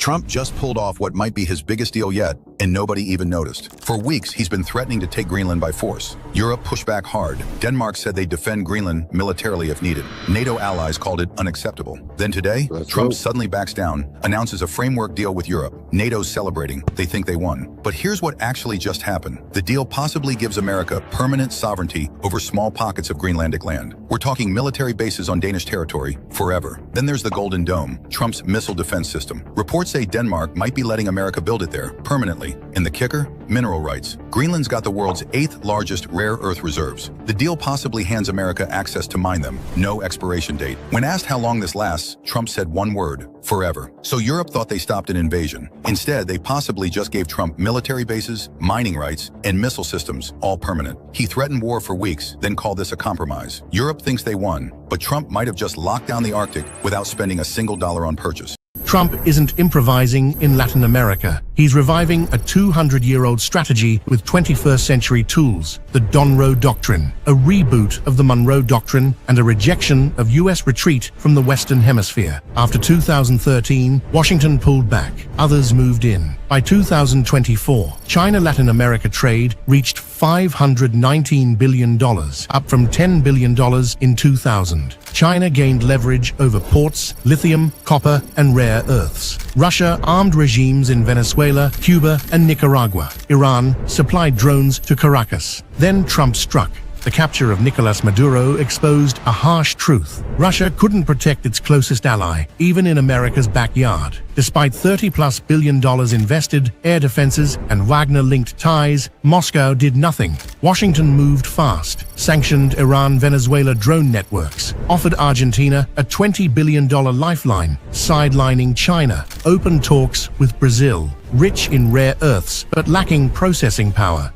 Trump just pulled off what might be his biggest deal yet, and nobody even noticed. For weeks, he's been threatening to take Greenland by force. Europe pushed back hard. Denmark said they'd defend Greenland militarily if needed. NATO allies called it unacceptable. Then today, Trump suddenly backs down, announces a framework deal with Europe. NATO's celebrating. They think they won. But here's what actually just happened. The deal possibly gives America permanent sovereignty over small pockets of Greenlandic land. We're talking military bases on Danish territory forever. Then there's the Golden Dome, Trump's missile defense system. Reports say Denmark might be letting America build it there permanently. And the kicker? Mineral rights. Greenland's got the world's 8th largest rare earth reserves. The deal possibly hands America access to mine them. No expiration date. When asked how long this lasts, Trump said one word: forever. So Europe thought they stopped an invasion. Instead, they possibly just gave Trump military bases, mining rights, and missile systems, all permanent. He threatened war for weeks, then called this a compromise. Europe thinks they won, but Trump might have just locked down the Arctic without spending a single dollar on purchase. Trump isn't improvising in Latin America. He's reviving a 200-year-old strategy with 21st century tools, the Monroe Doctrine, a reboot of the Monroe Doctrine and a rejection of U.S. retreat from the Western Hemisphere. After 2013, Washington pulled back. Others moved in. By 2024, China-Latin America trade reached $519 billion, up from $10 billion in 2000. China gained leverage over ports, lithium, copper, and rare earths. Russia armed regimes in Venezuela, Cuba, and Nicaragua. Iran supplied drones to Caracas. Then Trump struck. The capture of Nicolas Maduro exposed a harsh truth. Russia couldn't protect its closest ally, even in America's backyard. Despite $30+ billion invested, air defenses, and Wagner-linked ties, Moscow did nothing. Washington moved fast, sanctioned Iran-Venezuela drone networks, offered Argentina a $20 billion lifeline, sidelining China, opened talks with Brazil, rich in rare earths but lacking processing power.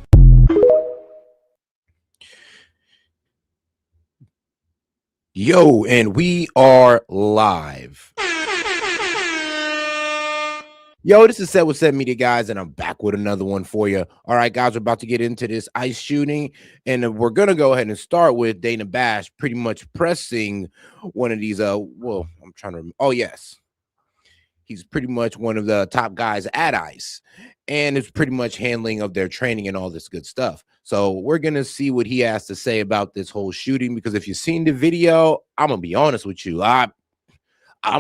Yo, and we are live. Yo, this is Set with S.E.T Media, guys, and I'm back with another one for you. All right, guys, we're about to get into this ICE shooting, and we're going to go ahead and start with Dana Bash pretty much pressing one of these, well, I'm trying to remember. Oh, yes. He's pretty much one of the top guys at ICE, and it's pretty much handling of their training and all this good stuff. So we're going to see what he has to say about this whole shooting, because if you've seen the video, I'm going to be honest with you. I'm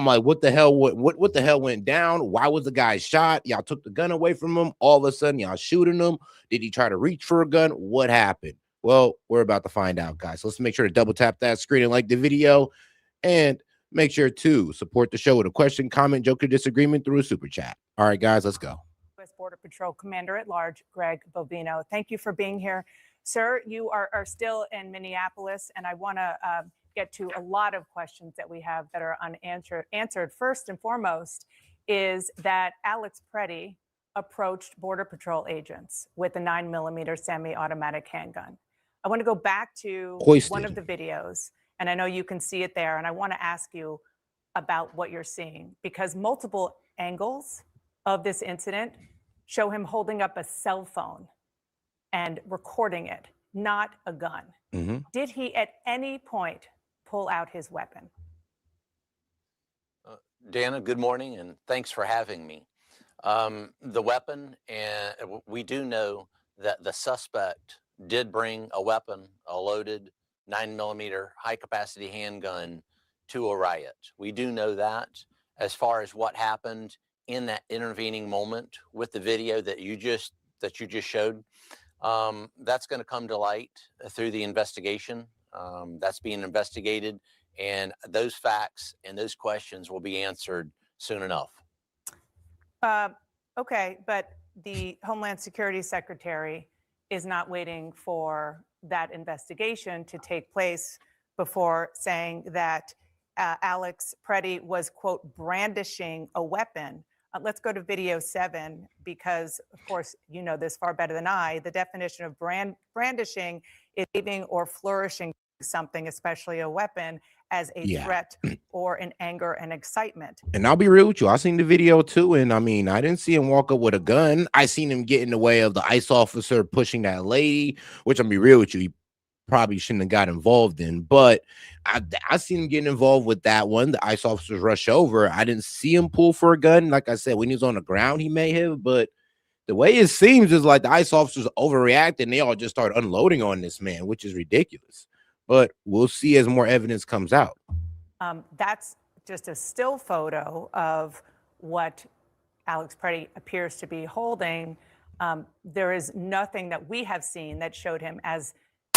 like, what the hell? What the hell went down? Why was the guy shot? Y'all took the gun away from him. All of a sudden, y'all shooting him. Did he try to reach for a gun? What happened? Well, we're about to find out, guys. So let's make sure to double tap that screen and like the video, and make sure to support the show with a question, comment, joke, or disagreement through a super chat. All right, guys, let's go. Border Patrol Commander-at-Large Greg Bovino. Thank you for being here. Sir, you are still in Minneapolis, and I want to get to a lot of questions that we have that are unanswered. First and foremost is that Alex Preddy approached Border Patrol agents with a 9mm semi-automatic handgun. I want to go back to one of the videos, and I know you can see it there, and I want to ask you about what you're seeing, because multiple angles of this incident show him holding up a cell phone and recording it, not a gun. Mm-hmm. Did he at any point pull out his weapon? Dana, good morning, and thanks for having me. The weapon, and we do know that the suspect did bring a weapon, a loaded 9mm high-capacity handgun to a riot. We do know that. As far as what happened in that intervening moment with the video that you just showed, that's going to come to light through the investigation. That's being investigated, and those facts and those questions will be answered soon enough. Okay, but the Homeland Security Secretary is not waiting for that investigation to take place before saying that Alex Preddy was, quote, brandishing a weapon. Let's go to video 7, because, of course, you know this far better than I. The definition of brandishing is waving or flourishing something, especially a weapon, as a threat or an anger and excitement. And I'll be real with you. I seen the video too, and I mean, I didn't see him walk up with a gun. I seen him get in the way of the ICE officer pushing that lady, which I'll be real with you. probably shouldn't have got involved in. But I seen him getting involved with that one. The ICE officers rush over. I didn't see him pull for a gun. Like I said, when he was on the ground, he may have, but the way it seems is like the ICE officers overreacted and they all just start unloading on this man, which is ridiculous. But we'll see as more evidence comes out. That's just a still photo of what Alex Preddy appears to be holding. There is nothing that we have seen that showed him, as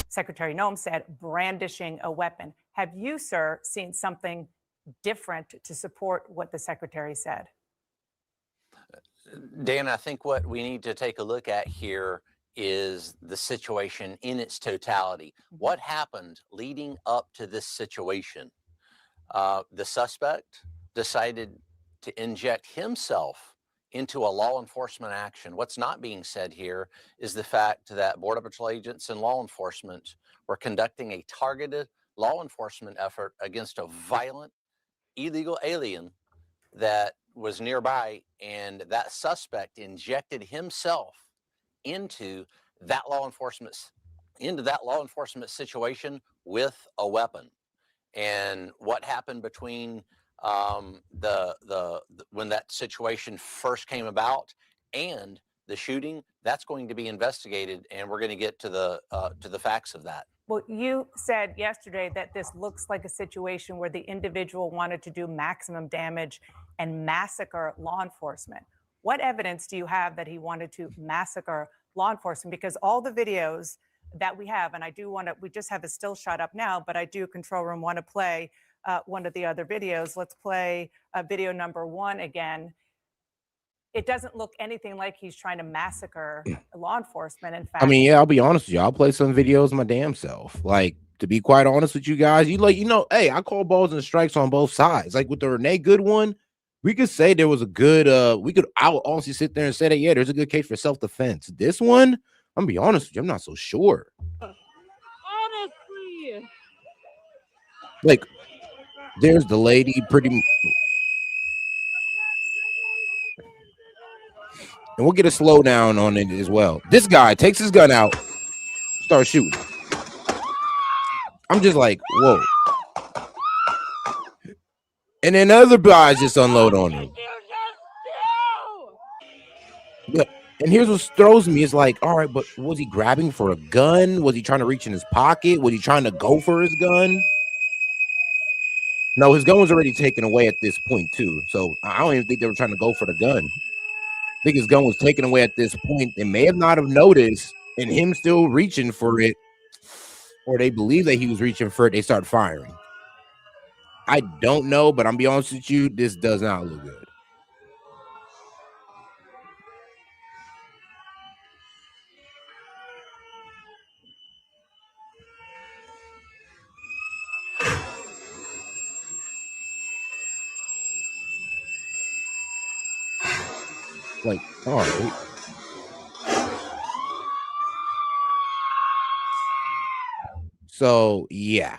Secretary Noem said, brandishing a weapon. Have you, sir, seen something different to support what the secretary said? Dan, I think what we need to take a look at here is the situation in its totality. What happened leading up to this situation? The suspect decided to inject himself into a law enforcement action. What's not being said here is the fact that Border Patrol agents and law enforcement were conducting a targeted law enforcement effort against a violent, illegal alien that was nearby, and that suspect injected himself into that law enforcement situation with a weapon. And what happened between when that situation first came about and the shooting, that's going to be investigated, and we're going to get to the facts of that. Well, you said yesterday that this looks like a situation where the individual wanted to do maximum damage and massacre law enforcement. What evidence do you have that he wanted to massacre law enforcement? Because all the videos that we have, and I do want to, we just have a still shot up now, but I do, control room, want to play one of the other videos. Let's play video number 1 again. It doesn't look anything like he's trying to massacre law enforcement. In fact, I mean, yeah, I'll be honest with you. I'll play some videos my damn self. Like, to be quite honest with you guys, hey, I call balls and strikes on both sides. Like with the Renee Good one, we could say there was a good, I would honestly sit there and say that, yeah, there's a good case for self-defense. This one, I'm gonna be honest with you, I'm not so sure. Honestly. Like, there's the lady pretty. And we'll get a slowdown on it as well. This guy takes his gun out, starts shooting. I'm just like, whoa. And then other guys just unload on him. Yeah. And here's what throws me. It's like, all right, but was he grabbing for a gun? Was he trying to reach in his pocket? Was he trying to go for his gun? No, his gun was already taken away at this point, too. So I don't even think they were trying to go for the gun. I think his gun was taken away at this point. They may have not have noticed, and him still reaching for it, or they believe that he was reaching for it, they start firing. I don't know, but I'm be honest with you, this does not look good. Like, all right. So yeah,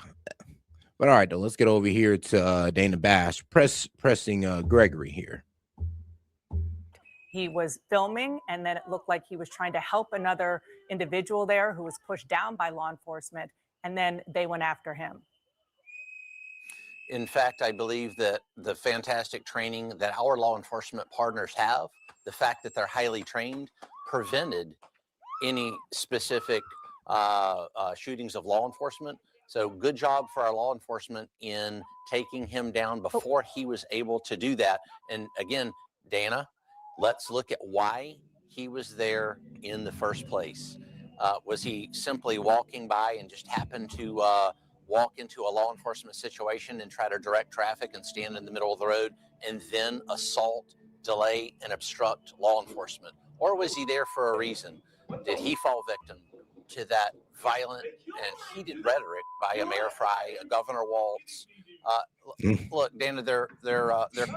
but all right, though, let's get over here to Dana Bash pressing Gregory here. he was filming, and then it looked like he was trying to help another individual there who was pushed down by law enforcement, and then they went after him. In fact, I believe that the fantastic training that our law enforcement partners have, the fact that they're highly trained, prevented any specific shootings of law enforcement. So good job for our law enforcement in taking him down before he was able to do that. And again, Dana, let's look at why he was there in the first place. Was he simply walking by and just happened to walk into a law enforcement situation and try to direct traffic and stand in the middle of the road and then assault, delay, and obstruct law enforcement? Or was he there for a reason? Did he fall victim to that violent and heated rhetoric by a Mayor Fry, a Governor Waltz? Look, Dana, they're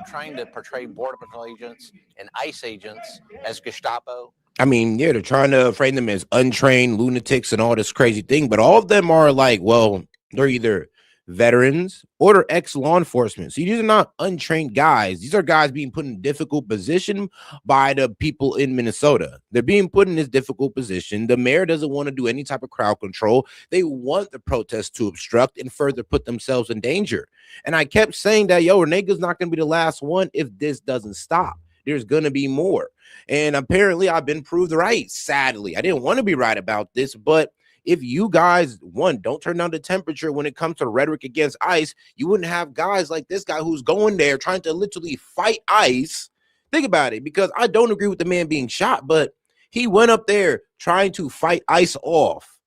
trying to portray Border Patrol agents and ICE agents as Gestapo. I mean, yeah, they're trying to frame them as untrained lunatics and all this crazy thing, but all of them are like, well, they're either veterans, or ex-law enforcement. So these are not untrained guys. These are guys being put in difficult position by the people in Minnesota. They're being put in this difficult position. The mayor doesn't want to do any type of crowd control. They want the protest to obstruct and further put themselves in danger. And I kept saying that, yo, Renega's not going to be the last one if this doesn't stop. There's going to be more. And apparently I've been proved right. Sadly, I didn't want to be right about this, but if you guys, one, don't turn down the temperature when it comes to rhetoric against ICE, you wouldn't have guys like this guy who's going there trying to literally fight ICE. Think about it, because I don't agree with the man being shot, but he went up there trying to fight ICE off.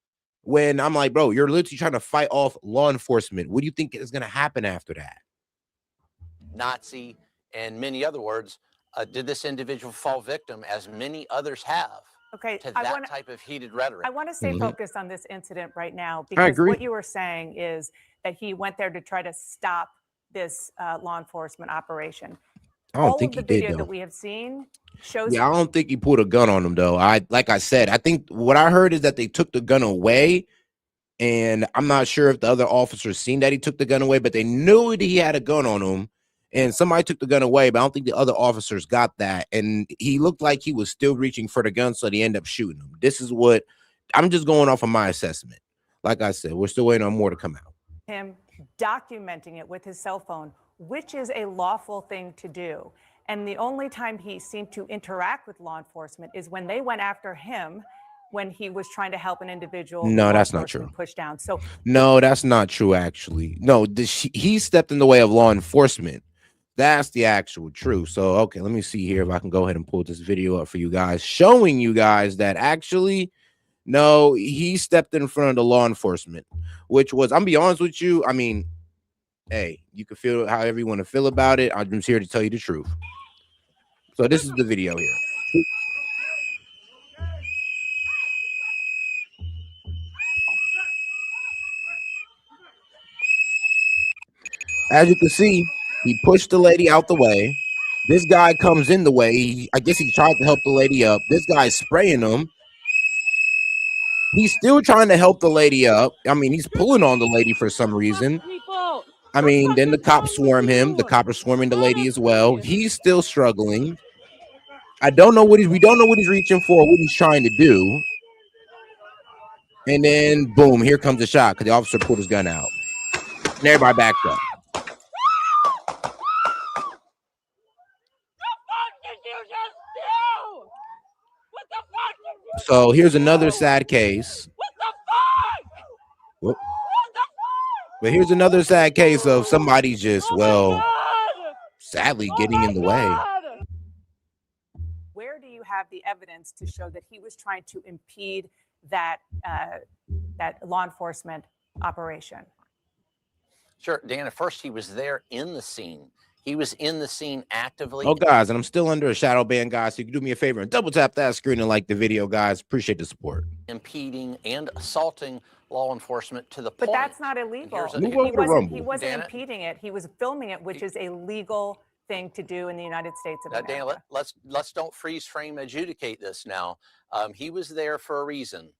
When I'm like, bro, you're literally trying to fight off law enforcement. What do you think is going to happen after that? Nazi, and many other words. Did this individual fall victim, as many others have, to that type of heated rhetoric? I want to stay focused on this incident right now, because what you were saying is that he went there to try to stop this law enforcement operation. I don't think he did, video that we have seen shows. Yeah, I don't think he pulled a gun on him, though. Like I said, I think what I heard is that they took the gun away, and I'm not sure if the other officers seen that he took the gun away, but they knew that he had a gun on him. And somebody took the gun away, but I don't think the other officers got that. And he looked like he was still reaching for the gun, so they end up shooting him. This is what I'm just going off of my assessment. Like I said, we're still waiting on more to come out. Him documenting it with his cell phone, which is a lawful thing to do. And the only time he seemed to interact with law enforcement is when they went after him when he was trying to help an individual. No, that's not true. Push down. So no, that's not true. Actually, no, he stepped in the way of law enforcement. That's the actual truth. So, okay, let me see here if I can go ahead and pull this video up for you guys, showing you guys that actually, no, he stepped in front of the law enforcement, which was, I'm gonna be honest with you. I mean, hey, you can feel however you want to feel about it. I'm just here to tell you the truth. So this is the video here. As you can see, he pushed the lady out the way. This guy comes in the way. I guess he tried to help the lady up. This guy's spraying him. He's still trying to help the lady up. I mean, he's pulling on the lady for some reason. I mean, then the cops swarm him. The cops are swarming the lady as well. He's still struggling. We don't know what he's reaching for, what he's trying to do. And then, boom, here comes the shot because the officer pulled his gun out. And everybody backs up. So here's another sad case. But here's another sad case of somebody just, well, sadly getting in the way. Where do you have the evidence to show that he was trying to impede that law enforcement operation? Sure, Dan. At first, he was there in the scene. He was in the scene actively. Oh, guys, and I'm still under a shadow ban, guys. So you can do me a favor and double tap that screen and like the video, guys. Appreciate the support. Impeding and assaulting law enforcement to the point. But that's not illegal. He wasn't impeding it. He was filming it, which is a legal thing to do in the United States of America. Dan, let's don't freeze frame adjudicate this now. He was there for a reason,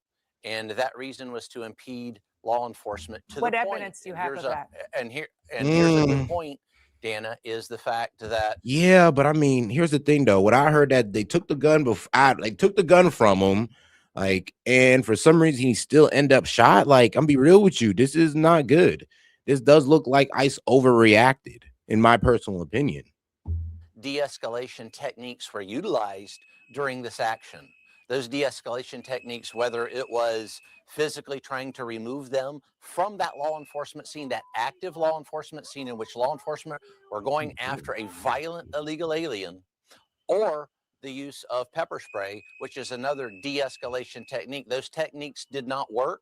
and that reason was to impede law enforcment to the point. What evidence do you have of that? Here's a good point, Dana, is the fact that yeah, but I mean, here's the thing though. What I heard that they took the gun took the gun from him, and for some reason he still end up shot. Like, I'm gonna be real with you, this is not good. This does look like ICE overreacted, in my personal opinion. De-escalation techniques were utilized during this action. Those de-escalation techniques, whether it was physically trying to remove them from that law enforcement scene, that active law enforcement scene in which law enforcement were going after a violent illegal alien, or the use of pepper spray, which is another de-escalation technique. Those techniques did not work.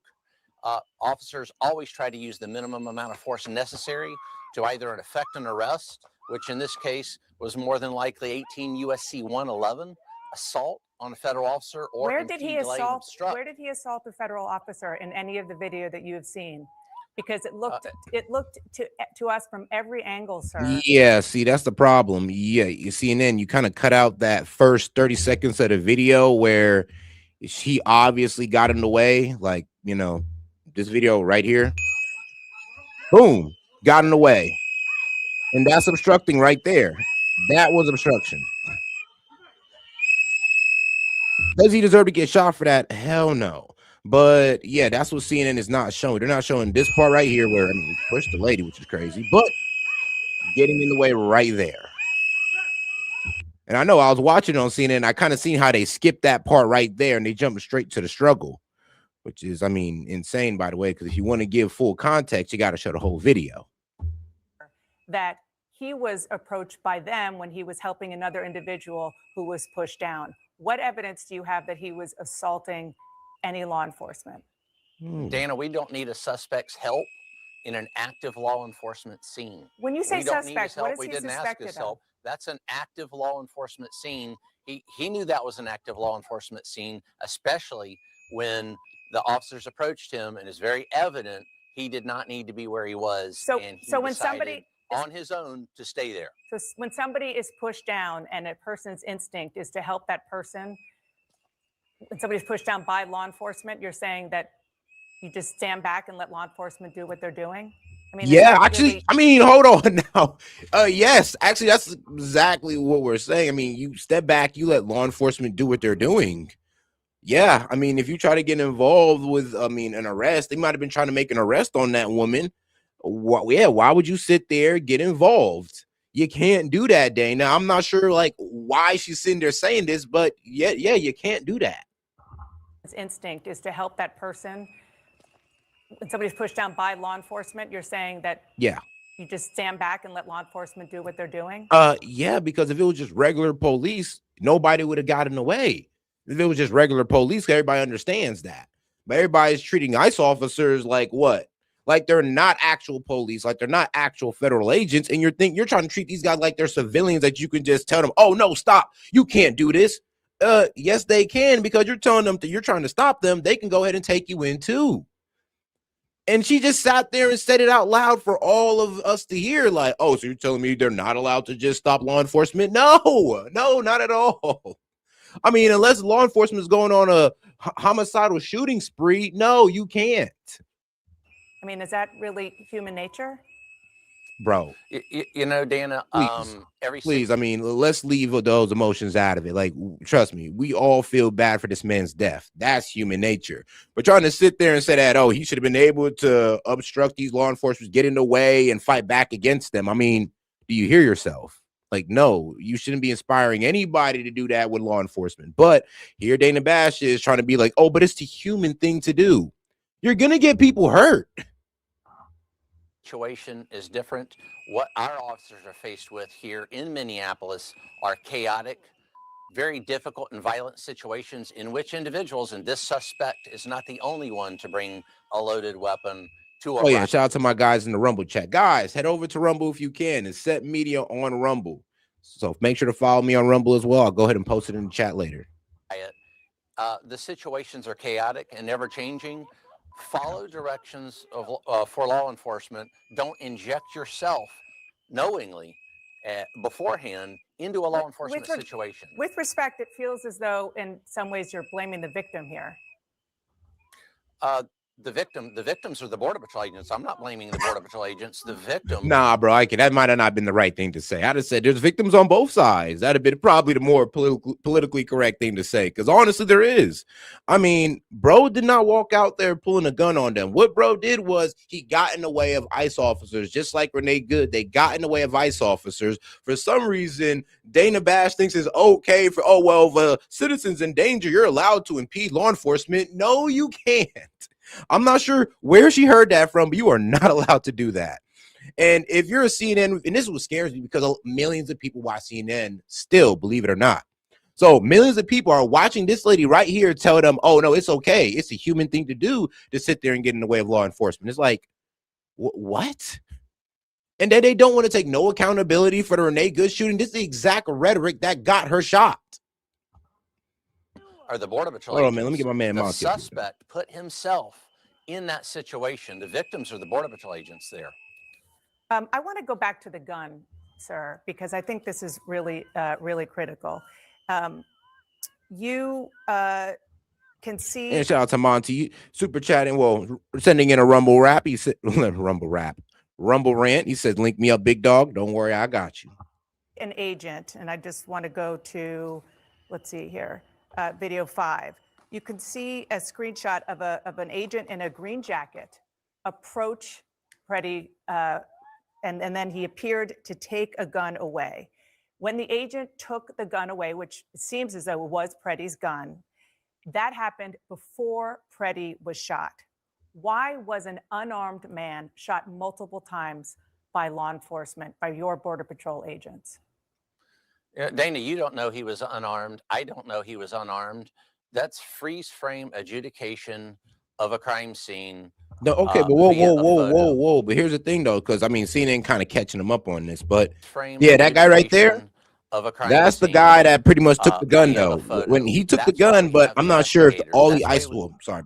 Officers always try to use the minimum amount of force necessary to either effect an arrest, which in this case was more than likely 18 U.S.C. 111, assault on a federal officer, or where did he assault the federal officer in any of the video that you have seen? Because it looked to us from every angle, sir. Yeah, see, that's the problem. Yeah, you see, and then you kind of cut out that first 30 seconds of the video where he obviously got in the way. Like, you know, this video right here. Boom, got in the way. And that's obstructing right there. That was obstruction. Does he deserve to get shot for that? Hell no. But yeah, that's what CNN is not showing. They're not showing this part right here where, I mean, push the lady, which is crazy, but getting in the way right there. And I know I was watching on CNN. I kind of seen how they skipped that part right there and they jumped straight to the struggle, which is, I mean, insane, by the way, because if you want to give full context, you got to show the whole video. That he was approached by them when he was helping another individual who was pushed down. What evidence do you have that he was assaulting any law enforcement? Dana, we don't need a suspect's help in an active law enforcement scene. When you say we don't need his suspect, help. what is We he didn't ask suspected his of? help. That's an active law enforcement scene. He knew that was an active law enforcement scene, especially when the officers approached him, and it's very evident he did not need to be where he was. And he when somebody on his own to stay there. So when somebody is pushed down and a person's instinct is to help that person, when somebody's pushed down by law enforcement, you're saying that you just stand back and let law enforcement do what they're doing? I mean, yeah, actually, I mean, hold on now. Yes, actually, that's exactly what we're saying. I mean, you step back, you let law enforcement do what they're doing. Yeah, I mean, if you try to get involved with, I mean, an arrest, they might have been trying to make an arrest on that woman. Why would you sit there, get involved? You can't do that, Dana. I'm not sure, like, why she's sitting there saying this, but yeah, you can't do that. His instinct is to help that person. When somebody's pushed down by law enforcement, you're saying that yeah, you just stand back and let law enforcement do what they're doing? Yeah, because if it was just regular police, nobody would have gotten away. If it was just regular police, everybody understands that. But everybody's treating ICE officers like what? Like they're not actual police, like they're not actual federal agents, and you're trying to treat these guys like they're civilians that you can just tell them, oh no, stop, you can't do this. Yes, they can, because you're telling them that you're trying to stop them, they can go ahead and take you in too. And she just sat there and said it out loud for all of us to hear, like, oh, so you're telling me they're not allowed to just stop law enforcement? No, not at all. I mean, unless law enforcement is going on a homicidal shooting spree, no, you can't. I mean, is that really human nature? Bro, you know, Dana, please, I mean, let's leave those emotions out of it. Like, trust me, we all feel bad for this man's death. That's human nature. But trying to sit there and say that, oh, he should have been able to obstruct these law enforcement, get in the way and fight back against them. I mean, do you hear yourself? Like, no, you shouldn't be inspiring anybody to do that with law enforcement. But here Dana Bash is trying to be like, oh, but it's the human thing to do. You're going to get people hurt. Situation is different. What our officers are faced with here in Minneapolis are chaotic, very difficult and violent situations in which individuals, and this suspect is not the only one to bring a loaded weapon to a shout out to my guys in the Rumble chat. Guys, head over to Rumble if you can. It's S.E.T Media on Rumble. So make sure to follow me on Rumble as well. I'll go ahead and post it in the chat later. The situations are chaotic and never changing. Follow directions for law enforcement. Don't inject yourself knowingly beforehand into a law enforcement situation. With respect, it feels as though in some ways you're blaming the victim here. The victims are the Border Patrol agents. I'm not blaming the Border Patrol agents. The victim. Nah, bro, that might have not been the right thing to say. I'd have said there's victims on both sides. That'd have been probably the more politically correct thing to say, because honestly, there is. I mean, bro did not walk out there pulling a gun on them. What bro did was he got in the way of ICE officers, just like Renee Good. They got in the way of ICE officers. For some reason, Dana Bash thinks it's okay for, oh, well, if a citizen's in danger, you're allowed to impede law enforcement. No, you can't. I'm not sure where she heard that from, but you are not allowed to do that. And if you're a CNN, and this is what scares me, because millions of people watch CNN still, believe it or not. So millions of people are watching this lady right here tell them, oh, no, it's okay. It's a human thing to do to sit there and get in the way of law enforcement. It's like, what? And then they don't want to take no accountability for the Renee Good shooting. This is the exact rhetoric that got her shot. Or the Border Patrol agents, man, let me get my man. The suspect put himself in that situation. The victims are the Border Patrol agents there. I want to go back to the gun, sir, because I think this is really, really critical. You can see. And shout out to Monty, super chatting. Well, sending in a Rumble rap. He said, Rumble rant. He says, link me up, big dog. Don't worry, I got you. An agent, and I just want to go to, let's see here, video 5. You can see a screenshot of an agent in a green jacket approach Freddie, and then he appeared to take a gun away. When the agent took the gun away, which seems as though it was Freddie's gun, that happened before Freddie was shot. Why was an unarmed man shot multiple times by law enforcement, by your Border Patrol agents? Dana, you don't know he was unarmed. I don't know he was unarmed. That's freeze frame adjudication of a crime scene. No, okay, but whoa. But here's the thing, though, because I mean, CNN kind of catching him up on this, but yeah, that guy right there, that's the guy that pretty much took the gun, though. When he took the gun, but I'm not sure if all the ICE. Well, sorry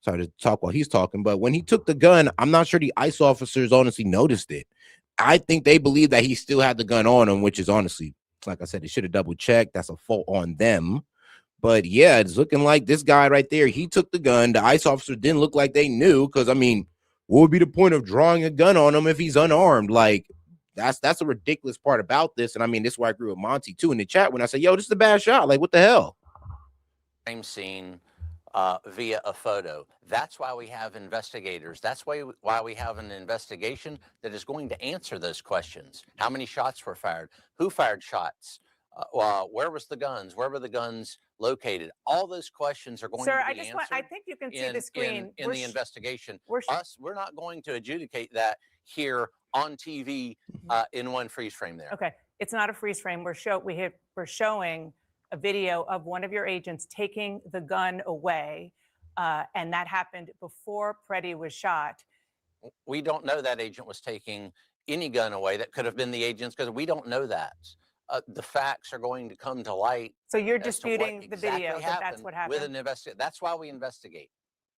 to talk while he's talking, but when he took the gun, I'm not sure the ICE officers honestly noticed it. I think they believe that he still had the gun on him, which is honestly, like I said, they should have double checked. That's a fault on them. But yeah, it's looking like this guy right there, he took the gun. The ICE officer didn't look like they knew, because I mean, what would be the point of drawing a gun on him if he's unarmed? Like, that's a ridiculous part about this. And I mean, this is why I agree with Monty too in the chat when I say, yo, this is a bad shot. Like, what the hell? Crime scene via a photo. That's why we have investigators. That's why we have an investigation that is going to answer those questions. How many shots were fired? Who fired shots? Where was the guns? Where were the guns located? All those questions are going to be answered. I think you can see the screen in the investigation. We're not going to adjudicate that here on TV in one freeze frame there. Okay, it's not a freeze frame. We're showing a video of one of your agents taking the gun away, and that happened before Freddie was shot. We don't know that agent was taking any gun away. That could have been the agents, because we don't know that. The facts are going to come to light. So you're disputing the video that that's what happened? With an investigation. That's why we investigate.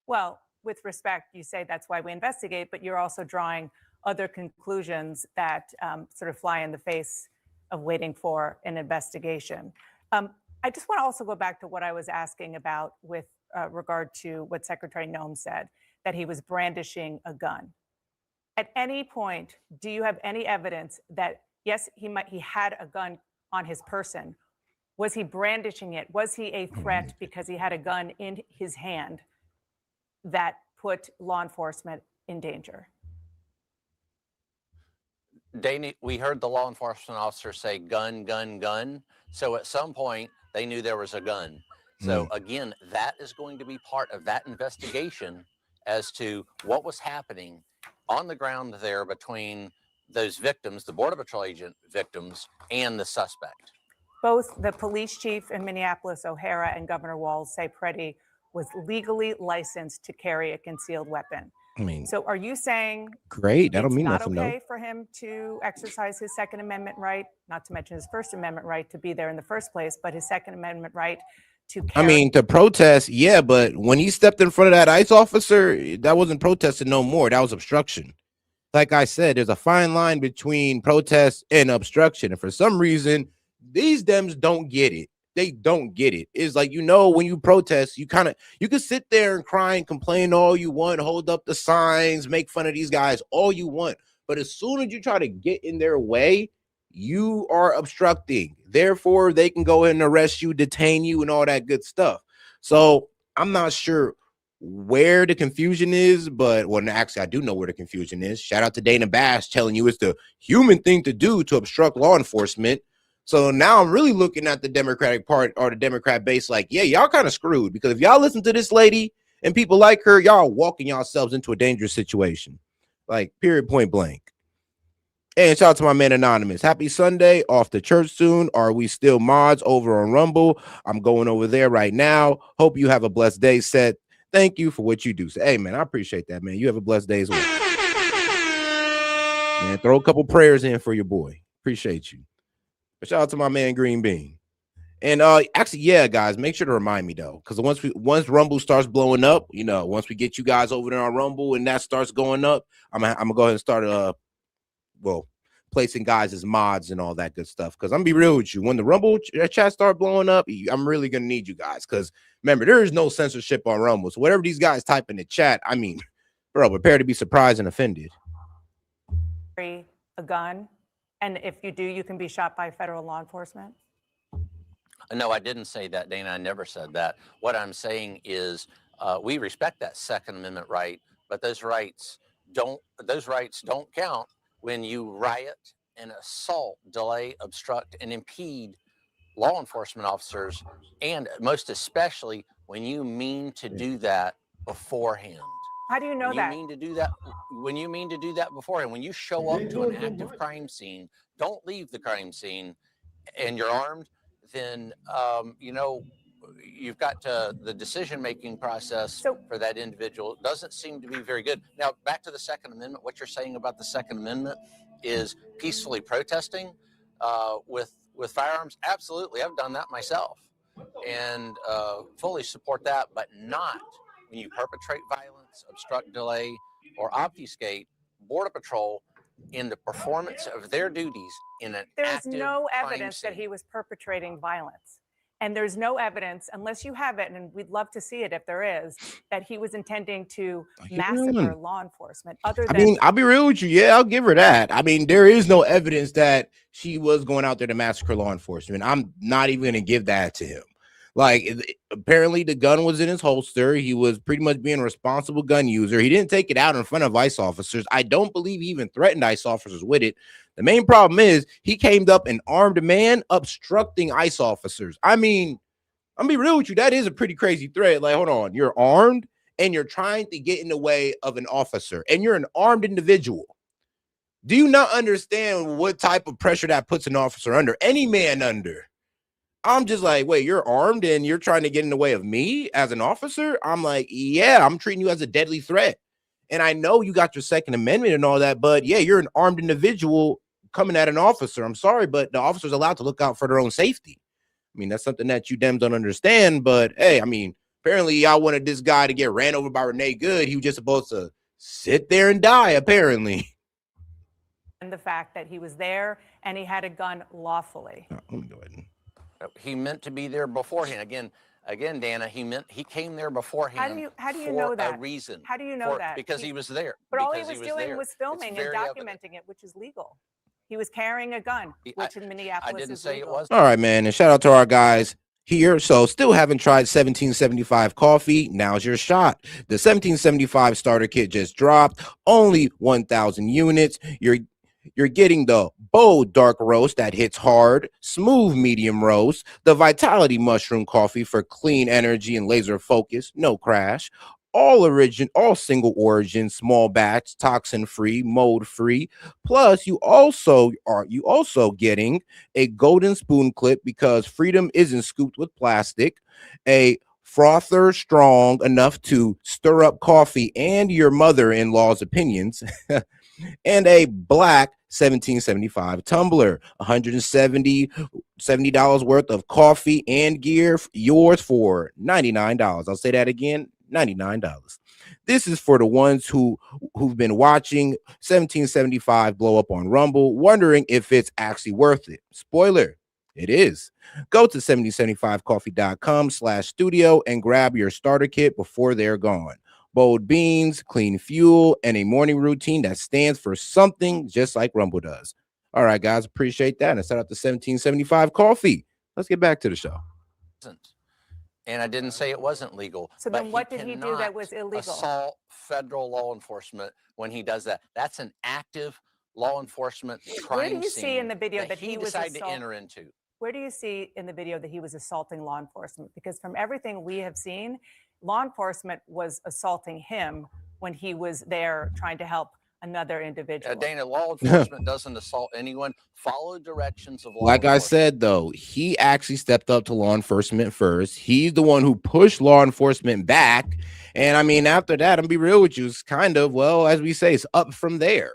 Well, with respect, you say that's why we investigate, but you're also drawing other conclusions that sort of fly in the face of waiting for an investigation. I just want to also go back to what I was asking about with regard to what Secretary Noem said, that he was brandishing a gun. At any point, do you have any evidence that, yes, he had a gun on his person? Was he brandishing it? Was he a threat because he had a gun in his hand that put law enforcement in danger? Dana, we heard the law enforcement officer say gun, gun, gun. So at some point, they knew there was a gun. So again, that is going to be part of that investigation as to what was happening on the ground there between those victims, the Border Patrol agent victims, and the suspect. Both the police chief in Minneapolis, O'Hara, and Governor Walz say Freddie was legally licensed to carry a concealed weapon. I mean, so are you saying great? That don't mean it's nothing. Not okay for him to exercise his Second Amendment right, not to mention his First Amendment right to be there in the first place, but his Second Amendment right to carry? I mean, to protest, yeah, but when he stepped in front of that ICE officer, that wasn't protesting no more. That was obstruction. Like I said, there's a fine line between protest and obstruction, and for some reason, these Dems don't get it. They don't get it. It's like, you know, when you protest, you can sit there and cry and complain all you want, hold up the signs, make fun of these guys all you want. But as soon as you try to get in their way, you are obstructing. Therefore, they can go ahead and arrest you, detain you, and all that good stuff. So I'm not sure where the confusion is, but well, actually, I do know where the confusion is. Shout out to Dana Bash telling you it's the human thing to do to obstruct law enforcement. So now I'm really looking at the Democratic Party or the Democrat base like, yeah, y'all kind of screwed, because if y'all listen to this lady and people like her, y'all walking yourselves into a dangerous situation. Like, period, point blank. And shout out to my man Anonymous. Happy Sunday. Off to church soon. Are we still mods over on Rumble? I'm going over there right now. Hope you have a blessed day, Set. Thank you for what you do. So, hey, man, I appreciate that, man. You have a blessed day as well. Man, throw a couple prayers in for your boy. Appreciate you. Shout out to my man Green Bean. And actually, yeah, guys, make sure to remind me though, because once Rumble starts blowing up, you know, once we get you guys over there on Rumble and that starts going up, I'm gonna go ahead and start placing guys as mods and all that good stuff. Because I'm gonna be real with you, when the Rumble chat start blowing up, I'm really gonna need you guys. Because remember, there is no censorship on Rumble, so whatever these guys type in the chat, I mean, bro, prepare to be surprised and offended. carry a gun? And if you do, you can be shot by federal law enforcement? No, I didn't say that, Dana. I never said that. What I'm saying is we respect that Second Amendment right, but those rights don't count when you riot and assault, delay, obstruct, and impede law enforcement officers, and most especially when you mean to do that beforehand. How do you know When that? you mean to do that, when you mean to do that beforehand, when you show up to an active crime scene, don't leave the crime scene, and you're armed, then you've got the decision-making process for that individual doesn't seem to be very good. Now, back to the Second Amendment. What you're saying about the Second Amendment is peacefully protesting with firearms. Absolutely, I've done that myself, and fully support that. But not when you perpetrate violence, obstruct, delay, or obfuscate Border Patrol in the performance of their duties in an There's active no crime evidence that scene. he was perpetrating violence. And there's no evidence, unless you have it, and we'd love to see it if there is, that he was intending to massacre law enforcement. Other than, I mean, I'll be real with you. Yeah, I'll give her that. I mean, there is no evidence that she was going out there to massacre law enforcement. I'm not even going to give that to him. Like, apparently the gun was in his holster. He was pretty much being a responsible gun user. He didn't take it out in front of ICE officers. I don't believe he even threatened ICE officers with it. The main problem is he came up an armed man obstructing ICE officers. I mean, I'm gonna be real with you. That is a pretty crazy threat. Like, hold on, you're armed and you're trying to get in the way of an officer, and you're an armed individual. Do you not understand what type of pressure that puts an officer under? Any man under. I'm just like, wait, you're armed and you're trying to get in the way of me as an officer? I'm like, yeah, I'm treating you as a deadly threat. And I know you got your Second Amendment and all that, but yeah, you're an armed individual coming at an officer. I'm sorry, but the officer's allowed to look out for their own safety. I mean, that's something that you Dems don't understand, but hey, I mean, apparently y'all wanted this guy to get ran over by Renee Good. He was just supposed to sit there and die, apparently. and the fact that he was there and he had a gun lawfully. Oh, let me go ahead and... He meant to be there beforehand. Again, Dana, he came there beforehand. How do you know that? A reason. How do you know that? Because he was there. But all he was doing was filming and documenting evident. it, which is legal. He was carrying a gun, which in Minneapolis I didn't is say legal. it was. All right, man. And shout out to our guys here. So still haven't tried 1775 coffee. Now's your shot. The 1775 starter kit just dropped. Only 1,000 units. You're getting the bold dark roast that hits hard, smooth medium roast, the Vitality mushroom coffee for clean energy and laser focus, no crash, all single origin, small batch, toxin free, mold free. Plus, you also getting a golden spoon clip because freedom isn't scooped with plastic, a frother strong enough to stir up coffee and your mother-in-law's opinions. And a black 1775 tumbler, $170 worth of coffee and gear, yours for $99. I'll say that again, $99. This is for the ones who've been watching 1775 blow up on Rumble, wondering if it's actually worth it. Spoiler, it is. Go to 1775coffee.com/studio and grab your starter kit before they're gone. Bold beans, clean fuel, and a morning routine that stands for something just like Rumble does. All right, guys, appreciate that. And shout out to 1775 Coffee. Let's get back to the show. And I didn't say it wasn't legal. So then what did he do that was illegal? Assault federal law enforcement when he does that. That's an active law enforcement crime Where do you scene see in the video that he was decided to enter into? Where do you see in the video that he was assaulting law enforcement? Because from everything we have seen, law enforcement was assaulting him when he was there trying to help another individual. Dana, law enforcement doesn't assault anyone. Follow directions of law Like enforcement. I said, though, he actually stepped up to law enforcement first. He's the one who pushed law enforcement back. And I mean, after that, I'm gonna be real with you, it's kind of, well, as we say, it's up from there.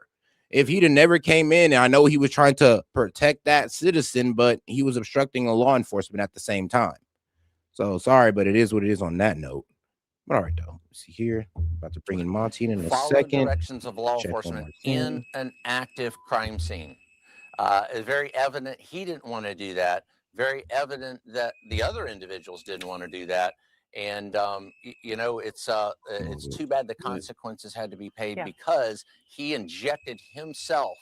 If he'd have never came in, and I know he was trying to protect that citizen, but he was obstructing a law enforcement at the same time. So sorry, but it is what it is on that note. All right, though. Let's see here. About to bring in Monty in a second. Directions of law enforcement in an active crime scene. It's very evident he didn't want to do that. Very evident that the other individuals didn't want to do that. And it's too bad the consequences had to be paid because he injected himself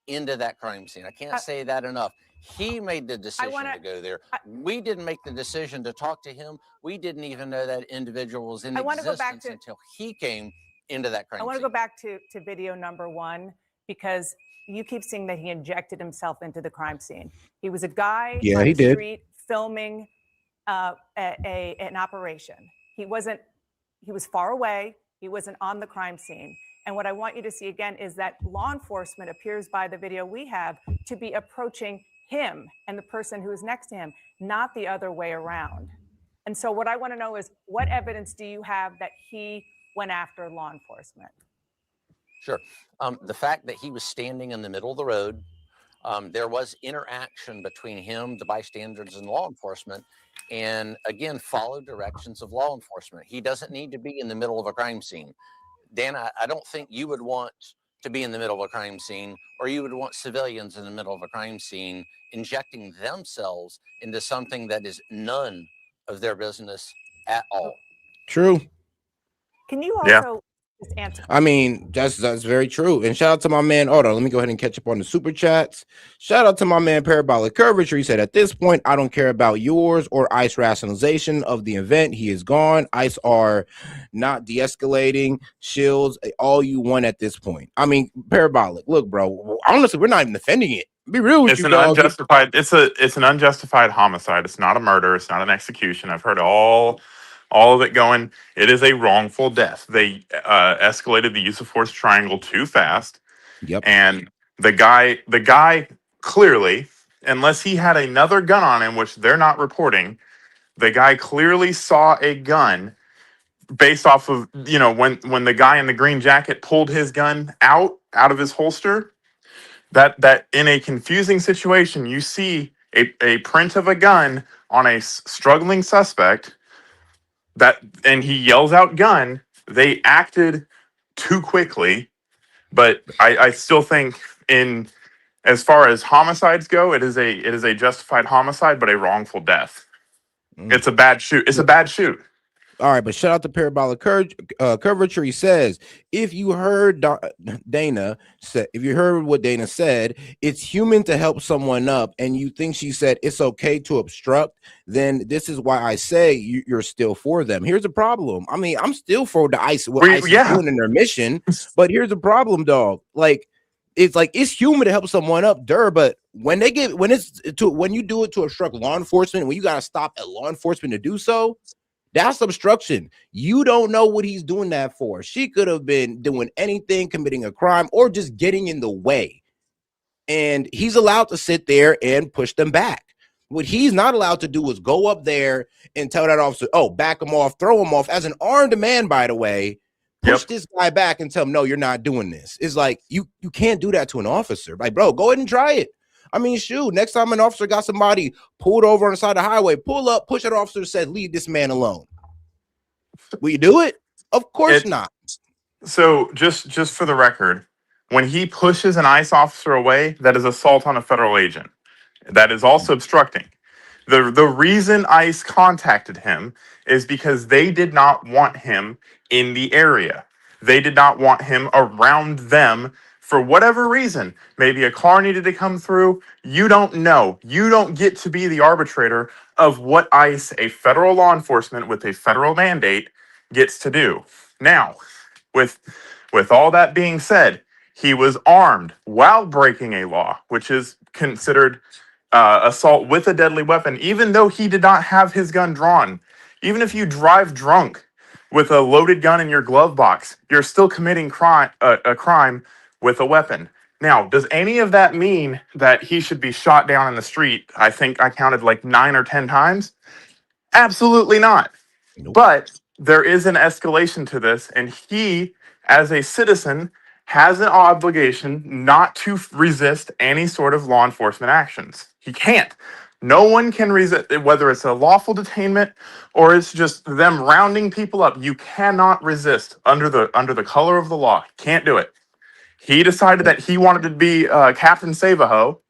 into that crime scene. I can't say that enough. He made the decision to go there. We didn't make the decision to talk to him. We didn't even know that individual was in existence until he came into that crime scene. I want to go back to video number 1, because you keep seeing that he injected himself into the crime scene. He was a guy on the street filming an operation. He was far away. He wasn't on the crime scene. And what I want you to see again is that law enforcement appears by the video we have to be approaching him and the person who is next to him, not the other way around. And so what I want to know is, what evidence do you have that he went after law enforcement? Sure. The fact that he was standing in the middle of the road, there was interaction between him, the bystanders, and law enforcement, and again, followed directions of law enforcement. He doesn't need to be in the middle of a crime scene. Dan, I don't think you would want to be in the middle of a crime scene, or you would want civilians in the middle of a crime scene injecting themselves into something that is none of their business at all. True. Can you also just answer? I mean, that's very true. And shout out to my man. Hold on, let me go ahead and catch up on the super chats. Shout out to my man Parabolic Curvature. He said, at this point, I don't care about yours or ICE rationalization of the event. He is gone. ICE are not de-escalating. Shields, all you want at this point. I mean, Parabolic, look, bro, honestly, we're not even defending it. Be real with it's you, an dog. unjustified. It's an unjustified homicide. It's not a murder. It's not an execution. I've heard all of it going. It is a wrongful death. They escalated the use of force triangle too fast. Yep. And the guy clearly, unless he had another gun on him, which they're not reporting, the guy clearly saw a gun based off of, when the guy in the green jacket pulled his gun out of his holster. That in a confusing situation, you see a print of a gun on a struggling suspect, and he yells out gun. They acted too quickly, but I still think, in as far as homicides go, it is a justified homicide, but a wrongful death. It's a bad shoot. It's a bad shoot. All right, but shout out to Parabolic Curvature. He says, if you heard Dana said, if you heard what Dana said, it's human to help someone up, and you think she said it's okay to obstruct, then this is why I say you're still for them. Here's the problem. I mean, I'm still for the ICE, what ICE is doing in their mission, but here's the problem, dog. It's human to help someone up, but when you do it to obstruct law enforcement, when you got to stop at law enforcement to do so, that's obstruction. You don't know what he's doing that for. She could have been doing anything, committing a crime, or just getting in the way. And he's allowed to sit there and push them back. What he's not allowed to do is go up there and tell that officer, oh, back him off, throw him off. As an armed man, by the way, push this guy back and tell him, no, you're not doing this. It's like, you can't do that to an officer. Like, bro, go ahead and try it. I mean, shoot, next time an officer got somebody pulled over on the side of the highway, pull up, push that officer, said, leave this man alone. Will you do it? Of course not. So just for the record, when he pushes an ICE officer away, that is assault on a federal agent. That is also obstructing. The reason ICE contacted him is because they did not want him in the area. They did not want him around them for whatever reason. Maybe a car needed to come through. You don't know. You don't get to be the arbitrator of what ICE, a federal law enforcement with a federal mandate, gets to do. Now, with all that being said, he was armed while breaking a law, which is considered assault with a deadly weapon, even though he did not have his gun drawn. Even if you drive drunk with a loaded gun in your glove box, you're still committing a crime with a weapon. Now, does any of that mean that he should be shot down in the street? I think I counted like 9 or 10 times. Absolutely not. Nope. But there is an escalation to this, and he, as a citizen, has an obligation not to resist any sort of law enforcement actions. He can't. No one can resist, whether it's a lawful detainment or it's just them rounding people up. You cannot resist under the color of the law. Can't do it. He decided that he wanted to be Captain Save-A-Ho,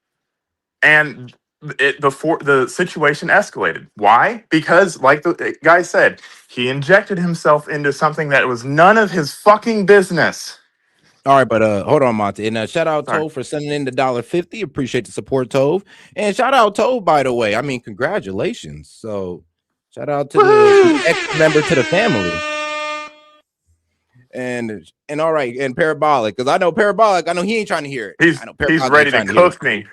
and the situation escalated. Why? Because, like the guy said, he injected himself into something that was none of his fucking business. All right, but hold on, Monty. And shout out Sorry. Tove for sending in the $1.50. Appreciate the support, Tove. And shout out Tove, by the way. I mean, congratulations. So shout out to the extra member to the family. And all right, and Parabolic, because I know Parabolic, I know he ain't trying to hear it. I know He's Parabolic ain't ready to trying to hear it. cook me.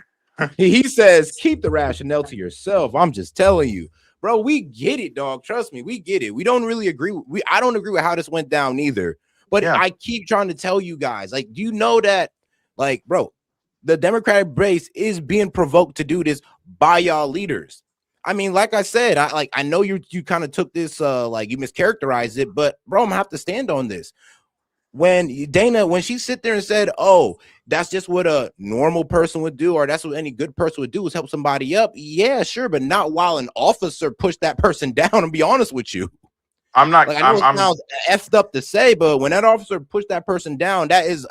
He says, keep the rationale to yourself. I'm just telling you, bro. We get it, dog. Trust me, we get it. We don't really agree. I don't agree with how this went down either. But Yeah. I keep trying to tell you guys, like, do you know that, like, bro, the Democratic base is being provoked to do this by y'all leaders. I mean, like I said, I know you kind of took this like you mischaracterized it, but bro, I'm gonna have to stand on this. When Dana, when she sit there and said, "Oh, that's just what a normal person would do, or that's what any good person would do is help somebody up," yeah, sure, but not while an officer pushed that person down. And be honest with you, I'm not. like I know it sounds effed up to say, but when that officer pushed that person down, that is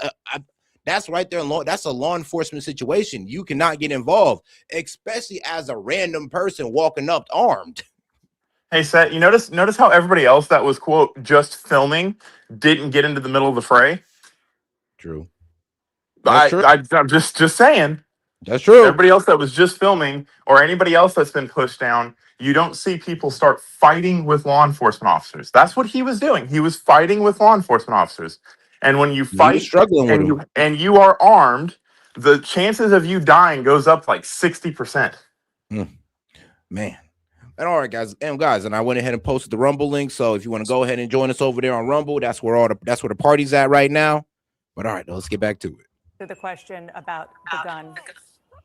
that's right there. That's a law enforcement situation. You cannot get involved, especially as a random person walking up armed. Hey, Seth, you notice how everybody else that was, quote, just filming didn't get into the middle of the fray? True. That's true. I'm just saying. That's true. Everybody else that was just filming, or anybody else that's been pushed down, you don't see people start fighting with law enforcement officers. That's what he was doing. He was fighting with law enforcement officers. And when you He was fight struggling with him. and you are armed, the chances of you dying goes up like 60%. Man. And all right, guys, and I went ahead and posted the Rumble link. So if you want to go ahead and join us over there on Rumble, that's where the party's at right now. But all right, let's get back to it. To the question about the gun,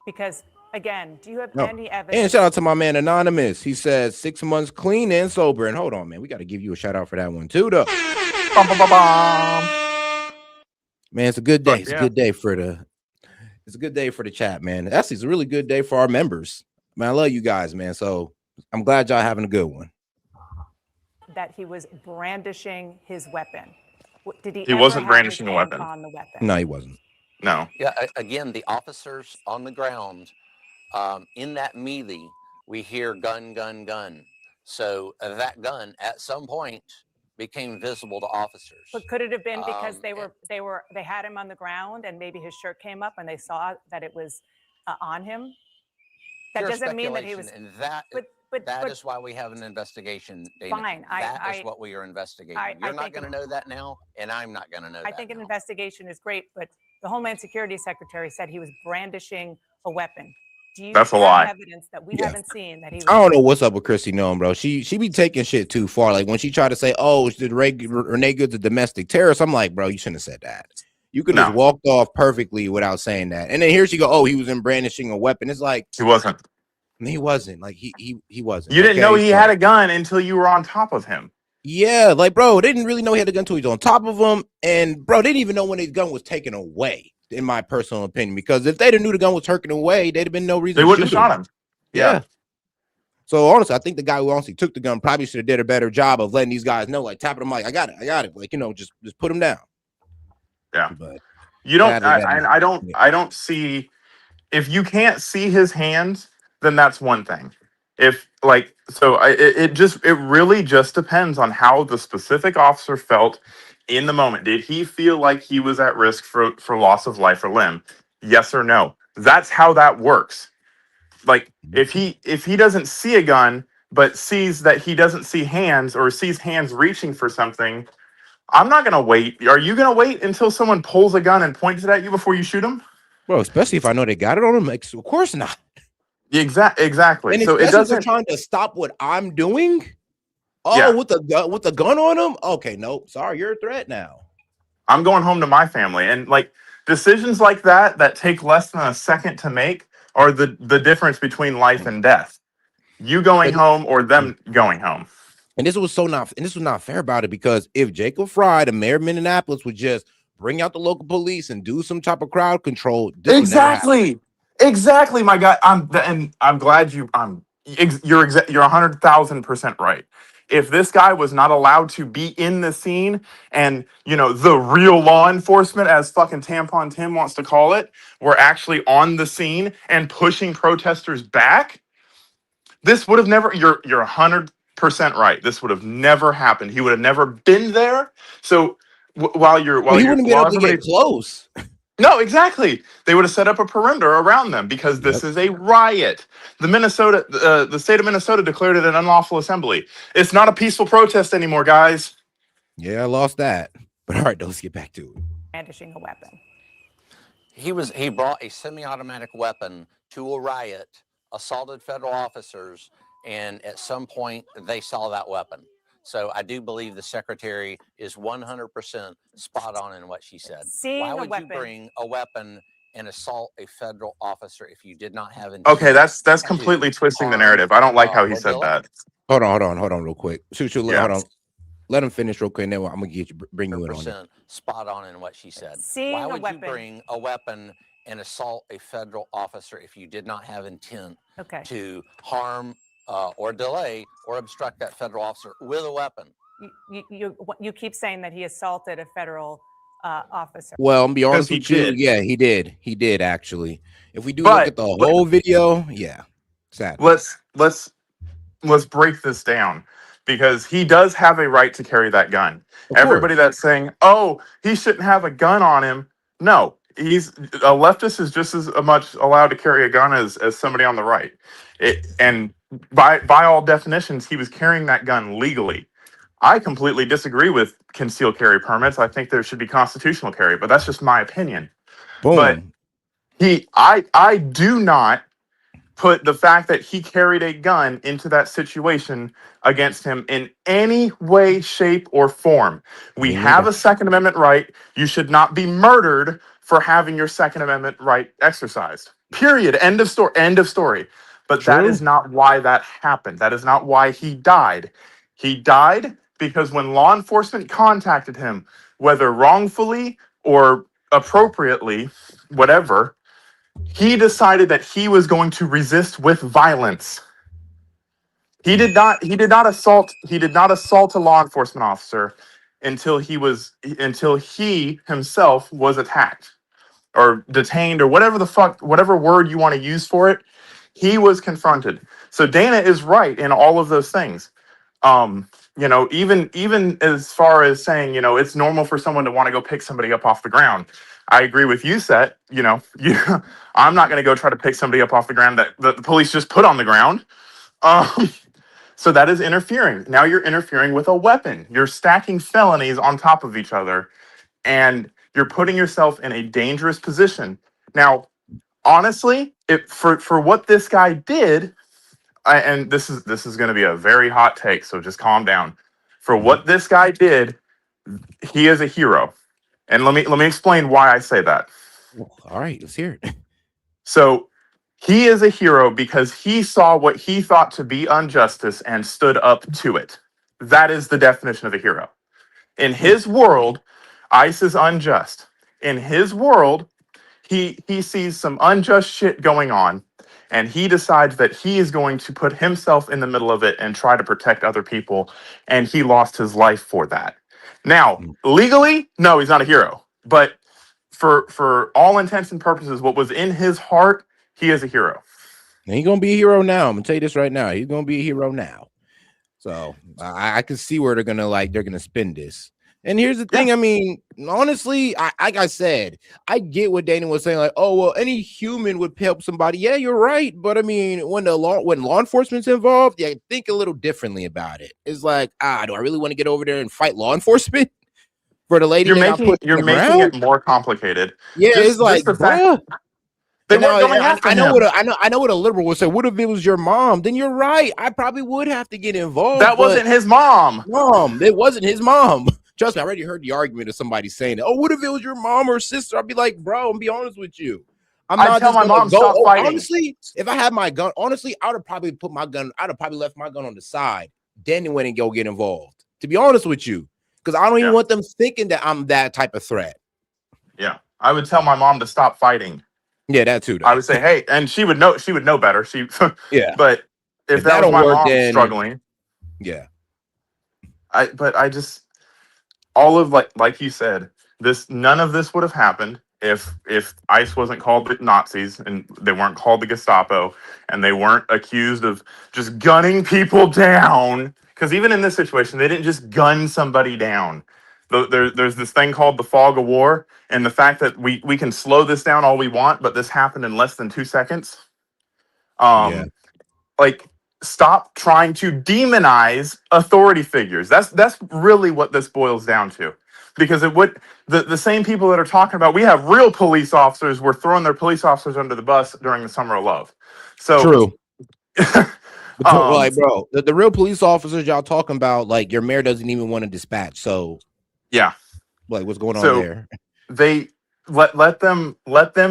because again, do you have any evidence? And shout out to my man Anonymous. He says 6 months clean and sober. And hold on, man, we got to give you a shout out for that one too, though. Man, it's a good day. It's a good day for the. It's a good day for the chat, man. Actually, it's a really good day for our members. Man, I love you guys, man. So I'm glad y'all having a good one. That he was brandishing his weapon. Did he? He wasn't brandishing a weapon. On the weapon? No, he wasn't. No. Yeah. Again, the officers on the ground, in that melee, we hear gun, gun, gun. So that gun at some point became visible to officers. But could it have been because they had him on the ground and maybe his shirt came up and they saw that it was on him? That doesn't mean that he was. And that is why we have an investigation, Dana. Fine. That is what we are investigating. You're not going to know that now, and I'm not going to know that. I think an investigation is great, but the Homeland Security Secretary said he was brandishing a weapon. Do you That's a have lie. evidence that we haven't seen that he was? I don't know what's up with Chrissy Noem, bro. She be taking shit too far. Like when she tried to say, "Oh, did Renee Good's a domestic terrorist?" I'm like, bro, you shouldn't have said that. You could have walked off perfectly without saying that. And then here she go, "Oh, he was in brandishing a weapon." It's like he wasn't. He wasn't. Like he wasn't. You didn't know he had a gun until you were on top of him. Yeah, like bro, they didn't really know he had a gun until he was on top of him, and bro, they didn't even know when his gun was taken away. In my personal opinion, because if they'd have knew the gun was taken away, they'd have been no reason. They wouldn't have shot him. Yeah. So honestly, I think the guy who honestly took the gun probably should have did a better job of letting these guys know, like tapping them, like I got it, like just put him down. Yeah, but you don't. I don't see. If you can't see his hands, then that's one thing. If it really just depends on how the specific officer felt in the moment. Did he feel like he was at risk for loss of life or limb? Yes or no? That's how that works. Like if he doesn't see a gun but sees that he doesn't see hands or sees hands reaching for something, I'm not gonna wait. Are you gonna wait until someone pulls a gun and points it at you before you shoot him? Bro, especially if I know they got it on them, like, of course not. Exactly. And so it doesn't trying to stop what I'm doing. Oh, yeah. with the gun on him. Okay, nope. Sorry, you're a threat now. I'm going home to my family, and like decisions like that take less than a second to make are the difference between life and death. You going home or them going home. And this was not fair about it, because if Jacob Fry, the mayor of Minneapolis, would just bring out the local police and do some type of crowd control, exactly, my guy. I'm glad you're 100,000% right. If this guy was not allowed to be in the scene, and the real law enforcement, as fucking Tampon Tim wants to call it, were actually on the scene and pushing protesters back, this would have never. You're 100% right. This would have never happened. He would have never been there. So Well, he wouldn't have been able to get close. No, exactly. They would have set up a perimeter around them because this is a riot. The state of Minnesota declared it an unlawful assembly. It's not a peaceful protest anymore, guys. Yeah, I lost that. But all right, let's get back to it. Brandishing a weapon. He brought a semi-automatic weapon to a riot, assaulted federal officers, and at some point they saw that weapon. So I do believe the secretary is 100% spot on in what she said. Why would you bring a weapon and assault a federal officer if you did not have intent? Okay, that's completely twisting the narrative. I don't like how he said that. Hold on, real quick. Shoot, hold on. Let him finish real quick, and then I'm gonna bring you in on it. Spot on in what she said. Why would you bring a weapon and assault a federal officer if you did not have intent to harm or delay or obstruct that federal officer with a weapon? You keep saying that he assaulted a federal officer. Well, I'm be honest with you. Yeah, he did. He did actually. If we do look at the whole video, yeah, sad. Let's break this down, because he does have a right to carry that gun. Everybody that's saying, oh, he shouldn't have a gun on him. No, a leftist is just as much allowed to carry a gun as somebody on the right. And by all definitions, he was carrying that gun legally. I completely disagree with concealed carry permits. I think there should be constitutional carry, but that's just my opinion. Boom. But I do not put the fact that he carried a gun into that situation against him in any way, shape, or form. We have a Second Amendment right. You should not be murdered for having your Second Amendment right exercised. Period. End of story. End of story. But that is not why that happened. That is not why he died. He died because when law enforcement contacted him, whether wrongfully or appropriately, whatever, he decided that he was going to resist with violence. He did not assault a law enforcement officer until he himself was attacked or detained or whatever word you want to use for it. He was confronted. So Dana is right in all of those things. Even as far as saying, it's normal for someone to want to go pick somebody up off the ground. I agree with you, S.E.T. I'm not going to go try to pick somebody up off the ground that the police just put on the ground. So that is interfering. Now you're interfering with a weapon. You're stacking felonies on top of each other, and you're putting yourself in a dangerous position. Now, honestly, for what this guy did, and this is going to be a very hot take, so just calm down. For what this guy did, he is a hero. And let me explain why I say that. All right, let's hear it. So he is a hero because he saw what he thought to be injustice and stood up to it. That is the definition of a hero. In his world, ICE is unjust. In his world, he sees some unjust shit going on, and he decides that he is going to put himself in the middle of it and try to protect other people, and he lost his life for that. Now, legally, no, he's not a hero. But for all intents and purposes, what was in his heart, he is a hero. And he's going to be a hero now. I'm going to tell you this right now. He's going to be a hero now. So I can see where they're going to spin this. And here's the thing. I mean, honestly, like I said, I get what Dana was saying. Like, oh, well, any human would help somebody. Yeah, you're right. But I mean, when law enforcement's involved, yeah, think a little differently about it. It's like, do I really want to get over there and fight law enforcement for the lady? You're making it more complicated. Yeah, it's like, bro. I know what a liberal would say. What if it was your mom? Then you're right. I probably would have to get involved. That wasn't his mom. It wasn't his mom. Trust me, I already heard the argument of somebody saying, "Oh, what if it was your mom or sister?" I'd be like, "Bro, I'm be honest with you. I'd tell my mom stop fighting." Honestly, if I had my gun, I would have probably left my gun on the side. Then went and go get involved. To be honest with you, because I don't even want them thinking that I'm that type of threat. Yeah, I would tell my mom to stop fighting. Yeah, that too. Though. I would say, "Hey," and she would know better. But if that was my mom struggling, I just. All of like you said, none of this would have happened if ICE wasn't called the Nazis and they weren't called the Gestapo and they weren't accused of just gunning people down. Because even in this situation, they didn't just gun somebody down. There's this thing called the fog of war, and the fact that we can slow this down all we want, but this happened in less than 2 seconds. Yeah. Like, stop trying to demonize authority figures. That's really what this boils down to, because it would the same people that are talking about we have real police officers were throwing their police officers under the bus during the summer of love. So True. um, Like, bro, the real police officers y'all talking about, like, your mayor doesn't even want to dispatch. So, yeah. like, what's going on So there? they let them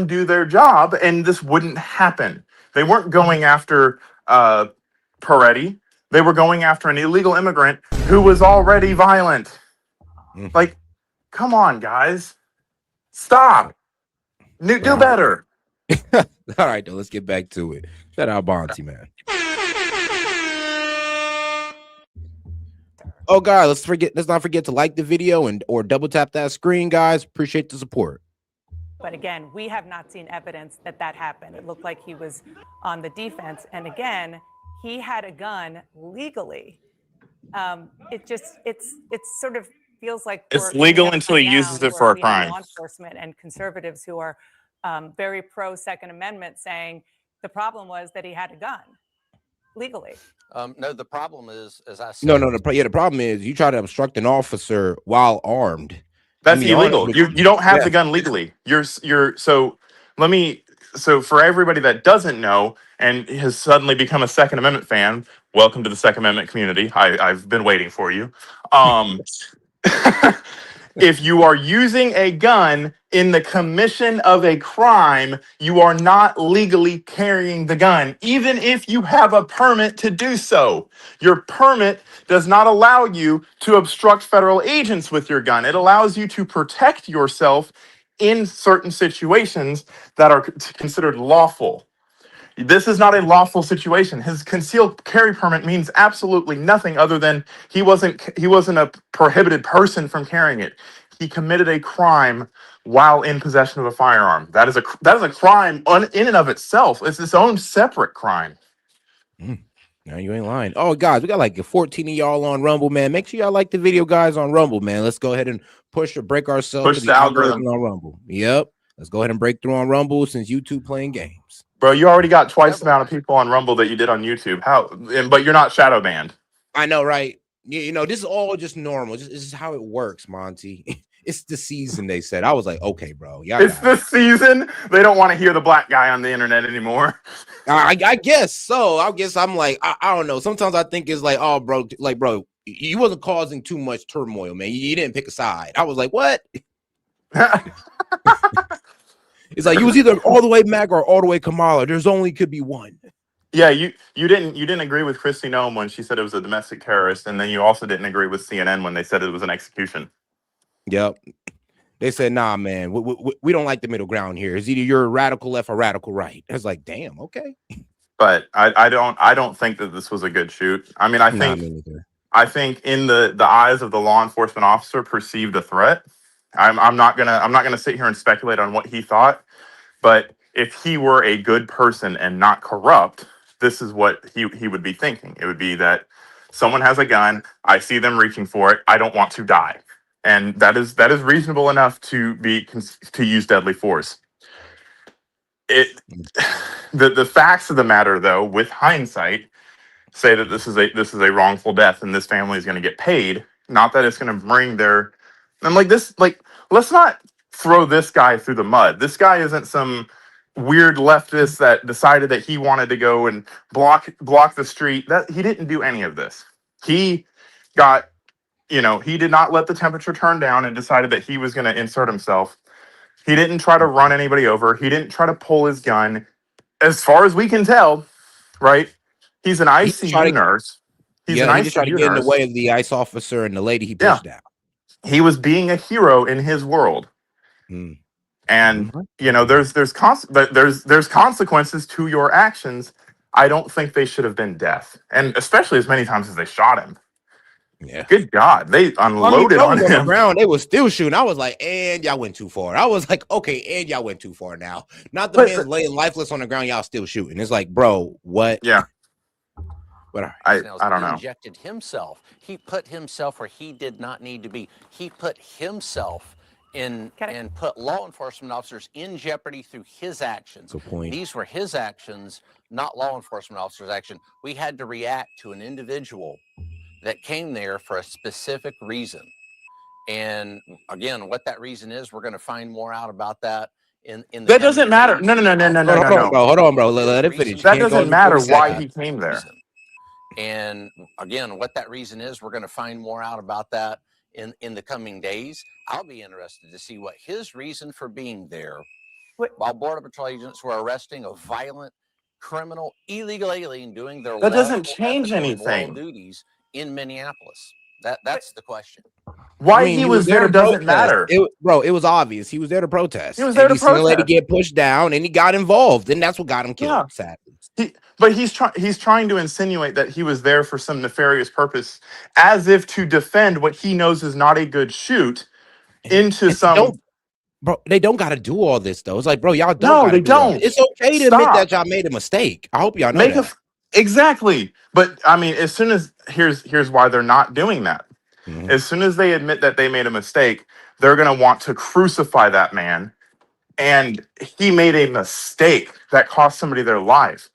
do their job, and this wouldn't happen. They weren't going after Peretti. They were going after an illegal immigrant who was already violent. Like, come on, guys, stop. Do better. All right, though, let's get back to it. Shout out Bonte, man. Oh, God, let's not forget to like the video or double tap that screen, guys. Appreciate the support. But again, we have not seen evidence that happened. It looked like he was on the defense. And again, he had a gun legally. It's sort of feels like it's legal until he uses it for a crime. Law enforcement and conservatives who are very pro Second Amendment saying the problem was that he had a gun legally. No, the problem is, as I said, the problem is you try to obstruct an officer while armed. That's illegal. You don't have the gun legally. So for everybody that doesn't know and has suddenly become a Second Amendment fan, welcome to the Second Amendment community. I've been waiting for you. If you are using a gun in the commission of a crime, you are not legally carrying the gun, even if you have a permit to do so. Your permit does not allow you to obstruct federal agents with your gun. It allows you to protect yourself in certain situations that are considered lawful. This is not a lawful situation. His concealed carry permit means absolutely nothing other than he wasn't a prohibited person from carrying it. He committed a crime while in possession of a firearm. That is a crime in and of itself. It's its own separate crime. No, you ain't lying. Oh, guys, we got like 14 of y'all on Rumble, man. Make sure y'all like the video, guys, on Rumble, man. Let's go ahead and break ourselves to the algorithm on Rumble. Yep. Let's go ahead and break through on Rumble since YouTube playing games. Bro, you already got twice the amount of people on Rumble that you did on YouTube. But you're not shadow banned. I know, right? You know, this is all just normal. This is how it works, Monty. It's the season, they said. I was like, okay, bro. Yeah, it's the season. They don't want to hear the black guy on the internet anymore. I guess so. I guess I'm like, I don't know. Sometimes I think it's like, oh, bro, you wasn't causing too much turmoil, man. You didn't pick a side. I was like, what? It's like you was either all the way Mac or all the way Kamala. There's only could be one. Yeah, you didn't agree with Kristi Noem when she said it was a domestic terrorist, and then you also didn't agree with CNN when they said it was an execution. Yep. They said, nah, man, we don't like the middle ground here. It's either you're a radical left or radical right. I was like, damn, okay. But I don't think that this was a good shoot. I mean, I think in the eyes of the law enforcement officer perceived a threat. I'm not gonna sit here and speculate on what he thought, but if he were a good person and not corrupt, this is what he would be thinking. It would be that someone has a gun, I see them reaching for it, I don't want to die, and that is reasonable enough to use deadly force. The facts of the matter, though, with hindsight, say that this is a wrongful death and this family is going to get paid. Not that it's going to bring their. I'm like this. Like, let's not throw this guy through the mud. This guy isn't some weird leftist that decided that he wanted to go and block the street. That he didn't do any of this. He got, he did not let the temperature turn down and decided that he was going to insert himself. He didn't try to run anybody over. He didn't try to pull his gun. As far as we can tell, right? He's an ICU nurse. He just tried to get in the way of the ICE officer and the lady he pushed down. He was being a hero in his world. And there's consequences to your actions. I don't think they should have been death, and especially as many times as they shot him. Yeah, good God, they unloaded on him. The ground, they was still shooting. I was like, and y'all went too far. I was like, okay, and y'all went too far now. Not the man laying lifeless on the ground. Y'all still shooting. It's like, bro, what? Yeah. But I don't He know. injected himself. He put himself where he did not need to be. He put himself in and put law enforcement officers in jeopardy through his actions. good point. These were his actions, not law enforcement officers' action. We had to react to an individual that came there for a specific reason. And again, what that reason is, we're going to find more out about that in the That doesn't matter. days. No. Hold on, bro. Let it finish. That doesn't matter why he came there. And again, what that reason is, we're going to find more out about that in the coming days. I'll be interested to see what his reason for being there, while Border Patrol agents were arresting a violent criminal illegal alien doing their that doesn't change anything. duties in Minneapolis. That's the question. Why he was there doesn't matter. It was obvious. He was there to protest. He was there to protest. Seen a lady get pushed down, and he got involved, and that's what got him killed. Sadly. But he's trying to insinuate that he was there for some nefarious purpose, as if to defend what he knows is not a good shoot into some. Bro, they don't got to do all this though. It's like, bro, y'all No, don't. they don't. It's okay to admit that y'all made a mistake. I hope y'all know that. Exactly. But I mean, as soon as here's why they're not doing that. Mm-hmm. As soon as they admit that they made a mistake, they're going to want to crucify that man. And he made a mistake that cost somebody their life.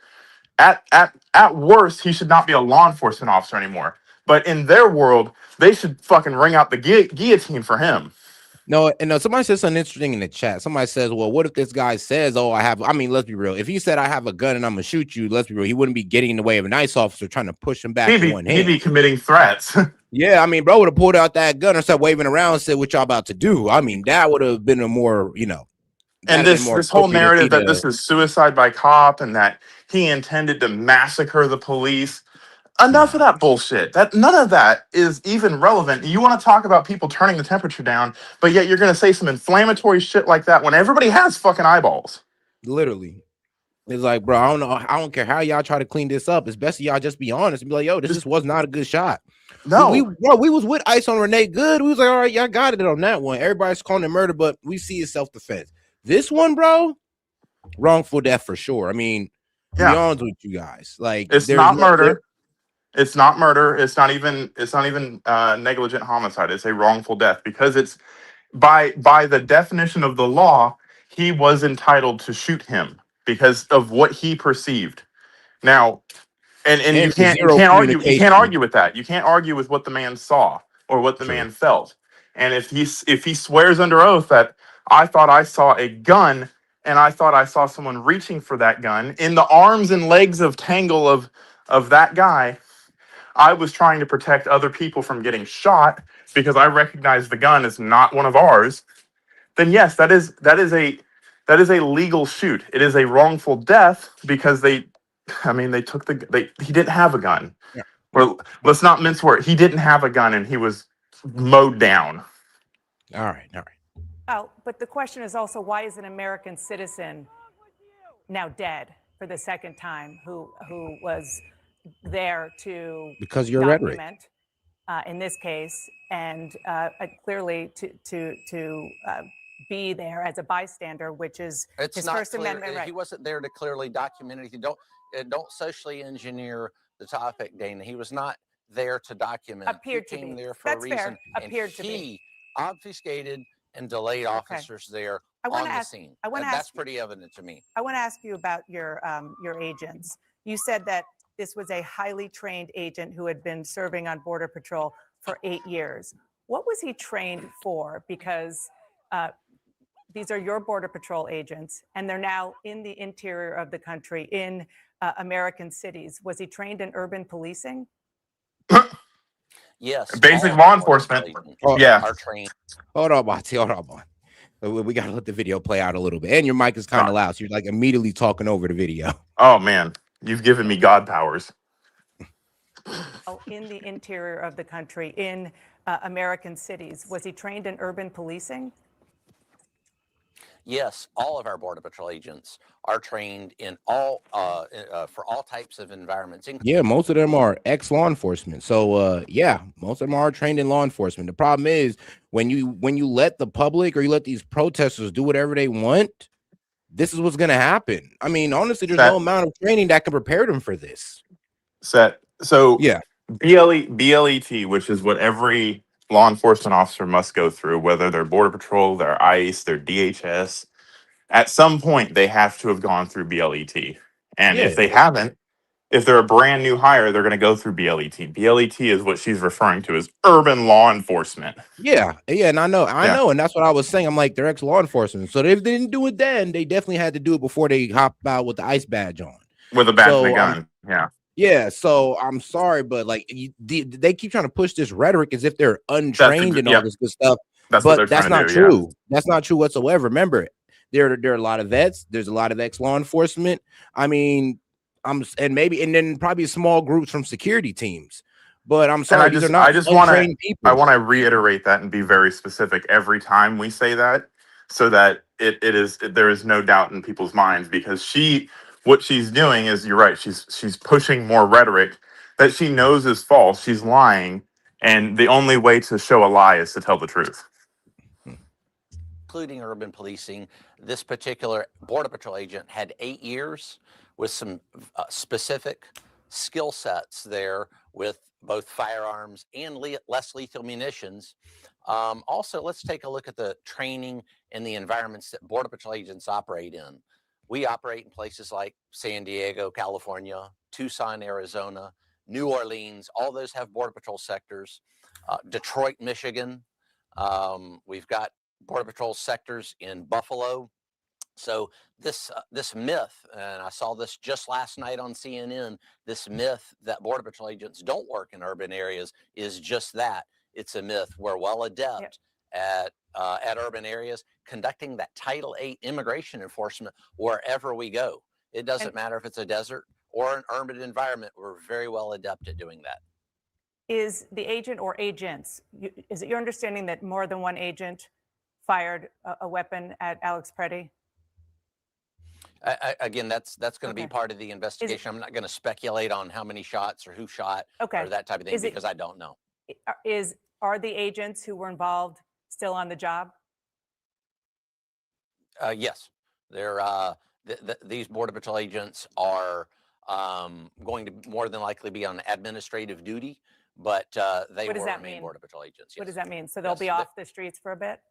At worst, he should not be a law enforcement officer anymore. But in their world, they should fucking ring out the guillotine for him. No, and somebody said something interesting in the chat. Somebody says, well, what if this guy says, oh, let's be real. If he said I have a gun and I'm gonna shoot you, let's be real, he wouldn't be getting in the way of an ICE officer trying to push him back. He'd be committing threats. Yeah, I mean, bro would have pulled out that gun and started waving around and said, what y'all about to do? I mean, that would have been a more, and this whole narrative that this is suicide by cop and that he intended to massacre the police. Enough of that bullshit. None of that is even relevant. You want to talk about people turning the temperature down, but yet you're going to say some inflammatory shit like that when everybody has fucking eyeballs. Literally. It's like, bro, I don't know. I don't care how y'all try to clean this up. It's best y'all just be honest and be like, yo, this just was not a good shot. No. We was with ICE on Renee Good. We was like, all right, y'all got it on that one. Everybody's calling it murder, but we see it's self-defense. This one, bro, wrongful death for sure. I mean, to be honest with you guys. Like, it's not murder. It's not murder. It's not even negligent homicide. It's a wrongful death because it's by the definition of the law, he was entitled to shoot him because of what he perceived. Now, and you can't argue with that. You can't argue with what the man saw or what the man felt. And if he swears under oath that I thought I saw a gun and I thought I saw someone reaching for that gun in the arms and legs of tangle of that guy, I was trying to protect other people from getting shot because I recognize the gun is not one of ours, then yes, that is a legal shoot. It is a wrongful death because he didn't have a gun. Yeah. Or let's not mince words. He didn't have a gun and he was mowed down. All right. Oh, but the question is also, why is an American citizen now dead for the second time who was there to because your document, rhetoric in this case, and clearly to be there as a bystander, which is his First Amendment right. He wasn't there to clearly document anything. Don't socially engineer the topic, Dana. He was not there to document. Appeared he came to be. there for That's a reason. fair. Appeared to be. He obfuscated and delayed officers there on the scene. That's pretty evident to me. I want to ask you about your agents. You said that this was a highly trained agent who had been serving on Border Patrol for 8 years. What was he trained for? Because these are your Border Patrol agents, and they're now in the interior of the country, in American cities. Was he trained in urban policing? Yes. Basic law enforcement. Are trained. Hold on, Monty. We got to let the video play out a little bit. And your mic is kind of loud, so you're like immediately talking over the video. Oh, man. You've given me God powers. In the interior of the country, in American cities. Was he trained in urban policing? Yes, all of our Border Patrol agents are trained in all for all types of environments. Yeah, most of them are ex-law enforcement. So most of them are trained in law enforcement. The problem is when you let the public or you let these protesters do whatever they want, this is what's going to happen. I mean, honestly, there's no amount of training that can prepare them for this. S.E.T, So Yeah. BLET, which is what every law enforcement officer must go through, whether they're Border Patrol, they're ICE, they're DHS. At some point, they have to have gone through BLET. And if Yeah. they haven't, if they're a brand new hire, they're going to go through BLET. BLET is what she's referring to as urban law enforcement. Yeah, and I Yeah. know, and that's what I was saying. I'm like, they're ex law enforcement, so if they didn't do it then, they definitely had to do it before they hop out with the ICE badge on. With a badge and a So gun. Yeah. yeah, so I'm sorry, but like they keep trying to push this rhetoric as if they're untrained and all this good stuff, That's what they're but that's trying to not do. Yeah. true. That's not true whatsoever. Remember, there are a lot of vets. There's a lot of ex law enforcement. I mean, and then probably small groups from security teams. But I'm sorry, these are not untrained people. I want to reiterate that and be very specific every time we say that, so that there is no doubt in people's minds, because what she's doing is, you're right, she's pushing more rhetoric that she knows is false. She's lying, and the only way to show a lie is to tell the truth. Including urban policing, this particular Border Patrol agent had 8 years with some specific skill sets there with both firearms and less lethal munitions. Also, let's take a look at the training and the environments that Border Patrol agents operate in. We operate in places like San Diego, California, Tucson, Arizona, New Orleans. All those have Border Patrol sectors. Detroit, Michigan. We've got Border Patrol sectors in Buffalo. So this myth, and I saw this just last night on CNN, this myth that Border Patrol agents don't work in urban areas is just that. It's a myth. We're well adept at urban areas, conducting that Title VIII immigration enforcement wherever we go. It doesn't matter if it's a desert or an urban environment. We're very well adept at doing that. Is the agent or agents, is it your understanding that more than one agent fired a weapon at Alex Preddy? Again, that's going to be part of the investigation. I'm not going to speculate on how many shots or who shot or that type of thing, because I don't know. Are the agents who were involved still on the job? Yes, they're these Border Patrol agents are going to more than likely be on administrative duty, but they will remain Border Patrol agents. Yes. What does that mean? So they'll be off the streets for a bit?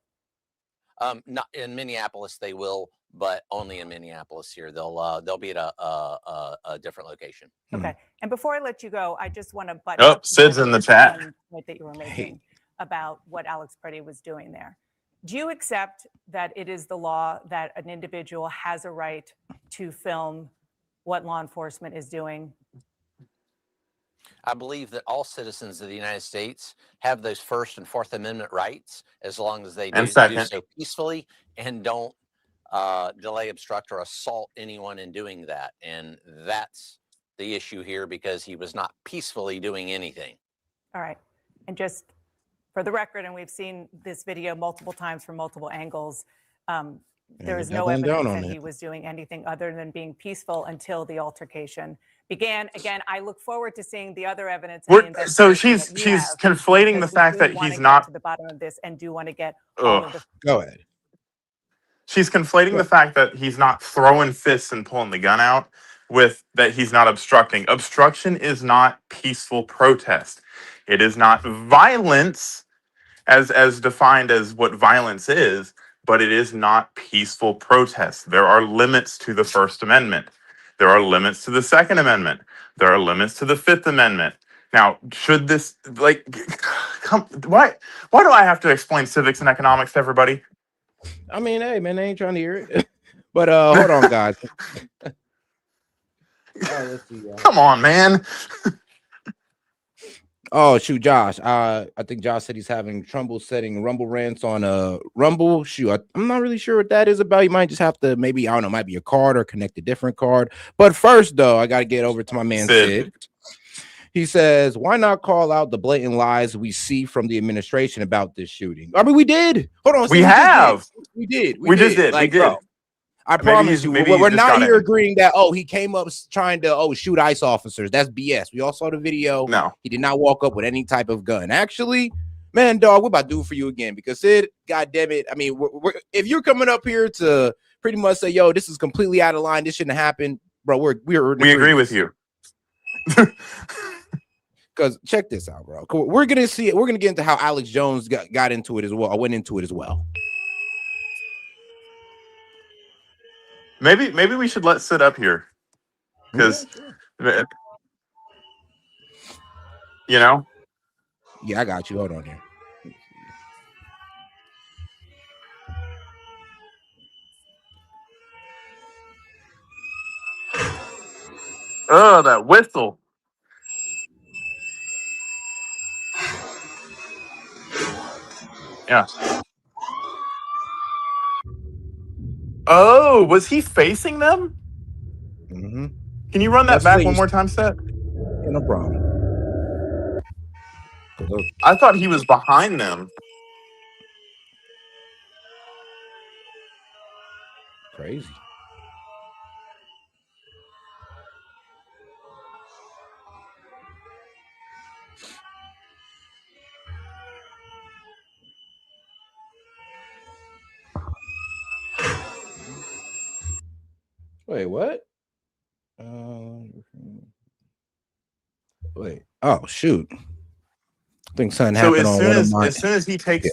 Not in Minneapolis, they will, but only in Minneapolis. Here, they'll be at a different location. Okay. And before I let you go, I just want to button up Sid's in the chat point that you were making about what Alex Preddy was doing there. Do you accept that it is the law that an individual has a right to film what law enforcement is doing? I believe that all citizens of the United States have those First and Fourth Amendment rights, as long as they do so peacefully and don't delay, obstruct, or assault anyone in doing that. And that's the issue here, because he was not peacefully doing anything. All right. And just for the record, and we've seen this video multiple times from multiple angles, there is no evidence that he was doing anything other than being peaceful until the altercation began. Again, I look forward to seeing the other evidence. So she's conflating the fact that he's not to the bottom of this, and do want to get all of the. Go ahead. She's conflating the fact that he's not throwing fists and pulling the gun out with that he's not obstructing. Obstruction is not peaceful protest. It is not violence as defined as what violence is, but it is not peaceful protest. There are limits to the First Amendment. There are limits to the Second Amendment. There are limits to the Fifth Amendment. Now, should this, why do I have to explain civics and economics to everybody? I mean, hey, man, they ain't trying to hear it. But hold on, guys. Let's see, come on, man. Oh, shoot, Josh. I think Josh said he's having trouble setting Rumble rants on Rumble. Shoot, I'm not really sure what that is about. You might just have to maybe, I don't know, might be a card or connect a different card. But first, though, I got to get over to my man Sid. He says, why not call out the blatant lies we see from the administration about this shooting? I mean, we did. Hold on. We did. We just did. Like, we did. Bro, I promise you, we're not here agreeing that, he came up trying to, shoot ICE officers. That's BS. We all saw the video. No. He did not walk up with any type of gun. Actually, man, dog, we're about to do it for you again, because Sid, God damn it. I mean, if you're coming up here to pretty much say, yo, this is completely out of line, this shouldn't happen, bro, we agree with you. because check this out, bro. We're gonna see it. We're gonna get into how Alex Jones got into it as well. I went into it as well. Maybe we should let sit up here because, you know. Yeah, I got you. Hold on here. Oh, that whistle. Yeah. Oh, was he facing them? Mm-hmm. Can you run that back one more time, Seth? Yeah, no problem. I thought he was behind them. Crazy. Wait, what? Wait. Oh, shoot. I think something happened on one of my. As soon as he takes,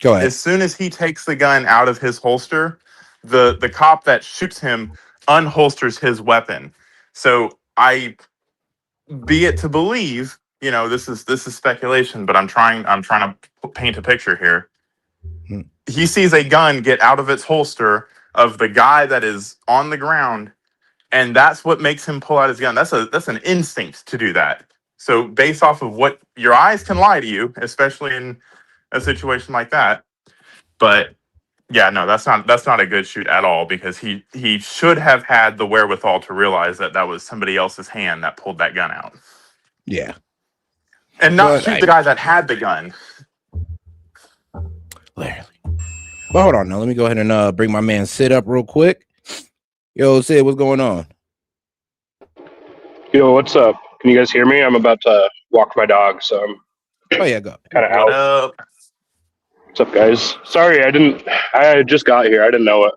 Go ahead. as soon as he takes the gun out of his holster, the cop that shoots him unholsters his weapon. So I, be it to believe, this is speculation, but I'm trying to paint a picture here. He sees a gun get out of its holster of the guy that is on the ground, and that's what makes him pull out his gun. That's an instinct to do that. So based off of what your eyes can lie to you, especially in a situation like that. But yeah, no, that's not a good shoot at all, because he should have had the wherewithal to realize that was somebody else's hand that pulled that gun out. Yeah. And not shoot the guy that had the gun. Well, hold on now. Let me go ahead and bring my man Sid up real quick. Yo, Sid, what's going on? Yo, what's up? Can you guys hear me? I'm about to walk my dog, so I'm go. Kind of out. Up? What's up, guys? Sorry, I just got here. I didn't know it.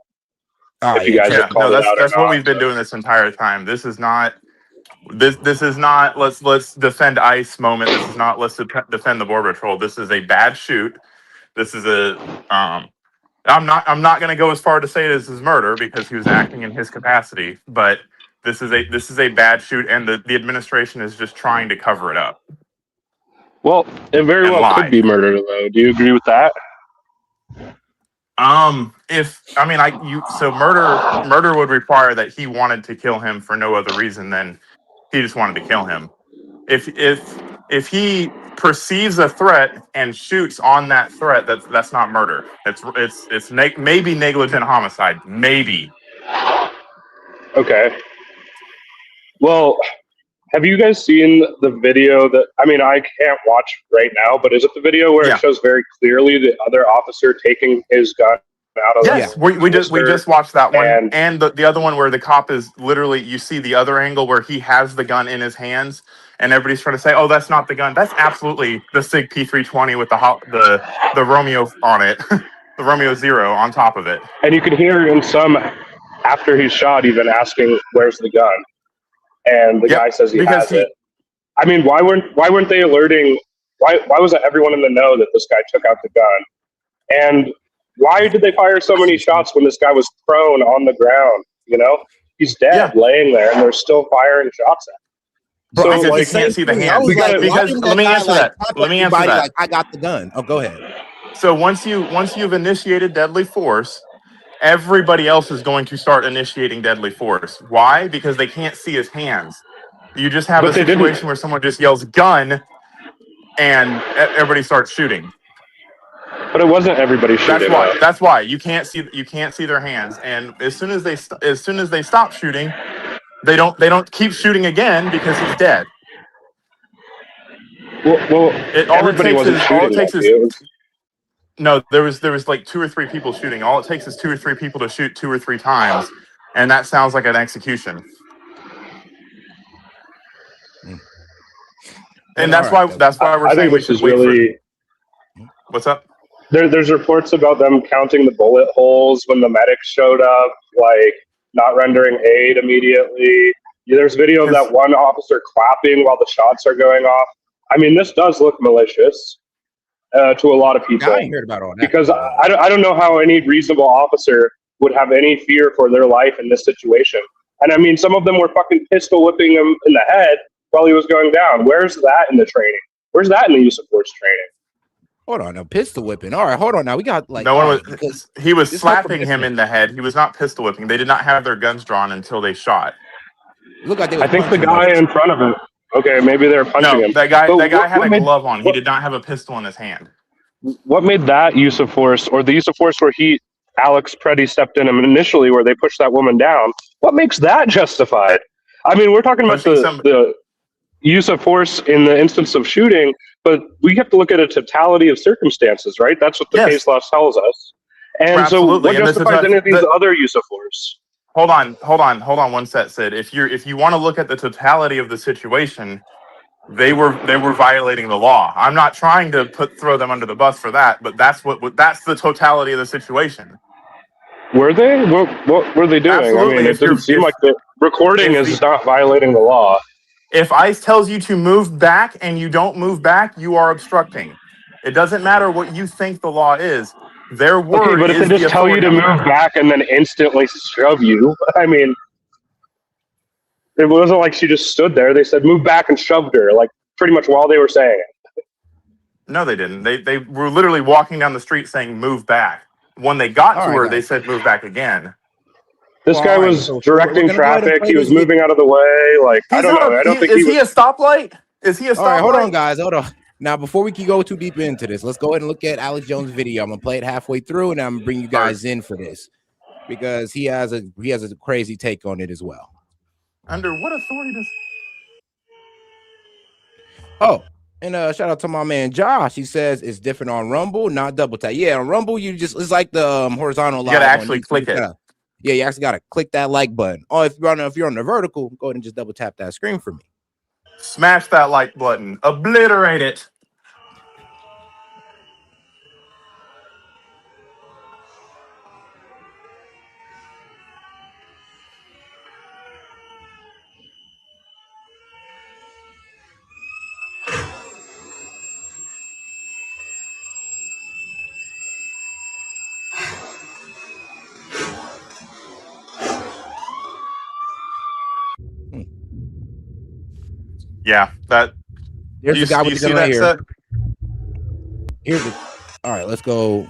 If you guys have called it out that's what we've been doing this entire time. This is not let's defend ICE moment. This is not let's defend the Border Patrol. This is a bad shoot. This is I'm not going to go as far to say this is murder, because he was acting in his capacity, but this is a bad shoot, and the administration is just trying to cover it up. Well, it very well could be murder, though. Do you agree with that? Murder would require that he wanted to kill him for no other reason than he just wanted to kill him. If he perceives a threat and shoots on that threat, that's not murder. It's maybe negligent homicide, maybe. Okay. Well, have you guys seen the video that, I can't watch right now, but is it the video where it shows very clearly the other officer taking his gun out of Yes, we just watched that one, and the other one where the cop is literally, you see the other angle where he has the gun in his hands, and everybody's trying to say, "Oh, that's not the gun." That's absolutely the SIG P320 with the Romeo on it, the Romeo 0 on top of it. And you can hear in some, after he's shot, even asking, "Where's the gun?" And the guy says he has it. Why weren't they alerting? Why wasn't everyone in the know that this guy took out the gun? And why did they fire so many shots when this guy was prone on the ground? He's dead, laying there, and they're still firing shots at him. Bro, so you can't see the hands. Because let me answer that. Like, I got the gun. Oh, go ahead. So once you've initiated deadly force, everybody else is going to start initiating deadly force. Why? Because they can't see his hands. You just have a situation where someone just yells "gun," and everybody starts shooting. But it wasn't everybody shooting. That's why you can't see their hands. And as soon as they stop shooting, they don't keep shooting again, because he's dead. Well, everybody wasn't shooting. No, there was like 2 or 3 people shooting. All it takes is 2 or 3 people to shoot 2 or 3 times, and that sounds like an execution. And that's why we're saying we should wait for. What's up? There's reports about them counting the bullet holes when the medics showed up, like not rendering aid immediately. There's video of that one officer clapping while the shots are going off. I mean, this does look malicious to a lot of people. I ain't heard about all that. Because I don't know how any reasonable officer would have any fear for their life in this situation. And I mean, some of them were fucking pistol whipping him in the head while he was going down. Where's that in the training? Where's that in the use of force training? Hold on, a pistol whipping. All right, hold on. Now we got like no one was. He was slapping him in the head. He was not pistol whipping. They did not have their guns drawn until they shot. Look like they I think the guy in front of him. Okay, maybe they're punching him. That guy had a glove on. He did not have a pistol in his hand. What made that use of force, or the use of force where Alex Preddy stepped in him initially, where they pushed that woman down? What makes that justified? I mean, we're talking about the use of force in the instance of shooting, but we have to look at a totality of circumstances, right? That's what the case law tells us. And absolutely. So what justifies any of these other use of force? Hold on one set, Sid. If you want to look at the totality of the situation, they were violating the law. I'm not trying to throw them under the bus for that, but that's the totality of the situation. Were they? What were they doing? Absolutely. I mean, it didn't seem like the recording is not violating the law. If ICE tells you to move back and you don't move back, you are obstructing. It doesn't matter what you think the law is. Their word okay, but if they just tell you to move back and then instantly shove you, I mean, it wasn't like she just stood there. They said move back and shoved her, like pretty much while they were saying it. No, they didn't. They were literally walking down the street saying move back. When they got to her, they said move back again. This guy was directing traffic. He was moving out of the way. Like, I don't know. I don't think is he a stoplight? Is he a stoplight? All right, hold on, guys. Hold on. Now, before we can go too deep into this, let's go ahead and look at Alex Jones' video. I'm gonna play it halfway through, and I'm gonna bring you guys in for this because he has a crazy take on it as well. Under what authority does? Oh, and shout out to my man Josh. He says it's different on Rumble, not double tap. Yeah, on Rumble, it's like the horizontal. You gotta actually click it. Yeah, you actually gotta click that like button. Oh, if you're on the vertical, go ahead and just double tap that screen for me. Smash that like button. Obliterate it. Yeah, that. There's the guy with the gun right here. Here's the. All right, let's go.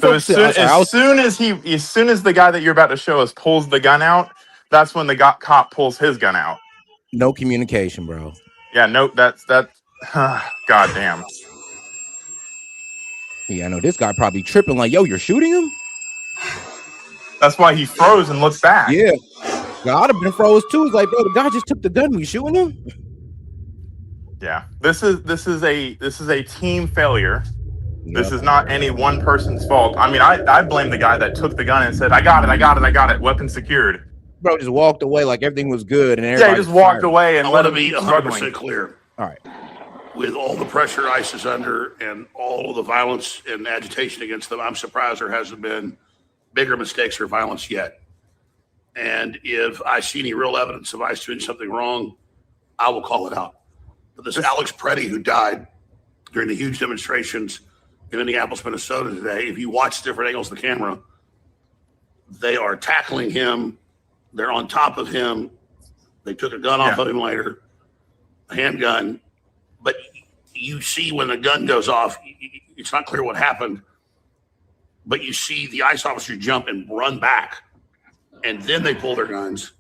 So as soon as the guy that you're about to show us pulls the gun out, that's when the cop pulls his gun out. No communication, bro. Yeah, no, that's goddamn. Yeah, I know this guy probably tripping like, yo, you're shooting him? That's why he froze and looked back. Yeah. God, I'd have been froze too. It's like, bro, the guy just took the gun. We shooting him? Yeah. This is a team failure. This is not any one person's fault. I mean, I blame the guy that took the gun and said, I got it. Weapon secured. Bro just walked away like everything was good. And yeah, he just walked away and I want to be 100% clear. All right. With all the pressure ICE is under and all of the violence and agitation against them, I'm surprised there hasn't been bigger mistakes or violence yet. And if I see any real evidence of ICE doing something wrong, I will call it out. But this Alex Preddy, who died during the huge demonstrations in Minneapolis, Minnesota today, if you watch different angles of the camera, they are tackling him. They're on top of him. They took a gun off of him later, a handgun. But you see when the gun goes off, it's not clear what happened, but you see the ICE officer jump and run back, and then they pull their guns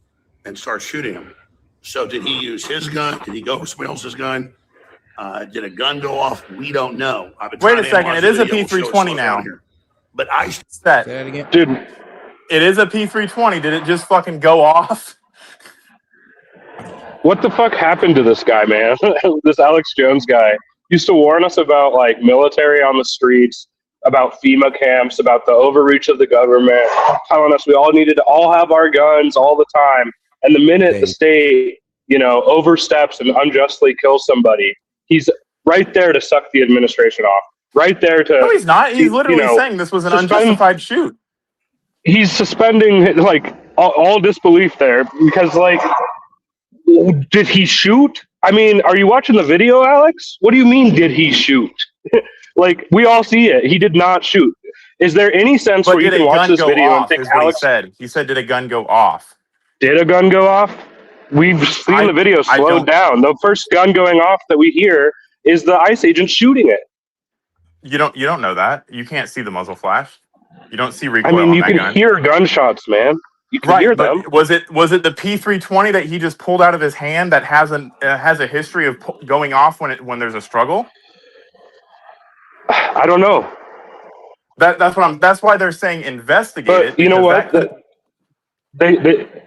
and start shooting him. So did he use his gun? Did he go for somebody else's gun? Did a gun go off? We don't know. Wait a second. It is a P320 now. But ICE... Say that again? Dude, it is a P320. Did it just fucking go off? What the fuck happened to this guy, man? This Alex Jones guy used to warn us about like military on the streets, about FEMA camps, about the overreach of the government, telling us we all needed to all have our guns all the time. And the minute the state, oversteps and unjustly kills somebody, he's right there to suck the administration off. Right there to... No, he's not. He's literally saying this was an unjustified shoot. He's suspending, like, all disbelief there because, like, did he shoot? I mean, are you watching the video, Alex? What do you mean, did he shoot? Like, we all see it. He did not shoot. Is there any sense But where you did can a watch gun this go video and off? think, Is what he Alex, said. He said, "Did a gun go off?" did a gun go off? We've seen the video I slowed don't. down. The first gun going off that we hear is the ICE agent shooting it. You don't know that. You can't see the muzzle flash. You don't see I recoil mean, on you that can gun. hear gunshots, man. You can hear Right, them. but was it the P320 that he just pulled out of his hand that has a history of going off when there's a struggle? I don't know. That's why they're saying investigate it, But you know because what? that could.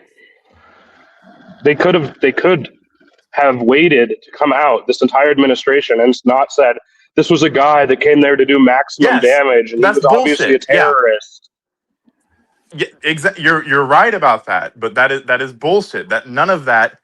They could have waited to come out, this entire administration, and not said this was a guy that came there to do maximum Yes, damage and he that's was obviously a bullshit. Yeah. terrorist. Yeah, you're right about that, but that is bullshit. That none of that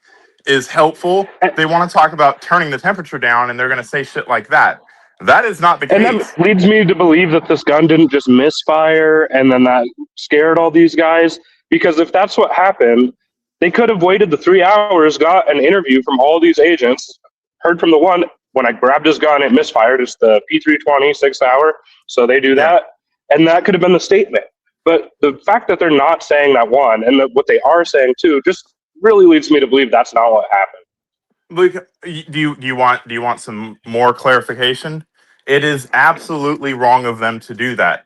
is helpful. They want to talk about turning the temperature down, and they're going to say shit like that. That is not the And case. that leads me to believe that this gun didn't just misfire and then that scared all these guys. Because if that's what happened, they could have waited the 3 hours, got an interview from all these agents, heard from the one, when I grabbed his gun, it misfired. It's the P320 6 hour. So they do that. And that could have been the statement. But the fact that they're not saying that one, and that what they are saying too, just really leads me to believe that's not what happened. Do you want some more clarification? It is absolutely wrong of them to do that.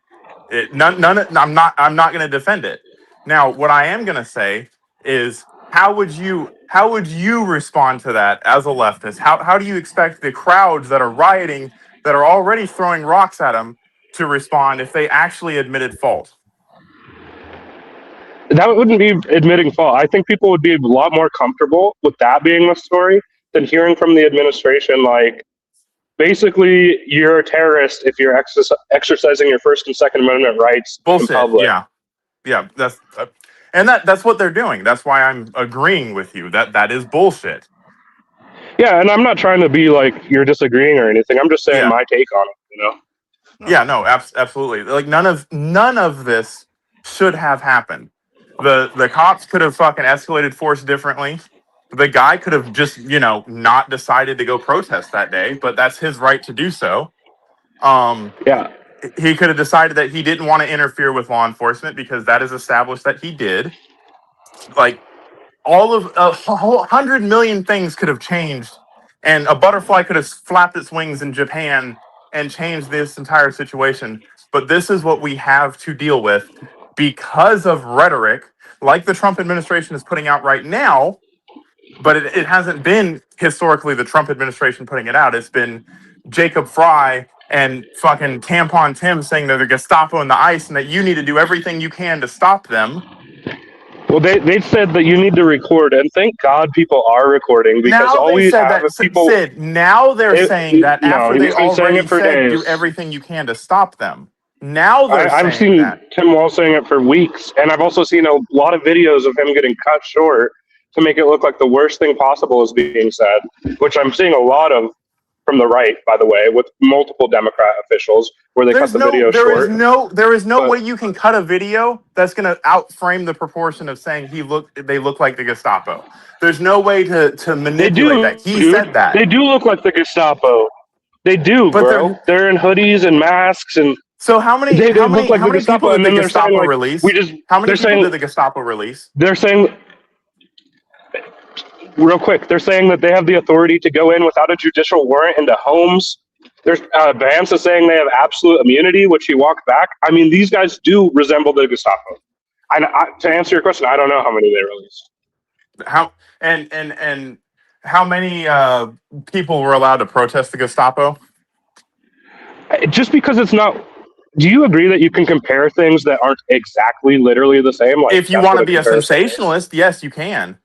I'm not going to defend it. Now, what I am going to say is, how would you respond to that as a leftist? How do you expect the crowds that are rioting, that are already throwing rocks at them, to respond if they actually admitted fault? That wouldn't be admitting fault. I think people would be a lot more comfortable with that being the story than hearing from the administration, like, basically, you're a terrorist if you're exercising your First and Second Amendment rights Bullshit. in public. Yeah. That's what they're doing. That's why I'm agreeing with you. That is bullshit. Yeah, and I'm not trying to be like you're disagreeing or anything. I'm just saying my take on it. You know? Yeah. No. Absolutely. Like none of this should have happened. The cops could have fucking escalated force differently. The guy could have just, not decided to go protest that day, but that's his right to do so. Yeah. He could have decided that he didn't want to interfere with law enforcement because that is established that he did. Like, all of a whole 100 million things could have changed, and a butterfly could have flapped its wings in Japan and changed this entire situation. But this is what we have to deal with because of rhetoric like the Trump administration is putting out right now. But it hasn't been historically the Trump administration putting it out. It's been Jacob Fry and fucking Tampon Tim saying they're the Gestapo and the ICE and that you need to do everything you can to stop them. Well, they said that you need to record, and thank God people are recording, because now all we have is people. Sid, now they're saying that after they already said do everything you can to stop them. Now they're saying I've seen that. Tim Wall saying it for weeks, and I've also seen a lot of videos of him getting cut short to make it look like the worst thing possible is being said, which I'm seeing a lot of from the right, by the way, with multiple Democrat officials where they cut the video short. There is no way you can cut a video that's going to outframe the proportion of saying they look like the Gestapo. There's no way to manipulate that. He said that. They do look like the Gestapo. They do, but bro. They're in hoodies and masks and. So how many people did the Gestapo release? How many people did the Gestapo release? They're saying, real quick, they're saying that they have the authority to go in without a judicial warrant into homes. There's Vance is saying they have absolute immunity, which he walked back. I mean, these guys do resemble the Gestapo. To answer your question, I don't know how many they released. And how many people were allowed to protest the Gestapo? Just because it's not. Do you agree that you can compare things that aren't exactly literally the same? Like, if you want to be a sensationalist, yes, you can.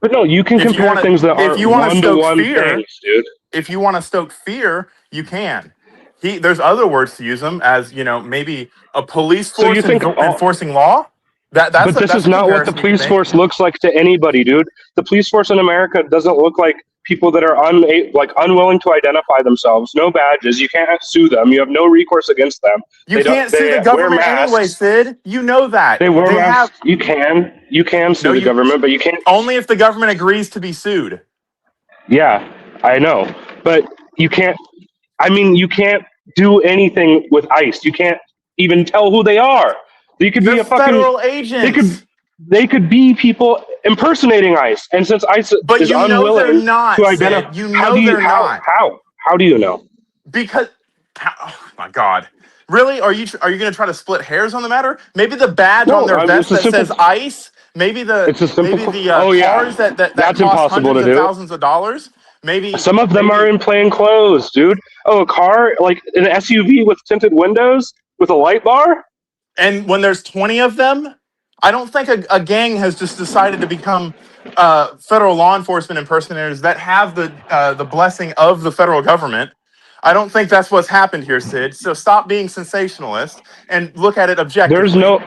But no, you can compare things that aren't one-to-one things, dude. If you want to stoke fear, you can. There's other words to use them as, maybe a police force enforcing law. But this is not what the police force looks like to anybody, dude. The police force in America doesn't look like people that are unwilling to identify themselves, no badges. You can't sue them. You have no recourse against them. You can't sue the wear government anyway, masks. Sid. You know that. They wear masks. You can sue the government, but you can't. Only if the government agrees to be sued. Yeah, I know, but you can't. I mean, you can't do anything with ICE. You can't even tell who they are. You could be a fucking federal agents. They could be people impersonating ICE, and since ICE is unwilling to identify, how do you know? Because, oh my God, really? Are you going to try to split hairs on the matter? Maybe the badge on their vest that says ICE. Maybe the cars that that's cost hundreds of thousands of dollars. Maybe some of them are in plain clothes, dude. Oh, a car like an SUV with tinted windows with a light bar. And when there's 20 of them, I don't think a gang has just decided to become federal law enforcement impersonators that have the blessing of the federal government. I don't think that's what's happened here, Sid. So stop being sensationalist and look at it objectively. There's no,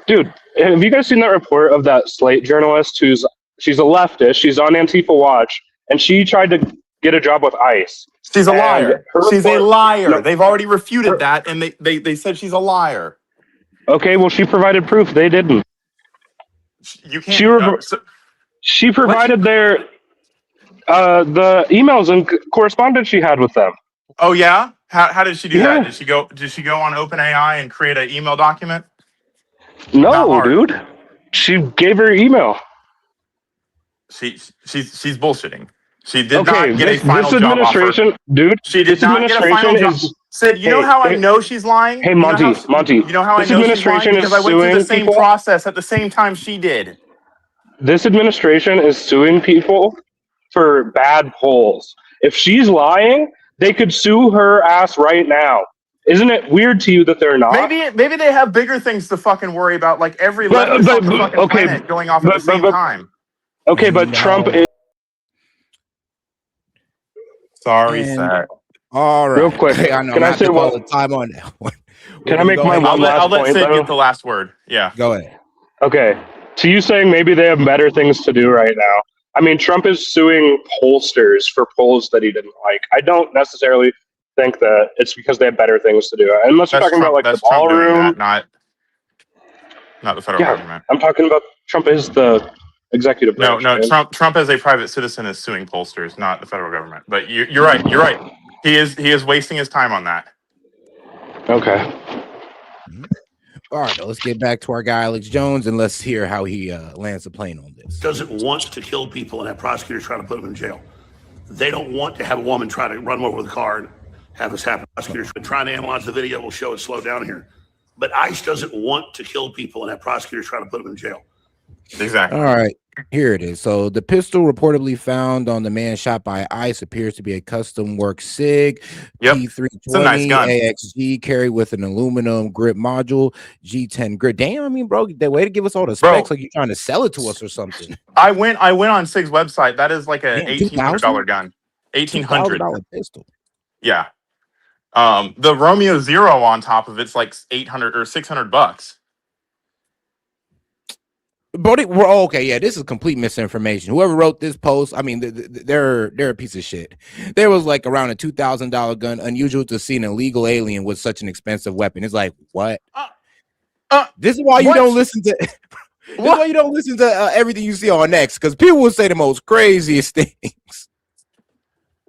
dude. Have you guys seen that report of that Slate journalist she's a leftist? She's on Antifa Watch, and she tried to get a job with ICE. She's a liar. She's a liar. No, they've already refuted that, and they said she's a liar. Okay, well, she provided proof. They didn't. You can't. She provided the emails and correspondence she had with them. Oh yeah, how did she do that? Did she go on OpenAI and create an email document? No, dude. She gave her email. She's bullshitting. She did not get a final job offer. Dude. She did not get a final job. Sid, you know how I know she's lying? Hey, Monty. You know how I know she's lying? Because I went through the same process at the same time she did. This administration is suing people for bad polls. If she's lying, they could sue her ass right now. Isn't it weird to you that they're not? Maybe they have bigger things to fucking worry about, like every leftist on the fucking planet going off at the same time. Okay, but Trump is... Sorry, sir. All right. Real quick, can I say all the time on that one? Can I make my one last I'll let point, Sid though? get the last word. Yeah. Go ahead. Okay. To you saying maybe they have better things to do right now. I mean, Trump is suing pollsters for polls that he didn't like. I don't necessarily think that it's because they have better things to do. Unless you're talking about like the ballroom. Not the federal government. I'm talking about Trump is the executive branch. No. Trump as a private citizen is suing pollsters, not the federal government. But you're right. You're right. He is wasting his time on that. Okay. All right, let's get back to our guy Alex Jones and let's hear how he lands the plane on this. Doesn't want to kill people and have prosecutors trying to put them in jail. They don't want to have a woman try to run them over with a car and have this happen. Prosecutors have been trying to analyze the video. Will show it slow down here. But ICE doesn't want to kill people and have prosecutors trying to put them in jail. Exactly. All right, here it is. So the pistol reportedly found on the man shot by ICE appears to be a custom work SIG P320 nice gun. AXG carried with an aluminum grip module, G10 grip. Damn, I mean, bro, that way to give us all the specs like you're trying to sell it to us or something. I went on SIG's website. That is like a $1,800 gun. $1,800 pistol. Yeah. The Romeo Zero on top of it's like $800 or $600. Brody, okay, yeah, this is complete misinformation. Whoever wrote this post, I mean, they're a piece of shit. There was like around a $2,000 gun. Unusual to see an illegal alien with such an expensive weapon. It's like, what? This is why you don't listen to. This is why you don't listen to everything you see on X, because people will say the most craziest things.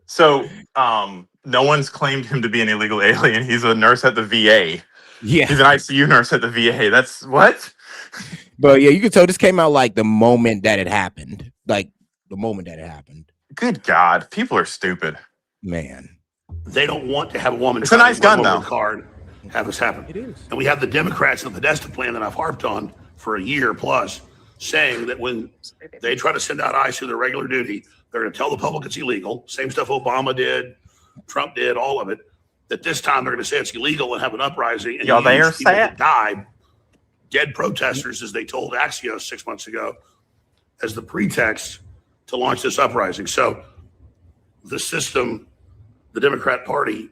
So, no one's claimed him to be an illegal alien. He's a nurse at the VA. Yeah, he's an ICU nurse at the VA. That's what. But yeah, you can tell this came out like the moment that it happened. Like the moment that it happened. Good God, people are stupid. Man. They don't want to have a woman. It's a nice gun, though. Card have this happen. It is. And we have the Democrats in the Podesta plan that I've harped on for a year plus, saying that when they try to send out ICE to their regular duty, they're going to tell the public it's illegal. Same stuff Obama did, Trump did, all of it. That this time they're going to say it's illegal and have an uprising. And y'all there, people that die. Dead protesters, as they told Axios 6 months ago, as the pretext to launch this uprising. So the system, the Democrat Party,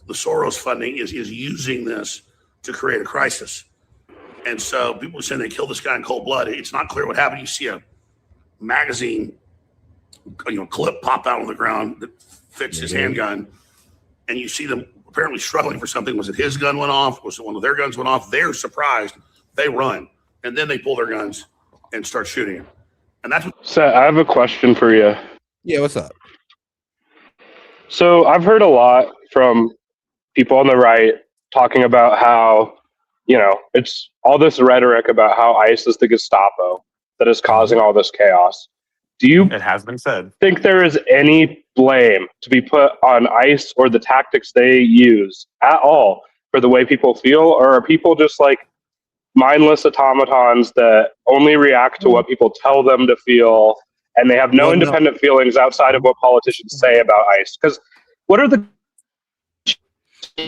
the Soros funding is using this to create a crisis. And so people are saying they killed this guy in cold blood. It's not clear what happened. You see a magazine clip pop out on the ground that fits his handgun, and you see them apparently struggling for something. Was it his gun went off? Was it one of their guns went off? They're surprised. They run, and then they pull their guns and start shooting him. And that's what. So I have a question for you. Yeah, what's up? So I've heard a lot from people on the right talking about how, it's all this rhetoric about how ICE is the Gestapo that is causing all this chaos. Do you It has been said. think there is any blame to be put on ICE or the tactics they use at all for the way people feel? Or are people just like mindless automatons that only react to what people tell them to feel, and they have no independent feelings outside of what politicians say about ICE? Because what are the...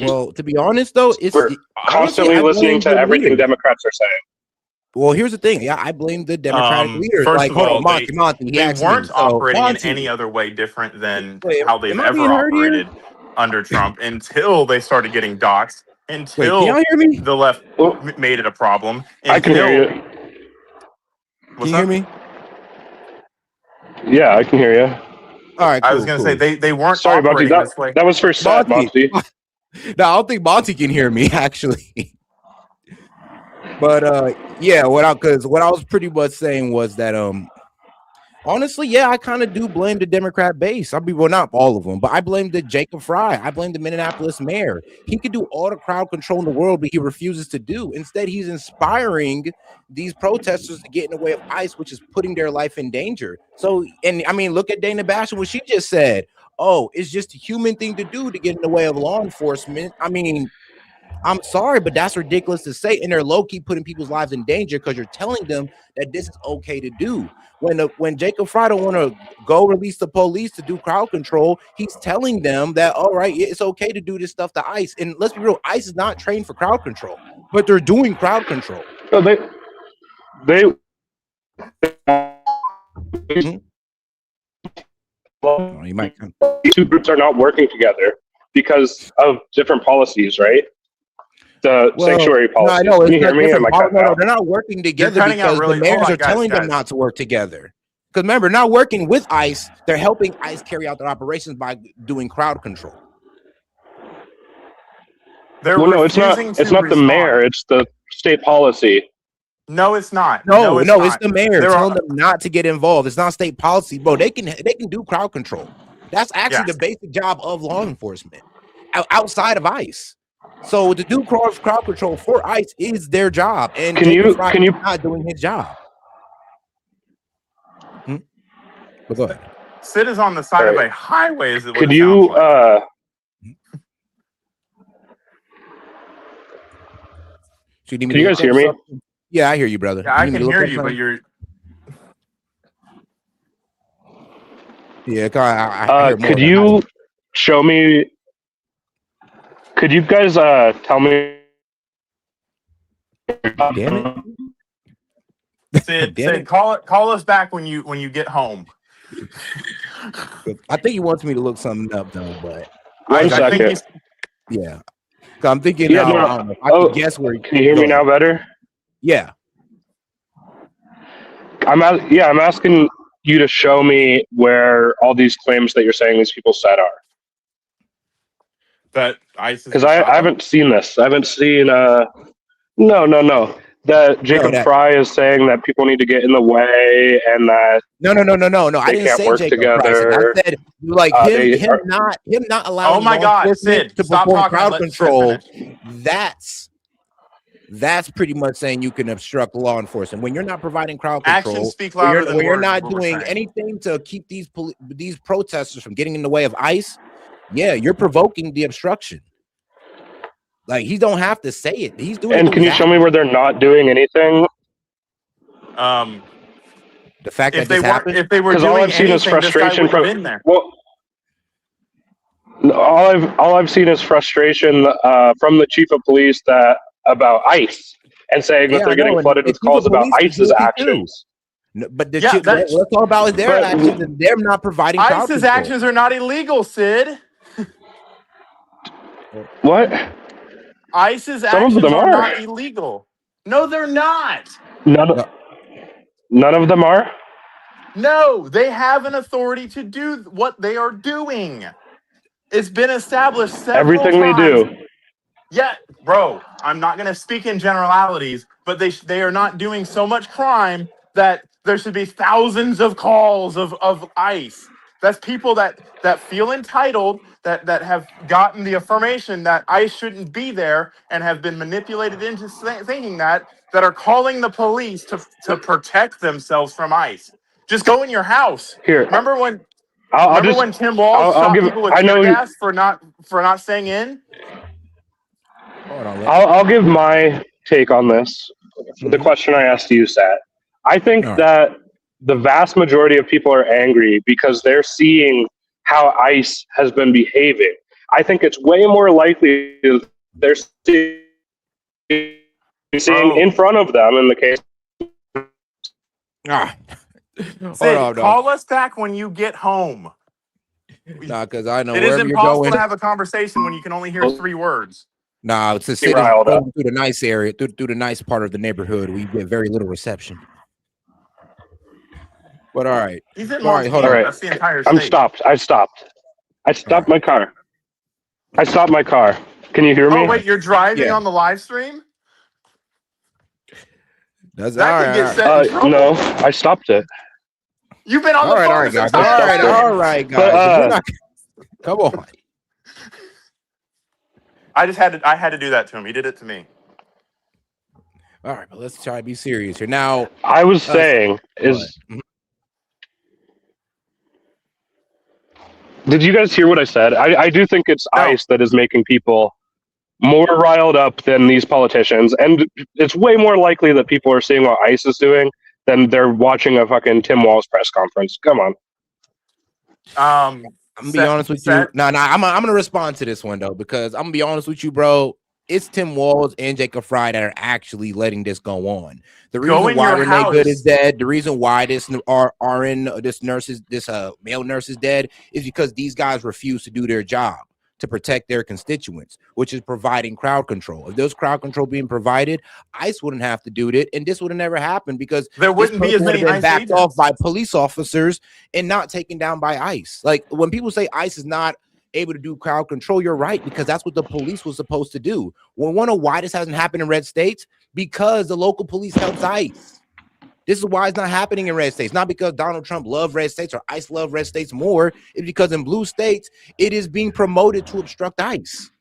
Well, to be honest, though, we're constantly listening to everything Democrats are saying. Well, here's the thing. Yeah, I blame the Democratic leaders. First Like, of all, Monty, they weren't operating in any other way different than how they've ever operated under Trump until they started getting doxxed, until can y'all hear me? the left made it a problem. I can hear you. Can you hear me? Yeah, I can hear you. All right, cool, I was going to say they weren't Sorry, operating Monty, this way. that was for S.E.T, Monty. No, I don't think Monty can hear me, actually. But yeah, what I was pretty much saying was that honestly, yeah, I kind of do blame the Democrat base. Well, not all of them, but I blame the Jacob Fry. I blame the Minneapolis mayor. He could do all the crowd control in the world, but he refuses to do. Instead, he's inspiring these protesters to get in the way of ICE, which is putting their life in danger. So, and I mean, look at Dana Bash, what she just said. Oh, it's just a human thing to do to get in the way of law enforcement. I mean, I'm sorry, but that's ridiculous to say. And they're low-key putting people's lives in danger because you're telling them that this is okay to do. When Jacob Fry don't want to go release the police to do crowd control, he's telling them that, all right, it's okay to do this stuff to ICE. And let's be real, ICE is not trained for crowd control, but they're doing crowd control. So You might. These two groups are not working together because of different policies, right? The sanctuary policy. No, Can you hear me? No, they're not working together because the mayors are telling them not to work together. Because remember, not working with ICE, they're helping ICE carry out their operations by doing crowd control. No, it's not. It's not the mayor. It's the state policy. No, it's not. No, it's the mayor telling them not to get involved. It's not state policy, bro. They can do crowd control. That's actually the basic job of law enforcement outside of ICE. So to do crowd control for ICE is their job, and can you not doing his job? But go ahead. S.E.T is on the side of a highway. Is it? Could you? Can you guys hear me? Yeah, I hear you, brother. Yeah, I can hear you, but you're. Yeah, I hear could you show me? Could you guys tell me? Damn it. Sid, call us back when you get home. I think he wants me to look something up though, but one second. Yeah, I'm thinking. Yeah, I don't know. I can guess where. Can you hear me now better? Yeah. I'm asking you to show me where all these claims that you're saying these people said are. That ICE, because I haven't seen this. I haven't seen. No. That Jacob Fry is saying that people need to get in the way and that no. I didn't say work Jacob together. Fry. I said like him not allowing. Oh my God, Sid, to stop perform talking. Crowd control. That's pretty much saying you can obstruct law enforcement when you're not providing crowd control. Actions speak louder than when you're words, not doing anything to keep these protesters from getting in the way of ICE. Yeah, you're provoking the obstruction. Like he don't have to say it. He's doing. And can you show me where they're not doing anything? The fact that this happened. If they were doing all I've seen is frustration from in there. Well, all I've seen is frustration from the chief of police about ICE and saying that they're getting flooded with calls about ICE's actions. No, but what's all about their actions and they're not providing. ICE's actions are not illegal, Sid. What? ICE's actions are not illegal. No, they're not. None of them are. No, they have an authority to do what they are doing. It's been established several Everything they times. do. Yeah, bro, I'm not going to speak in generalities, but they are not doing so much crime that there should be thousands of calls of ICE. That's people that feel entitled, that have gotten the affirmation that ICE shouldn't be there and have been manipulated into thinking that are calling the police to protect themselves from ICE. Just go in your house. Here, Remember when I'll Tim Walz I'll shot give. people with I tear know. gas for not staying in? Hold on. I'll give my take on this. The question I asked you, Sat. I think All right. that the vast majority of people are angry because they're seeing how ICE has been behaving. I think it's way more likely they're seeing in front of them in the case. Sid, call us back when you get home. Nah, because I know it is wherever you're impossible going. to have a conversation when you can only hear 3 words. Nah, it's a city going through the nice area, through the nice part of the neighborhood. We get very little reception. But all right. He's in All right, hold All on. right. That's the entire I'm state. stopped. I stopped my car. I stopped my car. Can you hear me? Oh, wait, you're driving on the live stream? That's that could get set in trouble. No, I stopped it. You've been on the phone this guys. entire time. All right, guys. Come on. I had to do that to him. He did it to me. All right, but let's try to be serious here. Now, I was saying did you guys hear what I said? I do think it's ICE that is making people more riled up than these politicians. And it's way more likely that people are seeing what ICE is doing than they're watching a fucking Tim Walz press conference. Come on. I'm gonna be honest with you. No, I'm gonna respond to this one though, because I'm gonna be honest with you, bro. It's Tim Walz and Jacob Fry that are actually letting this go on. The reason why Renee Good is dead, the reason why this RN, this male nurse is dead, is because these guys refuse to do their job to protect their constituents, which is providing crowd control. If there's crowd control being provided, ICE wouldn't have to do it, and this would have never happened because there wouldn't be as many ICE backed off by police officers and not taken down by ICE. Like when people say ICE is not able to do crowd control, you're right, because that's what the police was supposed to do. We wonder why this hasn't happened in red states, because the local police helps ICE. This is why it's not happening in red states. Not because Donald Trump loved red states or ICE loved red states more. It's because in blue states, it is being promoted to obstruct ICE.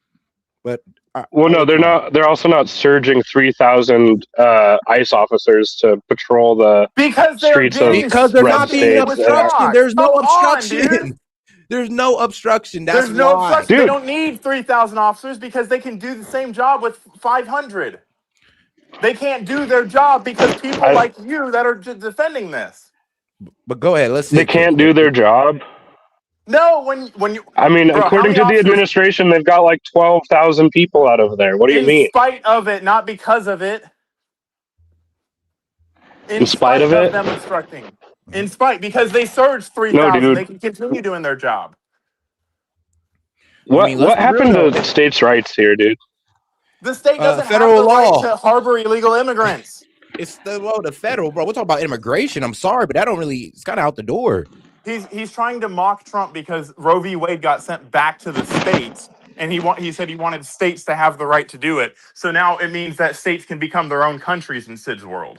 But well, no, they're not. They're also not surging 3,000 ICE officers to patrol the streets of because they're not being obstruction. There's no obstruction. There's no obstruction. There's no obstruction. They don't need 3,000 officers because they can do the same job with 500. They can't do their job because people like you that are defending this. But go ahead. Let's see. They can't do their job. No, when you. I mean, according to the administration, they've got like 12,000 people out of there. What do you mean? In spite of it, not because of it. In spite of it, them obstructing. In spite, because they surged 3,000, they can continue doing their job. What happened to states' rights here, dude? The state doesn't have the right to harbor illegal immigrants. It's the federal, bro. We're talking about immigration. I'm sorry, but that don't really. It's kind of out the door. He's trying to mock Trump because Roe v. Wade got sent back to the states, and he said he wanted states to have the right to do it. So now it means that states can become their own countries in Sid's world.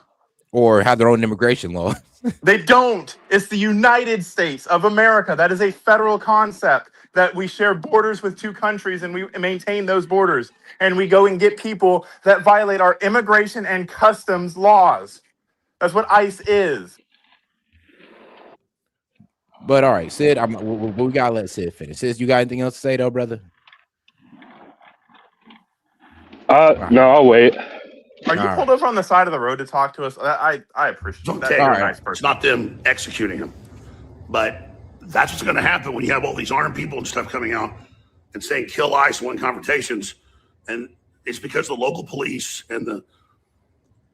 Or have their own immigration law. They don't. It's the United States of America. That is a federal concept, that we share borders with 2 countries and we maintain those borders. And we go and get people that violate our immigration and customs laws. That's what ICE is. But all right, Sid, we gotta let Sid finish. Sid, you got anything else to say though, brother? No, I'll wait. Are you pulled over on the side of the road to talk to us? I appreciate that. You're a nice person. It's not them executing him. But that's what's going to happen when you have all these armed people and stuff coming out and saying kill ICE and win confrontations. And it's because the local police and the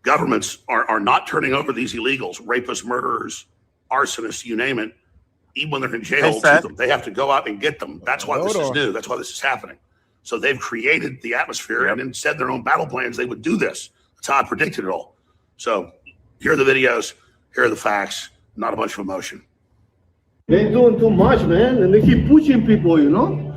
governments are not turning over these illegals, rapists, murderers, arsonists, you name it, even when they're in jail. They have to go out and get them. That's why this is new. That's why this is happening. So they've created the atmosphere and then said their own battle plans. They would do this. That's how I predicted it all. So here are the videos. Here are the facts. not a bunch of emotion. They're doing too much, man, and they keep pushing people, you know?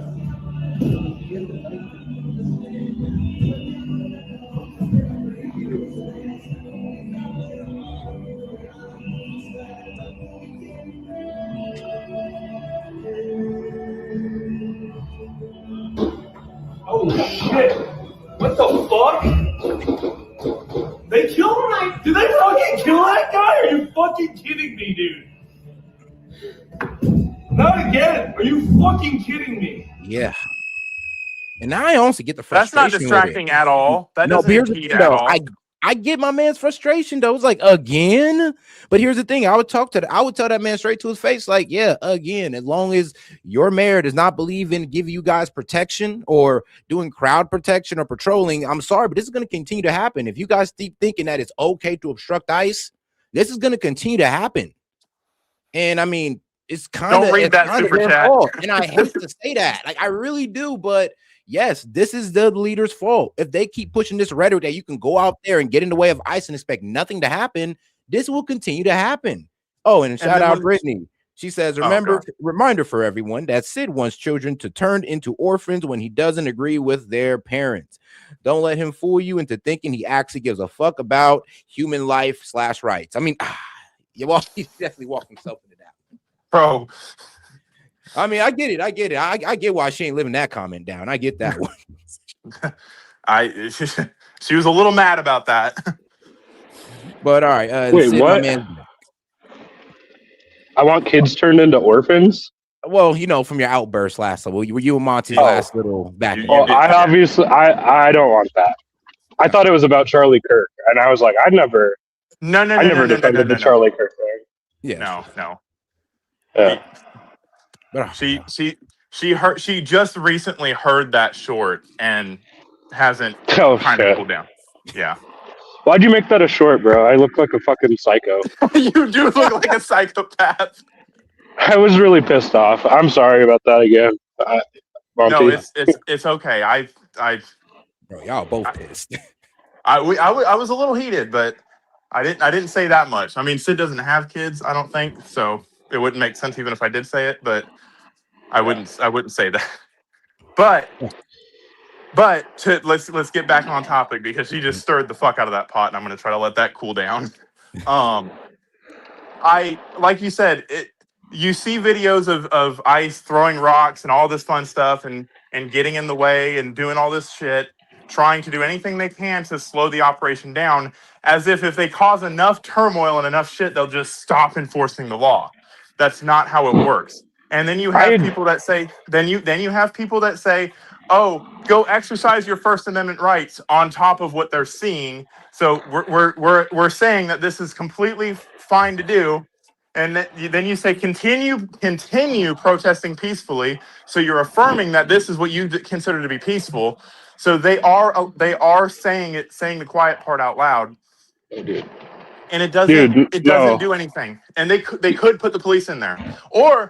Oh shit! What the fuck? They killed him? Did they fucking kill that guy? Are you fucking kidding me, dude? Not again! Are you fucking kidding me? Yeah. And now I honestly get the frustration. That's not distracting at all. That doesn't impede at all. I get my man's frustration though. It's like, again. But here's the thing: I would tell that man straight to his face, like, yeah, again. As long as your mayor does not believe in giving you guys protection or doing crowd protection or patrolling, I'm sorry, but this is going to continue to happen. If you guys keep thinking that it's okay to obstruct ICE, this is going to continue to happen. And I mean, it's kind of, don't read that super chat. And I hate to say that, like, I really do, but. Yes, this is the leader's fault. If they keep pushing this rhetoric that you can go out there and get in the way of ICE and expect nothing to happen, this will continue to happen. Oh, and shout out Brittany. She says, reminder for everyone that Sid wants children to turn into orphans when he doesn't agree with their parents. Don't let him fool you into thinking he actually gives a fuck about human life / rights. I mean, he's definitely walking himself into that. Bro. I mean, I get it. I get why she ain't living that comment down. I get that one. She was a little mad about that. But all right. Wait, Sid, what? I want kids turned into orphans? Well, you know, from your outburst last level, were you and Monty's last little back? Well, I don't want that. I thought it was about Charlie Kirk, and I was like, I never defended the Charlie Kirk thing. Yeah. No. Yeah. She just recently heard that short and hasn't kind of cooled down. Yeah. Why'd you make that a short, bro? I look like a fucking psycho. You do look like a psychopath. I was really pissed off. I'm sorry about that again. No, it's okay. Bro, y'all both pissed. I was a little heated, but I didn't say that much. I mean, Sid doesn't have kids, I don't think, so it wouldn't make sense even if I did say it, but I wouldn't say that. But let's get back on topic because she just stirred the fuck out of that pot, and I'm gonna try to let that cool down. Like you said, you see videos of ICE throwing rocks and all this fun stuff and getting in the way and doing all this shit, trying to do anything they can to slow the operation down, as if they cause enough turmoil and enough shit, they'll just stop enforcing the law. That's not how it works. And then you have people that say, oh, go exercise your First Amendment rights on top of what they're seeing. So we're saying that this is completely fine to do. And then you say continue protesting peacefully. So you're affirming that this is what you consider to be peaceful. So they are saying the quiet part out loud. And it doesn't do anything. And they could put the police in there, or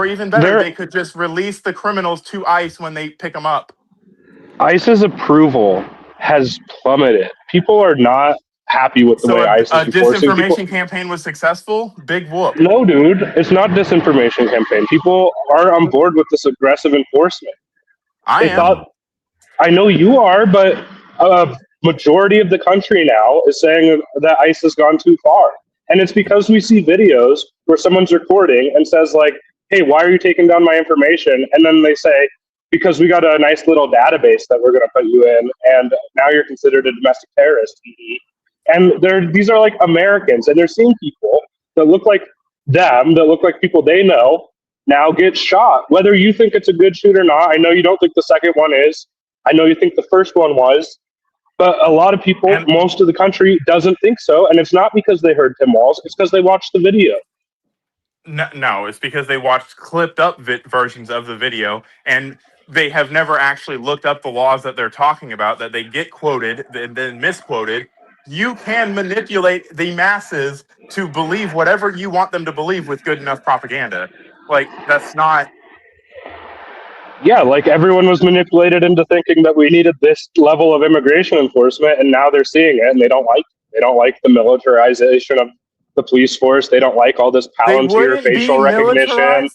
even better, they could just release the criminals to ICE when they pick them up. ICE's approval has plummeted. People are not happy with the way ICE is enforcing. A disinformation campaign was successful. Big whoop. No, dude, it's not disinformation campaign. People are on board with this aggressive enforcement. I know you are, but majority of the country now is saying that ICE has gone too far. And it's because we see videos where someone's recording and says like, hey, why are you taking down my information? And then they say, because we got a nice little database that we're going to put you in, and now you're considered a domestic terrorist. And these are like Americans, and they're seeing people that look like them, that look like people they know, now get shot. Whether you think it's a good shoot or not, I know you don't think the second one is. I know you think the first one was. But a lot of people, most of the country, doesn't think so. And it's not because they heard Tim Walz. It's because they watched the video. No, it's because they watched clipped up versions of the video. And they have never actually looked up the laws that they're talking about, that they get quoted and then misquoted. You can manipulate the masses to believe whatever you want them to believe with good enough propaganda. Like, that's not... Yeah, like everyone was manipulated into thinking that we needed this level of immigration enforcement, and now they're seeing it and they don't like it. They don't like the militarization the police force. They don't like all this Palantir facial recognition.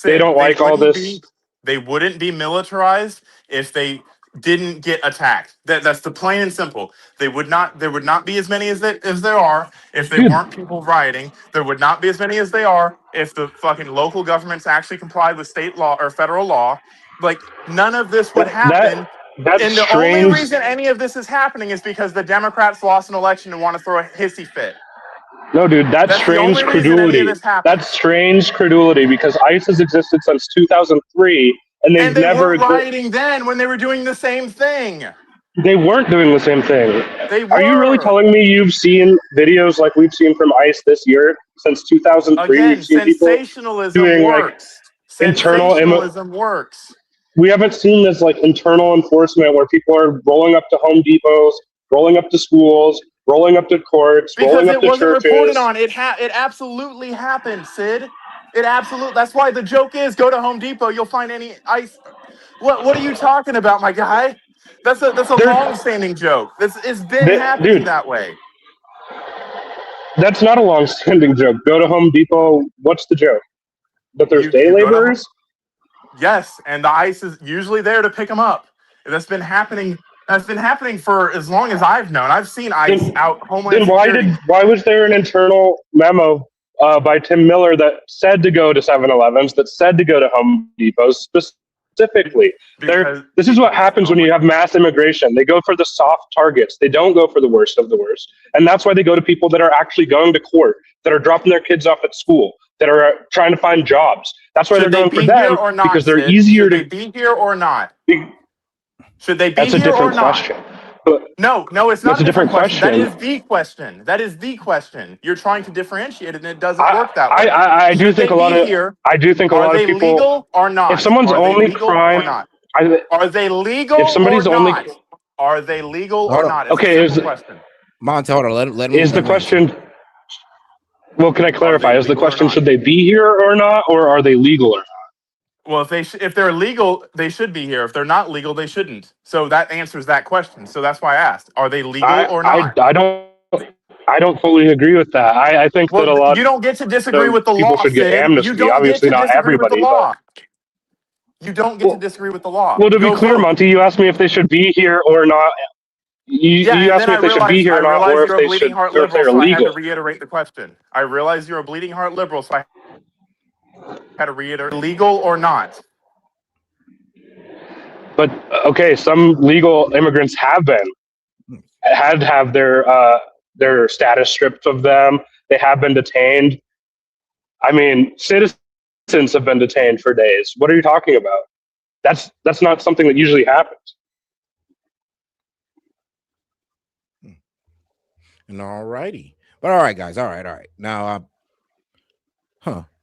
They don't like all this. They wouldn't be militarized if they didn't get attacked. That's the plain and simple. There would not be as many as there are if they weren't people rioting. There would not be as many as they are if the fucking local governments actually complied with state law or federal law. Like, none of this would happen. That's and the strange. only reason any of this is happening is because the Democrats lost an election and want to throw a hissy fit. No, dude, that's strange credulity. That's strange credulity because ICE has existed since 2003, and they were rioting then when they were doing the same thing. They weren't doing the same thing. They were. Are you really telling me you've seen videos like we've seen from ICE this year since 2003? Again, sensationalism works. Sensationalism works. We haven't seen this like internal enforcement where people are rolling up to Home Depots, rolling up to schools, rolling up to courts, rolling up to churches. Because it wasn't reported on. It absolutely happened, Sid. That's why the joke is go to Home Depot. You'll find any ICE. What are you talking about, my guy? That's a long-standing joke. It's been happening that way. That's not a long-standing joke. Go to Home Depot. What's the joke? That there's day laborers? Yes, and the ICE is usually there to pick them up. That's been happening. That's been happening for as long as I've known. I've seen ICE out Homeland Security. Why was there an internal memo by Tim Miller that said to go to 7-Elevens, that said to go to Home Depots specifically? This is what happens when you have mass immigration. They go for the soft targets. They don't go for the worst of the worst. And that's why they go to people that are actually going to court, that are dropping their kids off at school, that are trying to find jobs. That's why they're going for them, because they're easier to be here or not. Should they be That's a here different or not? question. No, it's not a different question. That is the question. That is the question. You're trying to differentiate it, and it doesn't work that way. I do think a lot of people. Are they legal or not? If someone's only crime, are they legal? If somebody's or only, not? Are they legal or not? Okay, is the question. Monte, hold on. Let him. Is the question? Well, can I clarify? Is the question should they be here or not, or are they legal or not? Well, if they're legal, they should be here. If they're not legal, they shouldn't. So that answers that question. So that's why I asked: are they legal or not? I don't fully agree with that. I think that a lot. You don't get to disagree with the law. People should get amnesty. You don't Obviously, get to not everybody. You don't get to disagree with the law. Well, to be clear, Monty, you asked me if they should be here or not. You asked me if they should be here or not, or if they should, or if they're legal. I had to reiterate the question. I realize you're a bleeding heart liberal, so I had to reiterate: legal or not? But okay, some legal immigrants had to have their status stripped of them. They have been detained. I mean, citizens have been detained for days. What are you talking about? That's not something that usually happens. And all righty. But all right, guys. All right. Now,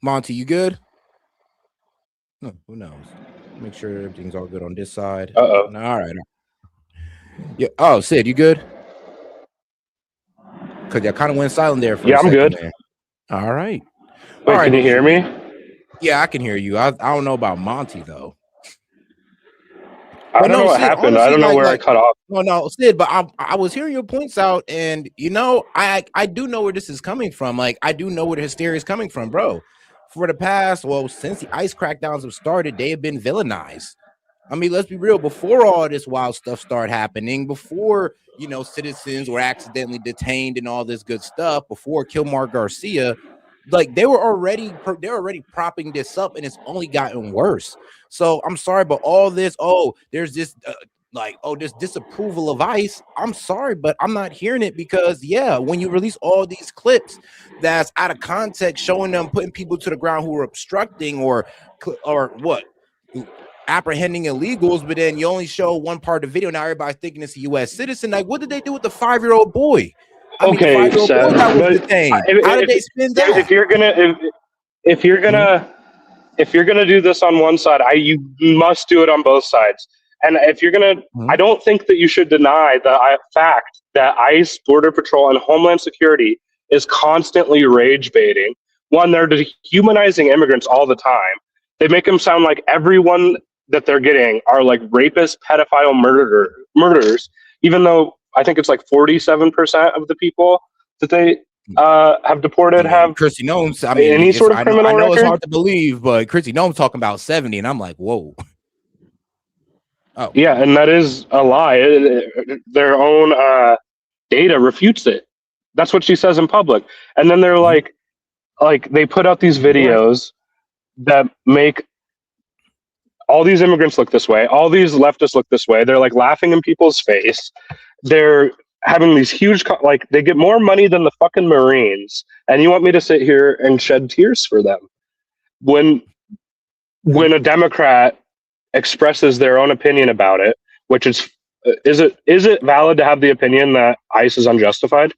Monty, you good? No, who knows? Make sure everything's all good on this side. Uh-oh. No, all right. Yeah. Oh, Sid, you good? Because you kind of went silent there for a second. I'm good. Man. All right. Wait, can you hear me? Yeah, I can hear you. I don't know about Monty, though. I don't know what happened. Honestly, I don't know where I cut off. No, Sid, but I was hearing your points out, and I do know where this is coming from. Like, I do know where the hysteria is coming from, bro. For the past, since the ICE crackdowns have started, they have been villainized. I mean, let's be real. Before all this wild stuff started happening, before citizens were accidentally detained and all this good stuff, before Kilmar Garcia, like they were already propping this up, and it's only gotten worse. So I'm sorry, but all this, there's this this disapproval of ICE. I'm sorry, but I'm not hearing it because when you release all these clips that's out of context, showing them putting people to the ground who are obstructing or apprehending illegals, but then you only show one part of the video. Now everybody's thinking it's a U.S. citizen. Like, what did they do with the 5-year-old boy? How did they spin that? If you're gonna do this on one side, you must do it on both sides. And if you're gonna, I don't think that you should deny the fact that ICE, Border Patrol, and Homeland Security is constantly rage baiting. One, they're dehumanizing immigrants all the time. They make them sound like everyone that they're getting are like rapists, pedophile, murderers, even though I think it's like 47% of the people that they have deported have Chrissy Gnomes. I mean, any sort of criminal I know record? it's hard to believe, but Chrissy Gnomes talking about 70, and I'm like, whoa. Oh yeah, and that is a lie. Their own data refutes it. That's what she says in public, and then they're like they put out these videos that make all these immigrants look this way, all these leftists look this way. They're like laughing in people's face. They're having these huge they get more money than the fucking Marines, and you want me to sit here and shed tears for them when a Democrat expresses their own opinion about it, which is it valid to have the opinion that ICE is unjustified?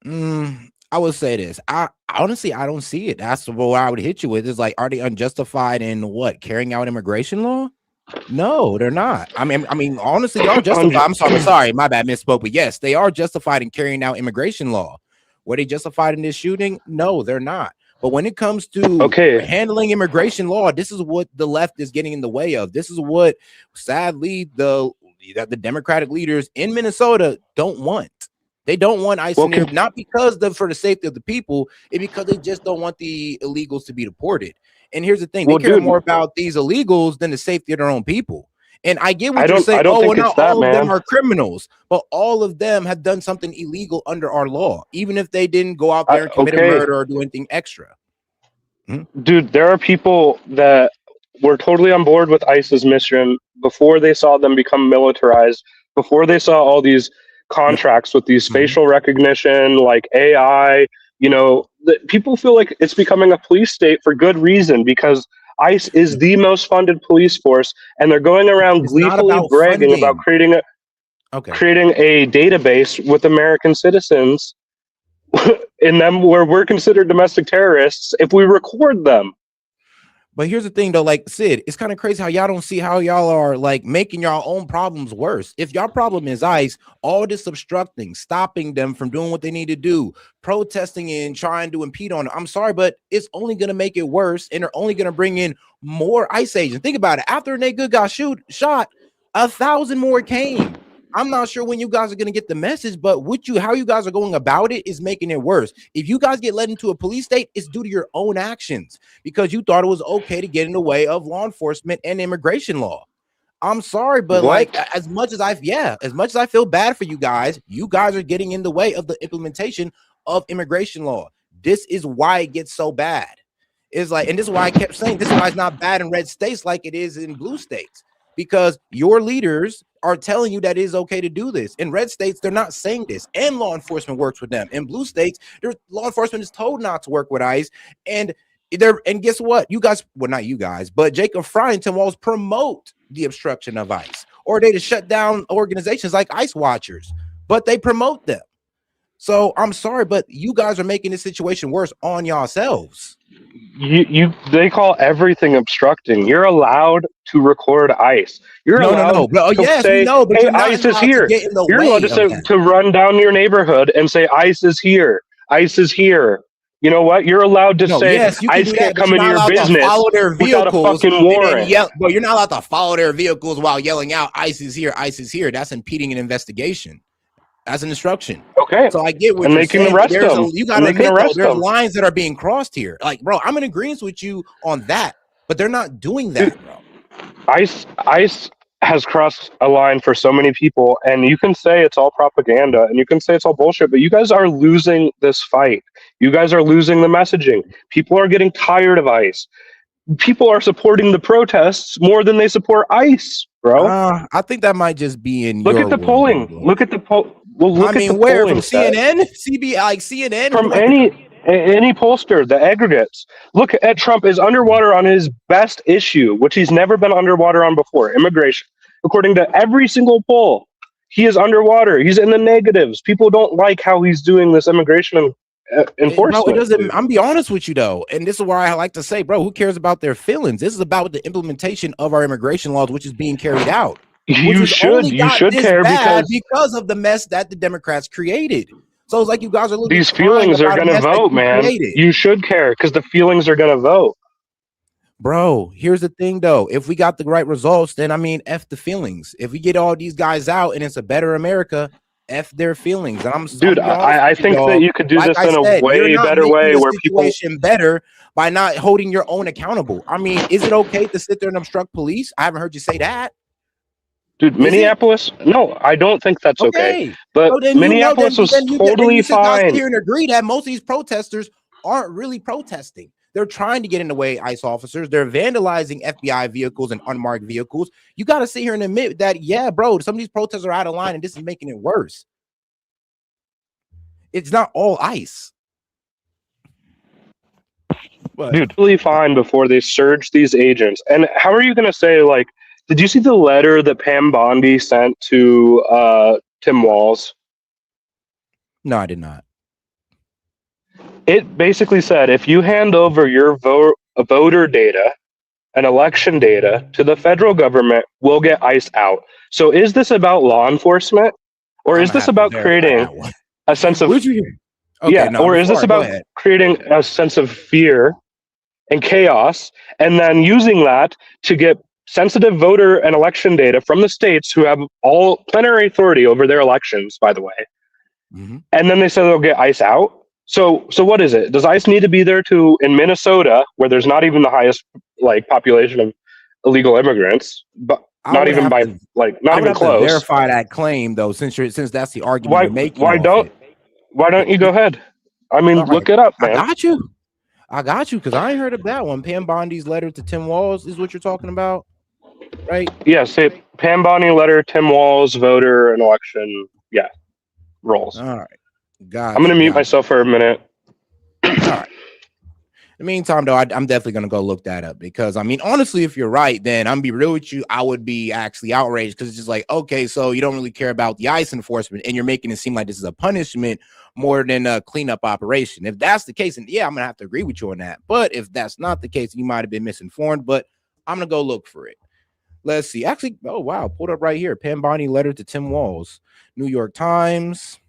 I would say this. I honestly, I don't see it. That's what I would hit you with. Is like, are they unjustified in what? Carrying out immigration law? No, they're not. I mean, honestly, they are justified. I'm sorry, my bad, misspoke. But yes, they are justified in carrying out immigration law. Were they justified in this shooting? No, they're not. But when it comes to handling immigration law, this is what the left is getting in the way of. This is what, sadly, the Democratic leaders in Minnesota don't want. They don't want ICE in there, not because for the safety of the people, it's because they just don't want the illegals to be deported. And here's the thing: they care more about these illegals than the safety of their own people. And I get what you're saying. Oh, well, not all of them are criminals, but all of them have done something illegal under our law, even if they didn't go out there and commit a murder or do anything extra. Dude, there are people that were totally on board with ICE's mission before they saw them become militarized, before they saw all these contracts with these facial recognition, like AI. You know, people feel like it's becoming a police state for good reason, because ICE is the most funded police force, and they're going around gleefully bragging about creating a database with American citizens in them where we're considered domestic terrorists if we record them. But here's the thing, though, like Sid, it's kind of crazy how y'all don't see how y'all are like making y'all own problems worse. If y'all problem is ICE, all this obstructing, stopping them from doing what they need to do, protesting and trying to impede on it, I'm sorry, but it's only going to make it worse, and they're only going to bring in more ICE agents. Think about it. After Nate Good got shot, 1,000 more came. I'm not sure when you guys are going to get the message, but how you guys are going about it is making it worse. If you guys get led into a police state, it's due to your own actions, because you thought it was okay to get in the way of law enforcement and immigration law. I'm sorry, but as much as I feel bad for you guys are getting in the way of the implementation of immigration law. This is why it gets so bad. It's like, and this is why I kept saying this is why it's not bad in red states like it is in blue states, because your leaders are telling you that it is okay to do this. In red states, they're not saying this, and law enforcement works with them. In blue states, law enforcement is told not to work with ICE, and guess what? You guys, well, not you guys, but Jacob Fry and Tim Walz promote the obstruction of ICE, or they to shut down organizations like ICE Watchers, but they promote them. So I'm sorry, but you guys are making this situation worse on yourselves. They call everything obstructing. You're allowed to record ICE. You're allowed to say, but hey, ICE is here. You're allowed to run down your neighborhood and say, ICE is here. ICE is here. You know what? You're allowed to say, ICE can't come into your business without a fucking warrant. But you're not allowed to follow their vehicles while yelling out, ICE is here, ICE is here. That's impeding an investigation. That's an instruction. Okay. So I get what you're saying. You got to admit, there's lines that are being crossed here. Like, bro, I'm in agreement with you on that, but they're not doing that, bro. ICE has crossed a line for so many people, and you can say it's all propaganda, and you can say it's all bullshit, but you guys are losing this fight. You guys are losing the messaging. People are getting tired of ICE. People are supporting the protests more than they support ICE, bro. I think that might just be in Look at the polling. Look at the poll. Well, look at the where polling, from CNN, CB, like CNN, from any pollster, the aggregates. Look at Trump is underwater on his best issue, which he's never been underwater on before, immigration. According to every single poll, he is underwater. He's in the negatives. People don't like how he's doing this immigration enforcement. Bro, it doesn't. I'm be honest with you though, and this is why I like to say, bro, who cares about their feelings? This is about the implementation of our immigration laws, which is being carried out. You should care because of the mess that the Democrats created. So it's like you guys are looking. These feelings are going to vote, man. You should care because the feelings are going to vote. Bro, here's the thing though. If we got the right results, then I mean, F the feelings. If we get all these guys out and it's a better America, F their feelings. And I'm Dude, be honest I with you, think that dog. you could do Like this I in a said, you're way not better making way the where people. situation better by not holding your own accountable. I mean, is it okay to sit there and obstruct police? I haven't heard you say that. Dude, Is it? Minneapolis? No, I don't think that's okay. Okay. But So then you know, Minneapolis was then totally you sit down fine. here and agree that most of these protesters aren't really protesting. They're trying to get in the way of ICE officers. They're vandalizing FBI vehicles and unmarked vehicles. You got to sit here and admit that, yeah, bro, some of these protests are out of line and this is making it worse. It's not all ICE. But, dude, totally fine before they surge these agents. And how are you going to say, like, did you see the letter that Pam Bondi sent to Tim Walz? No, I did not. It basically said if you hand over your voter data and election data to the federal government, we'll get ICE out. So is this about law enforcement, or I'm is gonna this have to about verify creating that one. a sense of Would you hear? Okay, yeah, no, or is before this I go about ahead. creating a sense of fear and chaos, and then using that to get sensitive voter and election data from the states who have all plenary authority over their elections, by the way. Mm-hmm. And then they say they'll get ICE out. So what is it? Does ICE need to be there to in Minnesota, where there's not even the highest like population of illegal immigrants, but not even by like not even close? To verify that claim though, since that's the argument you're making. Why don't you go ahead? I mean, look it up, man. I got you, because I ain't heard of that one. Pam Bondi's letter to Tim Walz is what you're talking about, right? Yes, Pam Bondi letter, Tim Walz, voter and election. Yeah, rolls. All right, got I'm gonna mute myself for a minute. All right. In the meantime, though, I'm definitely gonna go look that up, because I mean, honestly, if you're right, then I'm gonna be real with you, I would be actually outraged, because it's just like, okay, so you don't really care about the ICE enforcement, and you're making it seem like this is a punishment more than a cleanup operation. If that's the case, and yeah, I'm gonna have to agree with you on that. But if that's not the case, you might have been misinformed. But I'm gonna go look for it. Let's see. Actually, oh wow, pulled up right here. Pam Bondi letter to Tim Walz, New York Times.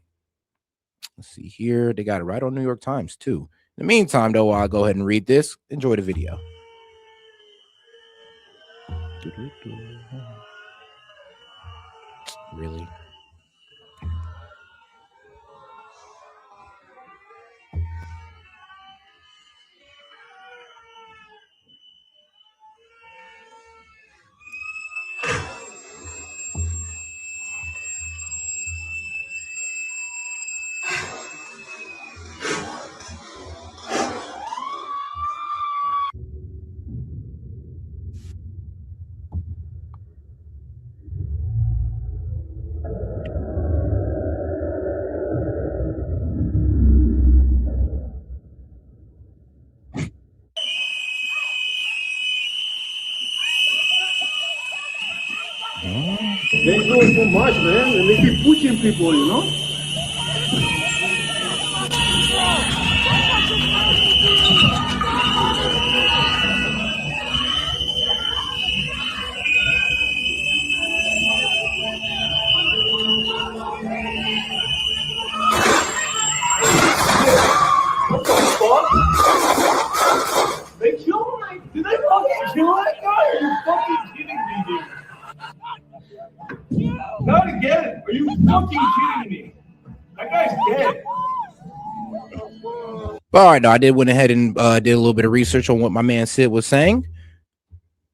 Let's see here. They got it right on New York Times too. In the meantime, though, I'll go ahead and read this. Enjoy the video. Really? They're doing too much, man, and they keep pushing people, you know? What the fuck? They killed him? Did they fucking kill that guy? Are you fucking kidding me, dude? Not again. Are you fucking kidding me? That guy's dead. All right, no, I did went ahead and did a little bit of research on what my man Sid was saying.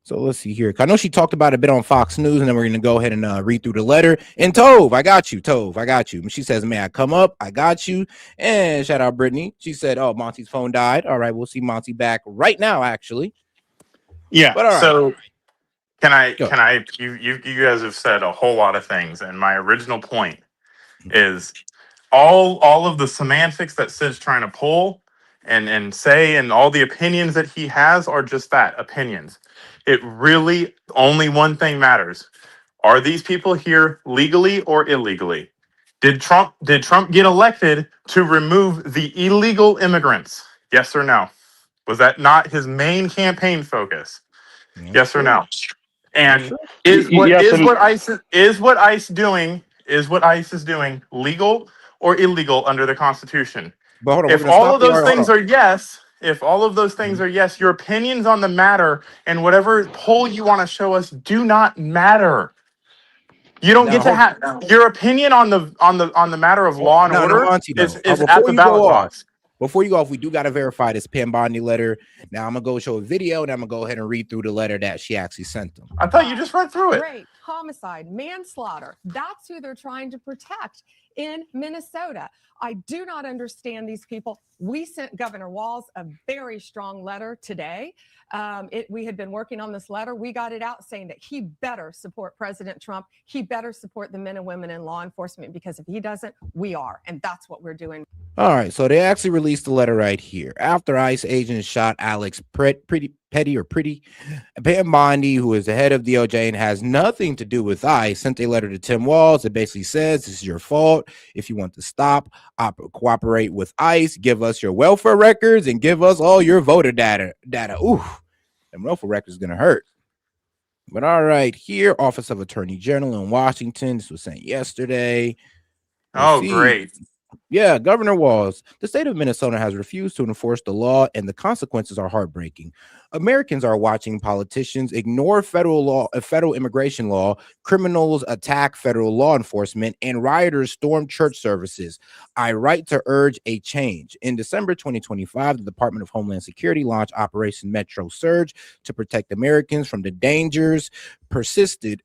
So let's see here. I know she talked about it a bit on Fox News, and then we're going to go ahead and read through the letter. And Tove, I got you. Tove, I got you. She says, may I come up? I got you. And shout out Brittany. She said, oh, Monty's phone died. All right, we'll see Monty back right now, actually. Yeah. But all right. So you guys have said a whole lot of things, and my original point is all of the semantics that Sid's trying to pull and say, and all the opinions that he has are just that, opinions. It really only one thing matters. Are these people here legally or illegally? Did Trump get elected to remove the illegal immigrants? Yes or no? Was that not his main campaign focus? Yes or no? And is what ICE is doing legal or illegal under the Constitution? But hold on, if all of those things are yes, your opinions on the matter and whatever poll you want to show us do not matter. You don't Now, get to have your opinion on the matter of law and no, no, order Auntie, no. is at Before the you ballot go off, box. before you go off, we do got to verify this Pam Bondi letter. Now I'm gonna go show a video, and I'm gonna go ahead and read through the letter that she actually sent them. I thought you just read through it. Rape, homicide, manslaughter. That's who they're trying to protect in Minnesota. I do not understand these people. We sent Governor Walz a very strong letter today. We had been working on this letter. We got it out saying that he better support President Trump. He better support the men and women in law enforcement, because if he doesn't, we are. And that's what we're doing. All right, so they actually released the letter right here. After ICE agents shot Alex Pretty, Pam Bondi, who is the head of DOJ and has nothing to do with ICE, sent a letter to Tim Walz that basically says, this is your fault. If you want to stop, cooperate with ICE, give us your welfare records and give us all your voter data. Ooh, the welfare records is going to hurt. But all right, here, Office of Attorney General in Washington. This was sent yesterday. Great. Yeah, Governor Walz, the state of Minnesota has refused to enforce the law, and the consequences are heartbreaking. Americans are watching politicians ignore federal law, federal immigration law, criminals attack federal law enforcement, and rioters storm church services. I write to urge a change. In December 2025, the Department of Homeland Security launched Operation Metro Surge to protect Americans from the dangers presented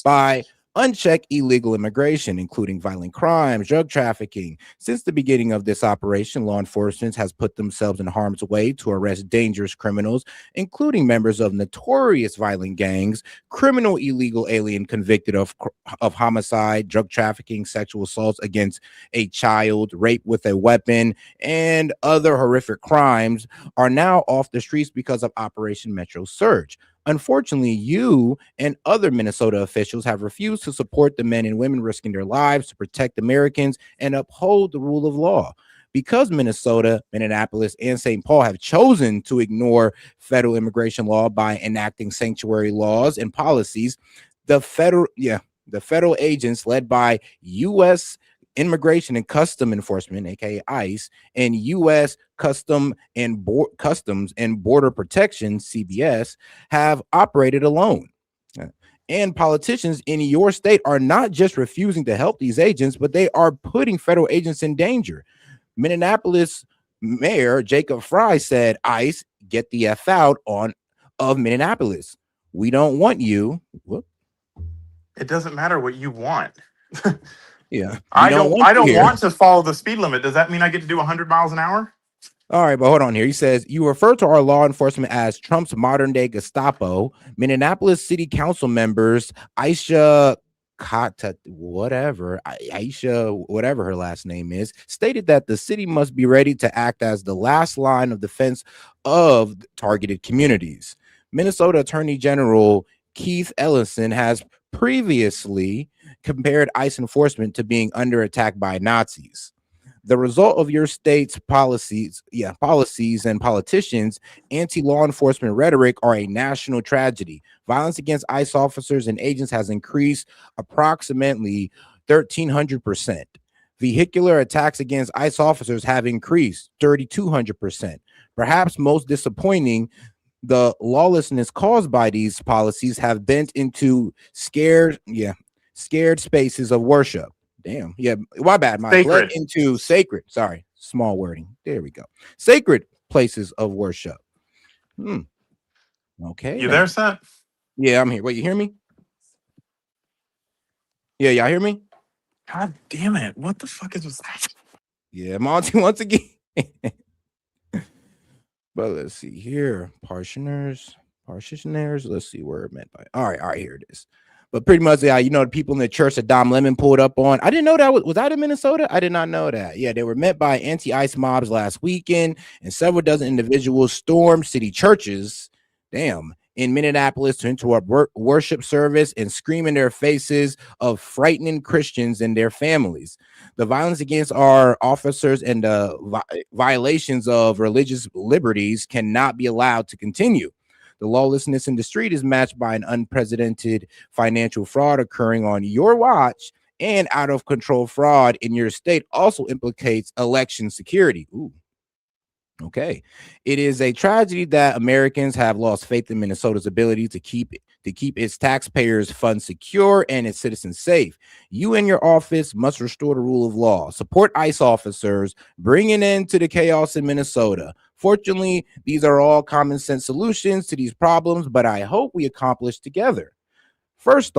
by unchecked illegal immigration, including violent crimes, drug trafficking. Since the beginning of this operation, law enforcement has put themselves in harm's way to arrest dangerous criminals, including members of notorious violent gangs, criminal illegal alien convicted of homicide, drug trafficking, sexual assaults against a child, rape with a weapon, and other horrific crimes are now off the streets because of Operation Metro Surge. Unfortunately, you and other Minnesota officials have refused to support the men and women risking their lives to protect Americans and uphold the rule of law. Because Minnesota, Minneapolis, and St. Paul have chosen to ignore federal immigration law by enacting sanctuary laws and policies, the federal agents led by U.S. Immigration and Custom Enforcement, aka ICE, and U.S. Customs and Border Protection, CBS, have operated alone. And politicians in your state are not just refusing to help these agents, but they are putting federal agents in danger. Minneapolis Mayor Jacob Fry said, ICE, get the F out of Minneapolis. We don't want you. Whoop. It doesn't matter what you want. Yeah, I don't want to follow the speed limit. Does that mean I get to do 100 miles an hour? All right, but hold on here. He says, you refer to our law enforcement as Trump's modern day Gestapo. Minneapolis City Council members Aisha whatever her last name is, stated that the city must be ready to act as the last line of defense of targeted communities. Minnesota Attorney General Keith Ellison has previously compared ICE enforcement to being under attack by Nazis. The result of your state's policies and politicians' anti-law enforcement rhetoric are a national tragedy. Violence against ICE officers and agents has increased approximately 1,300%. Vehicular attacks against ICE officers have increased 3,200%. Perhaps most disappointing, the lawlessness caused by these policies have bent into scared spaces of worship. Damn. Yeah. My bad. Bled into sacred. Sorry. Small wording. There we go. Sacred places of worship. Okay. You there, Seth? Yeah, I'm here. Wait, you hear me? Yeah, y'all hear me? God damn it. What the fuck is that? Yeah, Monty once again. But let's see here. Parishioners. Let's see where it meant by. All right, here it is. But pretty much, the people in the church that Dom Lemon pulled up on. I didn't know that was that in Minnesota? I did not know that. Yeah, they were met by anti-ICE mobs last weekend, and several dozen individuals stormed city churches, in Minneapolis to interrupt worship service and scream in their faces of frightening Christians and their families. The violence against our officers and the violations of religious liberties cannot be allowed to continue. The lawlessness in the street is matched by an unprecedented financial fraud occurring on your watch, and out of control fraud in your state also implicates election security. Ooh. Okay. It is a tragedy that Americans have lost faith in Minnesota's ability to keep its taxpayers' funds secure and its citizens safe. You and your office must restore the rule of law, support ICE officers, bring an end to the chaos in Minnesota. Fortunately, these are all common sense solutions to these problems, but I hope we accomplish together. First,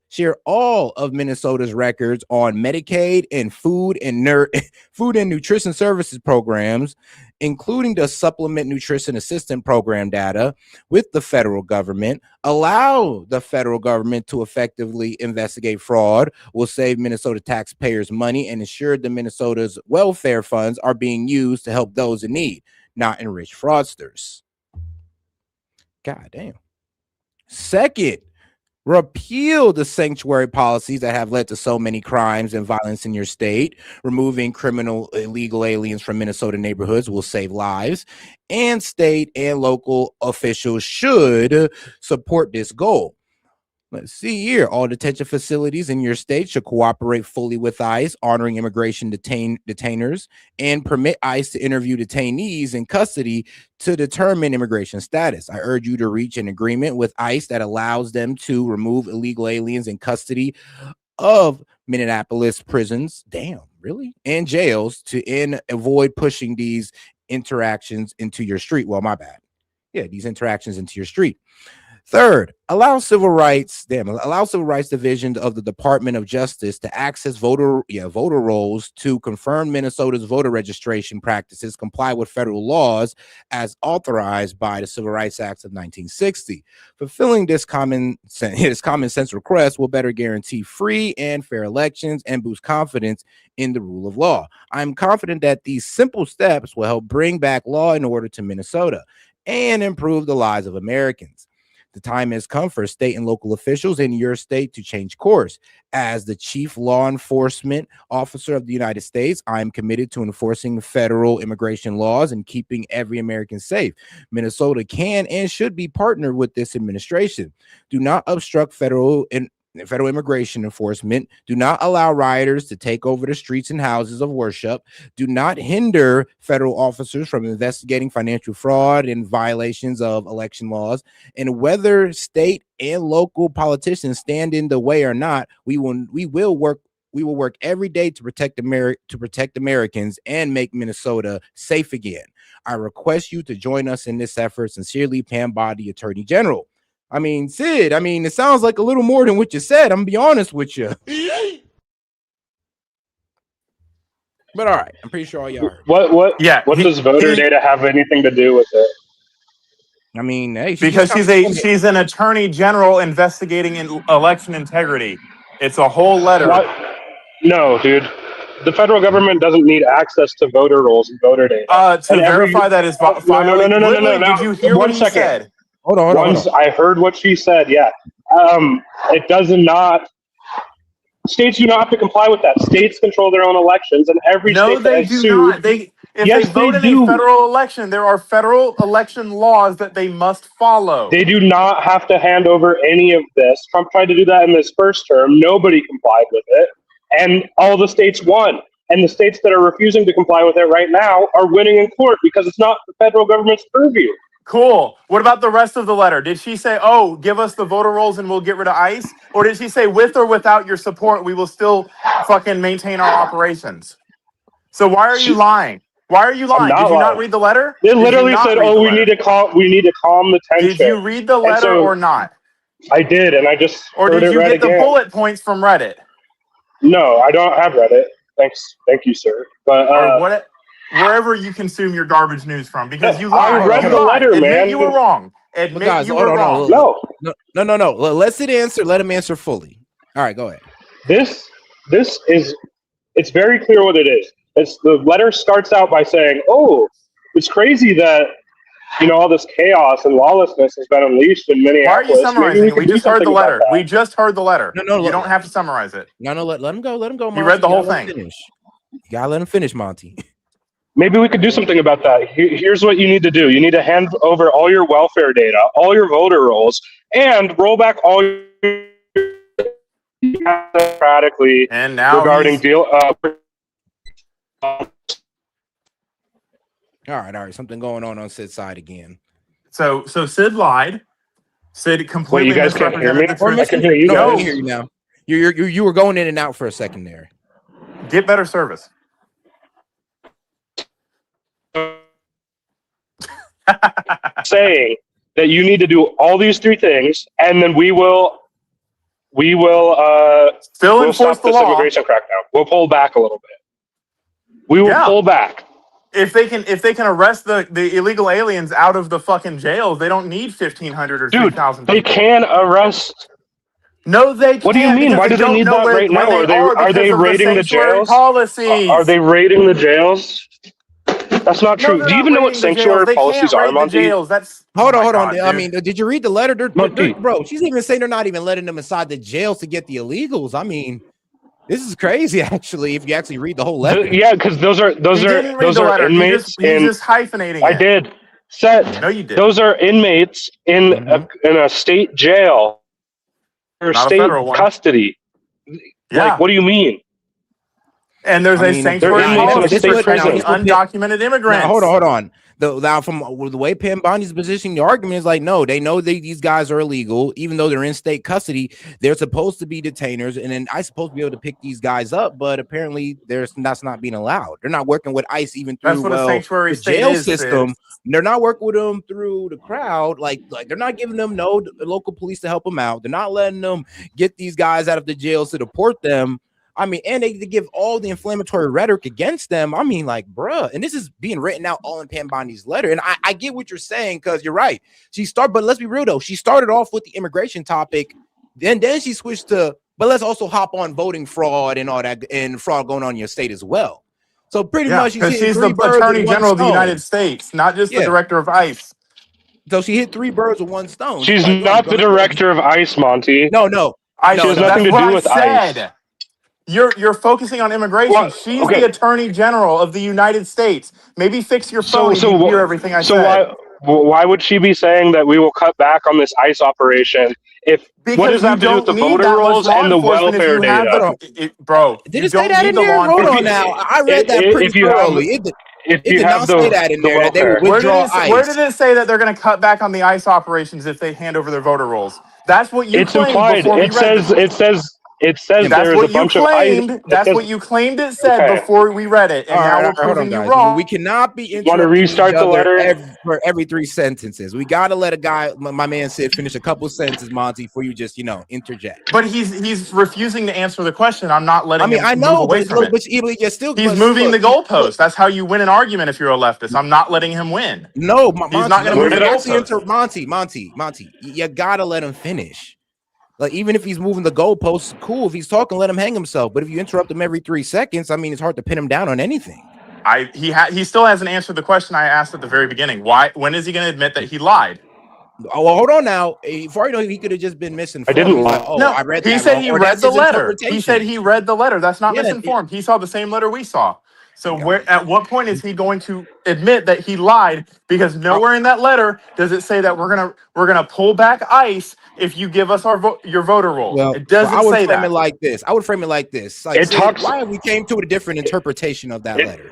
share all of Minnesota's records on Medicaid and food and food and nutrition services programs, including the Supplement Nutrition Assistant Program data with the federal government. Allow the federal government to effectively investigate fraud, will save Minnesota taxpayers money and ensure that Minnesota's welfare funds are being used to help those in need, not enrich fraudsters. God damn. Second, repeal the sanctuary policies that have led to so many crimes and violence in your state. Removing criminal illegal aliens from Minnesota neighborhoods will save lives, and state and local officials should support this goal. Let's see here. All detention facilities in your state should cooperate fully with ICE, honoring immigration detainers, and permit ICE to interview detainees in custody to determine immigration status. I urge you to reach an agreement with ICE that allows them to remove illegal aliens in custody of Minneapolis prisons. Damn, really? And jails to avoid pushing these interactions into your street. Well, my bad. Yeah, these interactions into your street. Third, allow civil rights divisions of the Department of Justice to access voter rolls to confirm Minnesota's voter registration practices comply with federal laws as authorized by the Civil Rights Act of 1960. Fulfilling this common sense request will better guarantee free and fair elections and boost confidence in the rule of law. I'm confident that these simple steps will help bring back law and order to Minnesota and improve the lives of Americans. The time has come for state and local officials in your state to change course. As the chief law enforcement officer of the United States, I am committed to enforcing federal immigration laws and keeping every American safe. Minnesota can and should be partnered with this administration. Do not obstruct federal immigration enforcement. Do not allow rioters to take over the streets and houses of worship. Do not hinder federal officers from investigating financial fraud and violations of election laws. And whether state and local politicians stand in the way or not, we will work every day to protect Americans and make Minnesota safe again. I request you to join us in this effort. Sincerely, Pam Bondi, Attorney General. I mean, Sid, it sounds like a little more than what you said. I'm gonna be honest with you. But all right, I'm pretty sure all y'all heard. What does voter data have anything to do with it? I mean, hey, because she's an attorney general investigating in election integrity. It's a whole letter. What? No, dude. The federal government doesn't need access to voter rolls and voter data. To verify that is filing. No. Did you hear what he said? Hold on. I heard what she said. Yeah. It does not. States do not have to comply with that. States control their own elections, and every state they do not. If they vote in a federal election, there are federal election laws that they must follow. They do not have to hand over any of this. Trump tried to do that in this first term. Nobody complied with it, and all the states won. And the states that are refusing to comply with it right now are winning in court because it's not the federal government's purview. Cool. What about the rest of the letter? Did she say, oh, give us the voter rolls and we'll get rid of ICE? Or did she say, with or without your support, we will still fucking maintain our operations? So why are you lying? Why are you lying? Did you not read the letter? It literally said, oh, we need to calm the tension. Did you read the letter or not? I did, and I just Or did you get the bullet points from Reddit? No, I don't have Reddit. Thank you, sir. But wherever you consume your garbage news from, because you lied. I read the letter, man. Admit you were wrong. Admit you were wrong. No. Let him answer fully. All right, go ahead. This is, it's very clear what it is. The letter starts out by saying, oh, it's crazy that, all this chaos and lawlessness has been unleashed in Minneapolis. Why are you summarizing it? We just heard the letter. We just heard the letter. No, you don't have to summarize it. No, let him go. Let him go, Monty. You read the whole thing. You gotta let him finish, Monty. Maybe we could do something about that. Here's what you need to do. You need to hand over all your welfare data, all your voter rolls, and roll back all your democratically and now regarding All right. Something going on S.E.T's side again. So S.E.T lied. S.E.T completely you guys can't hear me? misrepresented the truth. I can hear you No, guys. we can hear you now. You were going in and out for a second there. Get better service. Saying that you need to do all these three things, and then we'll Still enforce stop the this law. immigration crackdown. We'll pull back a little bit. We will pull back. If they can arrest the illegal aliens out of the fucking jails, they don't need 1,500 or 3,000 people. They can arrest. No, they can't. What do you mean? Why do they need that right now? Are they raiding the jails? Policies. Are they raiding the jails? That's not true. Do you even know what sanctuary policies are, Monty? That's hold on. I mean, did you read the letter? Bro, she's even saying they're not even letting them inside the jails to get the illegals. I mean, this is crazy, actually. If you actually read the whole letter, yeah, because those are inmates. He's just hyphenating. I did. No, you did. Those are inmates in a state jail or Not state custody. Yeah. Like, what do you mean? And there's a sanctuary policy for undocumented immigrants. Now, hold on. Now, from the way Pam Bondi's positioning the argument is like, no, they know these guys are illegal, even though they're in state custody. They're supposed to be detainers, and then ICE supposed to be able to pick these guys up, but apparently that's not being allowed. They're not working with ICE even through the jail system. They're not working with them through the crowd. Like they're not giving them local police to help them out. They're not letting them get these guys out of the jails to deport them. I mean, and they give all the inflammatory rhetoric against them. I mean, like, bruh, and this is being written out all in Pam Bondi's letter. And I get what you're saying, because you're right. But let's be real though. She started off with the immigration topic, then she switched to, but let's also hop on voting fraud and all that, and fraud going on in your state as well. So pretty much, because she's the Attorney General of the United States, not just the Director of ICE. So she hit 3 birds with 1 stone. She's not the Director of ICE, Monty. No. She has nothing to do with ICE. You're focusing on immigration. She's the Attorney General of the United States. Maybe fix your phone and you hear everything I said. Why would she be saying that we will cut back on this ICE operation? What does that have to do with the voter rolls and the welfare data? Bro, did it say that in there? Hold on now. I read that pretty thoroughly. It did not say that in there that they would withdraw ICE. Where did it say that they're going to cut back on the ICE operations if they hand over their voter rolls? That's what you claimed implied. Before we read It says there's a bunch of ICE. That's what you claimed it said before we read it, and now we're proving you wrong. We cannot be interrupting. Want to restart the letter for every 3 sentences. We got to let a guy, my man Sid, finish a couple sentences, Monty, before you just interject. But he's refusing to answer the question. I'm not letting. I know, move away from it. But still, he's moving the goalpost. That's how you win an argument if you're a leftist. I'm not letting him win. No, Monty, he's not going to move the goalpost. Monty, you gotta let him finish. Like, even if he's moving the goalposts, cool. If he's talking, let him hang himself. But if you interrupt him every 3 seconds, I mean, it's hard to pin him down on anything. He still hasn't answered the question I asked at the very beginning. When is he going to admit that he lied? Oh, well, hold on now. Before you know, he could have just been misinformed. I didn't lie. Like, no, I read that. He said he read the letter. He said he read the letter. That's not misinformed. He saw the same letter we saw. So at what point is he going to admit that he lied? Because nowhere in that letter does it say that we're gonna pull back ICE if you give us your voter rolls. Well, it doesn't I would say frame that. it like this. I would frame it like this. Like, why we came to a different interpretation of that letter.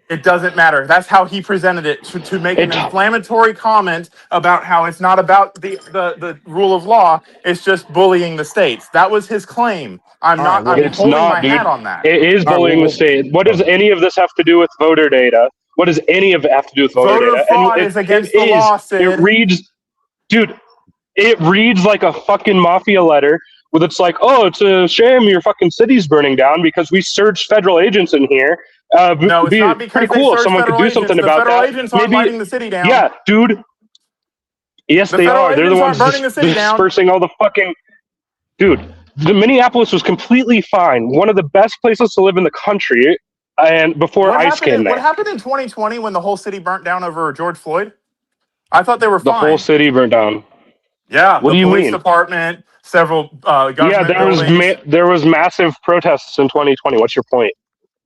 It doesn't matter. That's how he presented it, to make an inflammatory comment about how it's not about the rule of law. It's just bullying the states. That was his claim. I'm holding my hat on that. It is bullying the state. What does any of this have to do with voter data? What does any of it have to do with voter data? Fraud is against the law, Sid. It reads like a fucking mafia letter. With it's like, oh, it's a shame your fucking city's burning down because we surged federal agents in here. No, it's not because pretty cool if someone could do something about that. The federal agents aren't lighting the city down. Yeah, dude. Yes, they are. They're the ones dispersing all the fucking... Dude, the Minneapolis was completely fine. One of the best places to live in the country, and before ICE came there. What happened in 2020 when the whole city burnt down over George Floyd? I thought they were fine. The whole city burnt down. Yeah, what do you mean? The police department, several government buildings. There was massive protests in 2020. What's your point?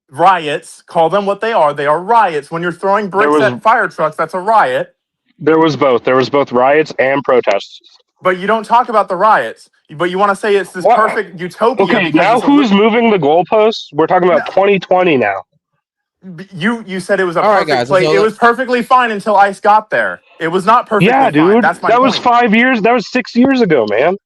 Riots. Call them what they are. They are riots. When you're throwing bricks at fire trucks, that's a riot. There was both. There was both riots and protests. But you don't talk about the riots. But you want to say it's this perfect utopia. Okay, now who's moving the goalposts? We're talking about 2020 now. You said it was a All right, perfect guys. play. So It was perfectly fine until ICE got there. It was not Yeah, perfectly fine. dude. That's my That was point. 5 years. That was 6 years ago, man.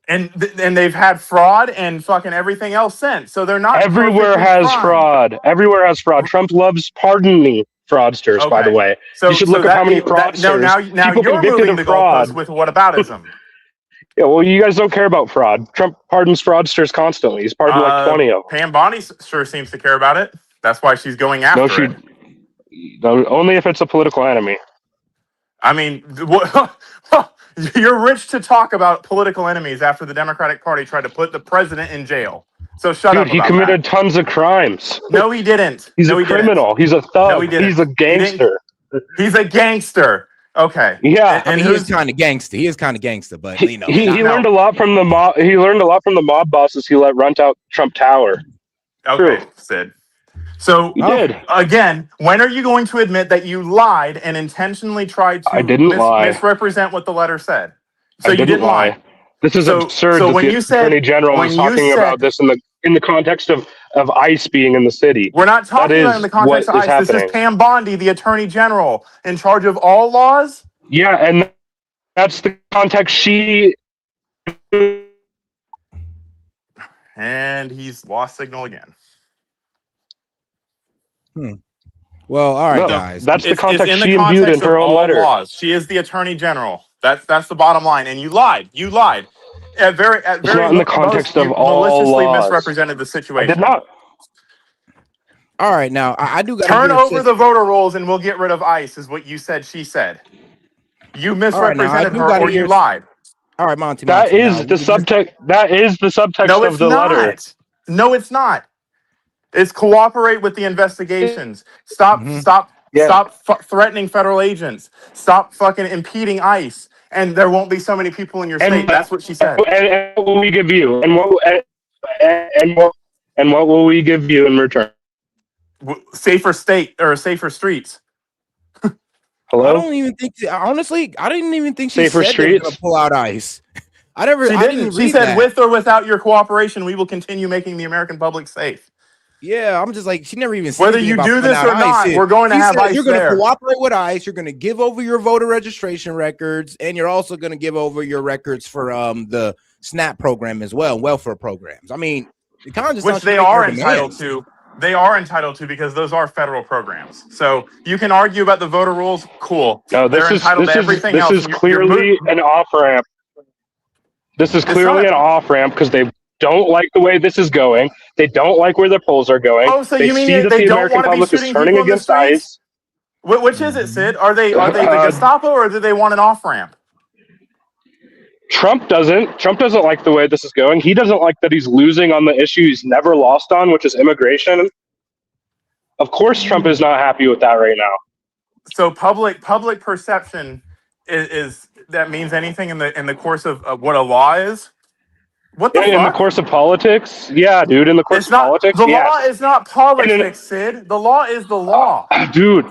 And they've had fraud and fucking everything else since. So they're not Everywhere perfectly has fine. fraud. Everywhere has fraud. Trump loves pardoning fraudsters, by the Okay. way. You So should so look up how many no, fraudsters, now people you're convicted moving of the fraud. goalposts with whataboutism. Yeah, well, you guys don't care about fraud. Trump pardons fraudsters constantly. He's pardoned like 20 of them. Pam Bondi sure seems to care about it. That's why she's going No, after it. no, only if it's a political enemy. I mean, you're rich to talk about political enemies after the Democratic Party tried to put the president in jail. So shut Dude, up he about committed that. tons of crimes. No, he didn't. He's No, a he didn't. criminal. He's a No, he thug. didn't. He's a He didn't. gangster. He's a gangster. Okay. Yeah. I mean, he is kind of gangster. He is kind of gangster, but you know, He learned a lot from the mob. He learned a lot from the mob bosses he let rent out Trump Tower. Okay, True. Sid. So He did. again, when are you going to admit that you lied and intentionally tried to I didn't lie. misrepresent what the letter said? So I you didn't lie. This is absurd. So that when the you said Attorney General was talking about this in the context of ICE being in the city. We're not talking about in the context of what is ICE. This is Pam Bondi, the Attorney General, in charge of all laws. Yeah, and that's the context she. And he's lost signal again. Well, all right, guys. That's the context it's in she the imbued context in her of own all letter. laws. She is the Attorney General. That's the bottom line. And you lied. You lied. At very not in the context of all maliciously laws. misrepresented the situation. I did not. All right, now I do got to Turn over the voter rolls and we'll get rid of ICE, is what you said. She said. You misrepresented her, or you lied. All right, Monty. That is the subtext. That is the subtext of the letter. No, it's not. It's cooperate with the investigations. Stop threatening federal agents. Stop fucking impeding ICE, and there won't be so many people in your state. That's what she said. And what will we give you? And what will we give you in return? Safer state or safer streets. Hello? I don't even think. Honestly, I didn't even think she Safer said they were going to pull out ICE. I didn't. She said, "With or without your cooperation, we will continue making the American public safe." Yeah, I'm just like, she never even said whether you do this or not. ICE. We're going to have ICE. You're going to cooperate with ICE. You're going to give over your voter registration records, and you're also going to give over your records for the SNAP program as well, welfare programs. I mean, it kind of just which they are entitled to. They are entitled to because those are federal programs. So you can argue about the voter rules. Cool. No, they're entitled to everything else. This is clearly an off ramp. This is clearly an off ramp because they don't like the way this is going. They don't like where the polls are going. Oh, so they you mean see that they the don't American want to be public is shooting turning people in the against streets? ICE? Which is it, Sid? Are they the Gestapo, or do they want an off ramp? Trump doesn't. Trump doesn't like the way this is going. He doesn't like that he's losing on the issue he's never lost on, which is immigration. Of course, Trump is not happy with that right now. So public perception is that means anything in the course of what a law is? What the fuck? In the course of politics? Yeah, dude. In the course of politics? The law is not politics, Sid. The law is the law. Dude.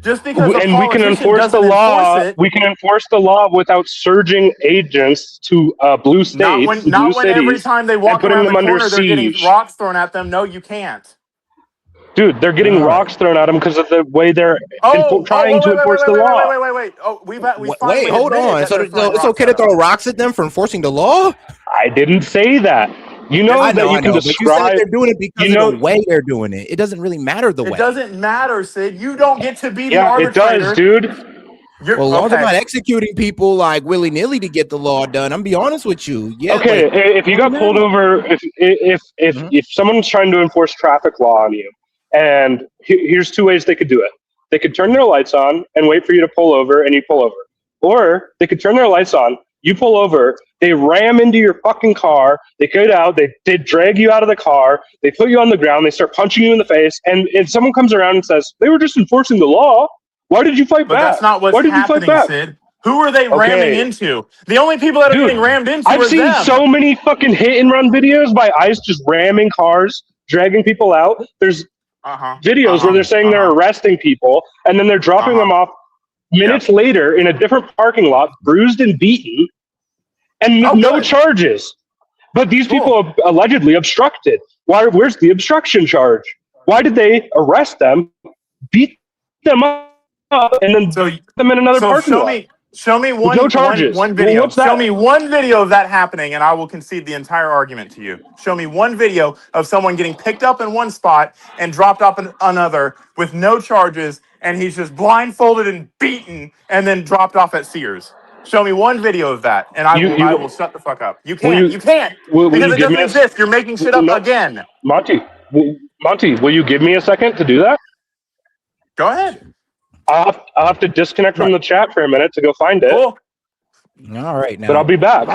Just because and we can enforce the law. We can enforce the law without surging agents to blue states, not when every time they walk around the corner, they're getting siege. rocks thrown at them. No, you can't. Dude, they're getting rocks thrown at them because of the way they're trying to enforce the law. Wait. Oh, we hold on. So it's okay to throw rocks at them for enforcing the law? I didn't say that. You know that you can describe. But you said they're doing it because of the way they're doing it. It doesn't really matter the way. It doesn't matter, Sid. You don't get to be the arbitrator. It does, dude. Well, as long as I'm not executing people like willy-nilly to get the law done, I'm be honest with you. Yeah. Okay, if you got pulled over, if someone's trying to enforce traffic law on you, and here's two ways they could do it. They could turn their lights on and wait for you to pull over, and you pull over. Or they could turn their lights on, you pull over, they ram into your fucking car, they get out, they drag you out of the car, they put you on the ground, they start punching you in the face, and if someone comes around and says, they were just enforcing the law, why did you fight back? But that's not what's happening, Sid. Who are they ramming into? The only people that are getting rammed into are them. I've seen so many fucking hit-and-run videos by ICE just ramming cars, dragging people out. There's videos where they're saying they're arresting people, and then they're dropping them off minutes later in a different parking lot, bruised and beaten, and no charges. But these people are allegedly obstructed. Where's the obstruction charge? Why did they arrest them, beat them up, and then put them in another parking lot? Show me With no charges. one Well, video. what's that? Show me one video of that happening, and I will concede the entire argument to you. Show me one video of someone getting picked up in one spot and dropped off in another with no charges, and he's just blindfolded and beaten, and then dropped off at Sears. Show me one video of that, and I will shut the fuck up. You can't. You can't because it doesn't exist. You're making shit up again. Monty, will you give me a second to do that? Go ahead. I'll have to disconnect from the chat for a minute to go find it. Cool. All right, now. But I'll be back.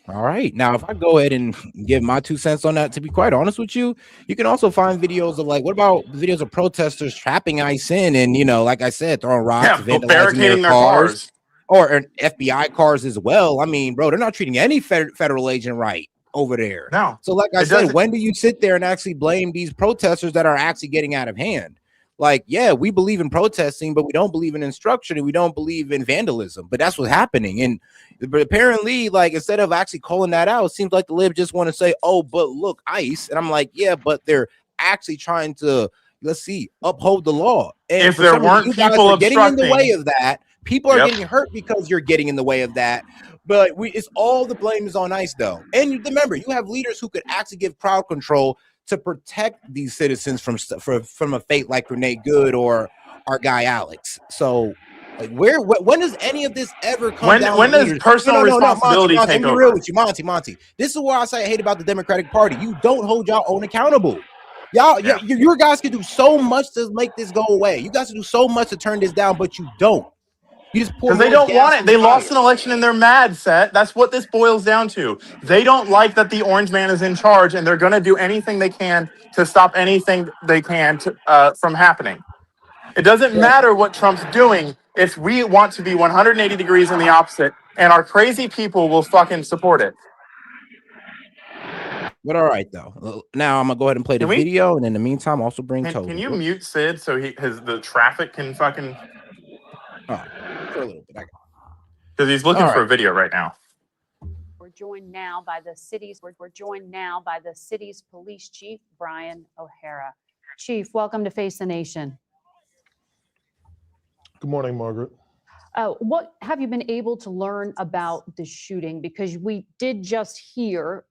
All right, now if I go ahead and give my 2 cents on that, to be quite honest with you, you can also find videos of, like, what about videos of protesters trapping ICE in and, you know, like I said, throwing rocks, vandalizing their cars. Or FBI cars as well. I mean, bro, they're not treating any federal agent right over there. No. So like I said, when do you sit there and actually blame these protesters that are actually getting out of hand? Like, yeah, we believe in protesting, but we don't believe in instruction and we don't believe in vandalism. But that's what's happening. And but apparently, like, instead of actually calling that out, it seems like the libs just want to say, oh, but look, ICE. And I'm like, yeah, but they're actually trying to, uphold the law. And if there weren't people getting in the way of that, people are getting hurt because you're getting in the way of that. But it's all the blame is on ICE, though. And remember, you have leaders who could actually give crowd control to protect these citizens from a fate like Renee Good or our guy Alex. So, like, when does any of this ever come down? When does personal responsibility Monty, take over? Be real with you, Monty. This is what I say I hate about the Democratic Party. You don't hold y'all own accountable. Your guys can do so much to make this go away. You guys can do so much to turn this down, but you don't. Because they don't want it. They lost an election and they're mad, Set. That's what this boils down to. They don't like that the orange man is in charge, and they're going to do anything they can to stop anything they can from happening. It doesn't matter what Trump's doing if we want to be 180 degrees in the opposite, and our crazy people will fucking support it. But all right, though. Now I'm going to go ahead and play the video, and in the meantime, also bring Toby. Can you mute Sid so the traffic can fucking... Oh, for a little bit. Because he's looking for a video right now. We're joined now by the city's police chief, Brian O'Hara. Chief, welcome to Face the Nation. Good morning, Margaret. What have you been able to learn about the shooting? Because we did just hear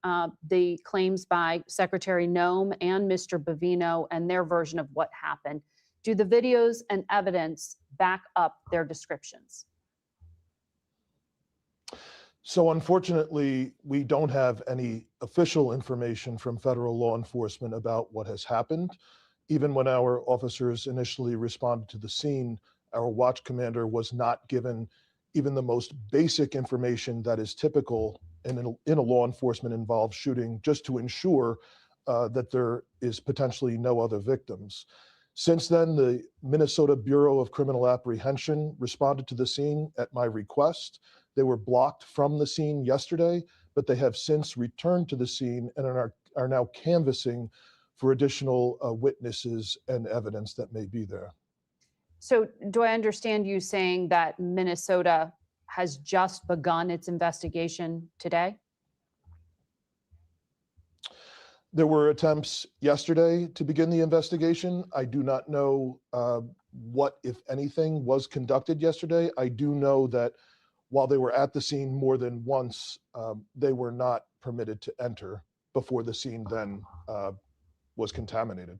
the claims by Secretary Noem and Mr. Bovino and their version of what happened. Do the videos and evidence back up their descriptions? So unfortunately, we don't have any official information from federal law enforcement about what has happened. Even when our officers initially responded to the scene, our watch commander was not given even the most basic information that is typical in a law enforcement involved shooting, just to ensure that there is potentially no other victims. Since then, the Minnesota Bureau of Criminal Apprehension responded to the scene at my request. They were blocked from the scene yesterday, but they have since returned to the scene and are now canvassing for additional witnesses and evidence that may be there. So do I understand you saying that Minnesota has just begun its investigation today? There were attempts yesterday to begin the investigation. I do not know what, if anything, was conducted yesterday. I do know that while they were at the scene more than once, they were not permitted to enter before the scene then was contaminated.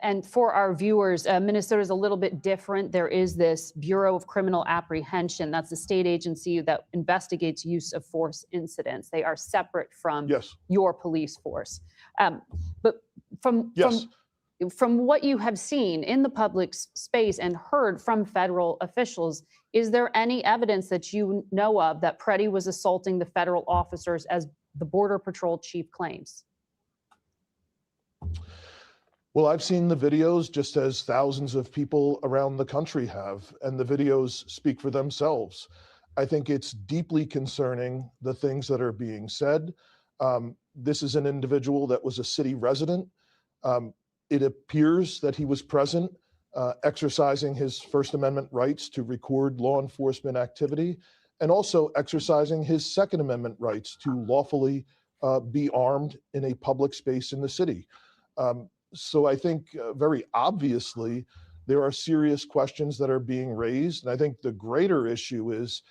And for our viewers, Minnesota is a little bit different. There is this Bureau of Criminal Apprehension. That's the state agency that investigates use of force incidents. They are separate from your police force. But from what you have seen in the public space and heard from federal officials, is there any evidence that you know of that Preddy was assaulting the federal officers as the Border Patrol chief claims? Well, I've seen the videos just as thousands of people around the country have, and the videos speak for themselves. I think it's deeply concerning, the things that are being said. This is an individual that was a city resident. It appears that he was present, exercising his First Amendment rights to record law enforcement activity, and also exercising his Second Amendment rights to lawfully be armed in a public space in the city. So I think very obviously there are serious questions that are being raised. And I think the greater issue is,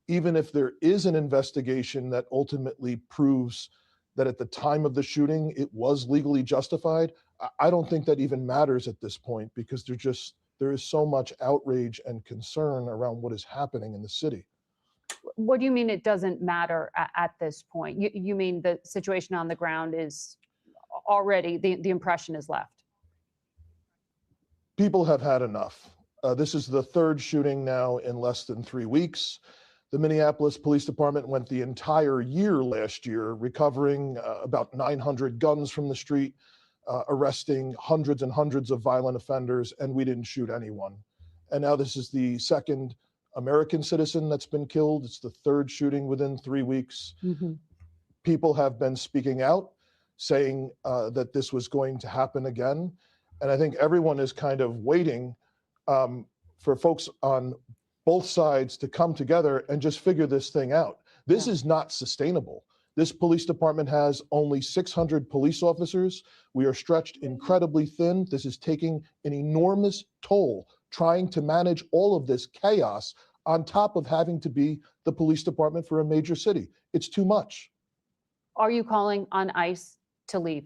even if there is an investigation that ultimately proves that at the time of the shooting it was legally justified, I don't think that even matters at this point, because there is so much outrage and concern around what is happening in the city. What do you mean it doesn't matter at this point? You mean the situation on the ground is already, the impression is left? People have had enough. This is the third shooting now in less than 3 weeks. The Minneapolis Police Department went the entire year last year recovering about 900 guns from the street, arresting hundreds and hundreds of violent offenders, and we didn't shoot anyone. And now this is the second American citizen that's been killed. It's the third shooting within 3 weeks. Mm-hmm. People have been speaking out, saying that this was going to happen again. And I think everyone is kind of waiting for folks on both sides to come together and just figure this thing out. This is not sustainable. This police department has only 600 police officers. We are stretched incredibly thin. This is taking an enormous toll trying to manage all of this chaos on top of having to be the police department for a major city. It's too much. Are you calling on ICE to leave?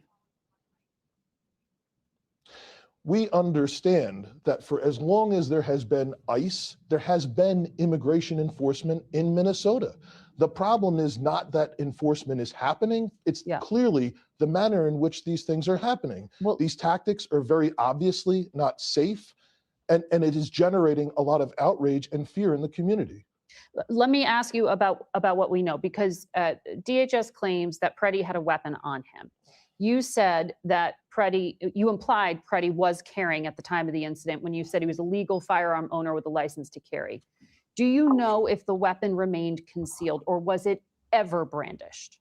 We understand that for as long as there has been ICE, there has been immigration enforcement in Minnesota. The problem is not that enforcement is happening. It's clearly the manner in which these things are happening. Well, these tactics are very obviously not safe, and it is generating a lot of outrage and fear in the community. Let me ask you about what we know, because DHS claims that Preddy had a weapon on him. You said that you implied Preddy was carrying at the time of the incident when you said he was a legal firearm owner with a license to carry. Do you know if the weapon remained concealed, or was it ever brandished?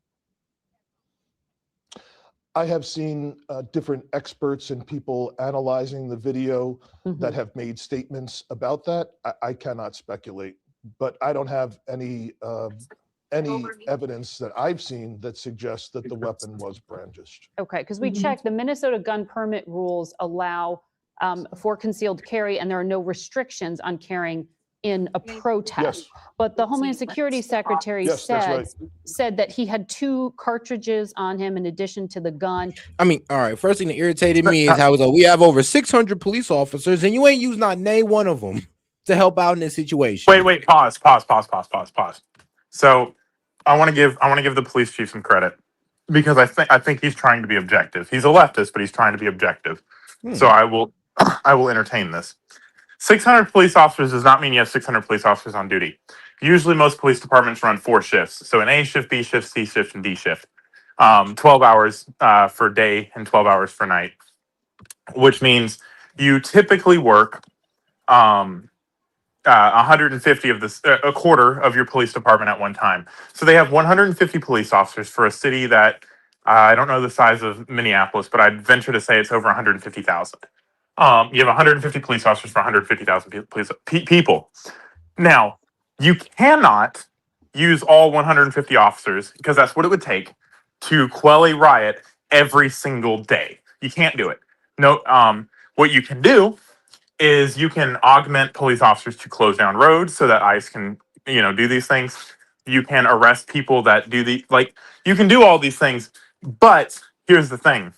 I have seen different experts and people analyzing the video that have made statements about that. I cannot speculate, but I don't have any evidence that I've seen that suggests that the weapon was brandished. Okay, because we checked, the Minnesota gun permit rules allow for concealed carry, and there are no restrictions on carrying in a protest. Yes. But the Homeland Security Secretary said that he had 2 cartridges on him in addition to the gun. I mean, all right, first thing that irritated me is how we have over 600 police officers and you ain't used not name one of them to help out in this situation. Wait, pause. So I want to give the police chief some credit, because I think he's trying to be objective. He's a leftist, but he's trying to be objective. So I will entertain this. 600 police officers does not mean you have 600 police officers on duty. Usually most police departments run 4 shifts. So an A shift, B shift, C shift, and D shift. 12 hours for day and 12 hours for night, which means you typically work 150 of this, a quarter of your police department at one time. So they have 150 police officers for a city that I don't know the size of Minneapolis, but I'd venture to say it's over 150,000. You have 150 police officers for 150,000 people. Now, you cannot use all 150 officers, because that's what it would take to quell a riot every single day. You can't do it. No. What you can do is you can augment police officers to close down roads so that ICE can, do these things. You can arrest people that do you can do all these things. But here's the thing.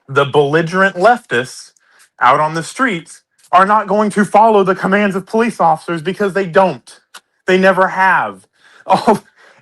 The belligerent leftists out on the streets are not going to follow the commands of police officers, because they don't. They never have.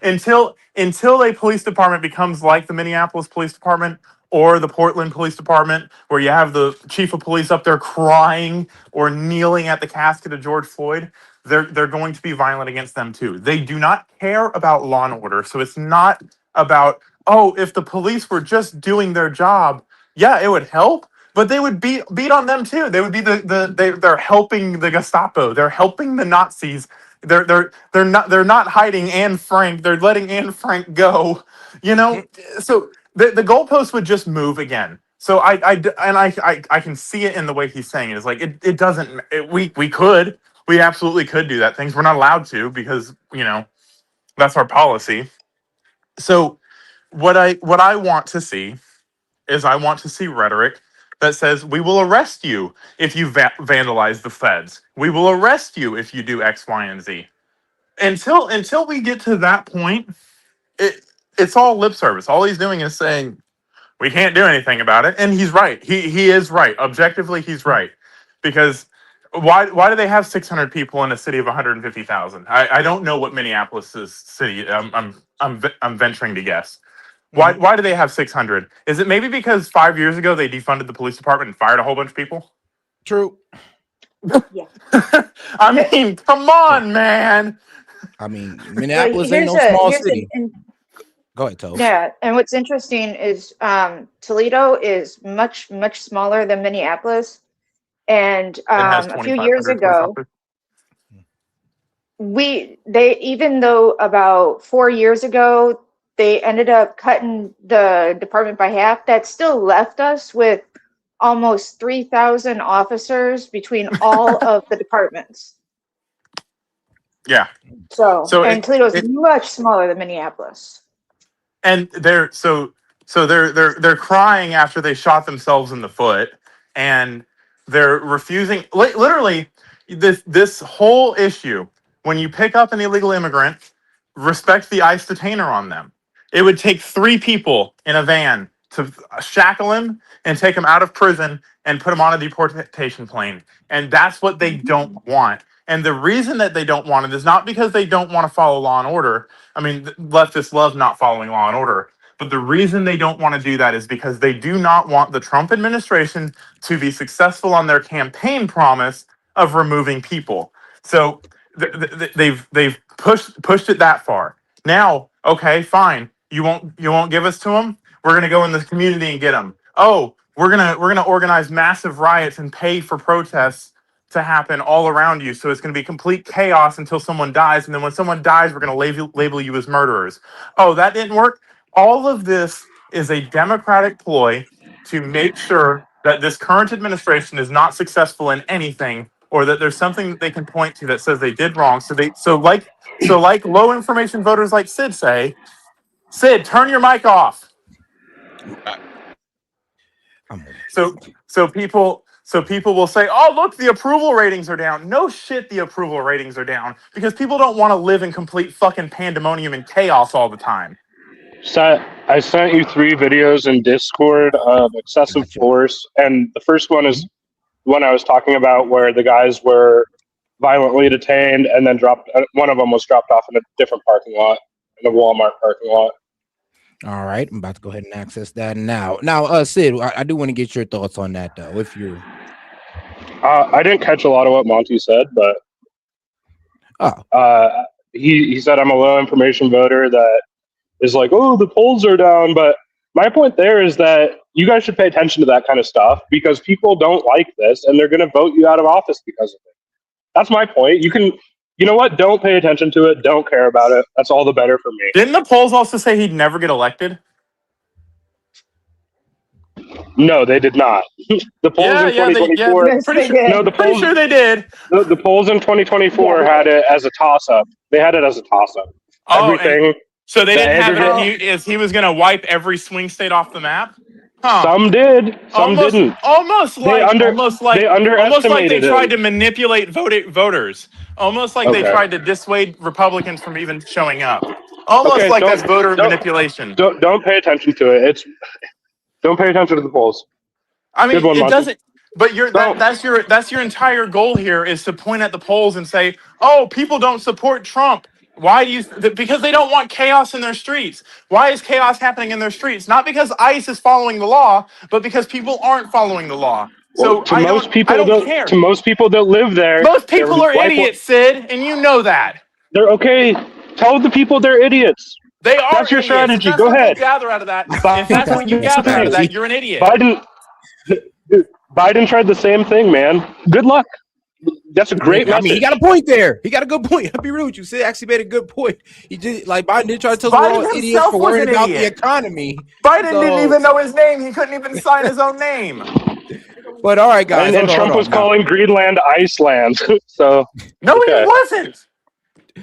Until a police department becomes like the Minneapolis Police Department or the Portland Police Department, where you have the chief of police up there crying or kneeling at the casket of George Floyd, they're going to be violent against them too. They do not care about law and order. So it's not about, if the police were just doing their job, yeah, it would help, but they would beat on them too. They would be they're helping the Gestapo. They're helping the Nazis. They're not hiding Anne Frank. They're letting Anne Frank go. So the goalpost would just move again. So I can see it in the way he's saying it. It's like it doesn't. We absolutely could do that. Things we're not allowed to, because that's our policy. So what I want to see is, I want to see rhetoric that says we will arrest you if you vandalize the feds. We will arrest you if you do X, Y, and Z. Until we get to that point, it's all lip service. All he's doing is saying we can't do anything about it, and he's right. He is right. Objectively, he's right. Because why do they have 600 people in a city of 150,000? I don't know what Minneapolis's city. I'm venturing to guess. Why do they have 600? Is it maybe because 5 years ago they defunded the police department and fired a whole bunch of people? True. Yeah. I mean, come on, man. I mean, Minneapolis ain't no small city. Go ahead, Toes. Yeah, and what's interesting is Toledo is much smaller than Minneapolis, and a few years ago, even though about 4 years ago they ended up cutting the department by half, that still left us with almost 3,000 officers between all of the departments. Yeah. So Toledo is much smaller than Minneapolis. And they're crying after they shot themselves in the foot, and they're refusing. Literally, this whole issue. When you pick up an illegal immigrant, respect the ICE detainer on them. It would take 3 people in a van to shackle him and take him out of prison and put him on a deportation plane. And that's what they don't want. And the reason that they don't want it is not because they don't want to follow law and order. I mean, leftists love not following law and order. But the reason they don't want to do that is because they do not want the Trump administration to be successful on their campaign promise of removing people. So they've pushed it that far. Now, okay, fine. You won't give us to them? We're gonna go in the community and get them. Oh, we're gonna organize massive riots and pay for protests to happen all around you. So it's gonna be complete chaos until someone dies, and then when someone dies, we're gonna label you as murderers. Oh, that didn't work. All of this is a Democratic ploy to make sure that this current administration is not successful in anything, or that there's something that they can point to that says they did wrong. So like low information voters like Sid say, Sid, turn your mic off. So people will say, oh, look, the approval ratings are down. No shit, the approval ratings are down because people don't want to live in complete fucking pandemonium and chaos all the time. So I sent you 3 videos in Discord of excessive force, and the first one is the one I was talking about where the guys were violently detained and then one of them was dropped off in a different parking lot, in a Walmart parking lot. All right, I'm about to go ahead and access that now. Now, Sid, I do want to get your thoughts on that, though. If you're, I didn't catch a lot of what Monty said, but he said I'm a low information voter that is like, oh, the polls are down. But my point there is that you guys should pay attention to that kind of stuff because people don't like this and they're going to vote you out of office because of it. That's my point. You know what? Don't pay attention to it. Don't care about it. That's all the better for me. Didn't the polls also say he'd never get elected? No, they did not. The polls in 2024. Pretty sure they did. The polls in 2024 had it as a toss-up. They had it as a toss-up. Everything. So they didn't have it as he was going to wipe every swing state off the map? Huh. Some did. Some didn't. Almost like they tried to manipulate voters. Almost like they tried to dissuade Republicans from even showing up. Almost like that's voter manipulation. Don't pay attention to it. Don't pay attention to the polls. I mean, it doesn't. But that's your entire goal here is to point at the polls and say, oh, people don't support Trump. Why do you? Because they don't want chaos in their streets. Why is chaos happening in their streets? Not because ICE is following the law, but because people aren't following the law. So I don't care. To most people that live there, most people are idiots, Sid, and you know that. They're okay. Tell the people they're idiots. They are. That's your idiots. strategy. That's Go what ahead. You gather out of that. If that's what you gather out of that, you're an idiot. Biden tried the same thing, man. Good luck. That's a great message. I mean, he got a point there. He got a good point. I'll be real with you. Sid actually made a good point. He just Biden did try to tell us we're all idiots for worrying about the economy. Biden didn't even know his name. He couldn't even sign his own name. But all right, guys. And Trump was calling Greenland Iceland. So no, he wasn't.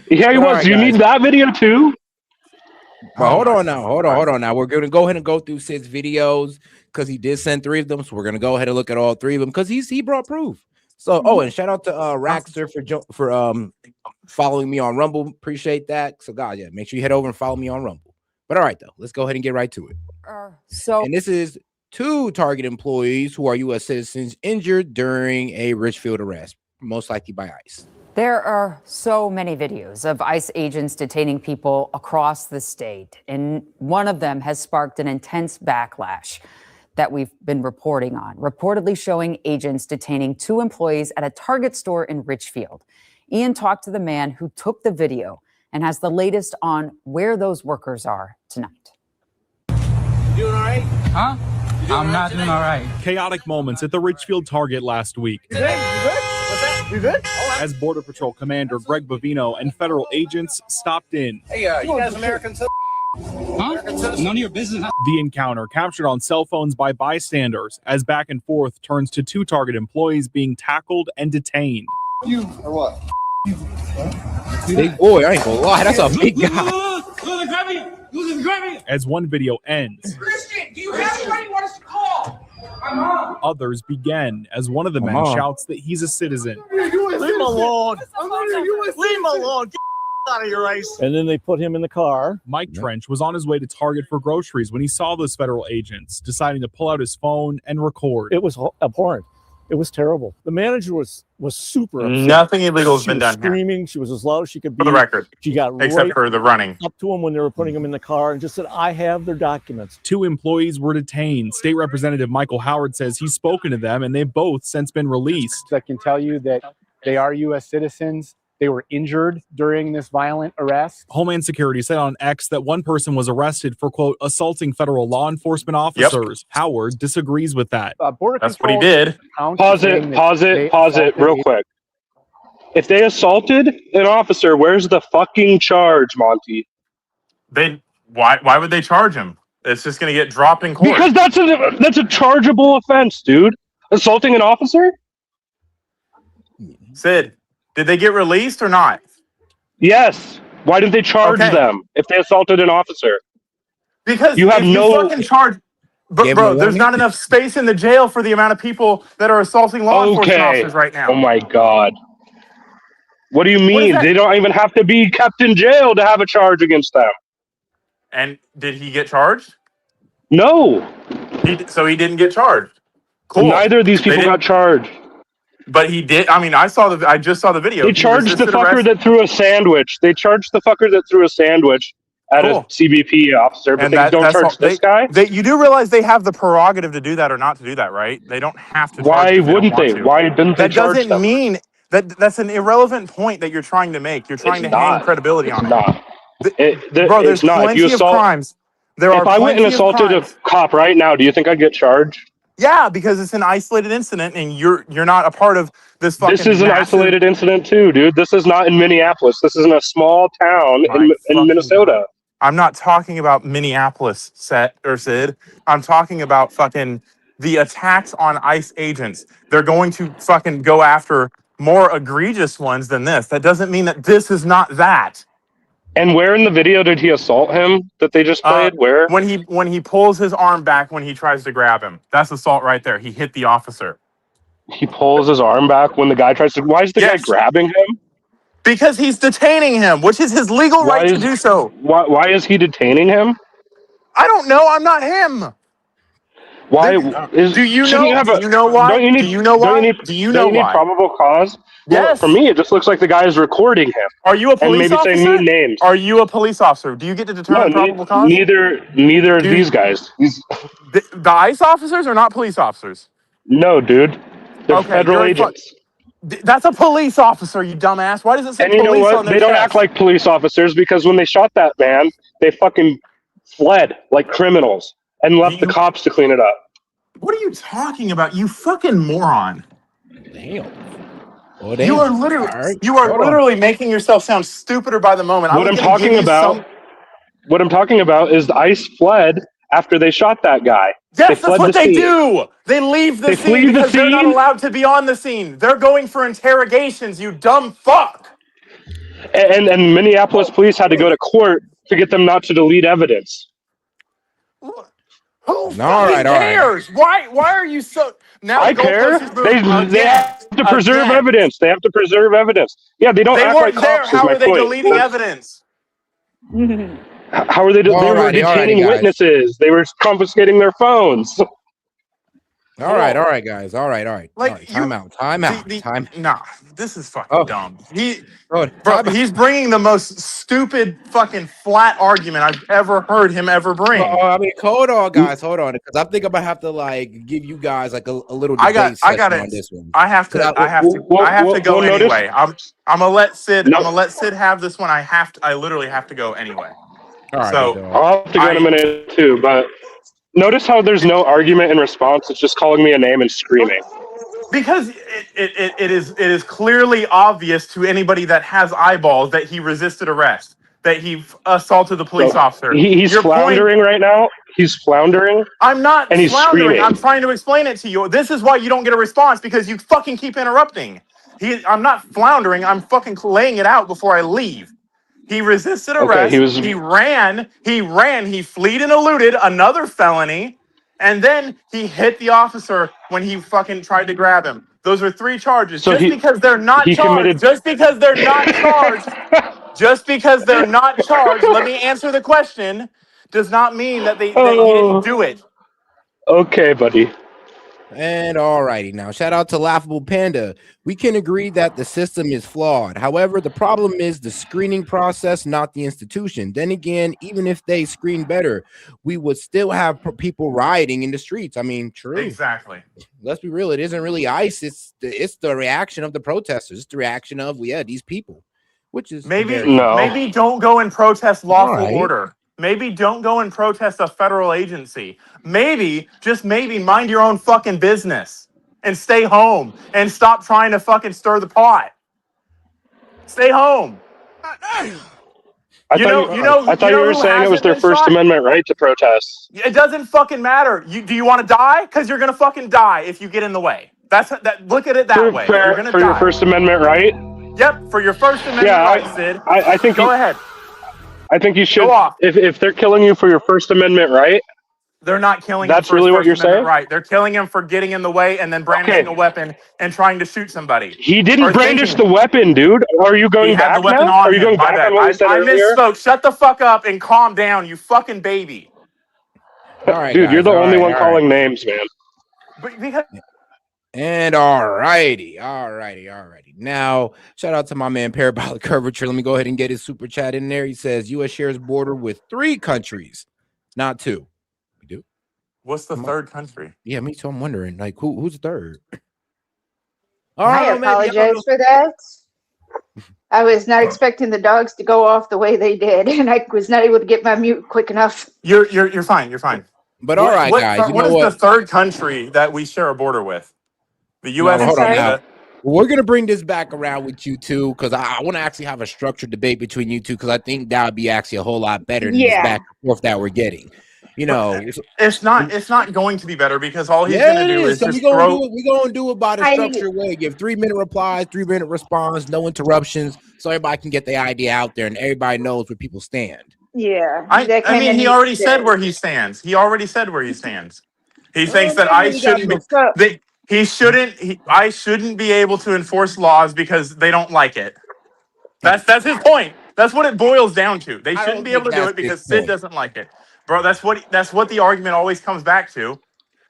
Yeah, he was. You need that video too. But hold on now. We're gonna go ahead and go through Sid's videos because he did send 3 of them. So we're gonna go ahead and look at all 3 of them because he brought proof. So and shout out to Raxter for following me on Rumble. Appreciate that. So God, yeah, make sure you head over and follow me on Rumble. But all right, though, let's go ahead and get right to it. And this is 2 Target employees who are U.S. citizens injured during a Richfield arrest, most likely by ICE. There are so many videos of ICE agents detaining people across the state, and one of them has sparked an intense backlash that we've been reporting on, reportedly showing agents detaining 2 employees at a Target store in Richfield. Ian talked to the man who took the video and has the latest on where those workers are tonight. You doing all right? Huh? I'm not doing all right. Chaotic moments at the Richfield Target last week. You good? What's that? You good? As Border Patrol Commander Greg Bovino and federal agents stopped in. Hey, you guys Americans? Huh? None of your business. The encounter captured on cell phones by bystanders as back and forth turns to 2 Target employees being tackled and detained. You or what? Big boy, I ain't gonna lie, that's a big guy. As one video ends, Christian, do you have somebody you want us to call? My mom. others begin as one of the men shouts that he's a citizen. Leave him alone. Leave him alone. Get out of your ice. And then they put him in the car. Mike Trench was on his way to Target for groceries when he saw those federal agents, deciding to pull out his phone and record. It was abhorrent. It was terrible. The manager was super upset. Nothing illegal has been done here. Screaming. She was as loud as she could be. For the record. She got except for the running up to him when they were putting him in the car and just said, I have their documents. 2 employees were detained. State Representative Michael Howard says he's spoken to them and they've both since been released. I can tell you that they are U.S. citizens. They were injured during this violent arrest. Homeland Security said on X that one person was arrested for, quote, assaulting federal law enforcement officers. Yep. Howard disagrees with that. That's what he did. Pause it real quick. If they assaulted an officer, where's the fucking charge, Monty? Why would they charge him? It's just going to get dropped in court. Because that's a chargeable offense, dude. Assaulting an officer? Sid, did they get released or not? Yes. Why didn't they charge them if they assaulted an officer? Because you have you fucking charge. Bro, there's not enough space in the jail for the amount of people that are assaulting law enforcement officers right now. Oh my God. What do you mean? They don't even have to be kept in jail to have a charge against them. And did he get charged? No. So he didn't get charged. Cool. Neither of these people got charged. But he did. I mean, I just saw the video. They charged the fucker that threw a sandwich. They charged the fucker that threw a sandwich at a CBP officer, but they don't charge this guy? You do realize they have the prerogative to do that or not to do that, right? They don't have to. Why wouldn't they? Why didn't they charge them? That doesn't mean that's an irrelevant point that you're trying to make. You're trying to hang credibility on it. Bro, there's plenty of crimes. If I went and assaulted a cop right now, do you think I'd get charged? Yeah, because it's an isolated incident, and you're not a part of this fucking. This is an isolated incident too, dude. This is not in Minneapolis. This is in a small town in Minnesota. God. I'm not talking about Minneapolis, Sid. I'm talking about fucking the attacks on ICE agents. They're going to fucking go after more egregious ones than this. That doesn't mean that this is not that. And where in the video did he assault him that they just played? Where? When he pulls his arm back when he tries to grab him. That's assault right there. He hit the officer. He pulls his arm back when the guy tries to. Why is the guy grabbing him? Because he's detaining him, which is his legal right to do so. Why is he detaining him? I don't know. I'm not him. Why? Do you know? Do you know why? Do you know why? Do you know why? Probable cause? Well, yes. For me, it just looks like the guy is recording him. Are you a police officer? And maybe say mean names. Are you a police officer? Do you get to determine probable cause? Neither of these guys. The ICE officers are not police officers. No, dude. They're federal agents. That's a police officer, you dumbass. Why does it say police on their chest? And you know what? They don't act like police officers because when they shot that man, they fucking fled like criminals and left the cops to clean it up. What are you talking about, you fucking moron? Damn. Well, you are literally making yourself sound stupider by the moment. What I'm talking about is the ICE fled after they shot that guy. Yes, that's what they do. They leave the scene because they're not allowed to be on the scene. They're going for interrogations, you dumb fuck. And Minneapolis police had to go to court to get them not to delete evidence. Who fucking cares? Why are you so now? I care. They have to preserve evidence. They have to preserve evidence. Yeah, they don't act like cops. How is are they my point. deleting evidence? How are they? They were detaining witnesses. They were confiscating their phones. All right, guys. All right. Like, Time out. Nah, this is fucking dumb. Bro, he's bringing the most stupid fucking flat argument I've ever heard him ever bring. I mean, hold on, guys, because I think I'm gonna have to like give you guys like a little debate session on this one. I have to go anyway. I'm gonna let Sid. I'm gonna let Sid have this one. I literally have to go anyway. All right, so I'll have to go in a minute too, but. Notice how there's no argument in response. It's just calling me a name and screaming. Because it is clearly obvious to anybody that has eyeballs that he resisted arrest, that he assaulted the police officer. He's floundering right now. He's floundering. I'm not and he's floundering. Screaming. I'm trying to explain it to you. This is why you don't get a response, because you fucking keep interrupting. I'm not floundering. I'm fucking laying it out before I leave. He resisted arrest. Okay, he ran. He fled and eluded another felony. And then he hit the officer when he fucking tried to grab him. Those are 3 charges. So because they're not charged. Just because they're not charged. Just because they're not charged. Let me answer the question. Does not mean that he didn't do it. Okay, buddy. And all righty, now shout out to Laughable Panda. We can agree that the system is flawed. However, the problem is the screening process, not the institution. Then again, even if they screen better, we would still have people rioting in the streets. I mean, true. Exactly. Let's be real. It isn't really ICE. It's the reaction of the protesters. It's the reaction of these people, which is maybe don't go and protest lawful order. Maybe don't go and protest a federal agency. Maybe, just maybe, mind your own fucking business and stay home and stop trying to fucking stir the pot. Stay home. I thought you were saying it was their First Amendment right to protest. It doesn't fucking matter. Do you want to die? Because you're gonna fucking die if you get in the way. Look at it that way. You're gonna die. Your First Amendment right? Yep, for your First Amendment right, Sid. I think go ahead. I think you should. If they're killing you for your First Amendment right, they're not killing. That's him for really his what you're First Amendment saying, right? They're killing him for getting in the way and then brandishing a weapon and trying to shoot somebody. He didn't brandish the weapon, dude. Are you going back now? Are you going back on what you said earlier? I misspoke. Shut the fuck up and calm down, you fucking baby. All right, dude, guys, you're the only one calling names, man. And all righty. Now, shout out to my man Parabolic Curvature. Let me go ahead and get his super chat in there. He says U.S. shares border with 3 countries, not 2. We do. What's the third country? Yeah, me too. I'm wondering, like, who's the third? I apologize for that. I was not expecting the dogs to go off the way they did, and I was not able to get my mute quick enough. You're fine. You're fine. But all right, guys. What is the third country that we share a border with? The U.S. Hold on now. We're gonna bring this back around with you two, because I want to actually have a structured debate between you two, because I think that would be actually a whole lot better than this back and forth that we're getting. You know, it's not going to be better, because all he's gonna do is just throw. We're gonna do it by the structured way. Give 3-minute replies, 3-minute response, no interruptions, so everybody can get the idea out there and everybody knows where people stand. Yeah, I mean, he already said where he stands. He thinks that I shouldn't be. I shouldn't be able to enforce laws because they don't like it. That's his point. That's what it boils down to. They shouldn't be able to do it because Sid doesn't like it. Bro, that's what the argument always comes back to.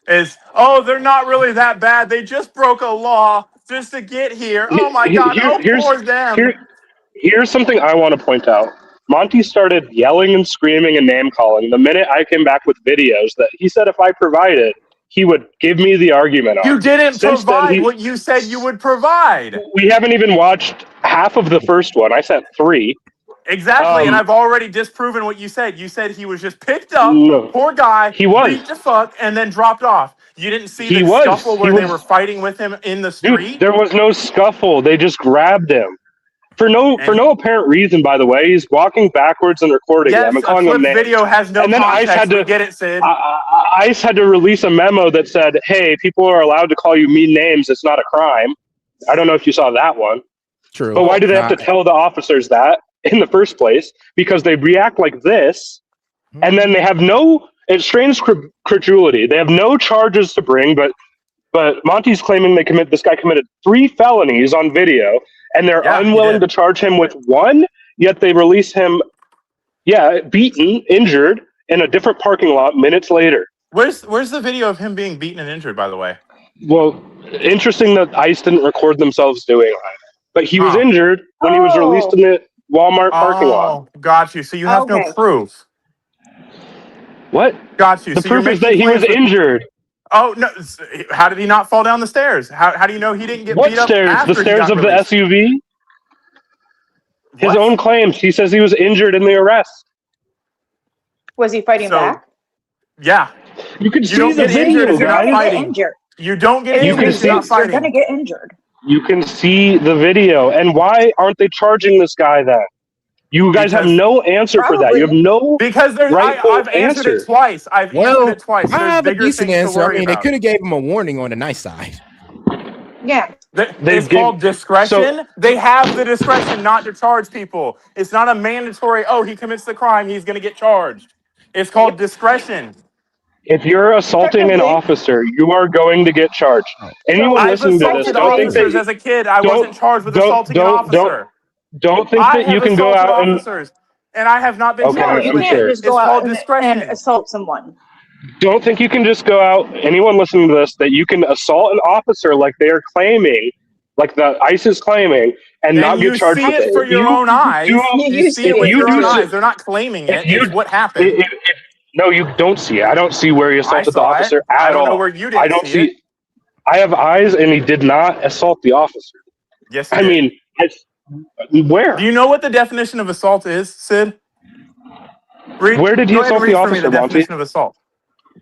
Is, they're not really that bad. They just broke a law just to get here. Oh my God, poor them. Here's something I want to point out. Monty started yelling and screaming and name calling the minute I came back with videos that he said if I provided, he would give me the argument on. You didn't provide what you said you would provide. We haven't even watched half of the first one. I sent 3. Exactly, and I've already disproven what you said. You said he was just picked up, poor guy, he was beat the fuck, and then dropped off. You didn't see the scuffle where they were fighting with him in the street? Dude, there was no scuffle. They just grabbed him. For no apparent reason, by the way. He's walking backwards and recording them and calling them names. Video has no and then context. ICE had to get it, Sid. ICE had to release a memo that said, hey, people are allowed to call you mean names. It's not a crime. I don't know if you saw that one. True. But why do they have to tell the officers that? in the first place because they react like this, and then they have no. It strains credulity. They have no charges to bring, but Monty's claiming this guy committed 3 felonies on video, and they're unwilling to charge him with 1. Yet they release him, beaten, injured in a different parking lot minutes later. Where's the video of him being beaten and injured? By the way. Well, interesting that ICE didn't record themselves doing that. But he was injured when he was released in the Walmart parking lot. Oh, got you. So you have no proof. What? Got you. The so proof is that he was injured. Oh no! How did he not fall down the stairs? How do you know he didn't get beat up after The stairs of released? the SUV? His own claims. He says he was injured in the arrest. Was he fighting back? Yeah. You can see don't the get video, injured if you're not guys. fighting. You don't get injured if you're not You're fighting. gonna get injured. You can see the video. And why aren't they charging this guy then? You guys have no answer for that. You have no because I've answered it twice. I've answered it twice. I have a bigger decent things to answer. I worry mean, they about. could have gave him a warning on the nice side. Yeah. It's called discretion. They have the discretion not to charge people. It's not a mandatory, he commits the crime, he's going to get charged. It's called discretion. If you're assaulting an officer, you are going to get charged. Anyone I've listening to this, assaulted don't think officers that as a kid. I wasn't charged with assaulting an officer. Don't think I that you have can go assaulted out and officers, and I have not been Okay, charged You with can't it. just It's go out called and discretion. assault someone. don't think you can just go out. Anyone listening to this, that you can assault an officer like they are claiming, like the ICE is claiming, and not get charged with it. You see it for your own eyes. You see it with your own eyes. They're not claiming it. It's what happened. No, you don't see it. I don't see where he assaulted the officer at all. I don't know where you didn't I don't see it. I have eyes, and he did not assault the officer. Yes, he did. Where? Do you know what the definition of assault is, Sid? Where did he assault the officer, the Monty? definition of assault.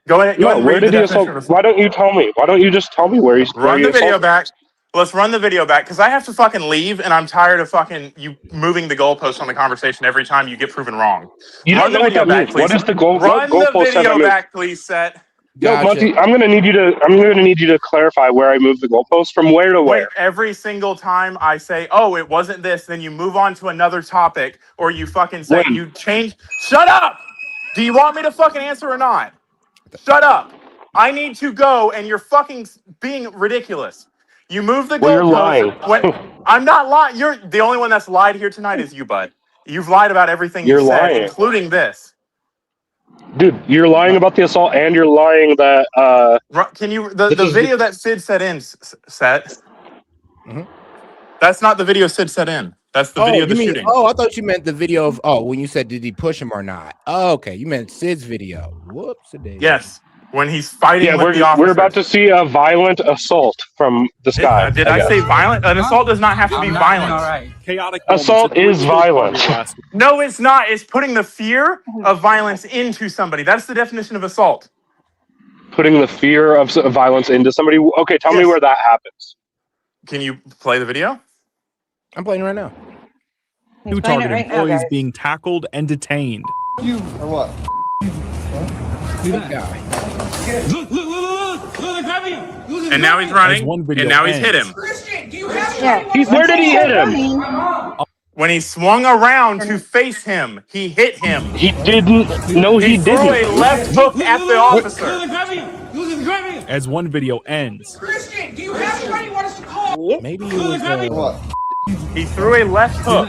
Go ahead. No, where did he assault? Why don't you tell me? Why don't you just tell me where he's? Run the video back. Let's run the video back because I have to fucking leave, and I'm tired of fucking you moving the goalpost on the conversation every time you get proven wrong. You don't know what that means. What is the goal? Run the video back, please, Set. No, Monty, I'm gonna need you to clarify where I moved the goalpost from where to where. Every single time I say, it wasn't this, then you move on to another topic, or you fucking say you change. Shut up! Do you want me to fucking answer or not? Shut up! I need to go, and you're fucking being ridiculous. You move the goalpost. You're lying. I'm not lying. You're the only one that's lied here tonight is you, bud. You've lied about everything you said, lying. including this. Dude, you're lying about the assault, and you're lying that. Can you the video that Sid set in set? Mm-hmm. That's not the video Sid set in. That's the video of the shooting. I thought you meant the video of when you said did he push him or not? Oh, okay, you meant Sid's video. Whoops. Yes, when he's fighting with the officers. We're about to see a violent assault from this guy. Did I say violent? An assault does not have to be violent. All right. Chaotic. Assault is violent. No, it's not. It's putting the fear of violence into somebody. That's the definition of assault. Putting the fear of violence into somebody. Okay, tell me where that happens. Can you play the video? I'm playing right now. Two target employees being tackled and detained. You or what? Good guy. Look, grabbing him. And now he's running. And now he's hit him. Christian, do you have Where did he hit him? When he swung around to face him, he hit him. He didn't. No, he didn't. Threw a left hook at the officer. As one video ends. Christian, do you have somebody you want us to call? Maybe it was he threw a left hook.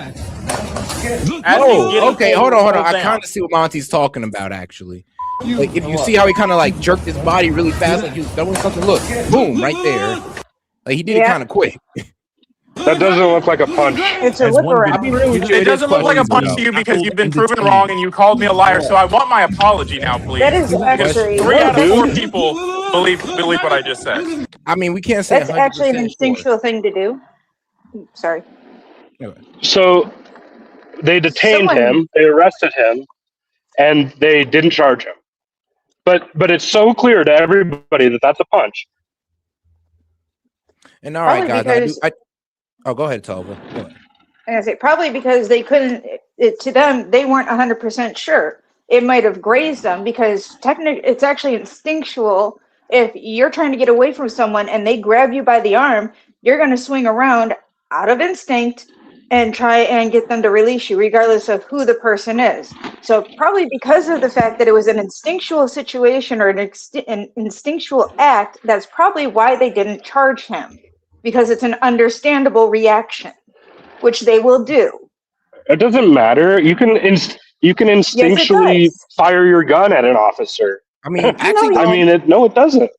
Okay, hold on. I kind of see what Monty's talking about, actually. Like, if you see how he kind of like jerked his body really fast, like he was throwing something, look, boom, right there. Like he did it kind of quick. That doesn't look like a punch. It's a whip around. It doesn't look like a punch to you because you've been proven wrong and you called me a liar. So I want my apology now, please. That is actually 3 out of 4 people believe what I just said. I mean, we can't say that's actually an instinctual thing to do. Sorry. So they detained him, they arrested him, and they didn't charge him. But it's so clear to everybody that that's a punch. And all right, guys. Go ahead, Tova. Go ahead. I say probably because they couldn't. To them, they weren't 100% sure. It might have grazed them because technically, it's actually instinctual. If you're trying to get away from someone and they grab you by the arm, you're going to swing around out of instinct and try and get them to release you, regardless of who the person is. So probably because of the fact that it was an instinctual situation or an instinctual act, that's probably why they didn't charge him, because it's an understandable reaction, which they will do. It doesn't matter. You can instinctually fire your gun at an officer. I mean, actually, I mean, it doesn't.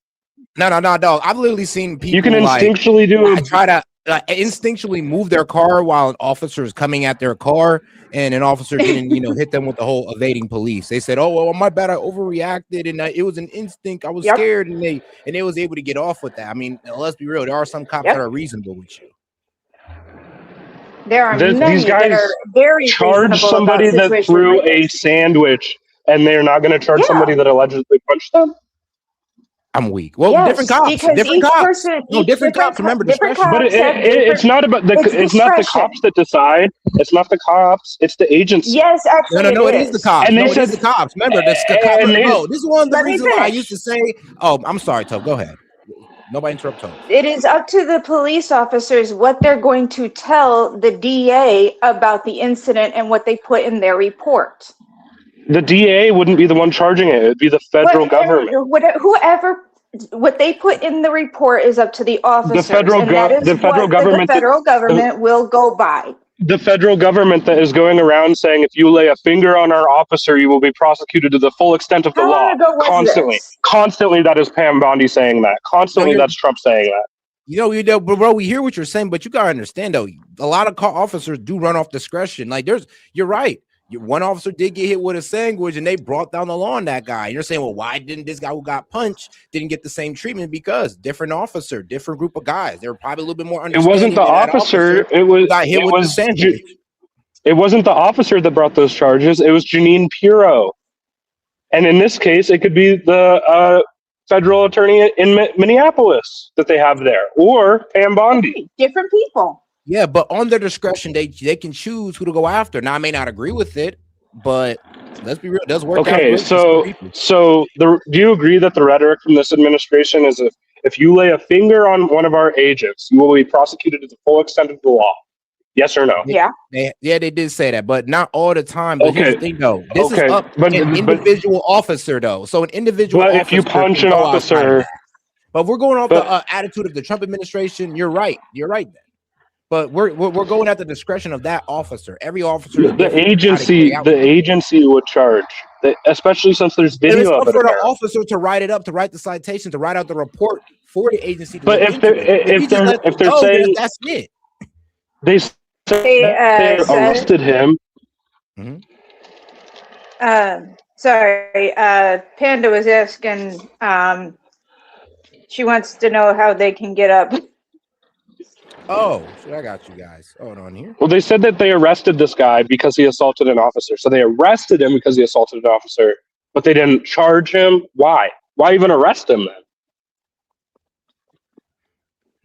No, dog. I've literally seen people. You can instinctually try to instinctually move their car while an officer is coming at their car, and an officer didn't, hit them with the whole evading police. They said, "Oh, well, my bad, I overreacted, and it was an instinct. I was scared," and they was able to get off with that. I mean, let's be real. There are some cops that are reasonable with you. There are many these guys that are very charge somebody that threw a sandwich, and they're not going to charge somebody that allegedly punched them. I'm weak. Well, different cops. Different cops. Different cops. Remember, discretion. But it's not about it's not the cops that decide. It's not the cops. It's the agency. Yes, actually, no, it is the cops. And it is the cops. Remember, this is one of the reasons why I used to say. Oh, I'm sorry, Tobe. Go ahead. Nobody interrupt Tobe. It is up to the police officers what they're going to tell the DA about the incident and what they put in their report. The DA wouldn't be the one charging it. It'd be the federal government. Whoever, what they put in the report is up to the officers. The federal government will go by. The federal government that is going around saying, if you lay a finger on our officer, you will be prosecuted to the full extent of the law. Constantly, that is Pam Bondi saying that. Constantly, that's Trump saying that. Bro, we hear what you're saying, but you gotta understand though, a lot of officers do run off discretion. Like you're right. One officer did get hit with a sandwich, and they brought down the law on that guy. And you're saying, well, why didn't this guy who got punched didn't get the same treatment? Because different officer, different group of guys. They were probably a little bit more understanding. It wasn't the officer. It was got hit with the sandwich. It wasn't the officer that brought those charges. It was Janine Pirro. And in this case, it could be the federal attorney in Minneapolis that they have there, or Pam Bondi. Different people. Yeah, but on their discretion, they can choose who to go after. Now, I may not agree with it, but let's be real, it does work out. Okay, do you agree that the rhetoric from this administration is if you lay a finger on one of our agents, you will be prosecuted to the full extent of the law? Yes or no? Yeah. They did say that, but not all the time. But here's the thing, though. This is up to an individual officer, though. So an individual officer. But if you punch an officer. But if we're going off the attitude of the Trump administration, you're right. You're right then. But we're going at the discretion of that officer. Every officer. The agency would charge, especially since there's video of it. For the officer to write it up, to write the citation, to write out the report for the agency. But if they're saying that's it, they say they arrested him. Mm-hmm. Sorry, Panda was asking. She wants to know how they can get up. Oh, I got you guys. Hold on here. Well, they said that they arrested this guy because he assaulted an officer. So they arrested him because he assaulted an officer, but they didn't charge him. Why? Why even arrest him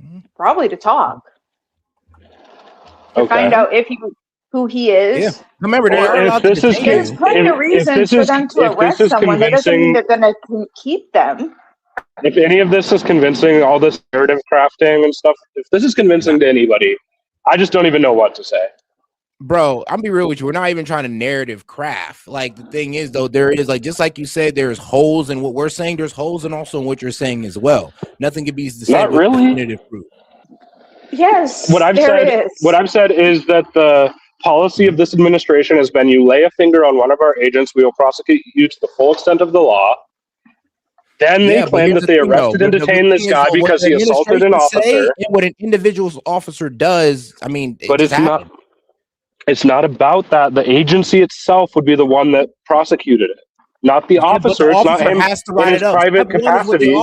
then? Probably to talk. To find out who he is. Yeah. Remember, there's plenty of reasons for them to arrest someone. That doesn't mean they're going to keep them. If any of this is convincing, all this narrative crafting and stuff, if this is convincing to anybody, I just don't even know what to say. Bro, I'll be real with you. We're not even trying to narrative craft. Like, the thing is, though, there is, like, just like you said, there's holes in what we're saying. There's holes and also in what you're saying as well. Nothing can be the same. Not really. Yes. What I've said is that the policy of this administration has been: you lay a finger on one of our agents, we will prosecute you to the full extent of the law. Then they claim that they arrested and detained this guy because he assaulted an officer. And what an individual officer does, I mean, but it's not. It's not about that. The agency itself would be the one that prosecuted it, not the officer. It's not him has to write in his private capacity.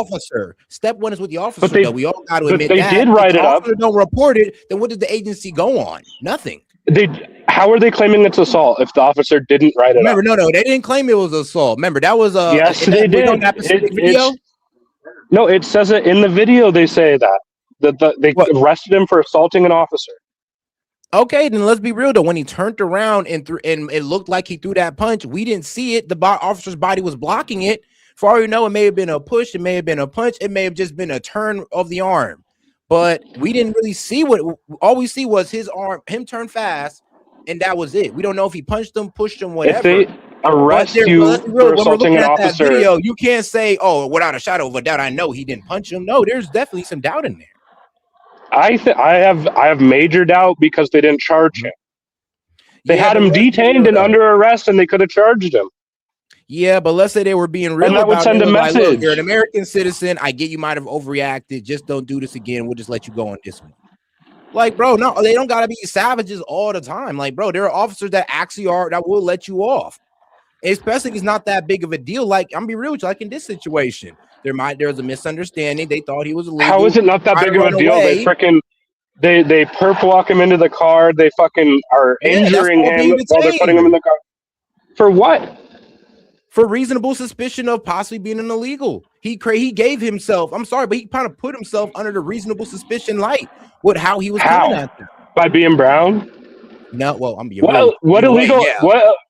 Step one is with the officer. But we all got to admit they did write it up. If the officer don't report it, then what did the agency go on? Nothing. How are they claiming it's assault if the officer didn't write it up? No, they didn't claim it was assault. Remember, that was yes, they did. No, it says it in the video. They say that they arrested him for assaulting an officer. Okay, then let's be real though. When he turned around and it looked like he threw that punch, we didn't see it. The officer's body was blocking it. For all you know, it may have been a push, it may have been a punch, it may have just been a turn of the arm. but we didn't really see what. All we see was his arm, him turn fast, and that was it. We don't know if he punched him, pushed him, whatever. If they arrest let's you be real. for When we're assaulting looking an at that officer, video, you can't say, "Oh, without a shadow of a doubt, I know he didn't punch him." No, there's definitely some doubt in there. I have major doubt because they didn't charge him. They had him detained and under arrest, and they could have charged him. Yeah, but let's say they were being real And that would about send it. a Like, look, message. you're an American citizen. I get you might have overreacted. Just don't do this again. We'll just let you go on this one. Like, bro, no, they don't gotta be savages all the time. Like, bro, there are officers that actually are that will let you off, especially if it's not that big of a deal. Like, I'm be real with you, like in this situation, there's a misunderstanding. They thought he was illegal. How is it not that big of a deal? Away. They perp walk him into the car. They fucking are injuring him while they're putting him in the car. For what? For reasonable suspicion of possibly being an illegal. He gave himself, I'm sorry, but he kind of put himself under the reasonable suspicion light with how he was coming at them. By being brown? No, well, I'm being what illegal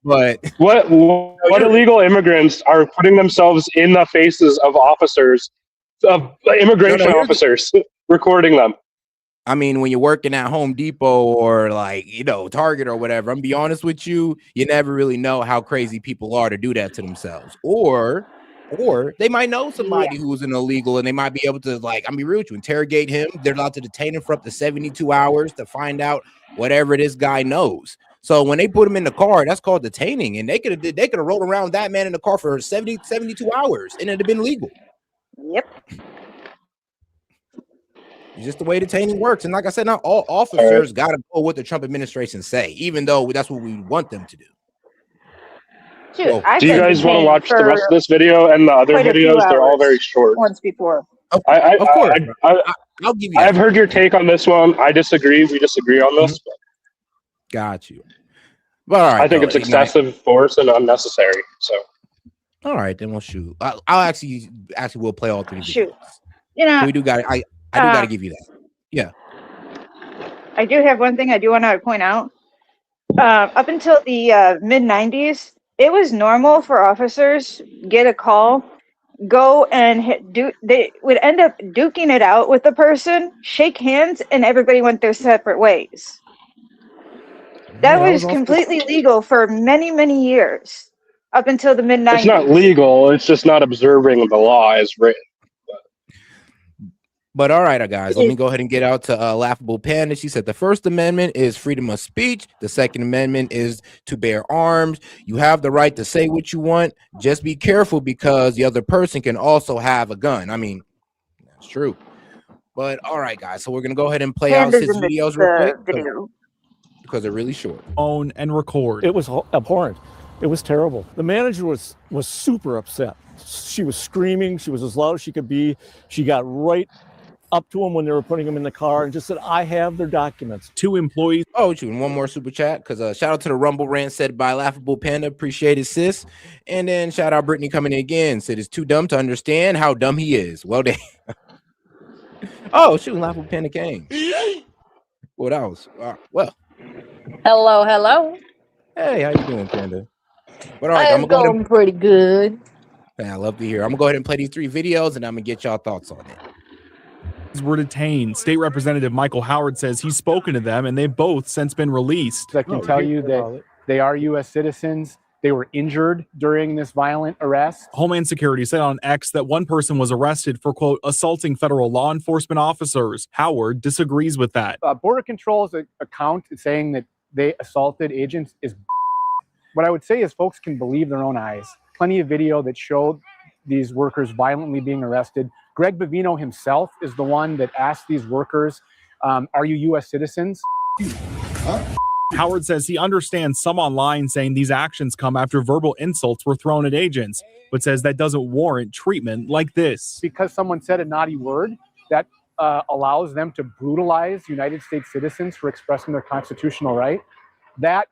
what illegal immigrants are putting themselves in the faces of officers, of immigration officers, recording them? I mean, when you're working at Home Depot or like, Target or whatever, I'm be honest with you, you never really know how crazy people are to do that to themselves. Or they might know somebody who's an illegal and they might be able to, like, I'm be real with you, interrogate him. They're allowed to detain him for up to 72 hours to find out whatever this guy knows. So when they put him in the car, that's called detaining. And they could have rolled around that man in the car for 72 hours and it'd have been legal. Yep. It's just the way detaining works. And like I said, not all officers got to go what the Trump administration say, even though that's what we want them to do. Dude, do you guys want to watch the rest of this video and the other videos? They're all very short. Once before. Of course. I'll give you I've heard your take on this one. I disagree. We disagree on this. But got you. But all right, I think it's excessive force and unnecessary. So. All right, then we'll shoot. I'll actually we'll play all three. Shoot. Videos. So we do got it. I do got to give you that. Yeah. I do have one thing I do want to point out. Up until the mid 90s, it was normal for officers get a call, go and they would end up duking it out with the person, shake hands, and everybody went their separate ways. That was completely legal for many, many years, up until the mid 90s. It's not legal. It's just not observing the law as written. But all right, guys, let me go ahead and get out to Laughable Panda. She said the First Amendment is freedom of speech. The Second Amendment is to bear arms. You have the right to say what you want. Just be careful because the other person can also have a gun. I mean, that's true. But all right, guys, so we're going to go ahead and play out his videos real quick because they're really short. Own and record. It was abhorrent. It was terrible. The manager was super upset. She was screaming. She was as loud as she could be. She got right up to him when they were putting him in the car and just said, I have their documents. 2 employees. Oh, and one more super chat because shout out to the Rumble rant said by Laughable Panda. Appreciate it, sis. And then shout out Brittany coming in again. Said it's too dumb to understand how dumb he is. Well, done. Oh, Laughable Panda came. What else? Well. Hello. Hey, how you doing, Panda? But all right, I'm going pretty good. Yeah, I love to hear. I'm gonna go ahead and play these 3 videos and I'm gonna get y'all thoughts on it. Were detained. State Representative Michael Howard says he's spoken to them and they've both since been released. I can tell you that they are U.S. citizens. They were injured during this violent arrest. Homeland Security said on X that one person was arrested for, quote, assaulting federal law enforcement officers. Howard disagrees with that. Border Control's account saying that they assaulted agents is what I would say is folks can believe their own eyes. Plenty of video that showed these workers violently being arrested. Greg Bovino himself is the one that asked these workers, are you U.S. citizens? Howard says he understands some online saying these actions come after verbal insults were thrown at agents, but says that doesn't warrant treatment like this. Because someone said a naughty word, that allows them to brutalize United States citizens for expressing their constitutional right. That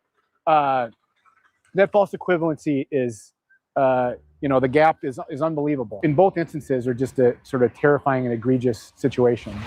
false equivalency is... the gap is unbelievable. In both instances are just a sort of terrifying and egregious situation.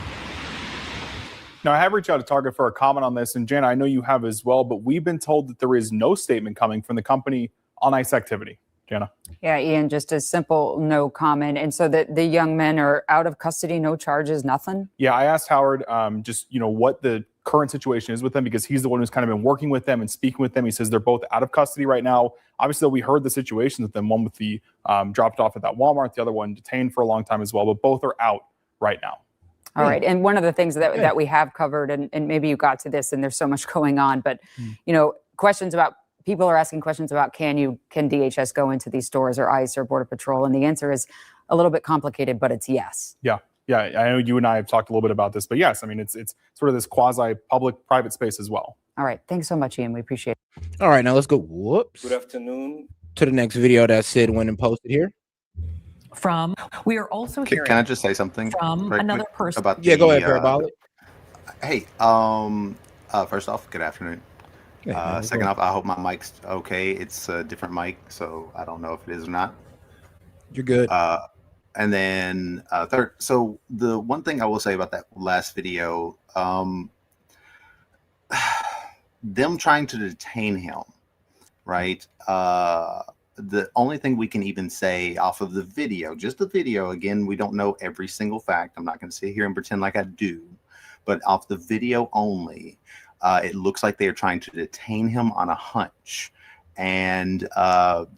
Now, I have reached out to Target for a comment on this, and Jana, I know you have as well, but we've been told that there is no statement coming from the company on ICE activity. Jana. Yeah, Ian, just a simple no comment. And so the young men are out of custody, no charges, nothing? Yeah, I asked Howard just, what the current situation is with them, because he's the one who's kind of been working with them and speaking with them. He says they're both out of custody right now. Obviously, we heard the situations with them, one with the dropped off at that Walmart, the other one detained for a long time as well, but both are out right now. All right. And one of the things that we have covered, and maybe you got to this and there's so much going on, but, questions about, people are asking questions about can DHS go into these stores or ICE or Border Patrol? And the answer is a little bit complicated, but it's yes. Yeah. Yeah. I know you and I have talked a little bit about this, but yes, I mean, it's sort of this quasi public private space as well. All right. Thanks so much, Ian. We appreciate it. All right. Now let's go. Whoops. Good afternoon. To the next video that Sid went and posted here. We are also hearing. Can I just say something from another person about? Yeah, go ahead, Parabolic. Hey, first off, good afternoon. Second off, I hope my mic's okay. It's a different mic, so I don't know if it is or not. You're good. And then third, so the one thing I will say about that last video, them trying to detain him, right? The only thing we can even say off of the video, just the video, again, we don't know every single fact. I'm not going to sit here and pretend like I do, but off the video only, it looks like they are trying to detain him on a hunch. And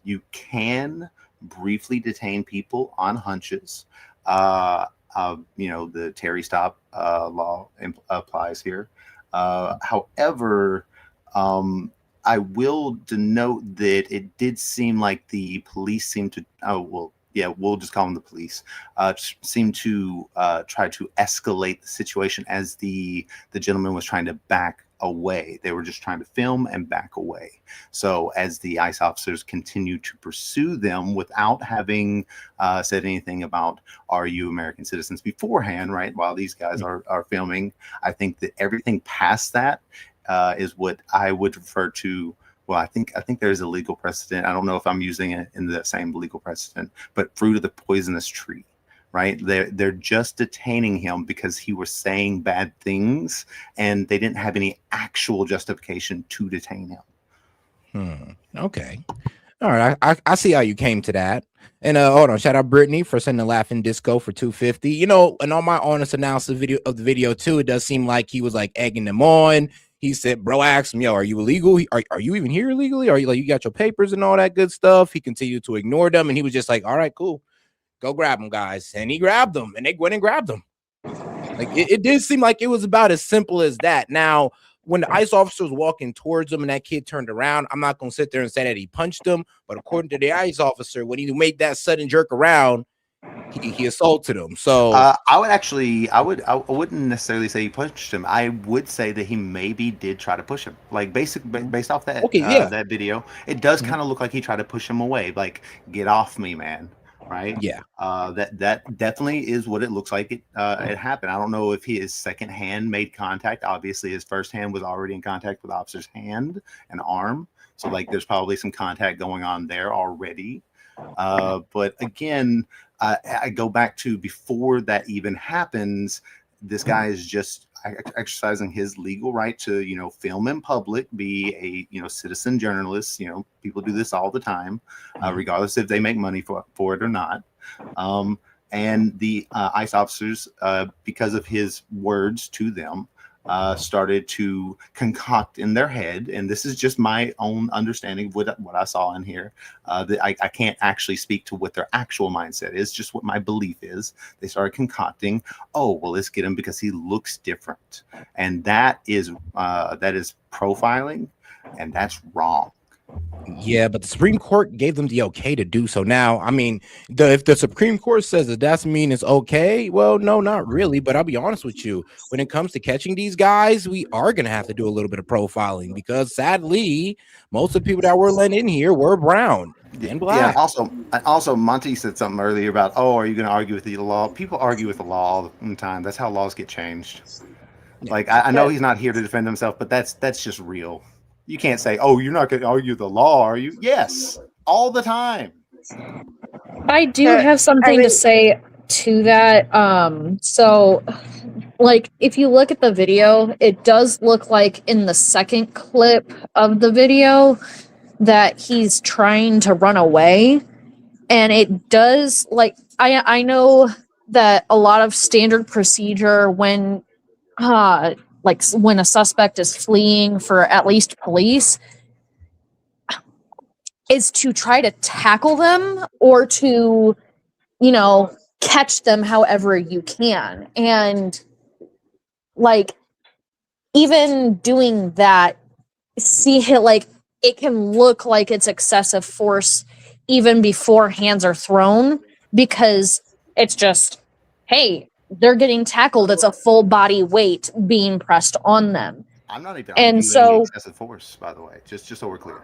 you can briefly detain people on hunches. The Terry stop law applies here. However, I will denote that it did seem like the police seemed to, we'll just call them the police, seemed to try to escalate the situation as the gentleman was trying to back away. They were just trying to film and back away. So as the ICE officers continued to pursue them without having said anything about, are you American citizens beforehand, right? While these guys are filming, I think that everything past that is what I would refer to. Well, I think there's a legal precedent. I don't know if I'm using it in the same legal precedent, but fruit of the poisonous tree, right? They're just detaining him because he was saying bad things, and they didn't have any actual justification to detain him. Okay. All right. I see how you came to that. And hold on, shout out Brittany for sending a laughing disco for 250. And on my honest analysis of the video too, it does seem like he was like egging them on. He said, bro, asked him, yo, are you illegal? Are you even here illegally? Are you you got your papers and all that good stuff? He continued to ignore them, and he was just like, all right, cool. Go grab them, guys. And he grabbed them, and they went and grabbed them. Like it did seem like it was about as simple as that. Now, when the ICE officer was walking towards him and that kid turned around, I'm not going to sit there and say that he punched him, but according to the ICE officer, when he made that sudden jerk around, he assaulted him. So I wouldn't necessarily say he punched him. I would say that he maybe did try to push him. Like based off that that video, it does kind of look like he tried to push him away. Like, get off me, man. Right? Yeah. That definitely is what it looks like it happened. I don't know if his second hand made contact. Obviously, his first hand was already in contact with the officer's hand and arm. So there's probably some contact going on there already. But again, I go back to before that even happens, this guy is just exercising his legal right to, film in public, be a, citizen journalist. People do this all the time, regardless if they make money for it or not. And the ICE officers, because of his words to them, started to concoct in their head, and this is just my own understanding of what I saw in here. I can't actually speak to what their actual mindset is, just what my belief is. They started concocting, oh, well, let's get him because he looks different. And that is profiling, and that's wrong. Yeah, but the Supreme Court gave them the okay to do so. Now, I mean, if the Supreme Court says that mean it's okay, well, no, not really. But I'll be honest with you, when it comes to catching these guys, we are going to have to do a little bit of profiling because sadly, most of the people that were let in here were brown and black. Yeah, also, Monty said something earlier about, oh, are you going to argue with the law? People argue with the law all the time. That's how laws get changed. Like, I know he's not here to defend himself, but that's just real. You can't say, oh, you're not going to argue the law, are you? Yes, all the time. I do have something to say to that. So, if you look at the video, it does look like in the second clip of the video that he's trying to run away. And it does, like, I know that a lot of standard procedure when when a suspect is fleeing for at least police is to try to tackle them or to, catch them however you can. And like, even doing that, it can look like it's excessive force even before hands are thrown, because it's just, hey, they're getting tackled. It's a full body weight being pressed on them. I'm not even And arguing so, excessive force, by the way, just so we're clear.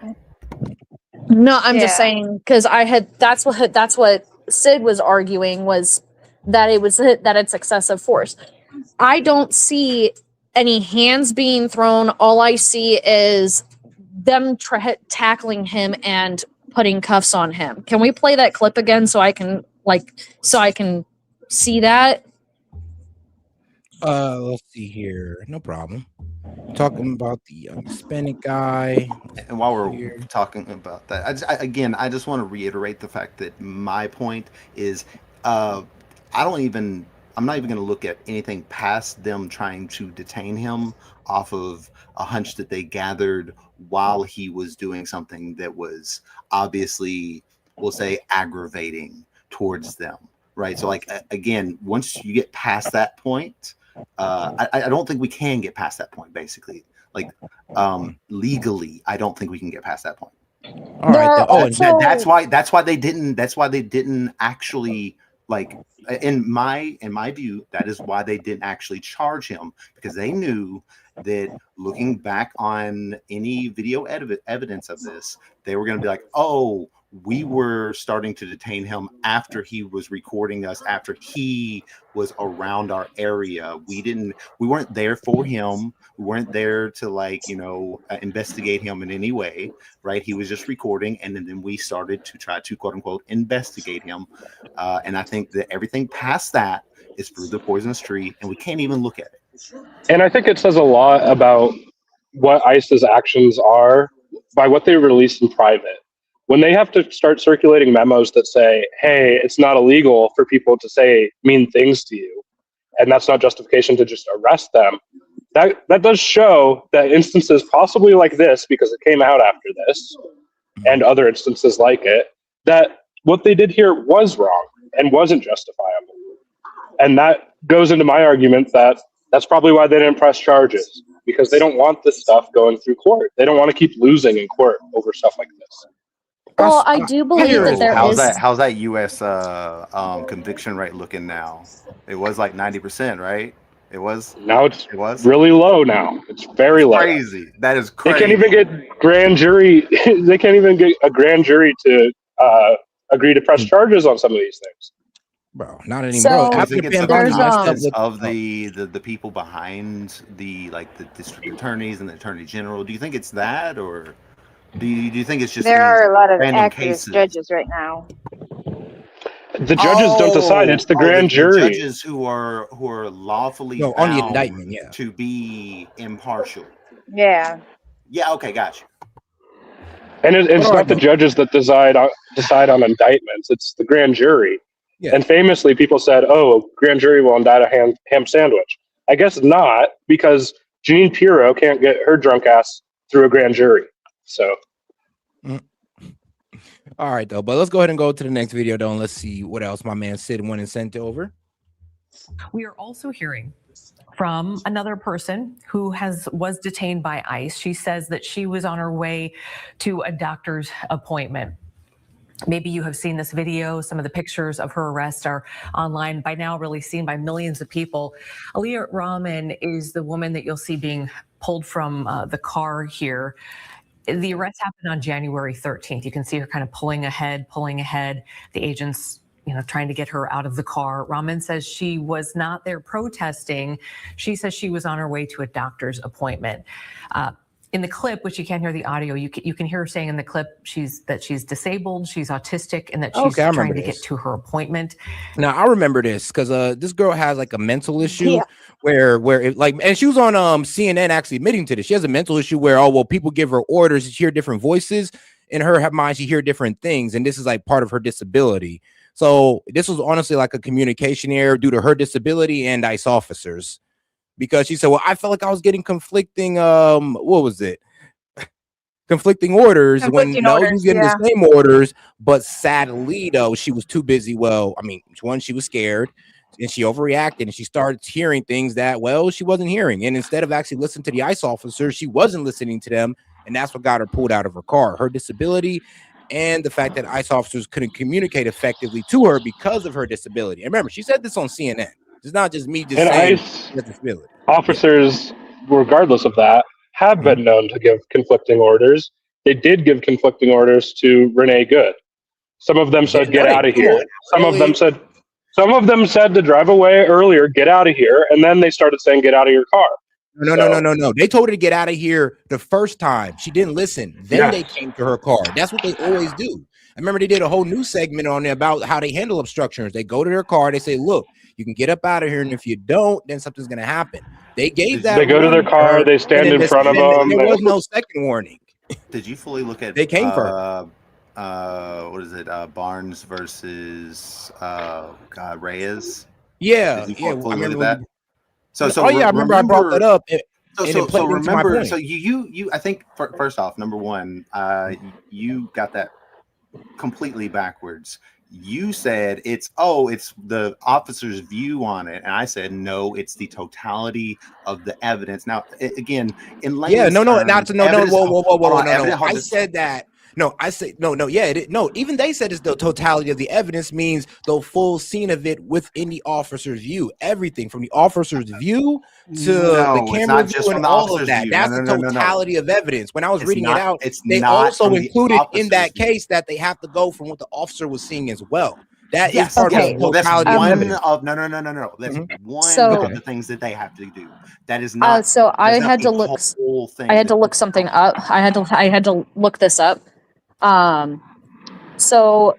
no, I'm just Yeah. saying, because that's what Sid was arguing, was that it's excessive force. I don't see any hands being thrown. All I see is them tackling him and putting cuffs on him. Can we play that clip again so I can see that? Let's see here. No problem. Talking about the Hispanic guy. And while we're talking about that, I just want to reiterate the fact that my point is, I'm not even going to look at anything past them trying to detain him off of a hunch that they gathered while he was doing something that was obviously, we'll say, aggravating towards them, right? So, like, again, once you get past that point, I don't think we can get past that point, basically. Like, legally, I don't think we can get past that point. All right. That's why they didn't actually, like, in my view, that is why they didn't actually charge him, because they knew that looking back on any video evidence of this, they were going to be like, oh, we were starting to detain him after he was recording us, after he was around our area. We weren't there for him. We weren't there to investigate him in any way, right? He was just recording, and then we started to try to, quote unquote, investigate him. And I think that everything past that is through the poisonous tree, and we can't even look at it. And I think it says a lot about what ICE's actions are by what they release in private. When they have to start circulating memos that say, hey, it's not illegal for people to say mean things to you, and that's not justification to just arrest them, that does show that instances possibly like this, because it came out after this, and other instances like it, that what they did here was wrong and wasn't justifiable. And that goes into my argument that that's probably why they didn't press charges, because they don't want this stuff going through court. They don't want to keep losing in court over stuff like this. Well, I do believe that there how's is. How's that U.S. Conviction rate looking now? It was like 90%, right? It was. Now it's really low. Now it's very low. Crazy. That is crazy. They can't even get grand jury. They can't even get a grand jury to agree to press charges on some of these things. Bro, not anymore. So, Bro, I think it's of the people behind the district attorneys and the attorney general. Do you think it's that, or do you think it's just there are a lot of random active cases? judges right now? The judges don't decide; it's the grand jury. The judges who are lawfully on the found indictment, to be impartial. Yeah. Yeah. Okay. Gotcha. And it's not the judges that decide on indictments; it's the grand jury. Yeah. And famously, people said, "Oh, grand jury will indict a ham sandwich." I guess not, because Jeanine Pirro can't get her drunk ass through a grand jury. So. All right, though. But let's go ahead and go to the next video, though, and let's see what else my man Sid went and sent over. We are also hearing from another person who was detained by ICE. She says that she was on her way to a doctor's appointment. Maybe you have seen this video. Some of the pictures of her arrest are online by now, really seen by millions of people. Aliyah Rahman is the woman that you'll see being pulled from the car here. The arrest happened on January 13th. You can see her kind of pulling ahead. The agents, trying to get her out of the car. Rahman says she was not there protesting. She says she was on her way to a doctor's appointment. In the clip, which you can't hear the audio, you can hear her saying in the clip she's disabled, she's autistic, and that she's trying to get to her appointment. Now I remember this because this girl has like a mental issue where and she was on CNN actually admitting to this. She has a mental issue where people give her orders, she hear different voices, in her mind, she hear different things, and this is like part of her disability. So this was honestly like a communication error due to her disability and ICE officers, because she said, well, I felt like I was getting conflicting, what was it? Conflicting orders, when Conflicting no, she orders, was getting yeah. the same orders, but sadly though, she was too busy. Well, I mean, one, she was scared and she overreacted, and she started hearing things that, well, she wasn't hearing. And instead of actually listening to the ICE officers, she wasn't listening to them. And that's what got her pulled out of her car, her disability, and the fact that ICE officers couldn't communicate effectively to her because of her disability. And remember, she said this on CNN. It's not just me just And saying ICE disability. officers, regardless of that, have been known to give conflicting orders. They did give conflicting orders to Renee Good. Some of them said, "Get out of here." Some of them said to drive away earlier, get out of here, and then they started saying, "Get out of your car." No. They told her to get out of here the first time. She didn't listen. Then they came to her car. That's what they always do. I remember they did a whole news segment on there about how they handle obstructions. They go to their car. They say, look, you can get up out of here. And if you don't, then something's going to happen. They gave that. They go to their car. They stand in front of them. There was no second warning. Did you fully look at? They came for her. What is it? Barnes versus Reyes. Yeah, Did you yeah. fully look at that? I remember I brought that up. So remember, so you I think first off, number one, you got that completely backwards. You said it's the officer's view on it, and I said no, it's the totality of the evidence. Now, again, in layman's terms, whoa. I said that. No, I say no. Yeah, no. Even they said it's the totality of the evidence, means the full scene of it within the officer's view. Everything from the officer's view to the camera view and all of that. That's the totality of evidence. When I was reading it out, they also included in that case that they have to go from what the officer was seeing as well. That is part of the totality of evidence. No. That's one of the things that they have to do. That is not. So I had to look. I had to look something up. I had to look this up. So,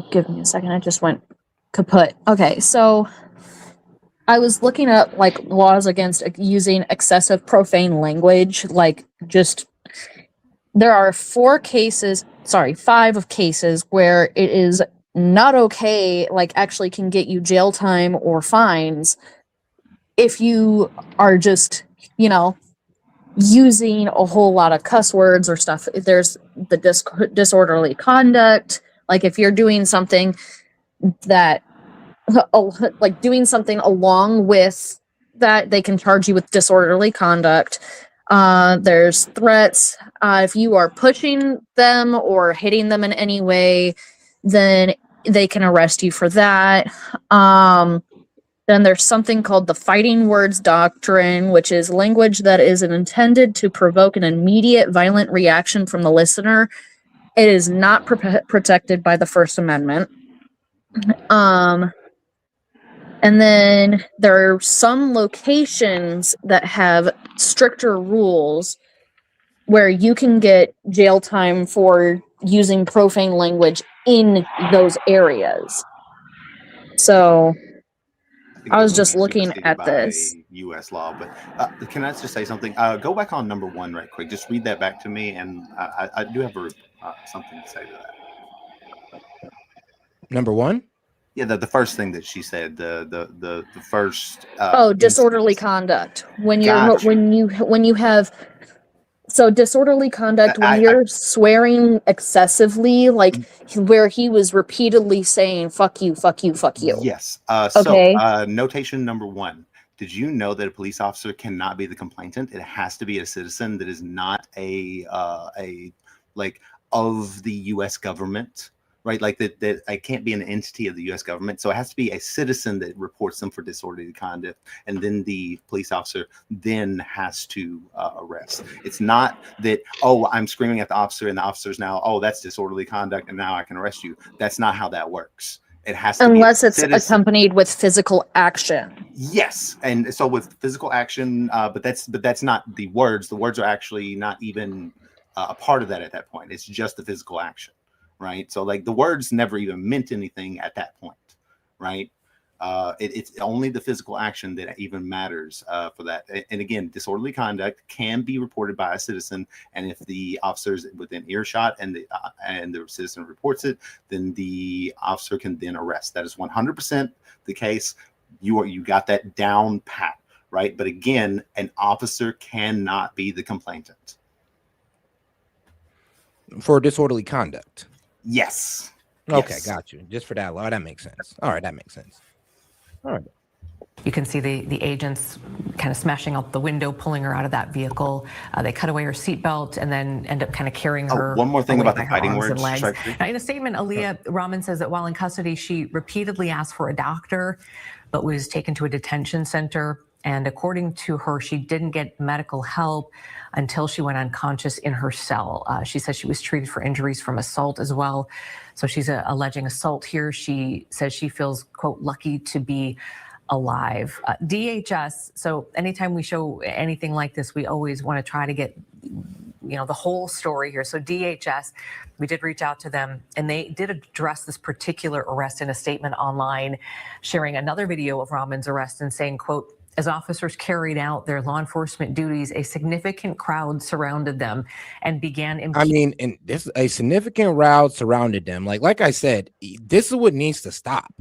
give me a second. I just went kaput. Okay, so I was looking up like laws against using excessive profane language. Like, just there are 5 cases where it is not okay. Like, actually, can get you jail time or fines if you are just, using a whole lot of cuss words or stuff. There's the disorderly conduct. Like, if you're doing something that, like doing something along with that, they can charge you with disorderly conduct. There's threats. If you are pushing them or hitting them in any way, then they can arrest you for that. Then there's something called the fighting words doctrine, which is language that is intended to provoke an immediate violent reaction from the listener. It is not protected by the First Amendment. And then there are some locations that have stricter rules where you can get jail time for using profane language in those areas. So I was just looking at this. U.S. law, but can I just say something? Go back on number 1 right quick. Just read that back to me, and I do have something to say to that. Number 1? Yeah, the first thing that she said, the first. Disorderly conduct. When you have. So disorderly conduct, when you're swearing excessively, like where he was repeatedly saying, fuck you, fuck you, fuck you. Yes. Okay. So notation number 1. Did you know that a police officer cannot be the complainant? It has to be a citizen that is not of the U.S. government, right? Like that I can't be an entity of the U.S. government. So it has to be a citizen that reports them for disorderly conduct, and then the police officer then has to arrest. It's not that, I'm screaming at the officer and the officer's now, that's disorderly conduct and now I can arrest you. That's not how that works. It has to unless it's accompanied with physical action. Yes, and so with physical action, but that's not the words. The words are actually not even a part of that at that point. It's just the physical action, right? So like the words never even meant anything at that point, right? It's only the physical action that even matters for that. And again, disorderly conduct can be reported by a citizen, and if the officer is within earshot and the citizen reports it, then the officer can then arrest. That is 100% the case. You got that down pat, right? But again, an officer cannot be the complainant for disorderly conduct. Yes. Okay, Yes. got you. Just for that, oh, that makes sense. All right, that makes sense. All right. You can see the agents kind of smashing out the window, pulling her out of that vehicle. They cut away her seatbelt and then end up kind of carrying her. One more thing away about by the her fighting arms and words. legs. Now, in a statement, Aaliyah Rahman says that while in custody, she repeatedly asked for a doctor, but was taken to a detention center. And according to her, she didn't get medical help until she went unconscious in her cell. She says she was treated for injuries from assault as well. So she's alleging assault here. She says she feels, quote, lucky to be alive. DHS, so anytime we show anything like this, we always want to try to get, the whole story here. So DHS, we did reach out to them, and they did address this particular arrest in a statement online, sharing another video of Rahman's arrest and saying, quote, as officers carried out their law enforcement duties, a significant crowd surrounded them and began and this a significant crowd surrounded them. Like I said, this is what needs to stop.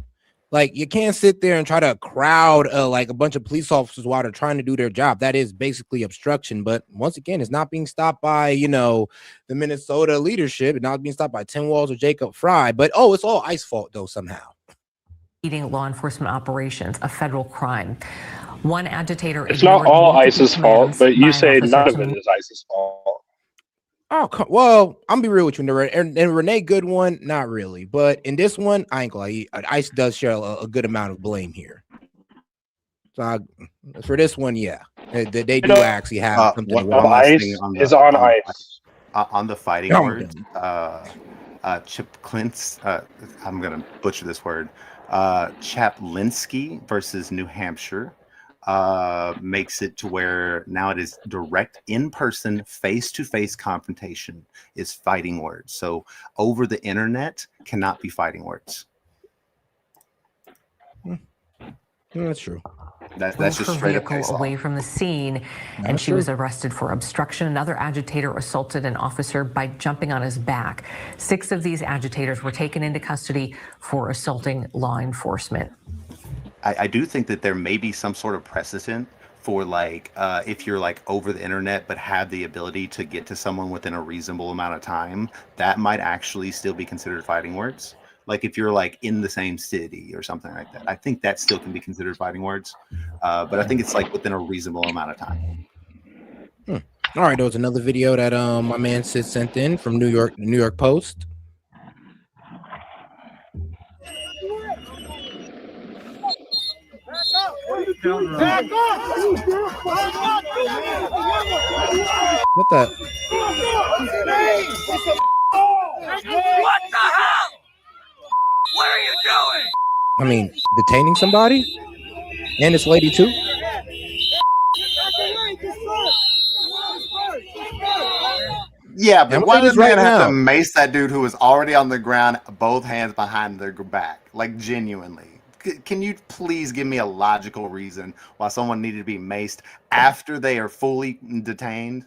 Like, you can't sit there and try to crowd like a bunch of police officers while they're trying to do their job. That is basically obstruction. But once again, it's not being stopped by, the Minnesota leadership. It's not being stopped by Tim Walz or Jacob Fry. But, it's all ICE fault, though, somehow. Leading law enforcement operations, a federal crime. One agitator. It's not all ICE's fault, but you say none of it is ICE's fault. Oh, well, I'm gonna be real with you. And Renee Goodwin, not really. But in this one, I ain't gonna lie, ICE does share a good amount of blame here. So for this one, yeah, they do actually have something to work ICE is on ICE. On the fighting words, Chip Clint's, I'm going to butcher this word, Chaplinsky versus New Hampshire makes it to where now it is direct in-person, face-to-face confrontation is fighting words. So over the internet cannot be fighting words. That's true. That's just straight up case law. Away from the scene, and she was arrested for obstruction. Another agitator assaulted an officer by jumping on his back. 6 of these agitators were taken into custody for assaulting law enforcement. I do think that there may be some sort of precedent for if you're over the internet but have the ability to get to someone within a reasonable amount of time, that might actually still be considered fighting words. Like if you're in the same city or something like that, I think that still can be considered fighting words. But I think it's within a reasonable amount of time. All right, there was another video that my man S.E.T sent in from New York Post. Back up! What the? What the hell? What are you doing? I mean, detaining somebody? And this lady too? Yeah, but why does man have now? to mace that dude who was already on the ground, both hands behind their back? Genuinely. Can you please give me a logical reason why someone needed to be maced after they are fully detained?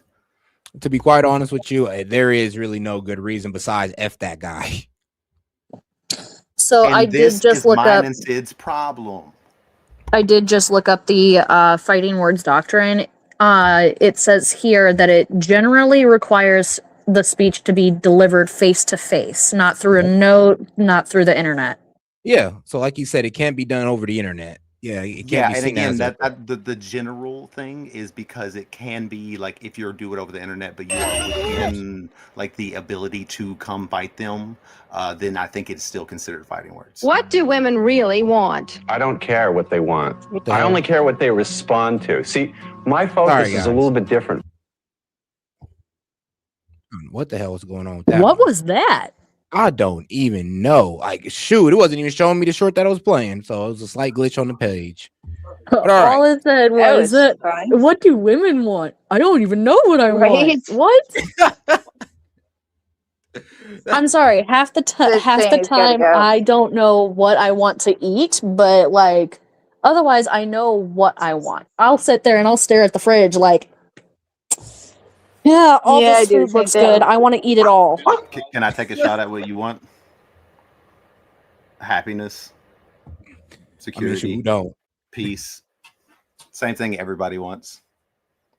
To be quite honest with you, there is really no good reason besides F that guy. So I did just look up. And Sid's problem. I did just look up the fighting words doctrine. It says here that it generally requires the speech to be delivered face to face, not through a note, not through the internet. Yeah, so like you said, it can't be done over the internet. Yeah, it can't be seen and as again, the general thing is because it can be if you do it over the internet, but you are within the ability to come fight them, then I think it's still considered fighting words. What do women really want? I don't care what they want. I only care what they respond to. See, my focus is a little bit different. What the hell was going on with that? What was that? I don't even know. Shoot, it wasn't even showing me the short that I was playing, so it was a slight glitch on the page. But all it said was, what do women want? I don't even know what I want. What? I'm sorry. Half the time, I don't know what I want to eat, but like, otherwise, I know what I want. I'll sit there and I'll stare at the fridge like, yeah, all this food looks good. I want to eat it all. Can I take a shot at what you want? Happiness, security, who don't? Peace. Same thing everybody wants.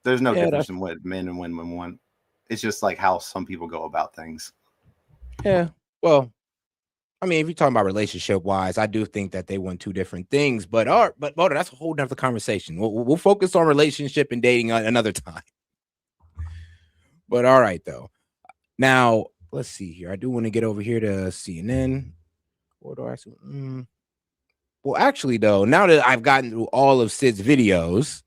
There's no difference in what men and women want. It's just like how some people go about things. Yeah. Well, I mean, if you're talking about relationship wise, I do think that they want two different things, but that's a whole nother conversation. We'll focus on relationship and dating another time. But all right, though. Now, let's see here. I do want to get over here to CNN. What do I see? Well, actually, though, now that I've gotten through all of Sid's videos,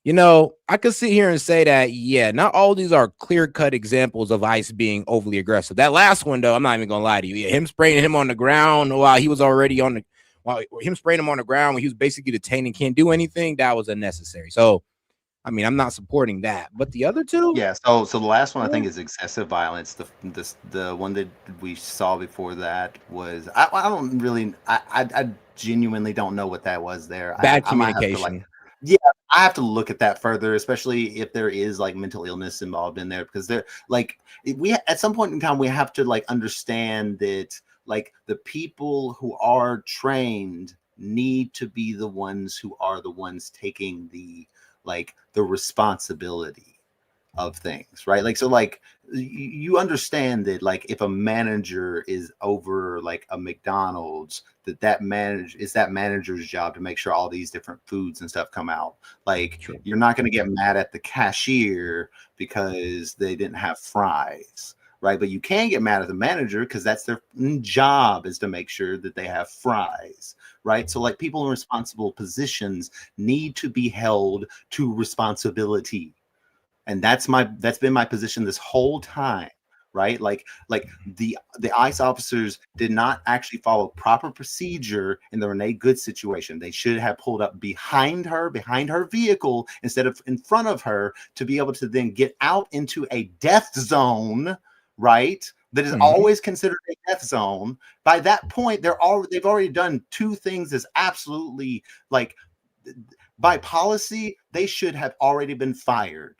you know, I could sit here and say that, yeah, not all these are clear-cut examples of ICE being overly aggressive. That last one, though, I'm not even gonna lie to you. Yeah, him spraying him on the ground while he was already on the, while him spraying him on the ground when he was basically detained and can't do anything, that was unnecessary. So, I mean, I'm not supporting that. But the other two, yeah. So the last one I think is excessive violence. The one that we saw before that was I don't really I genuinely don't know what that was there. Bad I might have to, communication. I have to look at that further, especially if there is like mental illness involved in there, because they're like we at some point in time we have to like understand that like the people who are trained need to be the ones who are the ones taking the responsibility of things, right? Like, so like you understand that like if a manager is over like a McDonald's, that manager's job to make sure all these different foods and stuff come out. Like, you're not going to get mad at the cashier because they didn't have fries, right? But you can get mad at the manager because that's their job, is to make sure that they have fries, right? So like people in responsible positions need to be held to responsibility. And that's been my position this whole time, right? Like the ICE officers did not actually follow proper procedure in the Renee Good situation. They should have pulled up behind her vehicle instead of in front of her, to be able to then get out into a death zone, right? That is always considered a death zone. By that point, they've already done two things that's absolutely like, by policy, they should have already been fired.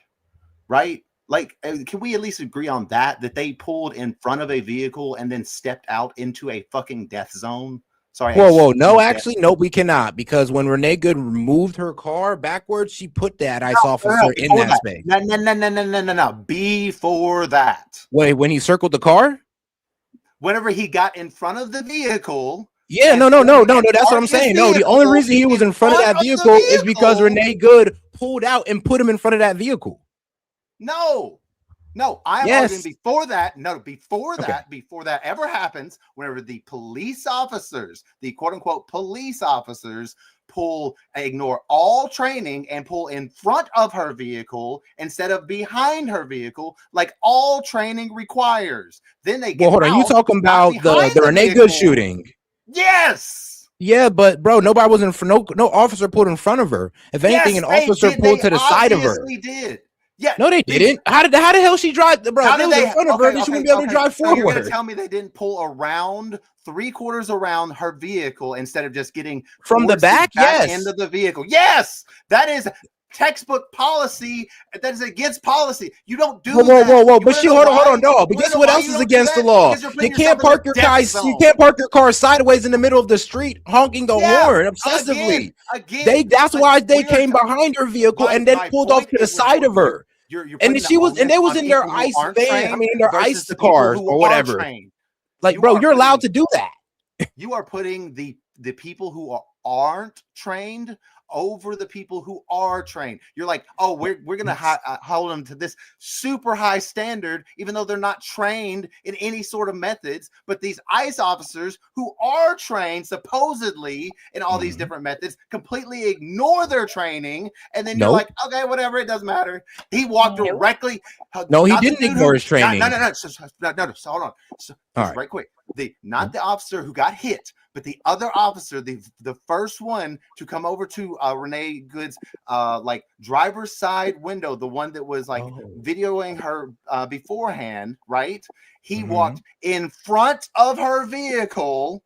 Right? Like, can we at least agree on that they pulled in front of a vehicle and then stepped out into a fucking death zone? Sorry. Whoa. No, actually, no, we cannot, because when Renee Good moved her car backwards, she put that ICE officer in that space. No. Before that. Wait, when he circled the car? Whenever he got in front of the vehicle. Yeah, no. That's what I'm saying. No, the only reason he was in front of that vehicle is because Renee Good pulled out and put him in front of that vehicle. No, I am arguing before that. No, before that ever happens, whenever the police officers, the quote unquote police officers, ignore all training and pull in front of her vehicle instead of behind her vehicle, like all training requires. Then they get hold on. You talking about the Renee Good shooting? Yes. Yeah, but bro, nobody was in front. No officer pulled in front of her. If anything, an officer pulled to the side of her. Did. Yeah, no, they didn't. How the hell she drive? Bro, if they was in front of her, then she wouldn't be able to drive forward. So you're gonna tell me they didn't pull around 3/4 around her vehicle instead of just getting from the back? Yes, end of the vehicle. Yes, that is textbook policy. That is against policy. You don't do that. Whoa. But hold on, no. But guess what else is against the law? You can't park your guys. You can't park your car sideways in the middle of the street, honking the horn obsessively. That's why they came behind her vehicle and then pulled off to the side of her. And they was in their ICE van. I mean, in their ICE cars or whatever. Like, bro, you're allowed to do that. You are putting the people who aren't trained over the people who are trained. You're like, oh, we're gonna hold them to this super high standard, even though they're not trained in any sort of methods. But these ICE officers who are trained supposedly in all these different methods completely ignore their training, and then you're like, okay, whatever, it doesn't matter. He walked directly. No, he didn't ignore his training. No. So hold on. Right quick. The officer who got hit, But the other officer, the first one to come over to Renee Good's like driver's side window, the one that was like videoing her beforehand, right? He walked in front of her vehicle,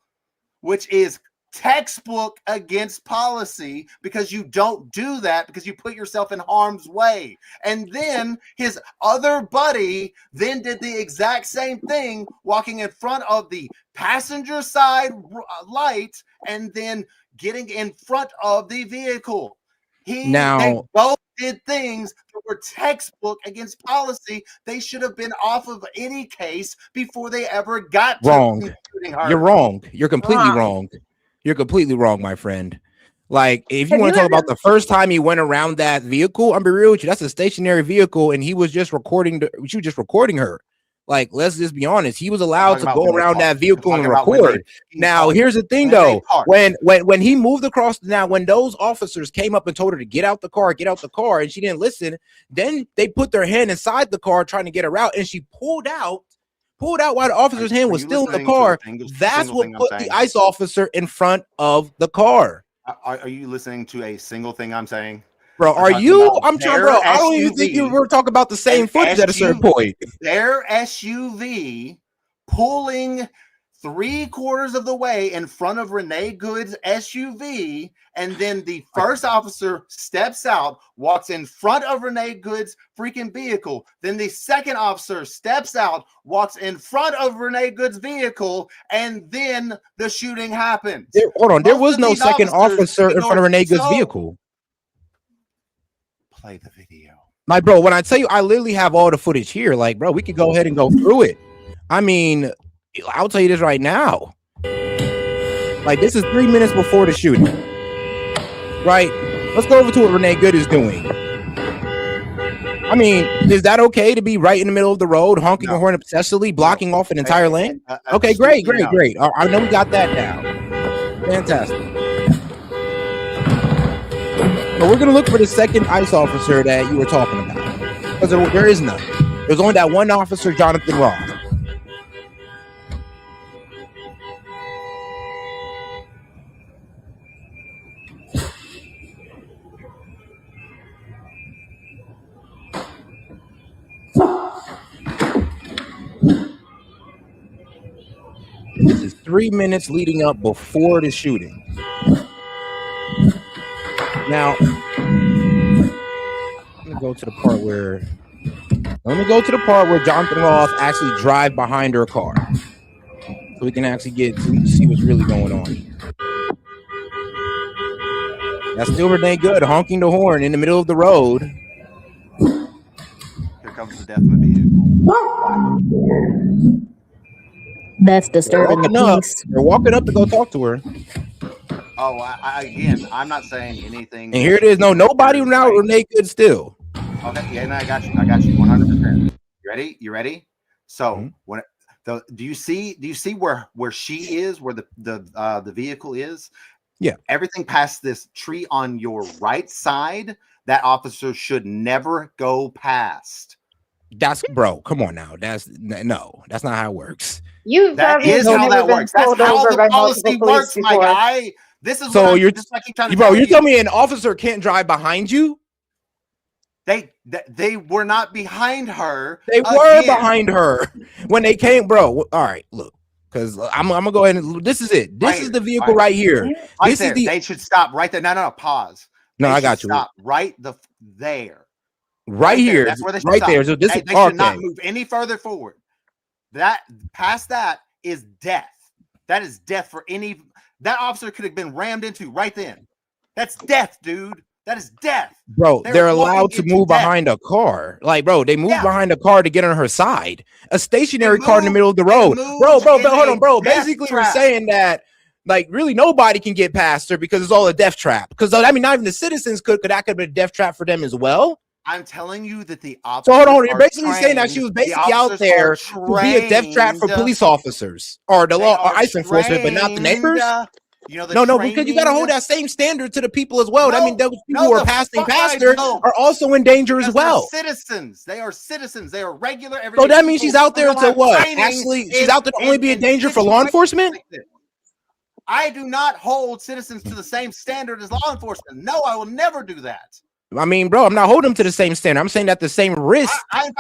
which is textbook against policy, because you don't do that, because you put yourself in harm's way. And then his other buddy then did the exact same thing, walking in front of the passenger side light and then getting in front of the vehicle. They both did things that were textbook against policy. They should have been off of any case before they ever got wrong. to shooting her. You're wrong. You're completely wrong. You're completely wrong, my friend. Like, if you want to talk about the first time he went around that vehicle, I'm be real with you, that's a stationary vehicle, and he was just recording. She was just recording her. Like, let's just be honest. He was allowed to go around that vehicle and record. Now, here's the thing, though. When he moved across, now when those officers came up and told her to get out the car, and she didn't listen, then they put their hand inside the car trying to get her out, and she pulled out while the officer's hand was still in the car. That's what put the ICE officer in front of the car. Are you listening to a single thing I'm saying? Bro, are you? I'm trying, bro. I don't even think you were talking about the same footage at a certain point. Their SUV pulling 3/4 of the way in front of Renee Good's SUV, and then the first officer steps out, walks in front of Renee Good's freaking vehicle. Then the second officer steps out, walks in front of Renee Good's vehicle, and then the shooting happens. Hold on, there was no second officer in front of Renee Good's vehicle. Play the video. Like, bro, when I tell you, I literally have all the footage here. Like, bro, we could go ahead and go through it. I mean, I'll tell you this right now. Like, this is 3 minutes before the shooting. Right? Let's go over to what Renee Good is doing. I mean, is that okay to be right in the middle of the road, honking a horn obsessively, blocking off an entire lane? Okay, great. I know we got that down. Fantastic. But we're gonna look for the second ICE officer that you were talking about, because there is none. There's only that one officer, Jonathan Ross. This is 3 minutes leading up before the shooting. Now, let me go to the part where Jonathan Ross actually drive behind her car, so we can actually get to see what's really going on here. That's still Renee Good honking the horn in the middle of the road. Here comes the death of a vehicle. That's disturbing the peace. They're walking up to go talk to her. Oh, again, I'm not saying anything. And here it is. No, nobody now. Renee Good still. Okay, yeah, no, I got you 100%. You ready? So do you see where she is, where the vehicle is? Yeah. Everything past this tree on your right side, that officer should never go past. That's, bro, come on now. That's not how it works. That is how that works. That's how the policy works, my guy. This is so you're just like trying to you tell me an officer can't drive behind you? They were not behind her. They were behind her when they came, bro. All right, look, because I'm gonna go ahead and this is it. This is the vehicle right here. This is they should stop right there. No, pause. No, I got you. Stop right there. Right here. That's where they should right stop. there. So this they should not move any further forward. That past that is death. That is death for any. That officer could have been rammed into right then. That's death, dude. That is death. Bro, they're allowed to move behind a car. Like, bro, they move behind a car to get on her side. A stationary car in the middle of the road. Bro, hold on, bro. Basically, we're saying that, like, really nobody can get past her because it's all a death trap. Because, I mean, not even the citizens could that could be a death trap for them as well. I'm telling you that the officers. So hold on, you're basically saying that she was basically out there to be a death trap for police officers or the law or ICE enforcement, but not the neighbors. No, because you gotta hold that same standard to the people as well. I mean, those people who are passing past her are also in danger as well. Citizens, they are citizens. They are regular. So that means she's out there to what? Actually, she's out there to only be a danger for law enforcement. I do not hold citizens to the same standard as law enforcement. No, I will never do that. I mean, bro, I'm not holding them to the same standard. I'm saying that the same risk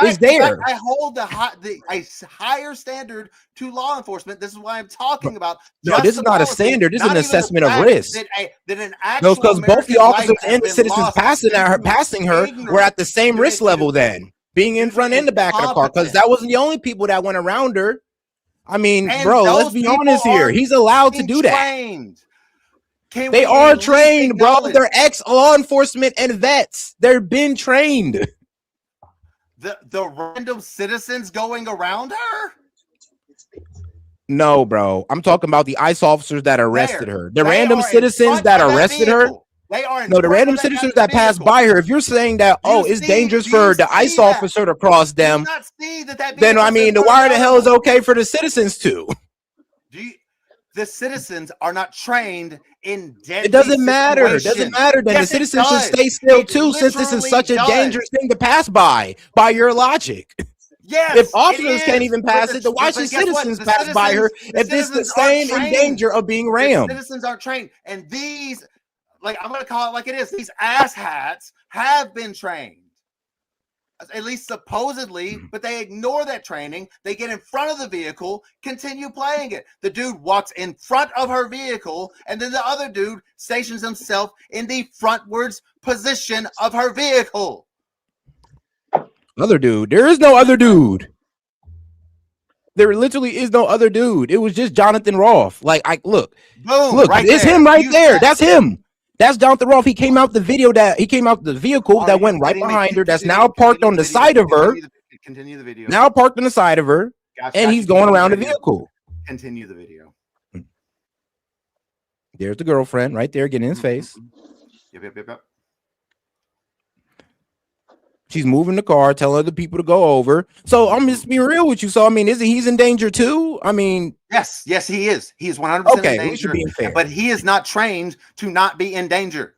is In there. fact, I hold a higher standard to law enforcement. This is why I'm talking about. No, this is not a standard. This is an assessment of risk. That an actual Because both the American officers life and the has been citizens lost passing her were at the same risk level then, being in front and the back of the car, because that wasn't the only people that went around her. I mean, And bro, let's those be people honest here. are He's allowed to do that. trained. They are trained, bro. They're ex-law enforcement and vets. They've been trained. The random citizens going around her? No, bro. I'm talking about the ICE officers that arrested her. The They random are in citizens front that of that arrested her. vehicle. They are in No, the front random of that citizens that passed vehicle. by her. If you're saying that, oh, it's dangerous for the ICE officer to cross them, not see that then I vehicle's mean, in the front why of the hell is it okay for the citizens to? The citizens are not trained in deadly It doesn't matter. It doesn't situations. matter. Then Yes, the it citizens should does. stay still It too, since this is literally such a does. dangerous thing to pass by your logic. Yes, If it officers can't is. even But pass it, then why but should guess what? citizens The pass by her citizens- the if this is citizens the same aren't in trained. danger of being The rammed? citizens aren't trained, and these, like I'm gonna call it like it is. These asshats have been trained, at least supposedly, but they ignore that training. They get in front of the vehicle, continue playing it. The dude walks in front of her vehicle, and then the other dude stations himself in the frontwards position of her vehicle. Other dude. There is no other dude. There literally is no other dude. It was just Jonathan Roth. Like, look, right it's there. him right there. That's him. That's Jonathan Roth. He came out the vehicle that went right behind her. That's now parked on the side of her. Continue the video. Now parked on the side of her, and he's going around the vehicle. Continue the video. There's the girlfriend right there getting in his face. Yep. She's moving the car, telling other people to go over. So I'm just being real with you. So I mean, he's in danger too? I mean, yes, he is. He is 100% okay, in danger. we should be fair. But he is not trained to not be in danger.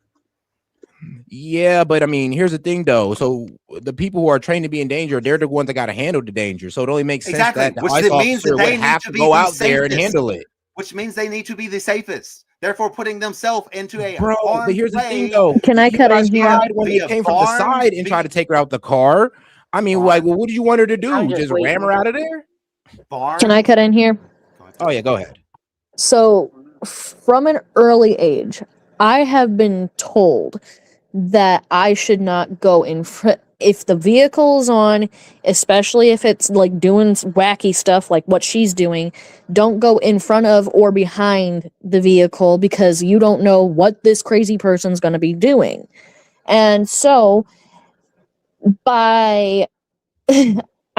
Yeah, but I mean, here's the thing though. So the people who are trained to be in danger, they're the ones that got to handle the danger. So it only makes sense that the ICE officer would have to go out there and handle it. Which means they need to be the safest. Therefore, putting themselves into a but here's the thing though. Can I cut in here? When they came from the side and tried to take her out the car, I mean, like, well, what did you want her to do? Just ram her out of there? Can I cut in here? Oh yeah, go ahead. So, from an early age, I have been told that I should not go in front. If the vehicle's on, especially if it's like doing wacky stuff like what she's doing, don't go in front of or behind the vehicle because you don't know what this crazy person's going to be doing. And so, I'm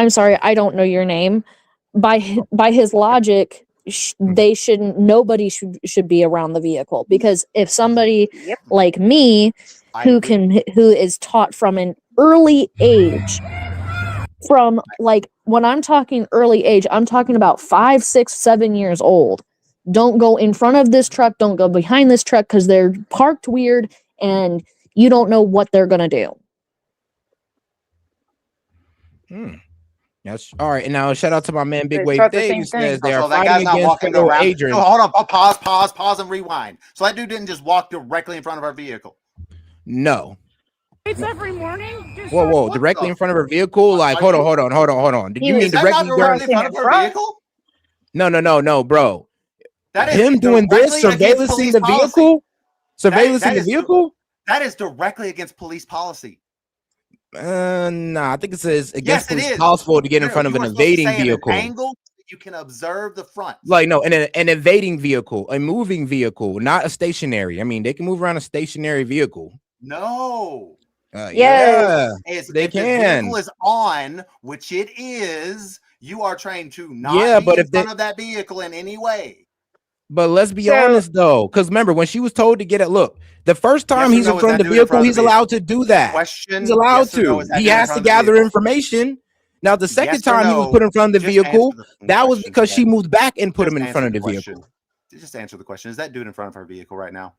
sorry, I don't know your name. By his logic, nobody should be around the vehicle, because if somebody like me who is taught from an early age, from like when I'm talking early age, I'm talking about 5, 6, 7 years old. Don't go in front of this truck, don't go behind this truck, because they're parked weird and you don't know what they're gonna do. Yes. All right. And now shout out to my man Big They Wave thought the Dave, same who says thing. they are So that guy's fighting not against walking federal around. agents. No, hold on. Pause and rewind. So that dude didn't just walk directly in front of our vehicle. No. It's every morning. Whoa. Directly in front of her vehicle? Like, hold on. Did you mean directly directly in front of her vehicle? No, bro. That is him doing this, directly against surveillancing police the policy. vehicle? Surveillance That in the is vehicle? That is directly against police policy. Nah, I think it says Yes, against it is. possible to get in No, front of you an were supposed to evading say at an vehicle. angle that you can observe the front. Like, no, an evading vehicle, a moving vehicle, not a stationary. I mean, they can move around a stationary vehicle. No. Yeah, If they the can. vehicle is on, which it is, you are trained to not Yeah, be but in if they- front of that vehicle in any way. But let's be honest though, because remember when she was told to get it. Look, the first time Yes or he's no, in is front that of the dude in front vehicle, of he's the allowed to do that. Question, He's allowed yes or no, to. is that He dude in has front to of the gather vehicle? information. Now, the second Yes or time he was no, put in front of the just answer vehicle, the that was question, because she Ken. moved back and put him Just in answer front of the question. vehicle. Just answer the question. Is that dude in front of her vehicle right now?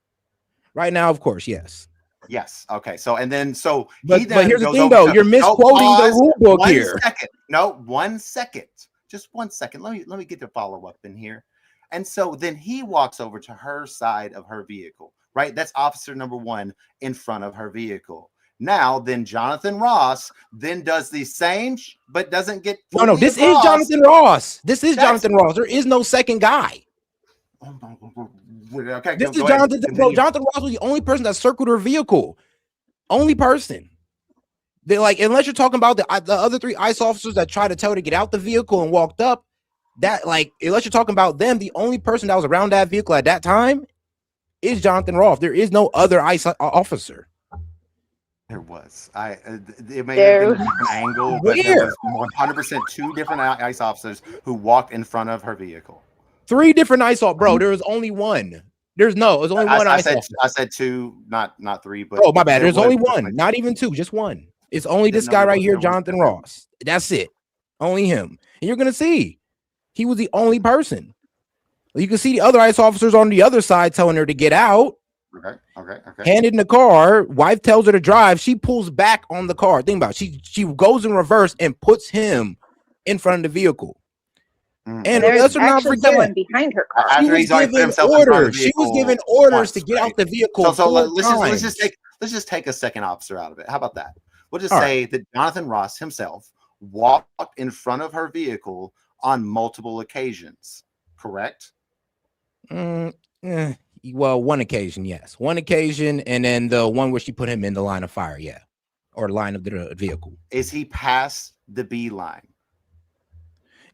Right now, of course, yes. Yes. Okay. So and then so But he then here's the goes thing, over though. to- You're misquoting the pause, rule book 1 here. second. No, 1 second. Just 1 second. Let me get the follow up in here. And so then he walks over to her side of her vehicle, right? That's officer number 1 in front of her vehicle. Now, then Jonathan Ross then does the same, but doesn't get no. This is Jonathan Ross. This is Jonathan Ross. There is no second guy. Okay, this is Jonathan. Bro, Jonathan Ross was the only person that circled her vehicle. Only person. They like, unless you're talking about the other 3 ICE officers that tried to tell her to get out the vehicle and walked up. That like, unless you're talking about them, the only person that was around that vehicle at that time is Jonathan Ross. There is no other ICE officer. There was. It may have been a different angle, but there was 100% 2 different ICE officers who walked in front of her vehicle. 3 different ICE officers, bro. There was only one. There's only one ICE officer. I said 2, not 3. But oh my bad. There's only one, not even 2, just one. It's only this guy right here, Jonathan Ross. That's it. Only him. And you're gonna see, he was the only person. You can see the other ICE officers on the other side telling her to get out. Okay. Handed in the car, wife tells her to drive. She pulls back on the car. Think about it. She goes in reverse and puts him in front of the vehicle. And there's actually someone behind her car. After he's already put himself in front of the vehicle. She was given orders to get out the vehicle. So let's just take a second officer out of it. How about that? We'll just say that Jonathan Ross himself walked in front of her vehicle on multiple occasions. Correct? Well, one occasion, yes. One occasion, and then the one where she put him in the line of fire, yeah. Or line of the vehicle. Is he past the B line?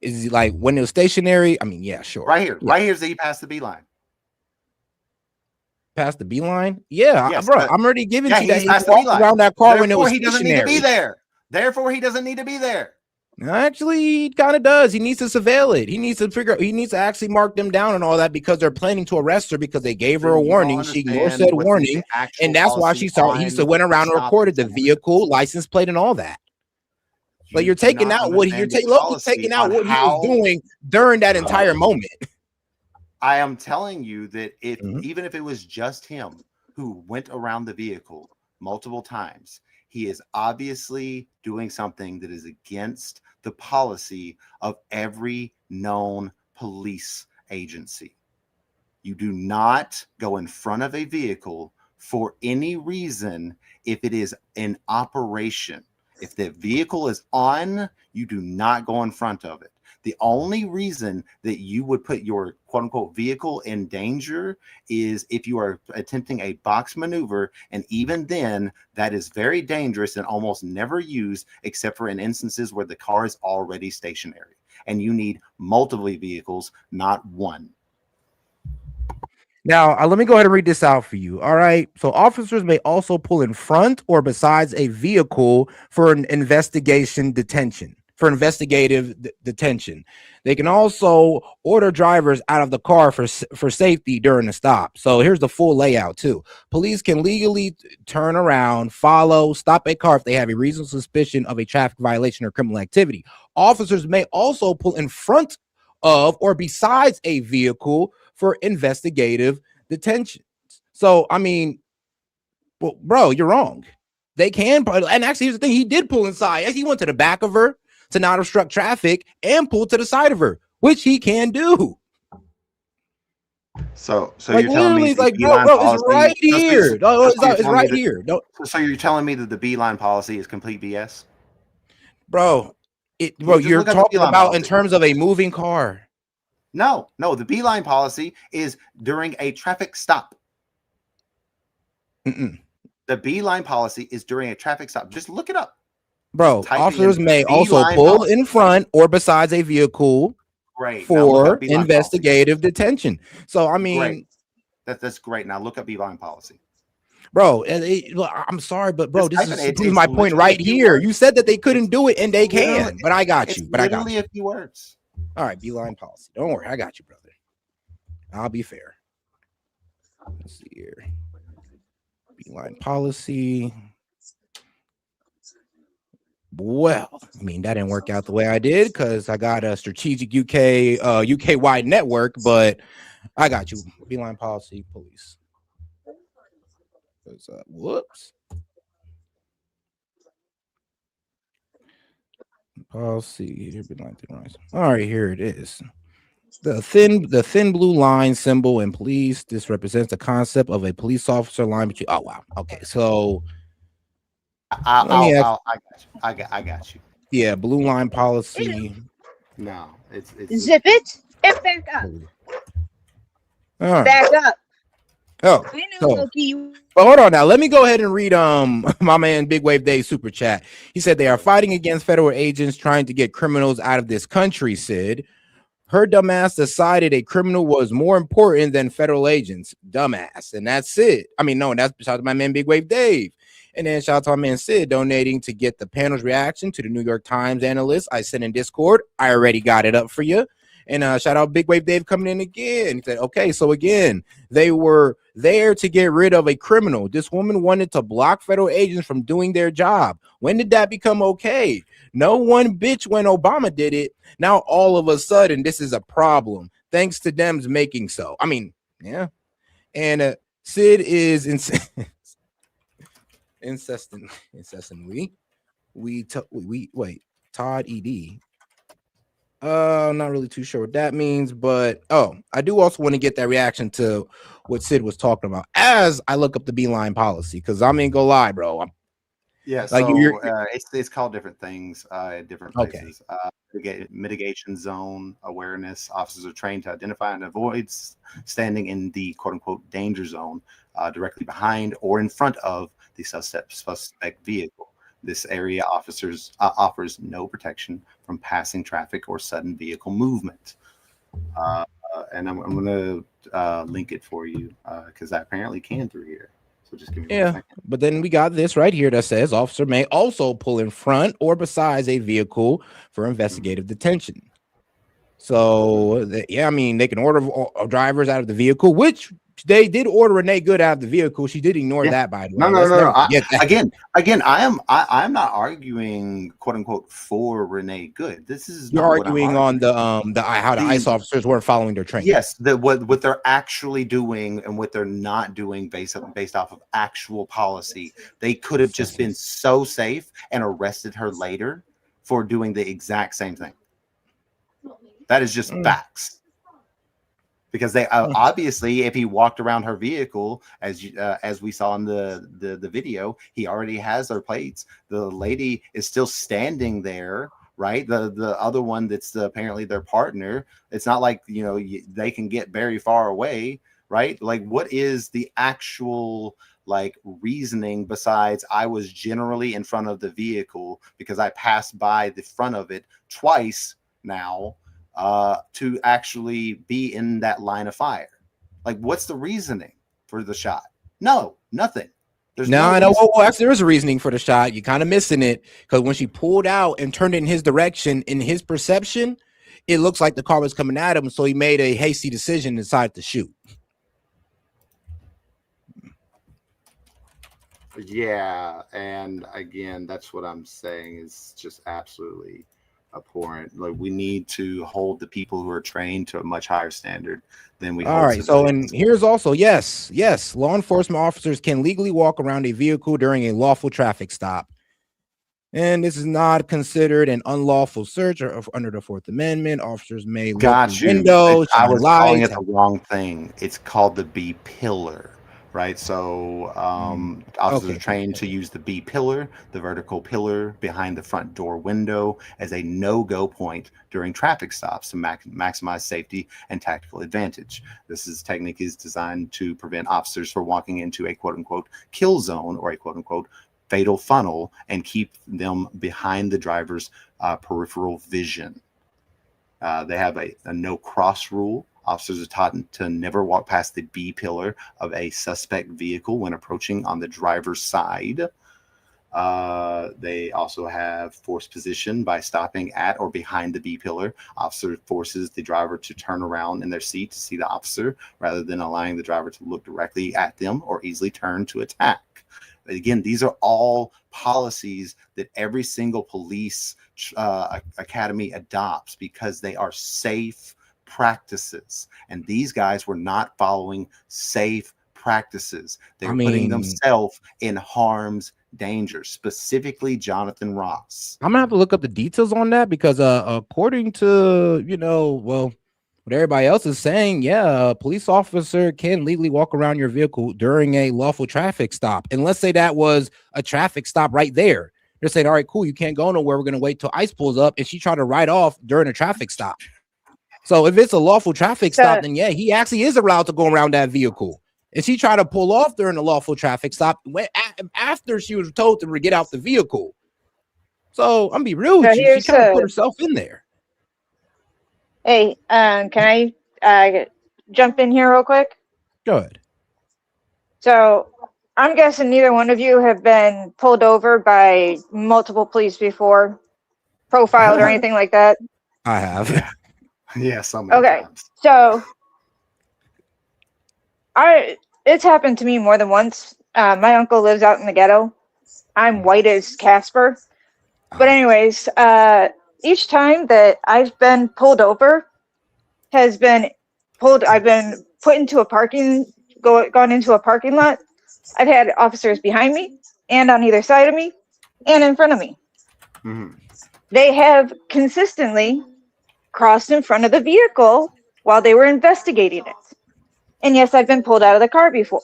Is he like when it was stationary? I mean, yeah, sure. Right here. Yeah. Right here is he past the B line. Past the B line? Yeah, yes, bro. I'm already giving you that. He's past he the walked B-line. around that car Therefore, when it was he doesn't stationary. need to be there. Therefore, he doesn't need to be there. Actually, he kind of does. He needs to surveil it. He needs to actually mark them down and all that because they're planning to arrest her because they gave her a warning. She ignored said warning, and that's why he went around and recorded the vehicle, license plate, and all that. But you're taking out what he was doing during that entire moment. I am telling you that even if it was just him who went around the vehicle multiple times, he is obviously doing something that is against the policy of every known police agency. You do not go in front of a vehicle for any reason if it is in operation. If the vehicle is on, you do not go in front of it. The only reason that you would put your quote unquote vehicle in danger is if you are attempting a box maneuver. And even then, that is very dangerous and almost never used except for in instances where the car is already stationary. And you need multiple vehicles, not one. Now, let me go ahead and read this out for you. All right. So officers may also pull in front or besides a vehicle for an investigative detention. They can also order drivers out of the car for safety during the stop. So here's the full layout too. Police can legally turn around, stop a car if they have a reasonable suspicion of a traffic violation or criminal activity. Officers may also pull in front of or besides a vehicle for investigative detention. So, I mean, well, bro, you're wrong. They can, and actually, here's the thing: he did pull inside. He went to the back of her to not obstruct traffic and pull to the side of her, which he can do. So like, you're telling me it's like, bro, it's right here. It's right here. So you're telling me that the B-line policy is complete BS, bro? You're talking about in terms of a moving car. No, the B-line policy is during a traffic stop. The B-line policy is during a traffic stop. Just look it up. Bro, officers may also pull in front or besides a vehicle for investigative detention. So, I mean, that's great. Now look up B-line policy. Bro, I'm sorry, but bro, this is my point right here. You said that they couldn't do it and they can, but I got you. But I got you. A few words. All right, B-line policy. Don't worry, I got you, brother. I'll be fair. Let's see here. B-line policy. Well, I mean, that didn't work out the way I did because I got a strategic UK wide network, but I got you. B-line policy, police. Whoops. Policy. All right, here it is. The thin blue line symbol in police. This represents the concept of a police officer line between. Oh wow. Okay, so I got you. Yeah, blue line policy. No, it's Zip it and back up. All right. Back up. Oh, I know, so, Loki. but hold on now. Let me go ahead and read my man Big Wave Dave super chat. He said they are fighting against federal agents trying to get criminals out of this country. Sid, her dumbass decided a criminal was more important than federal agents. Dumbass, and that's it. I mean, no, that's shout out to my man Big Wave Dave. And then shout out to my man Sid donating to get the panel's reaction to the New York Times analyst I sent in Discord. I already got it up for you. And shout out Big Wave Dave coming in again. He said, okay, so again, they were there to get rid of a criminal. This woman wanted to block federal agents from doing their job. When did that become okay? No one bitch when Obama did it. Now all of a sudden, this is a problem. Thanks to Dems making so. I mean, yeah. And Sid is incessantly. Wait, Todd ED. I'm not really too sure what that means, but I do also want to get that reaction to what Sid was talking about as I look up the beeline policy, because I ain't gonna lie, bro. Yeah, like so it's called different things at different Okay. places. Mitigation zone awareness. Officers are trained to identify and avoid standing in the quote unquote danger zone directly behind or in front of the suspect vehicle. This area offers no protection from passing traffic or sudden vehicle movement. And I'm going to link it for you because I apparently can through here. So just give me 1 second. But then we got this right here that says officer may also pull in front or besides a vehicle for investigative detention. So I mean, they can order drivers out of the vehicle, which they did order Renee Good out of the vehicle. She did ignore that, by the way. No. Again, I'm not arguing quote unquote for Renee Good. This is you're arguing on the how the ICE officers weren't following their training. Yes, what they're actually doing and what they're not doing based off of actual policy. They could have just been so safe and arrested her later for doing the exact same thing. That is just facts. Because they obviously, if he walked around her vehicle, as we saw in the video, he already has their plates. The lady is still standing there, right? The other one that's apparently their partner. It's not like they can get very far away, right? Like, what is the actual reasoning besides I was generally in front of the vehicle because I passed by the front of it twice now. To actually be in that line of fire. Like, what's the reasoning for the shot? No, nothing. There's no. Well, actually, there is a reasoning for the shot. You're kind of missing it because when she pulled out and turned in his direction, in his perception, it looks like the car was coming at him. So he made a hasty decision and decided to shoot. Yeah, and again, that's what I'm saying is just absolutely abhorrent. Like, we need to hold the people who are trained to a much higher standard than we. All right. So, and here's also yes, law enforcement officers can legally walk around a vehicle during a lawful traffic stop, and this is not considered an unlawful search or under the Fourth Amendment. Officers may look through windows. I was calling it the wrong thing. It's called the B pillar. Right, so officers are trained to use the B pillar, the vertical pillar behind the front door window, as a no-go point during traffic stops to maximize safety and tactical advantage. This technique is designed to prevent officers from walking into a quote-unquote kill zone or a quote-unquote fatal funnel and keep them behind the driver's peripheral vision. They have a no cross rule. Officers are taught to never walk past the B pillar of a suspect vehicle when approaching on the driver's side. They also have forced position by stopping at or behind the B pillar. Officer forces the driver to turn around in their seat to see the officer rather than allowing the driver to look directly at them or easily turn to attack. Again, these are all policies that every single police academy adopts because they are safe practices, and these guys were not following safe practices. They were putting themselves in harm's danger, specifically Jonathan Ross. I'm gonna have to look up the details on that because according to What everybody else is saying, yeah, a police officer can legally walk around your vehicle during a lawful traffic stop. And let's say that was a traffic stop right there. They're saying, all right, cool, you can't go nowhere. We're going to wait till ICE pulls up, and she tried to ride off during a traffic stop. So if it's a lawful traffic stop, then yeah, he actually is allowed to go around that vehicle. And she tried to pull off during the lawful traffic stop after she was told to get out the vehicle. So I'm gonna be real with you. She kind of put herself in there. Hey, can I jump in here real quick? Go ahead. So I'm guessing neither one of you have been pulled over by multiple police before, profiled or anything like that. I have. Yeah, so many Okay, times. so it's happened to me more than once. My uncle lives out in the ghetto. I'm white as Casper. But anyways, each time that I've been pulled over I've been put into a gone into a parking lot. I've had officers behind me and on either side of me and in front of me. Mm-hmm. They have consistently crossed in front of the vehicle while they were investigating it. And yes, I've been pulled out of the car before.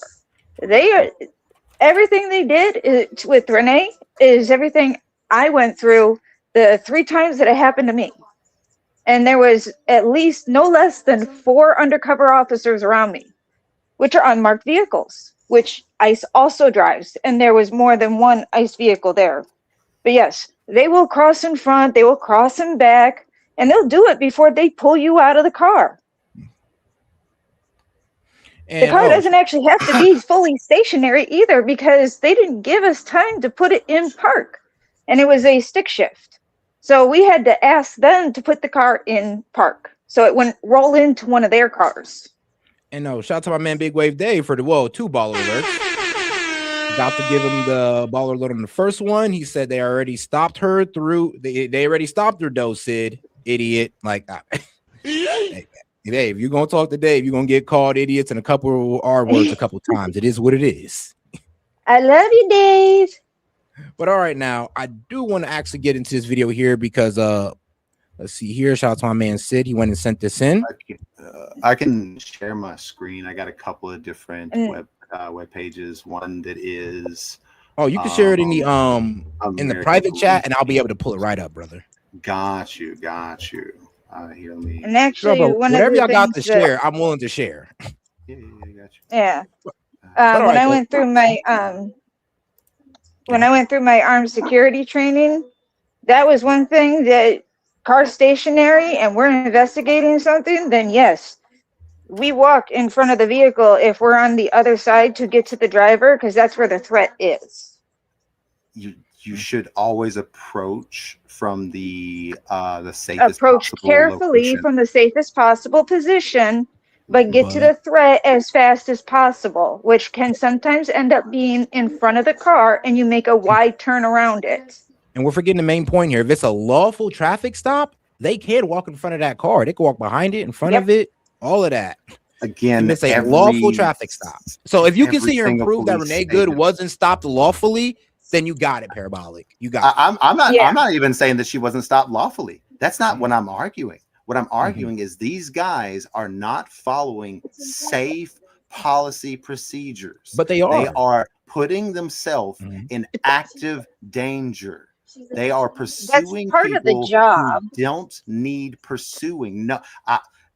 Everything they did with Renee is everything I went through the 3 times that it happened to me. And there was at least no less than 4 undercover officers around me, which are unmarked vehicles, which ICE also drives. And there was more than one ICE vehicle there. But yes, they will cross in front, they will cross in back, and they'll do it before they pull you out of the car. And the car doesn't actually have to be fully stationary either, because they didn't give us time to put it in park. And it was a stick shift. So we had to ask them to put the car in park so it wouldn't roll into one of their cars. And no, shout out to my man Big Wave Dave for the 2 baller alerts. About to give him the baller alert on the first one. He said they already stopped her they already stopped her though, Sid. Idiot. Like hey, Dave, you're gonna talk to Dave, you're gonna get called idiots and a couple of R words a couple times. It is what it is. I love you, Dave. But all right, now I do want to actually get into this video here because let's see here. Shout out to my man Sid. He went and sent this in. I can share my screen. I got a couple of different web pages. One that is you can share it in the private chat, and I'll be able to pull it right up, brother. Got you. Here, let me. And actually, whatever y'all got to share, I'm willing to share. Yeah, got you. Yeah. When I went through my armed security training, that was one thing that car stationary and we're investigating something, then yes, we walk in front of the vehicle if we're on the other side to get to the driver, because that's where the threat is. You should always approach from the safest approach carefully location. From the safest possible position, but get to the threat as fast as possible, which can sometimes end up being in front of the car and you make a wide turn around it. And we're forgetting the main point here. If it's a lawful traffic stop, they can walk in front of that car. They can walk behind it, in front of it, all of that. Again, it's a lawful traffic stop. So if you can sit here and prove that Renee Good wasn't stopped lawfully, then you got it, Parabolic. You got it. I'm not even saying that she wasn't stopped lawfully. That's not what I'm arguing. What I'm arguing is these guys are not following safe policy procedures. But they are. They are putting themselves in active danger. They are pursuing part of the job. Who don't need pursuing. No,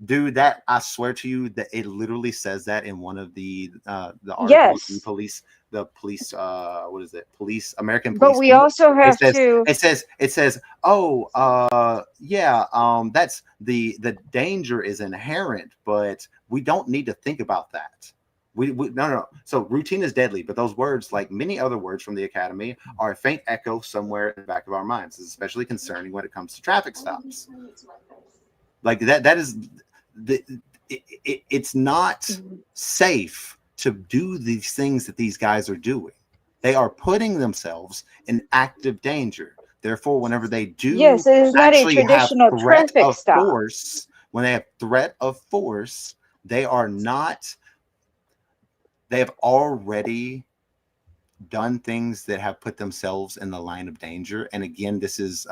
dude, that I swear to you that it literally says that in one of the articles in what is it? American Police. But we also have to. It says, that's the danger is inherent, but we don't need to think about that. No. So routine is deadly, but those words, like many other words from the academy, are a faint echo somewhere in the back of our minds, especially concerning when it comes to traffic stops. Like that is it's not safe to do these things that these guys are doing. They are putting themselves in active danger. Therefore, whenever they do it is not a traditional traffic stop. When they have threat of force, they have already done things that have put themselves in the line of danger. And again, this is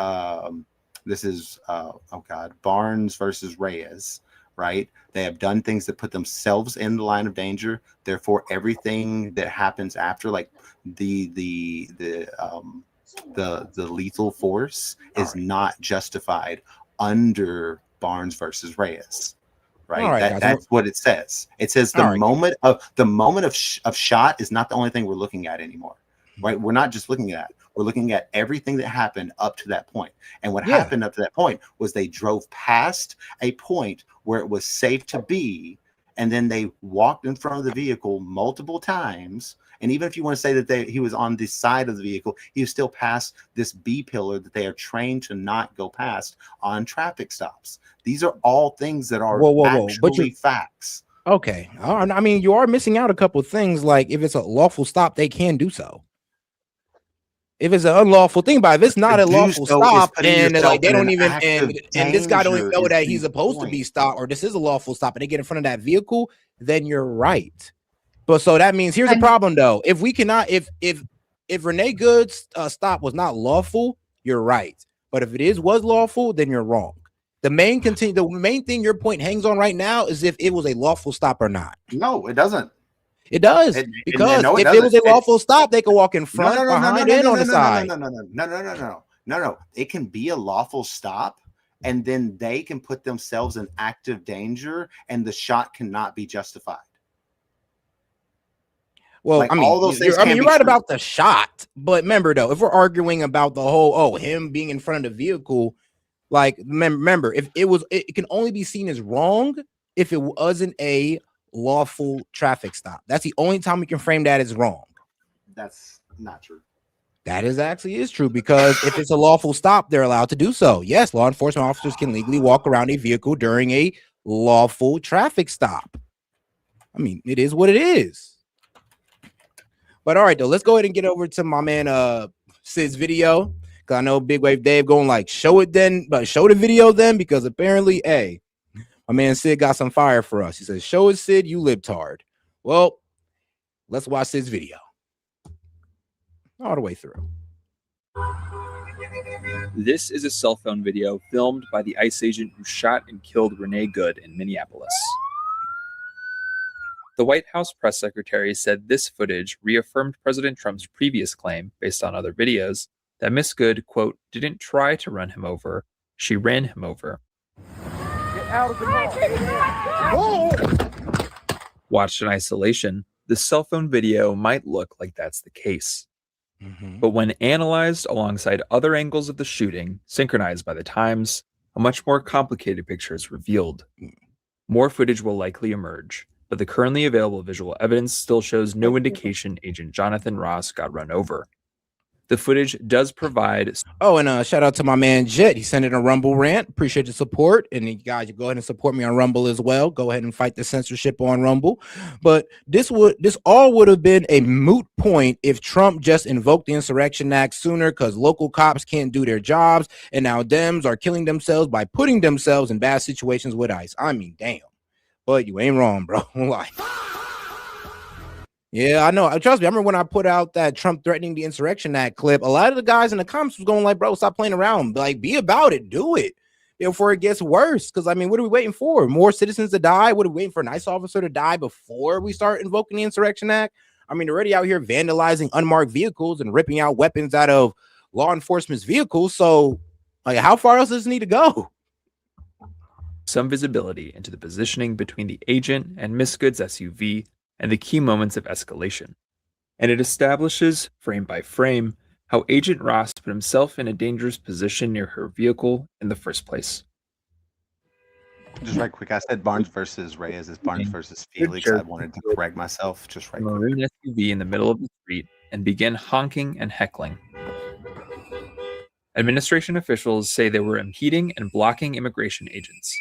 Barnes versus Reyes. right? They have done things that put themselves in the line of danger. Therefore, everything that happens after, like the lethal force, is not justified under Barnes versus Reyes. Right. All right, guys. That's what it says. It says the moment of shot is not the only thing we're looking at anymore. Right. We're not just looking at it. We're looking at everything that happened up to that point. And what happened up to that point was they drove past a point where it was safe to be. And then they walked in front of the vehicle multiple times. And even if you want to say that he was on the side of the vehicle, he was still past this B pillar that they are trained to not go past on traffic stops. These are all things that are actually facts. Okay. I mean, you are missing out a couple of things. Like, if it's a lawful stop, they can do so. If it's an unlawful thing, but if it's not a lawful stop, and like they don't even, and this guy don't even know that he's supposed to be stopped, or this is a lawful stop, and they get in front of that vehicle, then you're right. But so that means, here's the problem though. If we cannot, if Renee Good's stop was not lawful, you're right. But if it was lawful, then you're wrong. The main thing your point hangs on right now is if it was a lawful stop or not. No, it doesn't. It does, because if it was a lawful stop, they could walk in front, behind, and on the side. No. It can be a lawful stop, and then they can put themselves in active danger, and the shot cannot be justified. Well, like, I mean, all those things you're right about the shot, but remember though, if we're arguing about the whole him being in front of the vehicle, like remember, if it can only be seen as wrong if it wasn't a lawful traffic stop. That's the only time we can frame that as wrong. That's not true. That is true, because if it's a lawful stop, they're allowed to do so. Yes, law enforcement officers can legally walk around a vehicle during a lawful traffic stop. I mean, it is what it is. But all right, though, let's go ahead and get over to my man Sid's video, because I know Big Wave Dave going like, show it then, but show the video then, because apparently, my man Sid got some fire for us. He says, show it, Sid, you libtard. Well, let's watch Sid's video all the way through. This is a cell phone video filmed by the ICE agent who shot and killed Renee Good in Minneapolis. The White House press secretary said this footage reaffirmed President Trump's previous claim, based on other videos, that Miss Good, quote, didn't try to run him over, she ran him over. Get out of the car. Watched in isolation, the cell phone video might look like that's the case. But when analyzed alongside other angles of the shooting, synchronized by the times, a much more complicated picture is revealed. More footage will likely emerge, but the currently available visual evidence still shows no indication Agent Jonathan Ross got run over. The footage does provide. Oh, and shout out to my man Jet. He sent in a Rumble rant. Appreciate the support. And you guys, you go ahead and support me on Rumble as well. Go ahead and fight the censorship on Rumble. But this all would have been a moot point if Trump just invoked the Insurrection Act sooner, because local cops can't do their jobs, and now Dems are killing themselves by putting themselves in bad situations with ICE. I mean, damn. But you ain't wrong, bro. Like, yeah, I know. Trust me. I remember when I put out that Trump threatening the Insurrection Act clip, a lot of the guys in the comments was going like, bro, stop playing around. Like, be about it. Do it before it gets worse. Because, I mean, what are we waiting for? More citizens to die? What are we waiting for? A nice officer to die before we start invoking the Insurrection Act? I mean, they're already out here vandalizing unmarked vehicles and ripping out weapons out of law enforcement's vehicles. So, like, how far else does it need to go? Some visibility into the positioning between the agent and Miss Good's SUV and the key moments of escalation. And it establishes, frame by frame, how Agent Ross put himself in a dangerous position near her vehicle in the first place. Just right quick, I said Barnes versus Reyes is Barnes versus Felix. I wanted to correct myself just right quick. Maroon SUV in the middle of the street and began honking and heckling. Administration officials say they were impeding and blocking immigration agents.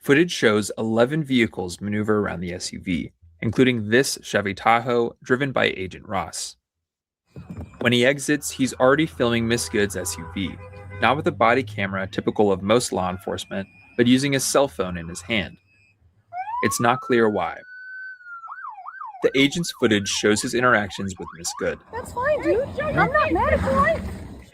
Footage shows 11 vehicles maneuver around the SUV, including this Chevy Tahoe driven by Agent Ross. When he exits, he's already filming Miss Good's SUV, not with a body camera typical of most law enforcement, but using his cell phone in his hand. It's not clear why. The agent's footage shows his interactions with Miss Good. That's fine, dude. I'm not mad at you.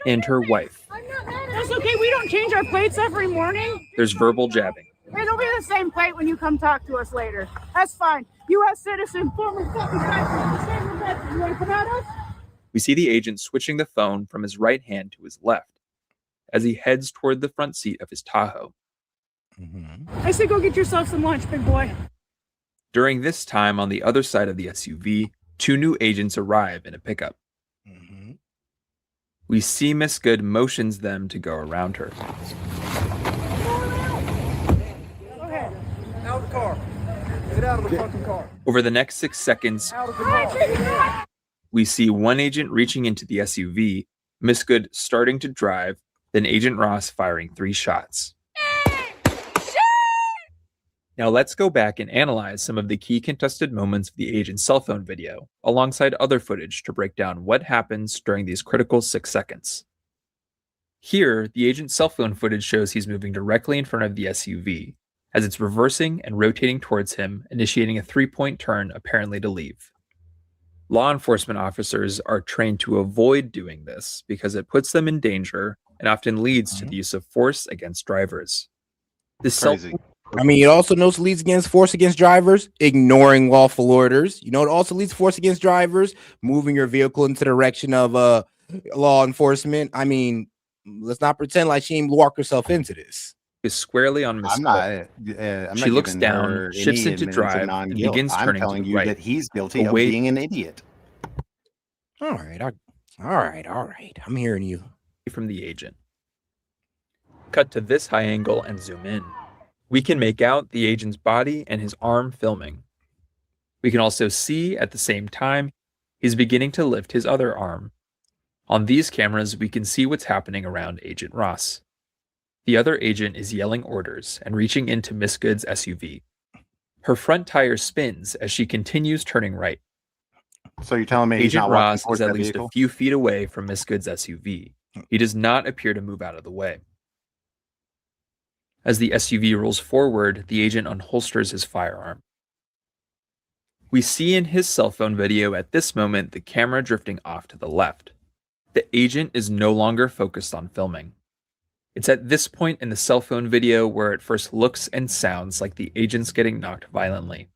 And her wife. I'm not mad at that's okay. We don't change our plates every morning. There's verbal jabbing. It'll be the same plate when you come talk to us later. That's fine. U.S. citizen, former fucking veteran. You want to come at us? We see the agent switching the phone from his right hand to his left as he heads toward the front seat of his Tahoe. I say go get yourself some lunch, big boy. During this time, on the other side of the SUV, 2 new agents arrive in a pickup. We see Miss Good motions them to go around her. Go ahead. Out of the car. Get out of the fucking car. Over the next 6 seconds, Out of the car. we see one agent reaching into the SUV, Miss Good starting to drive, then Agent Ross firing 3 shots. Now let's go back and analyze some of the key contested moments of the agent's cell phone video, alongside other footage to break down what happens during these critical 6 seconds. Here, the agent's cell phone footage shows he's moving directly in front of the SUV, as it's reversing and rotating towards him, initiating a 3-point turn apparently to leave. Law enforcement officers are trained to avoid doing this because it puts them in danger and often leads to the use of force against drivers. This I mean, it also knows leads against force against drivers, ignoring lawful orders. You know, it also leads force against drivers, moving your vehicle into the direction of law enforcement. I mean, let's not pretend like she ain't walk herself into this. Is squarely on Miss I'm She looks giving down, her shifts any into admittance of drive, and non-guilt. begins I'm turning telling to the you right. that he's guilty of Away being an idiot. All right. I'm hearing you. From the agent. Cut to this high angle and zoom in. We can make out the agent's body and his arm filming. We can also see at the same time he's beginning to lift his other arm. On these cameras, we can see what's happening around Agent Ross. The other agent is yelling orders and reaching into Miss Good's SUV. Her front tire spins as she continues turning right. So you're telling me he's Agent not walking Ross towards is at that least vehicle? a few feet away from Miss Good's SUV. He does not appear to move out of the way. As the SUV rolls forward, the agent unholsters his firearm. We see in his cell phone video at this moment the camera drifting off to the left. The agent is no longer focused on filming. It's at this point in the cell phone video where it first looks and sounds like the agent's getting knocked violently.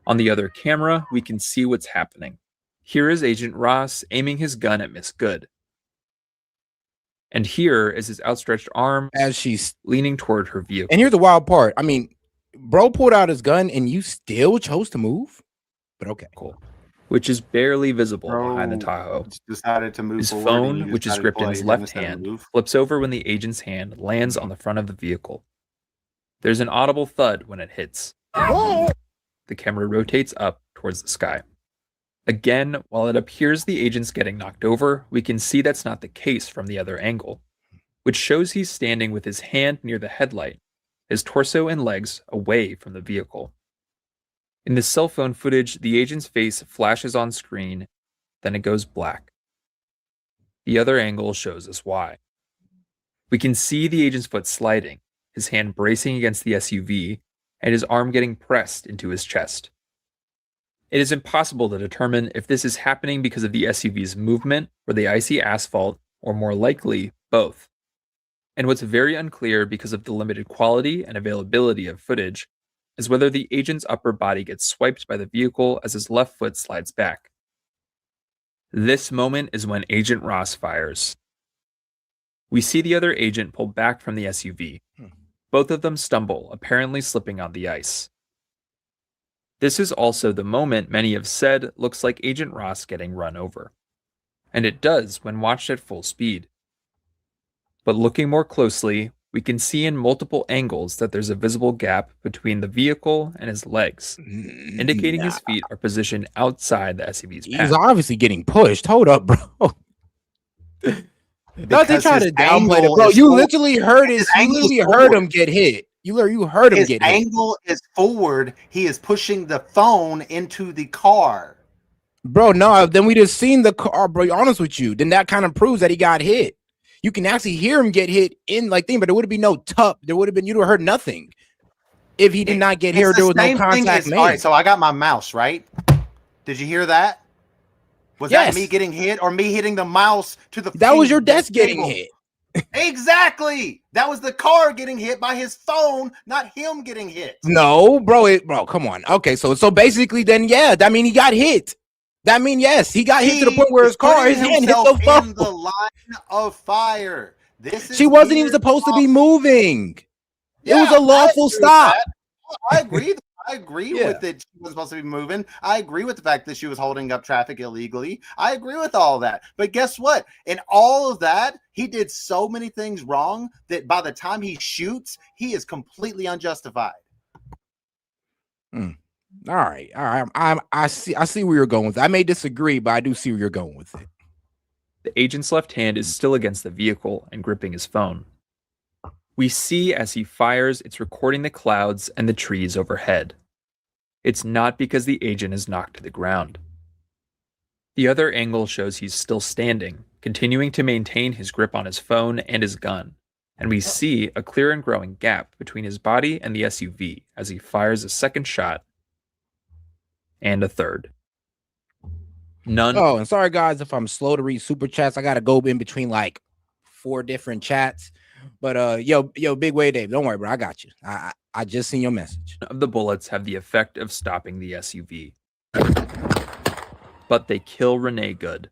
On the other camera, we can see what's happening. Here is Agent Ross aiming his gun at Miss Good. And here is his outstretched arm as she's leaning toward her vehicle. And here's the wild part. I mean, bro pulled out his gun and you still chose to move? But okay. Cool. Which is barely visible behind the Tahoe. Decided to move His forward, phone, which is gripped in his left hand, flips over when the agent's hand lands on the front of the vehicle. There's an audible thud when it hits. The camera rotates up towards the sky. Again, while it appears the agent's getting knocked over, we can see that's not the case from the other angle, which shows he's standing with his hand near the headlight, his torso and legs away from the vehicle. In the cell phone footage, the agent's face flashes on screen, then it goes black. The other angle shows us why. We can see the agent's foot sliding, his hand bracing against the SUV, and his arm getting pressed into his chest. It is impossible to determine if this is happening because of the SUV's movement or the icy asphalt, or more likely, both. And what's very unclear because of the limited quality and availability of footage is whether the agent's upper body gets swiped by the vehicle as his left foot slides back. This moment is when Agent Ross fires. We see the other agent pull back from the SUV. Both of them stumble, apparently slipping on the ice. This is also the moment many have said looks like Agent Ross getting run over. And it does when watched at full speed. But looking more closely, we can see in multiple angles that there's a visible gap between the vehicle and his legs, indicating his feet are positioned outside the SUV's path. He's obviously getting pushed. Hold up, bro. No, they try to downplay it, bro. You literally heard his. You literally heard him get hit. You heard him get hit. His angle is forward. He is pushing the phone into the car. Bro, no, then we just seen the car, bro. Honest with you, then that kind of proves that he got hit. You can actually hear him get hit in like thing, but there would have been no tup. There would have been, you'd have heard nothing if he did not get hit. There was no contact made. All right, so I got my mouse right. Did you hear that? Was that me getting hit or me hitting the mouse to the? That was your desk getting hit. Exactly. That was the car getting hit by his phone, not him getting hit. No, bro, come on. Okay, so basically, then I mean, he got hit. That mean, yes, he got hit to the point where his hand hit the phone. In the line of fire. She wasn't even supposed to be moving. It was a lawful stop. I agree. I agree with it. She wasn't supposed to be moving. I agree with the fact that she was holding up traffic illegally. I agree with all that. But guess what? In all of that, he did so many things wrong that by the time he shoots, he is completely unjustified. All right. I see where you're going with it. I may disagree, but I do see where you're going with it. The agent's left hand is still against the vehicle and gripping his phone. We see as he fires, it's recording the clouds and the trees overhead. It's not because the agent is knocked to the ground. The other angle shows he's still standing, continuing to maintain his grip on his phone and his gun, and we see a clear and growing gap between his body and the SUV as he fires a second shot and a third. None. Oh, and sorry guys if I'm slow to read super chats. I gotta go in between like 4 different chats. But yo, Big Way Dave, don't worry, bro. I got you. I just seen your message. Of the bullets have the effect of stopping the SUV, but they kill Renee Good.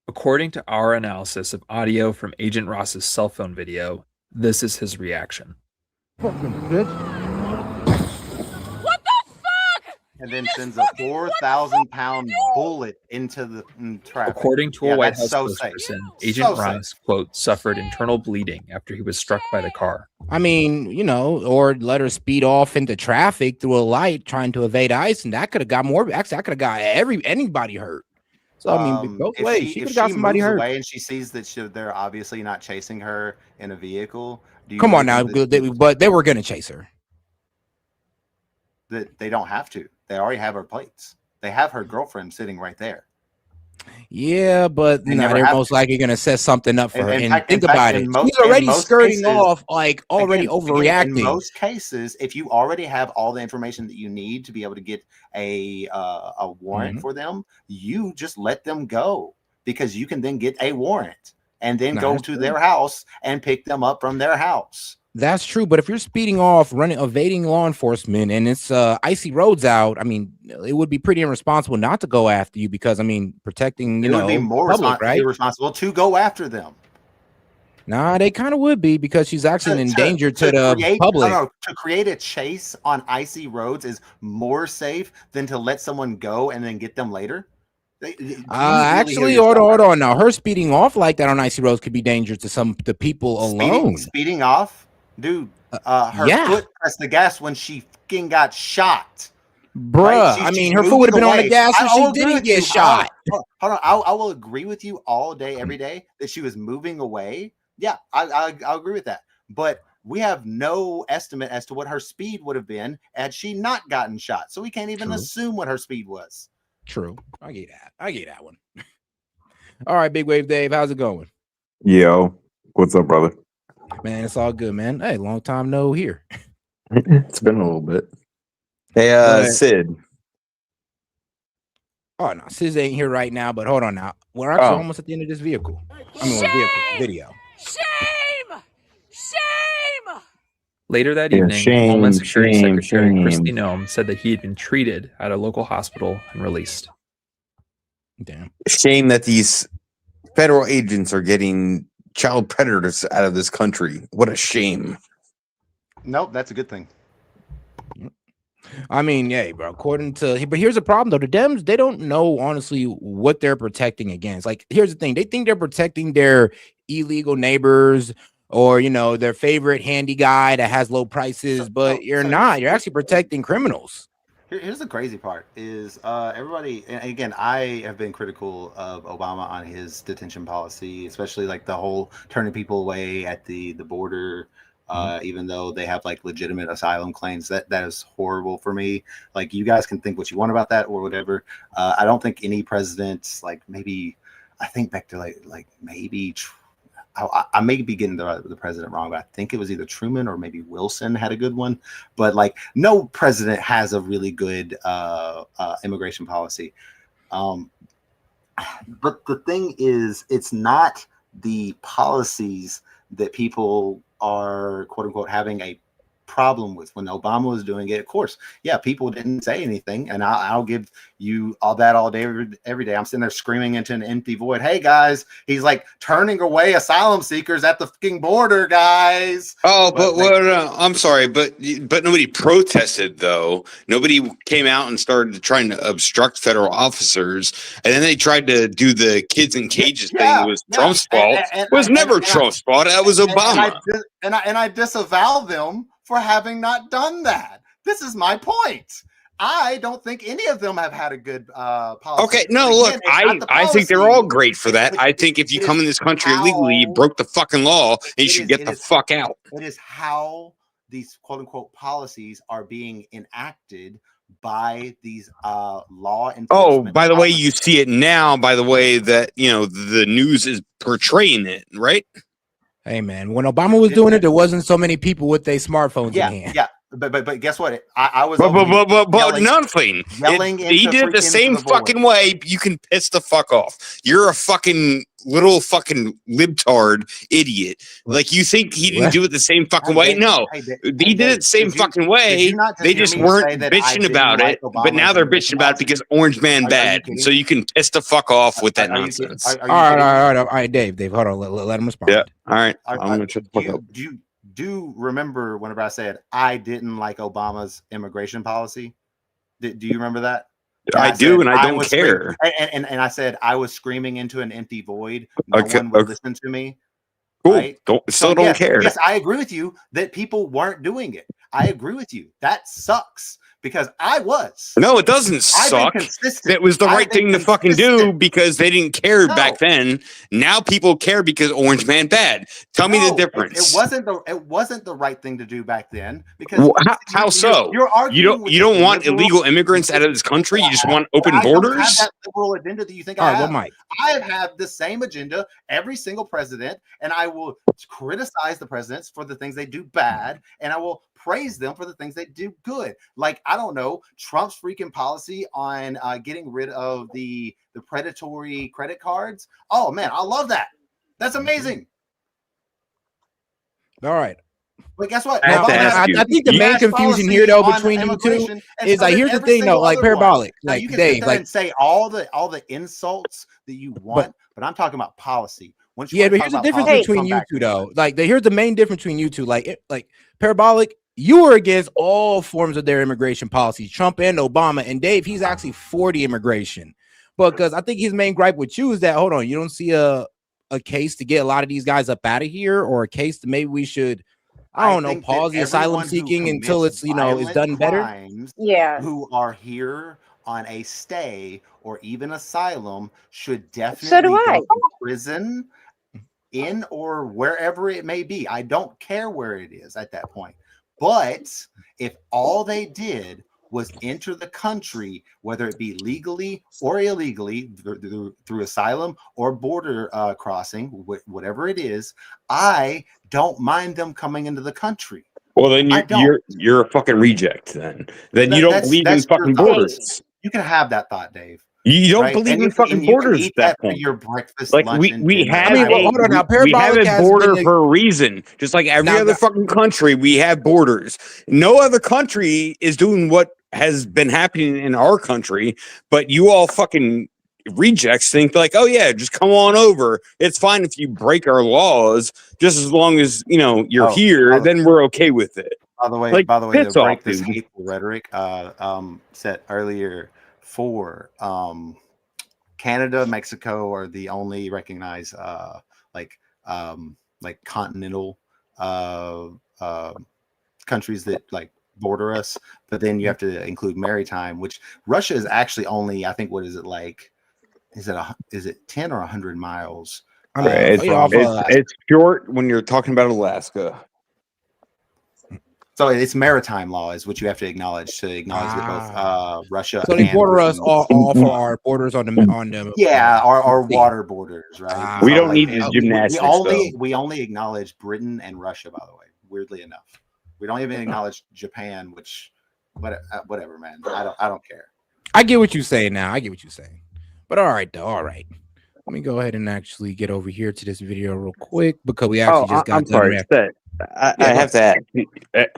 According to our analysis of audio from Agent Ross's cell phone video, this is his reaction. Fucking bitch. And then sends a 4,000-pound bullet into the traffic. According to a White House spokesperson, Agent Ross, quote, suffered internal bleeding after he was struck by the car. I mean, or let her speed off into traffic through a light trying to evade ICE, and that could have got more. Actually, I could have got anybody hurt. So I mean, both ways. She could have got somebody hurt. Away and she sees that they're obviously not chasing her in a vehicle. Come on now, but they were going to chase her. That they don't have to. They already have her plates. They have her girlfriend sitting right there. Yeah, but they're most likely going to set something up for her. And think about it. She's already skirting off, like already overreacting. In most cases, if you already have all the information that you need to be able to get a warrant for them, you just let them go because you can then get a warrant and then go to their house and pick them up from their house. That's true, but if you're speeding off, evading law enforcement, and it's icy roads out, I mean, it would be pretty irresponsible not to go after you because, I mean, protecting, it would be more irresponsible to go after them. Nah, they kind of would be because she's actually an endanger to the public. To create a chase on icy roads is more safe than to let someone go and then get them later. Actually, hold on. Now, her speeding off like that on icy roads could be dangerous to the people alone. Speeding off. Dude, her foot pressed the gas when she fucking got shot. Bruh, right? I mean, her foot would have been on the gas if she didn't get shot. Hold on. I will agree with you all day, every day that she was moving away. Yeah, I'll agree with that. But we have no estimate as to what her speed would have been had she not gotten shot. So we can't even assume what her speed was. True. I get that one. All right, Big Wave Dave, how's it going? Yo, what's up, brother? Man, it's all good, man. Hey, long time no here. It's been a little bit. Hey, Sid. Oh no, Sid ain't here right now, but hold on now. We're actually almost at the end of this vehicle. Video. Shame! Shame! Later that evening, Homeland Security Secretary Kristi Noem said that he had been treated at a local hospital and released. Damn. Shame that these federal agents are getting child predators out of this country. What a shame. Nope, that's a good thing. I mean, yeah, bro. According to, but here's the problem though: the Dems, they don't know honestly what they're protecting against. Like, here's the thing: they think they're protecting their illegal neighbors or their favorite handy guy that has low prices, but you're not. You're actually protecting criminals. Here's the crazy part is everybody, and again, I have been critical of Obama on his detention policy, especially like the whole turning people away at the border, even though they have like legitimate asylum claims. That is horrible for me. Like, you guys can think what you want about that or whatever. I don't think any president, like maybe, I think back to like maybe I may be getting the president wrong, but I think it was either Truman or maybe Wilson had a good one. But like, no president has a really good immigration policy. But the thing is, it's not the policies that people are quote unquote having a problem with. When Obama was doing it, of course, yeah, people didn't say anything, and I'll give you all that all day, every day. I'm sitting there screaming into an empty void. Hey guys, he's like turning away asylum seekers at the fucking border, guys. Oh, but what? I'm sorry, but nobody protested though. Nobody came out and started trying to obstruct federal officers, and then they tried to do the kids in cages thing. It was Trump's fault. It was never Trump's fault. That was Obama. And I disavow them for having not done that. This is my point. I don't think any of them have had a good policy. Okay, no, look, I think they're all great for that. I think if you come in this country illegally, you broke the fucking law, and you should get the fuck out. It is how these quote unquote policies are being enacted by these law enforcement. Oh, by the way, you see it now by the way that, you know, the news is portraying it, right? Hey man, when Obama was doing it, there wasn't so many people with their smartphones in hand. Yeah, but guess what? I was but yelling, nothing. He did it the same fucking way. You can piss the fuck off. You're a fucking little fucking libtard idiot. Like, you think he didn't do it the same fucking way? No, he did it the same fucking way. They just weren't bitching about it, but now they're bitching about it because Orange Man bad. So you can piss the fuck off with that nonsense. All right, Dave, hold on, let him respond. Yeah, all right. I'm gonna shut the fuck up. Do you remember whenever I said I didn't like Obama's immigration policy? Do you remember that? I do, and I don't care. And I said I was screaming into an empty void. No one would listen to me. Cool. Right? Don't care. Yes, I agree with you that people weren't doing it. I agree with you. That sucks because I was. No, it doesn't suck. It was the right thing to fucking do because they didn't care back then. Now people care because Orange Man bad. Tell me the difference. It wasn't the right thing to do back then because how so? You don't want illegal immigrants out of this country. You just want open borders. I don't have that liberal agenda that you think I have. I have had the same agenda every single president, and I will criticize the presidents for the things they do bad, and I will praise them for the things they do good. Like, I don't know, Trump's freaking policy on getting rid of the predatory credit cards. Oh man, I love that. That's amazing. All right. But guess what? I think the main confusion here, though, between you two is like, here's the thing, though, like parabolic, like you can Dave, sit there like and say all the insults that you want, but I'm talking about policy. But here's the difference between you two, though. Like, here's the main difference between you two. Like parabolic, you are against all forms of their immigration policies, Trump and Obama, and Dave, he's actually for the immigration. But because I think his main gripe with you is that, hold on, you don't see a case to get a lot of these guys up out of here, or a case that maybe we should, I don't know, pause the asylum seeking until it's, you know, is done better. Yeah. Who are here on a stay or even asylum should definitely go to prison in or wherever it may be. I don't care where it is at that point. But if all they did was enter the country, whether it be legally or illegally through asylum or border crossing, whatever it is, I don't mind them coming into the country. Well, then you're a fucking reject. Then you don't believe in fucking borders. You can have that thought, Dave. You don't believe in fucking borders at that point. Your breakfast, like lunch, we have a border for a reason. Just like every other fucking country, we have borders. No other country is doing what has been happening in our country, but you all fucking rejects think like, oh yeah, just come on over. It's fine if you break our laws, just as long as you know you're here. Then we're okay with it. By the way, to break this hateful rhetoric, said earlier. For Canada, Mexico are the only recognized like continental countries that like border us, but then you have to include maritime, which Russia is actually only, I think, what is it like? Is it 10 or 100 miles? It's short when you're talking about Alaska. So it's maritime law is what you have to acknowledge that both Russia. So they border us all for our borders on the our water borders, right? We don't need the gymnastics. We only acknowledge Britain and Russia, by the way. Weirdly enough, we don't even acknowledge Japan, which whatever, man. I don't care. I get what you're saying now. But all right, though. All right. Let me go ahead and actually get over here to this video real quick because we actually just got I'm done sorry. reacting. I Yeah, go have to ask.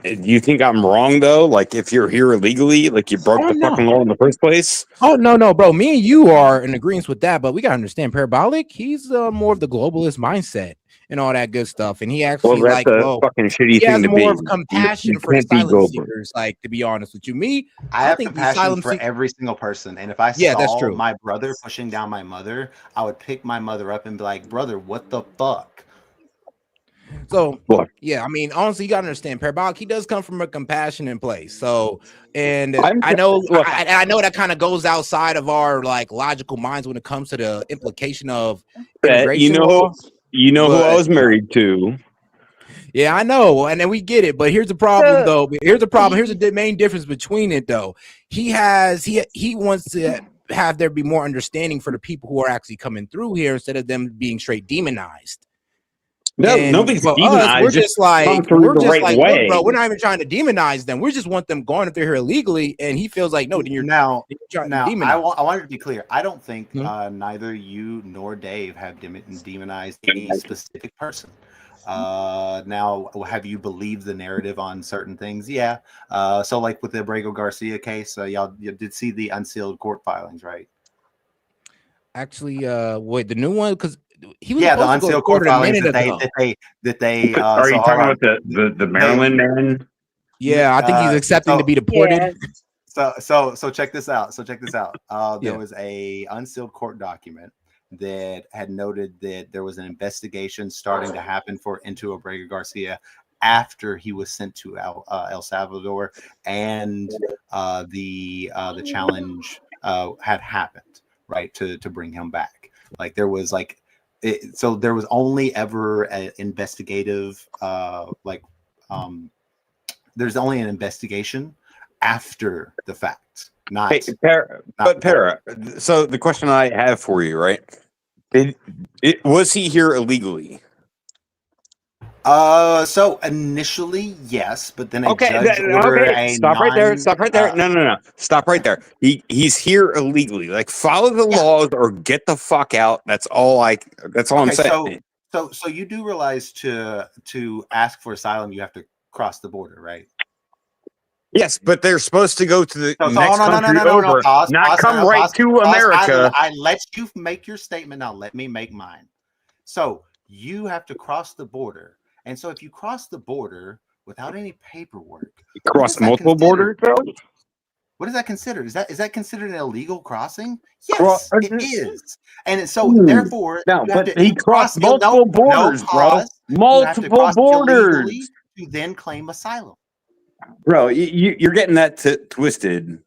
Do you think I'm wrong though? Like, if you're here illegally, like you broke the fucking law in the first place? Oh no, bro. Me and you are in agreement with that, but we gotta understand Parabolic. He's more of the globalist mindset and all that good stuff, and he actually Well, that's a fucking shitty he has thing to more be. of compassion You for can't be asylum global. seekers. Like, to be honest with you, me, I I have think the compassion asylum for seekers. every single person, and if I Yeah, that's saw true. my brother pushing down my mother, I would pick my mother up and be like, "Brother, what the fuck?" So yeah, I mean, honestly, you gotta understand, Parabolic. He does come from a compassionate place. So, and I know that kind of goes outside of our like logical minds when it comes to the implication of immigration law. You know who I But was married to. yeah, I know, and then we get it. But here's the problem, though. Here's the problem. Here's the main difference between it, though. He wants to have there be more understanding for the people who are actually coming through here instead of them being straight demonized. No, And nobody's for us, demonized. we're Just just like, come through the right look, way. bro, we're not even trying to demonize them. We just want them going if they're here illegally. And he feels like, no, then you're trying to demonize. I wanted to be clear. I don't think neither you nor Dave have demonized any specific person. Now, have you believed the narrative on certain things? Yeah. So, like with the Abrego Garcia case, you did see the unsealed court filings, right? Actually, wait, the new one, because he was the supposed to go to unsealed court court a filings minute that ago. they. Are you talking about the Maryland man? Yeah, I think he's accepting to be deported. So check this out. There was a unsealed court document that had noted that there was an investigation starting to happen into Abrego Garcia after he was sent to El Salvador, and the challenge had happened, right, to bring him back. Like there was so there was only ever an investigative there's only an investigation after the fact, not. Para. So the question I have for you, right? Was he here illegally? So initially, yes, but then a judge ordered a Stop right there. Stop right there. No. Stop right there. He's here illegally. Like, follow the laws or get the fuck out. That's all I'm saying. So you do realize to ask for asylum, you have to cross the border, right? Yes, but they're supposed to go to the next country over, not come right to America. I let you make your statement. Now let me make mine. So you have to cross the border. And so if you cross the border without any paperwork, cross multiple borders, bro? What is that considered? Is that considered an illegal crossing? Yes, it is. And so therefore, he crossed multiple borders, bro. Multiple borders to then claim asylum. Bro, you're getting that twisted.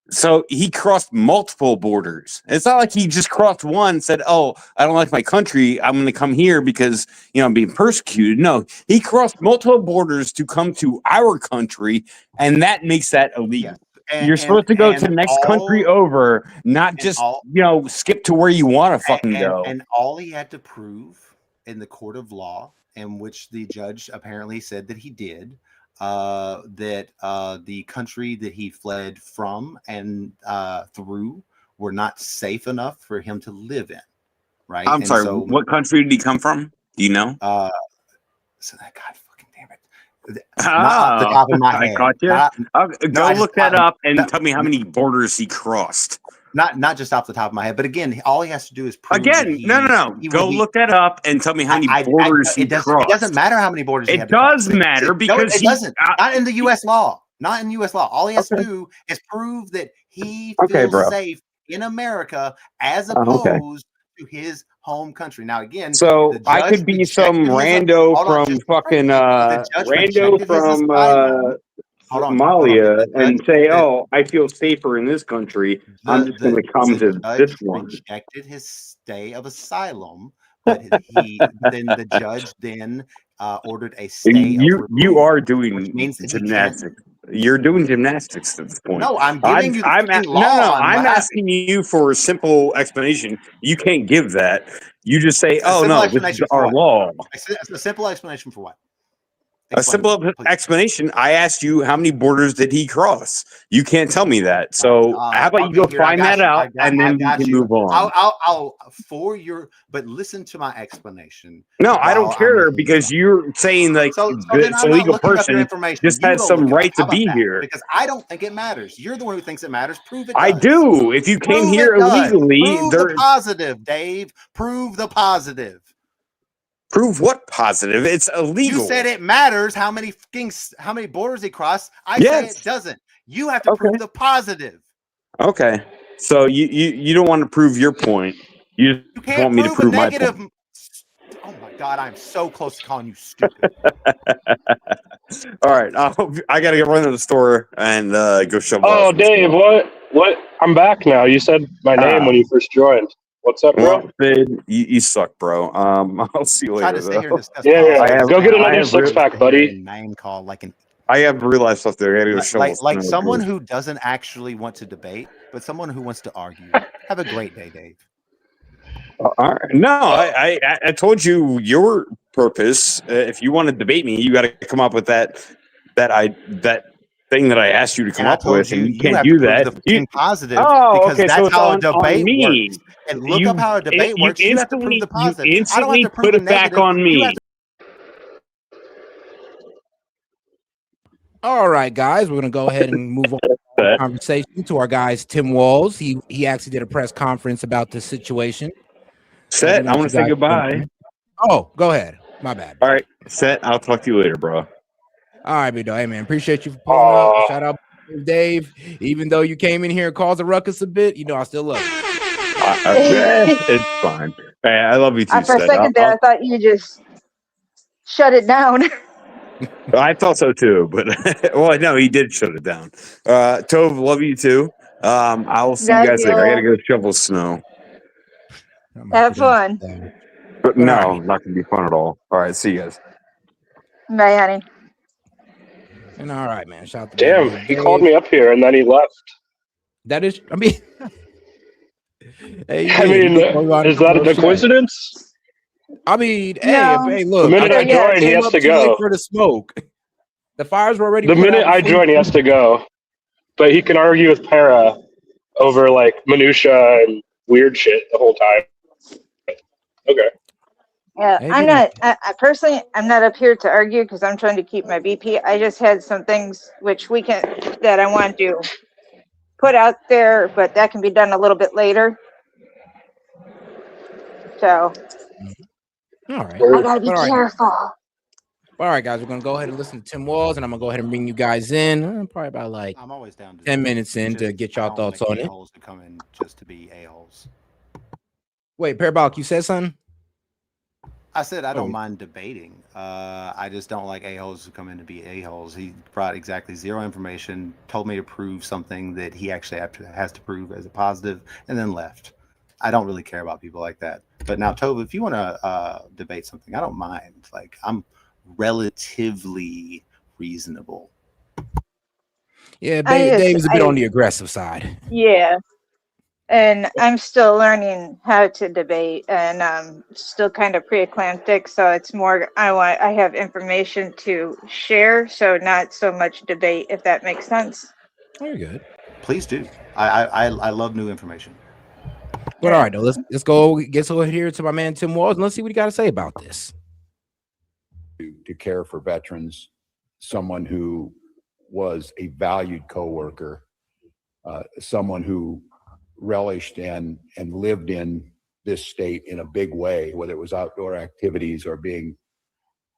So he crossed multiple borders. It's not like he just crossed one and said, "Oh, I don't like my country. I'm going to come here because, I'm being persecuted." No, he crossed multiple borders to come to our country, and that makes that illegal. You're supposed to go to the next country over, not just, skip to where you want to fucking go. And all he had to prove in the court of law, in which the judge apparently said that he did, that the country that he fled from and through were not safe enough for him to live in, right? I'm sorry, what country did he come from? Do you know? God fucking damn it. Not off the top of my head. I got you. Go look that up and tell me how many borders he crossed. Not just off the top of my head, but again, all he has to do is prove. No. Go look that up and tell me how many borders he crossed. It doesn't matter how many borders. It does matter because it doesn't. Not in the U.S. law. Not in U.S. law. All he has to do is prove that he feels safe in America as opposed to his home country. Now, again, so I could be some rando from fucking rando from Somalia and say, "Oh, I feel safer in this country. I'm just going to come to this one." Rejected his stay of asylum, but then the judge ordered a stay. You are doing gymnastics. You're doing gymnastics at this point. No, I'm giving you the law. No, I'm asking you for a simple explanation. You can't give that. You just say, "Oh no, this is our law." It's a simple explanation for what? A simple explanation. I asked you how many borders did he cross. You can't tell me that. So how about you go find that out and then we can move on. I'll for your. But listen to my explanation. No, I don't care because you're saying like this illegal person just has some right to be here. Because I don't think it matters. You're the one who thinks it matters. Prove it. I do. If you came here illegally, prove the positive, Dave. Prove the positive. Prove what positive? It's illegal. You said it matters how many borders he crossed. I say it doesn't. You have to prove the positive. Okay. So you don't want to prove your point. You just want me to prove my point. Oh my God, I'm so close to calling you stupid. All right. I got to run to the store and go shove. Oh, Dave, what? I'm back now. You said my name when you first joined. What's up, bro? Well, Fid, you suck, bro. I'll see you later. Yeah. Go get another six-pack, buddy. Name call like an. I have real life stuff there. I gotta go shovel. Like someone who doesn't actually want to debate, but someone who wants to argue. Have a great day, Dave. All right. No, I told you your purpose. If you want to debate me, you got to come up with that thing that I asked you to come up with, and you can't do that. Positive. Oh, okay. That's So it's how on a debate me. works. And look up how a debate works. You have to prove the positive. You instantly put it back on me. All right, guys, we're gonna go ahead and move on to the conversation to our guys, Tim Walls. He actually did a press conference about this situation. Set, I want to say goodbye. Oh, go ahead. My bad. All right, Set. I'll talk to you later, bro. All right, big dog. Hey, man, appreciate you for pulling up. Shout out Dave. Even though you came in here and caused a ruckus a bit, I still love you. It's fine. Hey, I love you too. For a second there, I thought you just shut it down. I thought so too, but well, no, he did shut it down. Tove, love you too. I'll see you guys later. I gotta go shovel snow. Have fun. But no, not gonna be fun at all. All right, see you guys. Bye, honey. And all right, man. Shout out to Damn, he called me up here and then he left. That is, I mean, is that a coincidence? I mean, No. hey, look. The minute I join, he has to go. For the smoke. The fires were already. The minute I join, he has to go. But he can argue with Para over like minutia and weird shit the whole time. Okay. Yeah, I'm not. I personally, I'm not up here to argue because I'm trying to keep my BP. I just had some things that I want to put out there, but that can be done a little bit later. So. All right. I gotta be careful. All right, guys, we're gonna go ahead and listen to Tim Walls, and I'm gonna go ahead and bring you guys in. Probably about like I'm always down to 10 minutes in to get y'all thoughts on it. To come in just to be a-holes. Wait, Parabolic, you said something? I said I don't mind debating. I just don't like a-holes who come in to be a-holes. He brought exactly zero information, told me to prove something that he actually has to prove as a positive, and then left. I don't really care about people like that. But now, Tove, if you want to debate something, I don't mind. Like, I'm relatively reasonable. Yeah, Dave is a bit on the aggressive side. Yeah. And I'm still learning how to debate, and I'm still kind of pre-eclamptic, so it's more I have information to share, so not so much debate, if that makes sense. Very good. Please do. I love new information. But all right, though, let's go here to my man Tim Walls, and let's see what he got to say about this. To care for veterans, someone who was a valued coworker, someone who relished and lived in this state in a big way, whether it was outdoor activities or being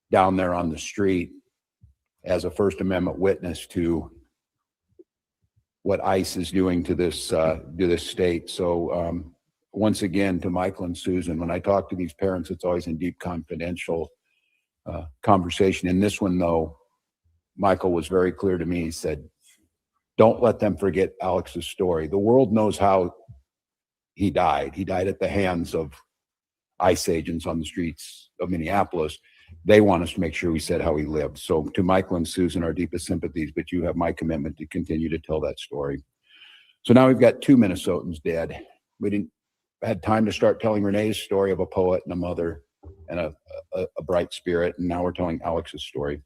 down there on the street as a First Amendment witness to what ICE is doing to this state. So once again, to Michael and Susan, when I talk to these parents, it's always in deep confidential conversation. In this one, though, Michael was very clear to me. He said, don't let them forget Alex's story. The world knows how he died. He died at the hands of ICE agents on the streets of Minneapolis. They want us to make sure we said how he lived. So to Michael and Susan, our deepest sympathies, but you have my commitment to continue to tell that story. So now we've got 2 Minnesotans dead. We didn't had time to start telling Renee's story of a poet and a mother and a bright spirit. And now we're telling Alex's story.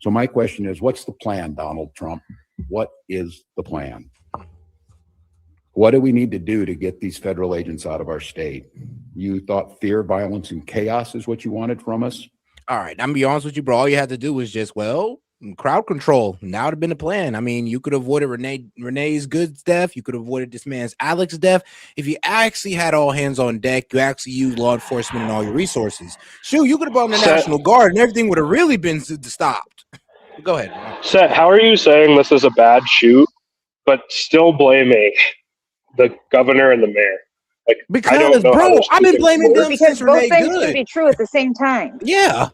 So my question is, what's the plan, Donald Trump? What is the plan? What do we need to do to get these federal agents out of our state? You thought fear, violence, and chaos is what you wanted from us? All right, I'm gonna be honest with you, bro. All you had to do was just, well, crowd control. Now it'd have been a plan. I mean, you could have avoided Renee's Good's death. You could have avoided this man's Alex's death. If you actually had all hands on deck, you actually used law enforcement and all your resources. Shoot, you could have brought in the National Guard and everything would have really been stopped. Go ahead. Seth, how are you saying this is a bad shoot, but still blaming the governor and the mayor? Like, because, bro, I've been blaming them because since both Renee things Good. can be true at the same time. Yeah,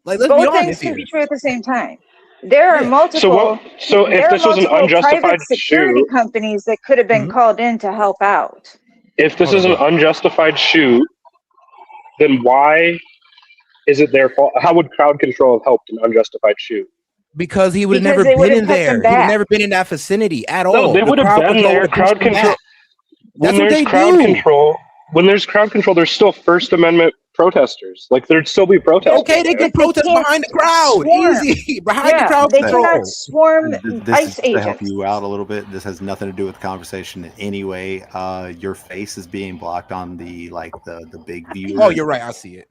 like let's both be honest things can here. be true at the same time. There are multiple. So if this was an unjustified private security shoot, companies that could have been called in to help out. if this is an unjustified shoot, then why is it their fault? How would crowd control have helped an unjustified shoot? Because he would have Because never they would been have in cut there. them He would back. never been in that vicinity at No, all. they The would have crowd been control there. would have Crowd pushed them control. back. When That's what there's they crowd do. control, there's still First Amendment protesters. Like there'd still be protesters. Okay, they man. can protest behind the crowd. swarm. Easy. Behind the Yeah, crowd they control. cannot swarm This ICE is to help agents. you out a little bit. This has nothing to do with the conversation in any way. Your face is being blocked on the big view. Oh, you're right. I see it.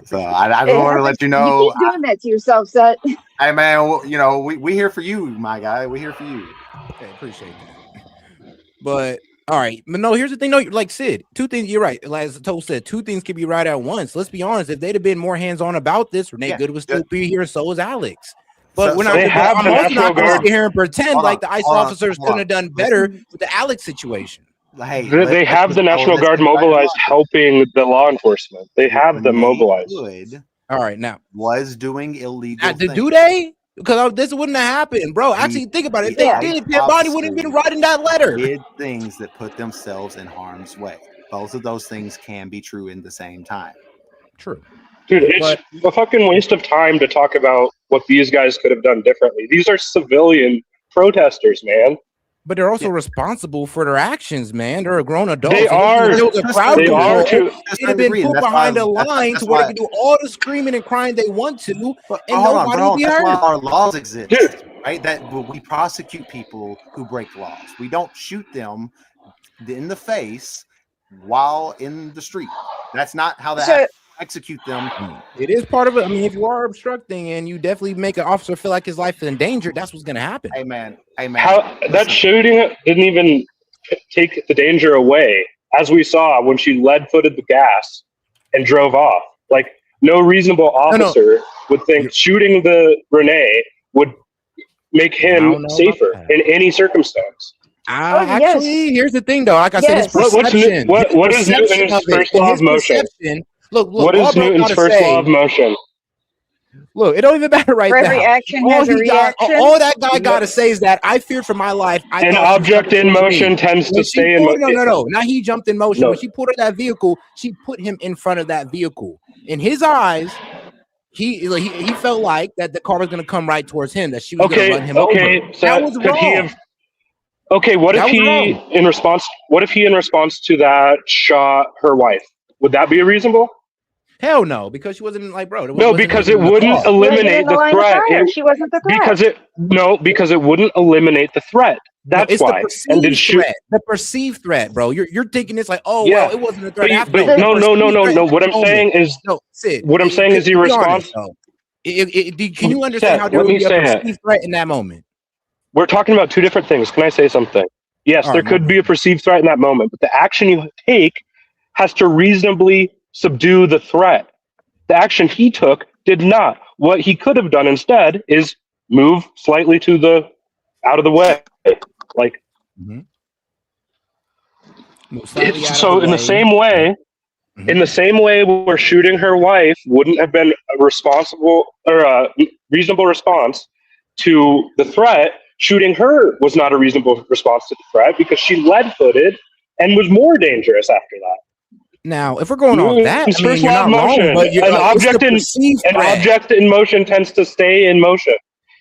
So I just wanted to let you know. You keep doing that to yourself, Seth. Hey man, well, you know we here for you, my guy. We here for you. Okay, appreciate that. But all right, but no, here's the thing. No, like Sid, two things. You're right. As Toe said, two things can be right at once. Let's be honest. If they'd have been more hands-on about this, Renee Good would still be here. So is Alex. But we're not. I'm also not going to sit here and pretend like the ICE officers couldn't have done better with the Alex situation. Hey, They have the National Guard mobilized, helping the law enforcement. They have them mobilized. All right, now was doing illegal. Do they? Because this wouldn't have happened, bro. Actually, think about it. If they did, Pit Body wouldn't have been writing that letter. Did things that put themselves in harm's way. Both of those things can be true in the same time. True. Dude, it's a fucking waste of time to talk about what these guys could have done differently. These are civilian protesters, man. But they're also responsible for their actions, man. They're a grown adult. They are. There was a crowd They are control. too. They'd have been put behind a line to where they can do all the screaming and crying they want to, and nobody would be That's why hurt. our laws exist, right? That we prosecute people who break laws. We don't shoot them in the face while in the street. That's not how that execute them. It is part of it. I mean, if you are obstructing and you definitely make an officer feel like his life is in danger, that's what's going to happen. Hey, man. That shooting didn't even take the danger away, as we saw when she lead-footed the gas and drove off. Like, no reasonable officer would think shooting the Renee would make him safer in any circumstance. Actually, here's the thing, though. Like I said, it's perception. What is Newton's first law of motion? Look, what is Newton's first law of motion? Look, it don't even matter right For now. every action has a reaction. All that guy got to say is that I feared for my life. An object in motion tends to stay in motion. No. Now he jumped in motion. No. When she put her in that vehicle, she put him in front of that vehicle. In his eyes, he felt like that the car was going to come right towards him, that she was going to run him over. So that was wrong. What if he in response to that shot her wife? Would that be reasonable? Hell no, because she wasn't like, bro. No, because it wouldn't eliminate the threat. She wasn't the threat. Because it wouldn't eliminate the threat. That's why. And the perceived threat, bro. You're thinking it's like, well, it wasn't a threat. No. What I'm saying is, he responds. Can you understand how there would be a perceived threat in that moment? We're talking about two different things. Can I say something? Yes, there could be a perceived threat in that moment, but the action you take has to reasonably subdue the threat. The action he took did not. What he could have done instead is move slightly out of the way. Like, so in the same way, where shooting her wife wouldn't have been a responsible or a reasonable response to the threat, shooting her was not a reasonable response to the threat because she lead-footed and was more dangerous after that. Now, if we're going on that, I mean, you're not wrong, but an object in motion tends to stay in motion.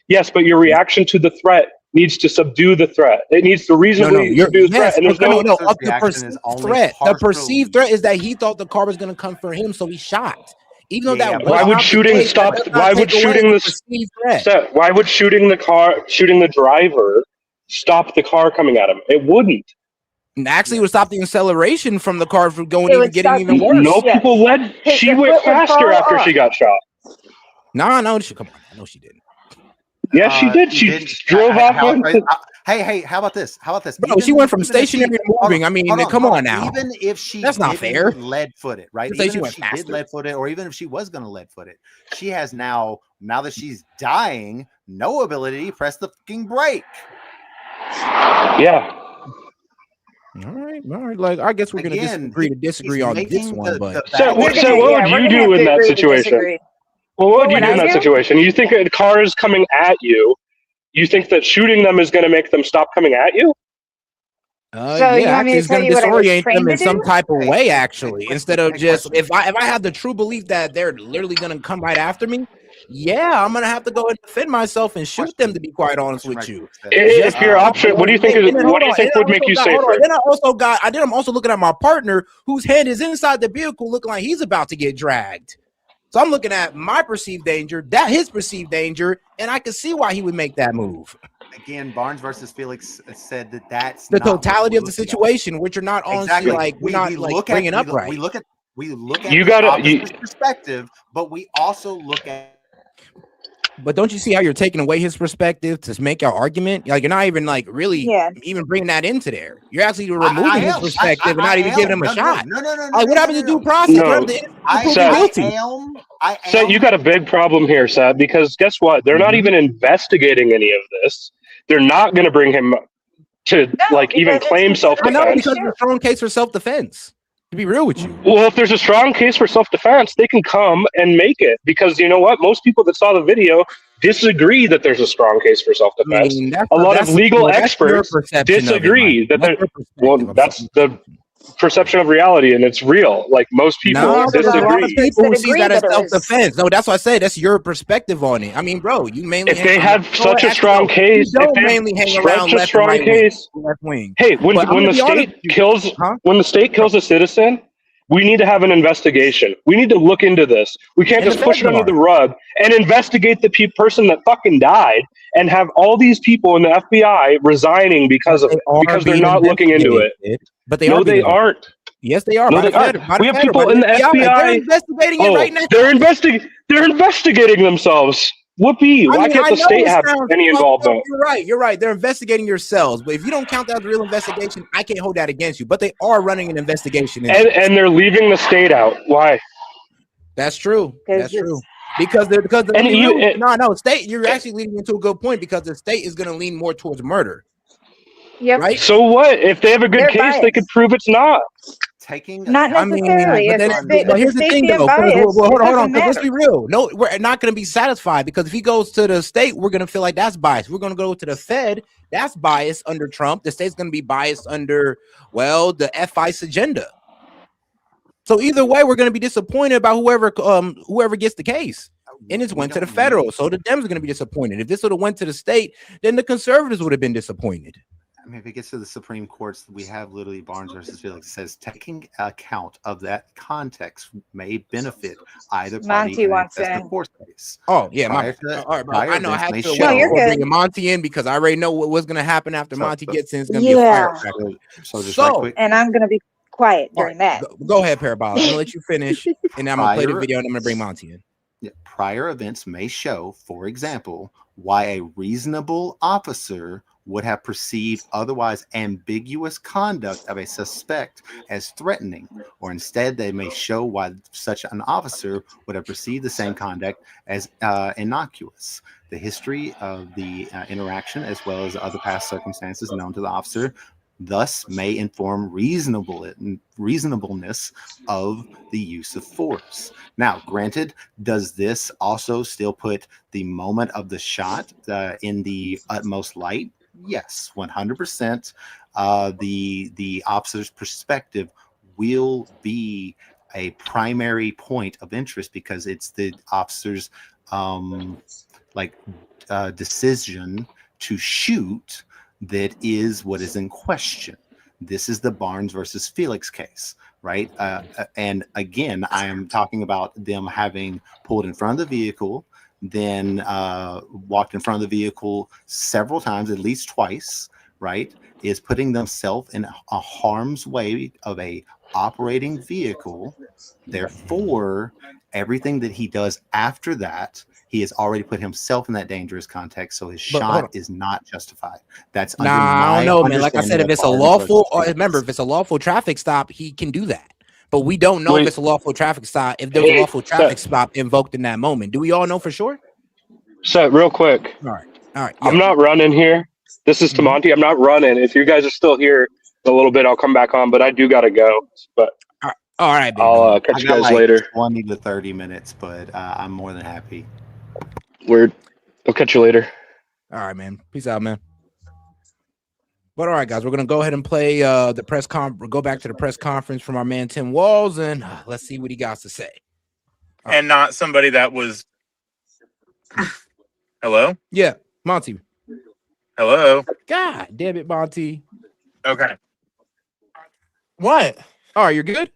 Yes, but your reaction to the threat needs to subdue the threat. It needs to reasonably subdue the threat. And there's the perceived threat. The perceived threat is that he thought the car was going to come for him, so he shot. Even though that why would shooting stop? Why would shooting why would shooting the driver stop the car coming at him? It wouldn't. And actually, it would stop the acceleration from the car from It would getting stop even the- worse. No people led. She went faster after she got shot. No, come on. I know she didn't. Yes, she did. She drove off. Hey, how about this? Bro, she went from stationary to moving. I mean, come on now. Even if she That's not fair. lead-foot it, right? To say Even she if went she faster. did lead-foot it, or even if she was going to lead-foot it, she has now that she's dying, no ability to press the fucking brake. Yeah. All right. Like, I guess we're going to disagree on this one. But So what would you do in that situation? Well, what would you do in that situation? You think a car is coming at you? You think that shooting them is going to make them stop coming at you? Actually, it's going to disorient them in some type of way. Actually, instead of just if I have the true belief that they're literally going to come right after me, I'm going to have to go and defend myself and shoot them. To be quite honest with you, if your option, what do you think would make you safer? Then I'm also looking at my partner whose head is inside the vehicle, looking like he's about to get dragged. So I'm looking at my perceived danger, his perceived danger, and I can see why he would make that move. Again, Barnes versus Felix said that's the totality of the situation, which are not honestly bringing up right. We look at the perspective, but we also look at. But don't you see how you're taking away his perspective to make your argument? Like, you're not even really even bringing that into there. You're actually removing his perspective and not even giving him a shot. No. Like, what happened to due process? Seth, you got a big problem here, Seth, because guess what? They're not even investigating any of this. They're not going to bring him to even claim self-defense. No, because it's a strong case for self-defense. To be real with you. Well, if there's a strong case for self-defense, they can come and make it, because you know what? Most people that saw the video disagree that there's a strong case for self-defense. A lot of legal experts disagree that's the perception of reality, and it's real. Like, most people disagree. A lot of people who see that as self-defense. No, that's what I say. That's your perspective on it. I mean, bro, you mainly if they have such a strong case, if they mainly hang around left and right wing. Hey, when the state kills a citizen, we need to have an investigation. We need to look into this. We can't just push it under the rug and investigate the person that fucking died and have all these people in the FBI resigning because they're not looking into it. But they aren't. Yes, they are. No, they aren't. We have people in the FBI. They're investigating it right now. They're investigating themselves. Whoopee! Why can't the state have any involvement? You're right. They're investigating yourselves, but if you don't count that as a real investigation, I can't hold that against you. But they are running an investigation, and they're leaving the state out. Why? That's true. That's true. Because state. You're actually leading into a good point, because the state is going to lean more towards murder. Yep. Right. So what? If they have a good case, they could prove it's not. Not necessarily. But here's the thing, though. Hold on. Let's be real. No, we're not going to be satisfied, because if he goes to the state, we're going to feel like that's biased. We're going to go to the Fed. That's biased under Trump. The state's going to be biased under, the FI's agenda. So either way, we're going to be disappointed about whoever gets the case. And it's went to the federal. So the Dems are going to be disappointed. If this would have went to the state, then the conservatives would have been disappointed. I mean, if it gets to the Supreme Courts, we have literally Barnes versus Felix says taking account of that context may benefit either party. Monty wants in. Oh yeah, I know. I had to bring Monty in, because I already know what's going to happen after Monty gets in. It's going to be a firecracker. So and I'm going to be quiet during that. Go ahead, Parabolic. I'm going to let you finish, and I'm going to play the video, and I'm going to bring Monty in. Prior events may show, for example, why a reasonable officer would have perceived otherwise ambiguous conduct of a suspect as threatening, or instead they may show why such an officer would have perceived the same conduct as innocuous. The history of the interaction, as well as other past circumstances known to the officer, thus may inform reasonableness of the use of force. Now, granted, does this also still put the moment of the shot in the utmost light? Yes, 100%. The officer's perspective will be a primary point of interest, because it's the officer's decision to shoot that is what is in question. This is the Barnes versus Felix case, right? And again, I am talking about them having pulled in front of the vehicle, then walked in front of the vehicle several times, at least twice, right? Is putting themselves in a harm's way of a operating vehicle. Therefore, everything that he does after that, he has already put himself in that dangerous context, so his shot is not justified. That's under I don't my know, man. Like I said, understanding if of it's a Barnes lawful, versus remember, if it's a lawful traffic stop, he can do that. But we don't know if it's a lawful traffic stop. If there was a lawful traffic stop invoked in that moment, do we all know for sure? So real quick. All right. I'm not running here. This is Tamonte. I'm not running. If you guys are still here in a little bit, I'll come back on. But I do gotta go. But all right, baby. I'll catch you guys like later. 20 to 30 minutes, but I'm more than happy. Word. I'll catch you later. All right, man. Peace out, man. But all right, guys, we're gonna go ahead and play the press conference. Go back to the press conference from our man Tim Walls, and let's see what he got to say. And not somebody that was. Hello? Yeah, Monty. Hello? God damn it, Monty. Okay. What? All right, you're good?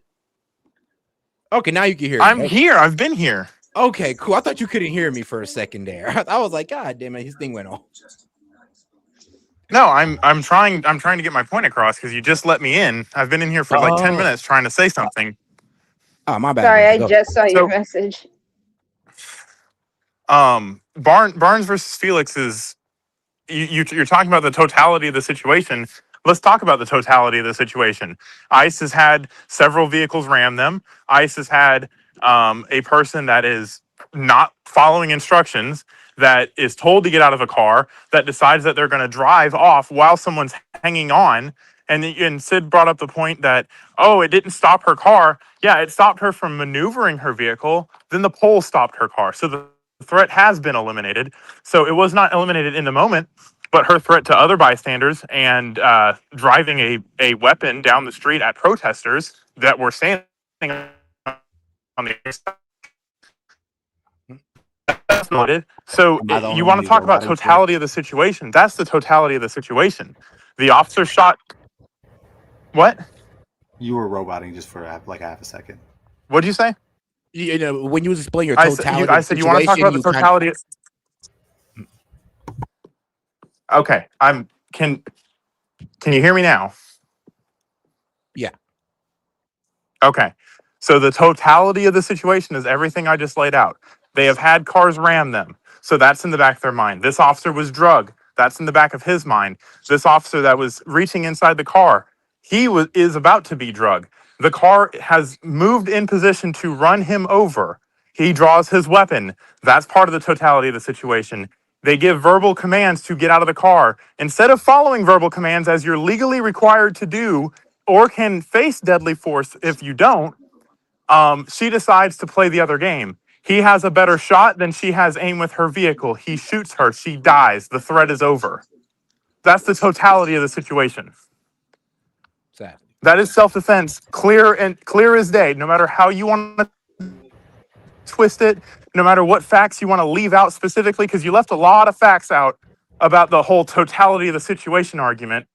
Okay, now you can hear me. I'm here. I've been here. Okay, cool. I thought you couldn't hear me for a second there. I was like, God damn it, his thing went off. No, I'm trying to get my point across because you just let me in. I've been in here for like 10 minutes trying to say something. Oh, my bad. Sorry, I just saw your message. Barnes versus Felix is you're talking about the totality of the situation. Let's talk about the totality of the situation. ICE has had several vehicles ram them. ICE has had a person that is not following instructions, that is told to get out of a car, that decides that they're going to drive off while someone's hanging on. And Sid brought up the point that, oh, it didn't stop her car. Yeah, it stopped her from maneuvering her vehicle. Then the pole stopped her car. So the threat has been eliminated. So it was not eliminated in the moment, but her threat to other bystanders and driving a weapon down the street at protesters that were standing on the other side. That's not it. So you want to talk about totality of the situation. That's the totality of the situation. The officer shot. What? You were roboting just for like half a second. What'd you say? You know, when you was explaining your totality, I said you want to talk about the totality. Okay, Can you hear me now? Yeah. Okay. So the totality of the situation is everything I just laid out. They have had cars ram them. So that's in the back of their mind. This officer was drugged. That's in the back of his mind. This officer that was reaching inside the car, is about to be drugged. The car has moved in position to run him over. He draws his weapon. That's part of the totality of the situation. They give verbal commands to get out of the car. Instead of following verbal commands as you're legally required to do, or can face deadly force if you don't, she decides to play the other game. He has a better shot than she has aim with her vehicle. He shoots her. She dies. The threat is over. That's the totality of the situation. Exactly. That is self-defense, clear as day, no matter how you want to twist it, no matter what facts you want to leave out specifically, because you left a lot of facts out about the whole totality of the situation argument.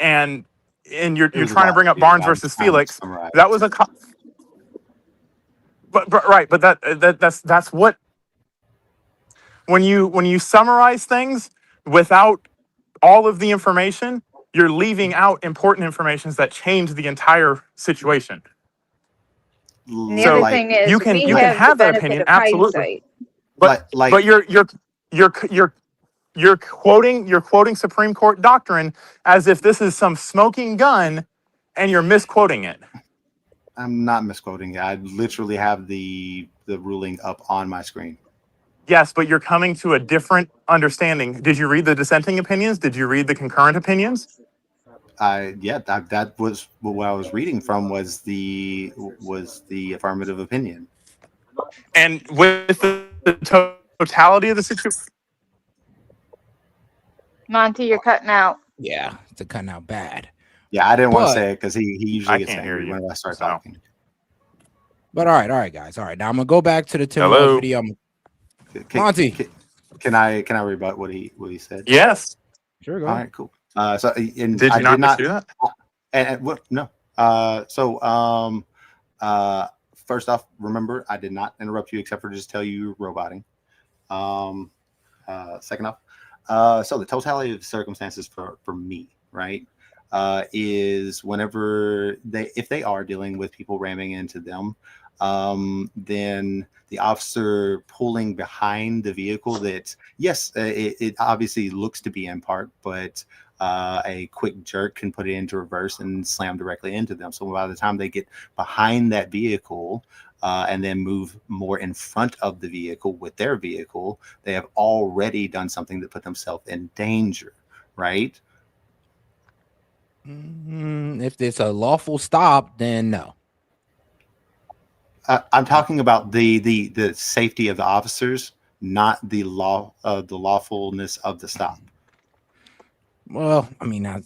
And you're trying to bring up Barnes versus Felix. That was a but that's what when you summarize things without all of the information, you're leaving out important information that change the entire situation. And the other thing is, you can we have have the that benefit opinion, of absolutely. hindsight. But you're quoting Supreme Court doctrine as if this is some smoking gun, and you're misquoting it. I'm not misquoting it. I literally have the ruling up on my screen. Yes, but you're coming to a different understanding. Did you read the dissenting opinions? Did you read the concurrent opinions? That was what I was reading from was the affirmative opinion. And with the totality of the situation. Monty, you're cutting out. Yeah, it's cutting out bad. Yeah, I didn't want to say it because he usually gets can't hear angry you, when I start talking. But all right, guys. All right, now I'm gonna go back to the Tim Hello? Walls video. Monty, can I rebut what he said? Yes. Sure, go All ahead. right, cool. Did you not do that? And what? No, First off, remember, I did not interrupt you except for just tell you roboting. Second off, so the totality of circumstances for me, right, is whenever if they are dealing with people ramming into them, then the officer pulling behind the vehicle that, yes, it obviously looks to be in park, but a quick jerk can put it into reverse and slam directly into them. So by the time they get behind that vehicle and then move more in front of the vehicle with their vehicle, they have already done something to put themselves in danger, right? If it's a lawful stop, then no. I'm talking about the safety of the officers, not the lawfulness of the stop. Well, I mean, I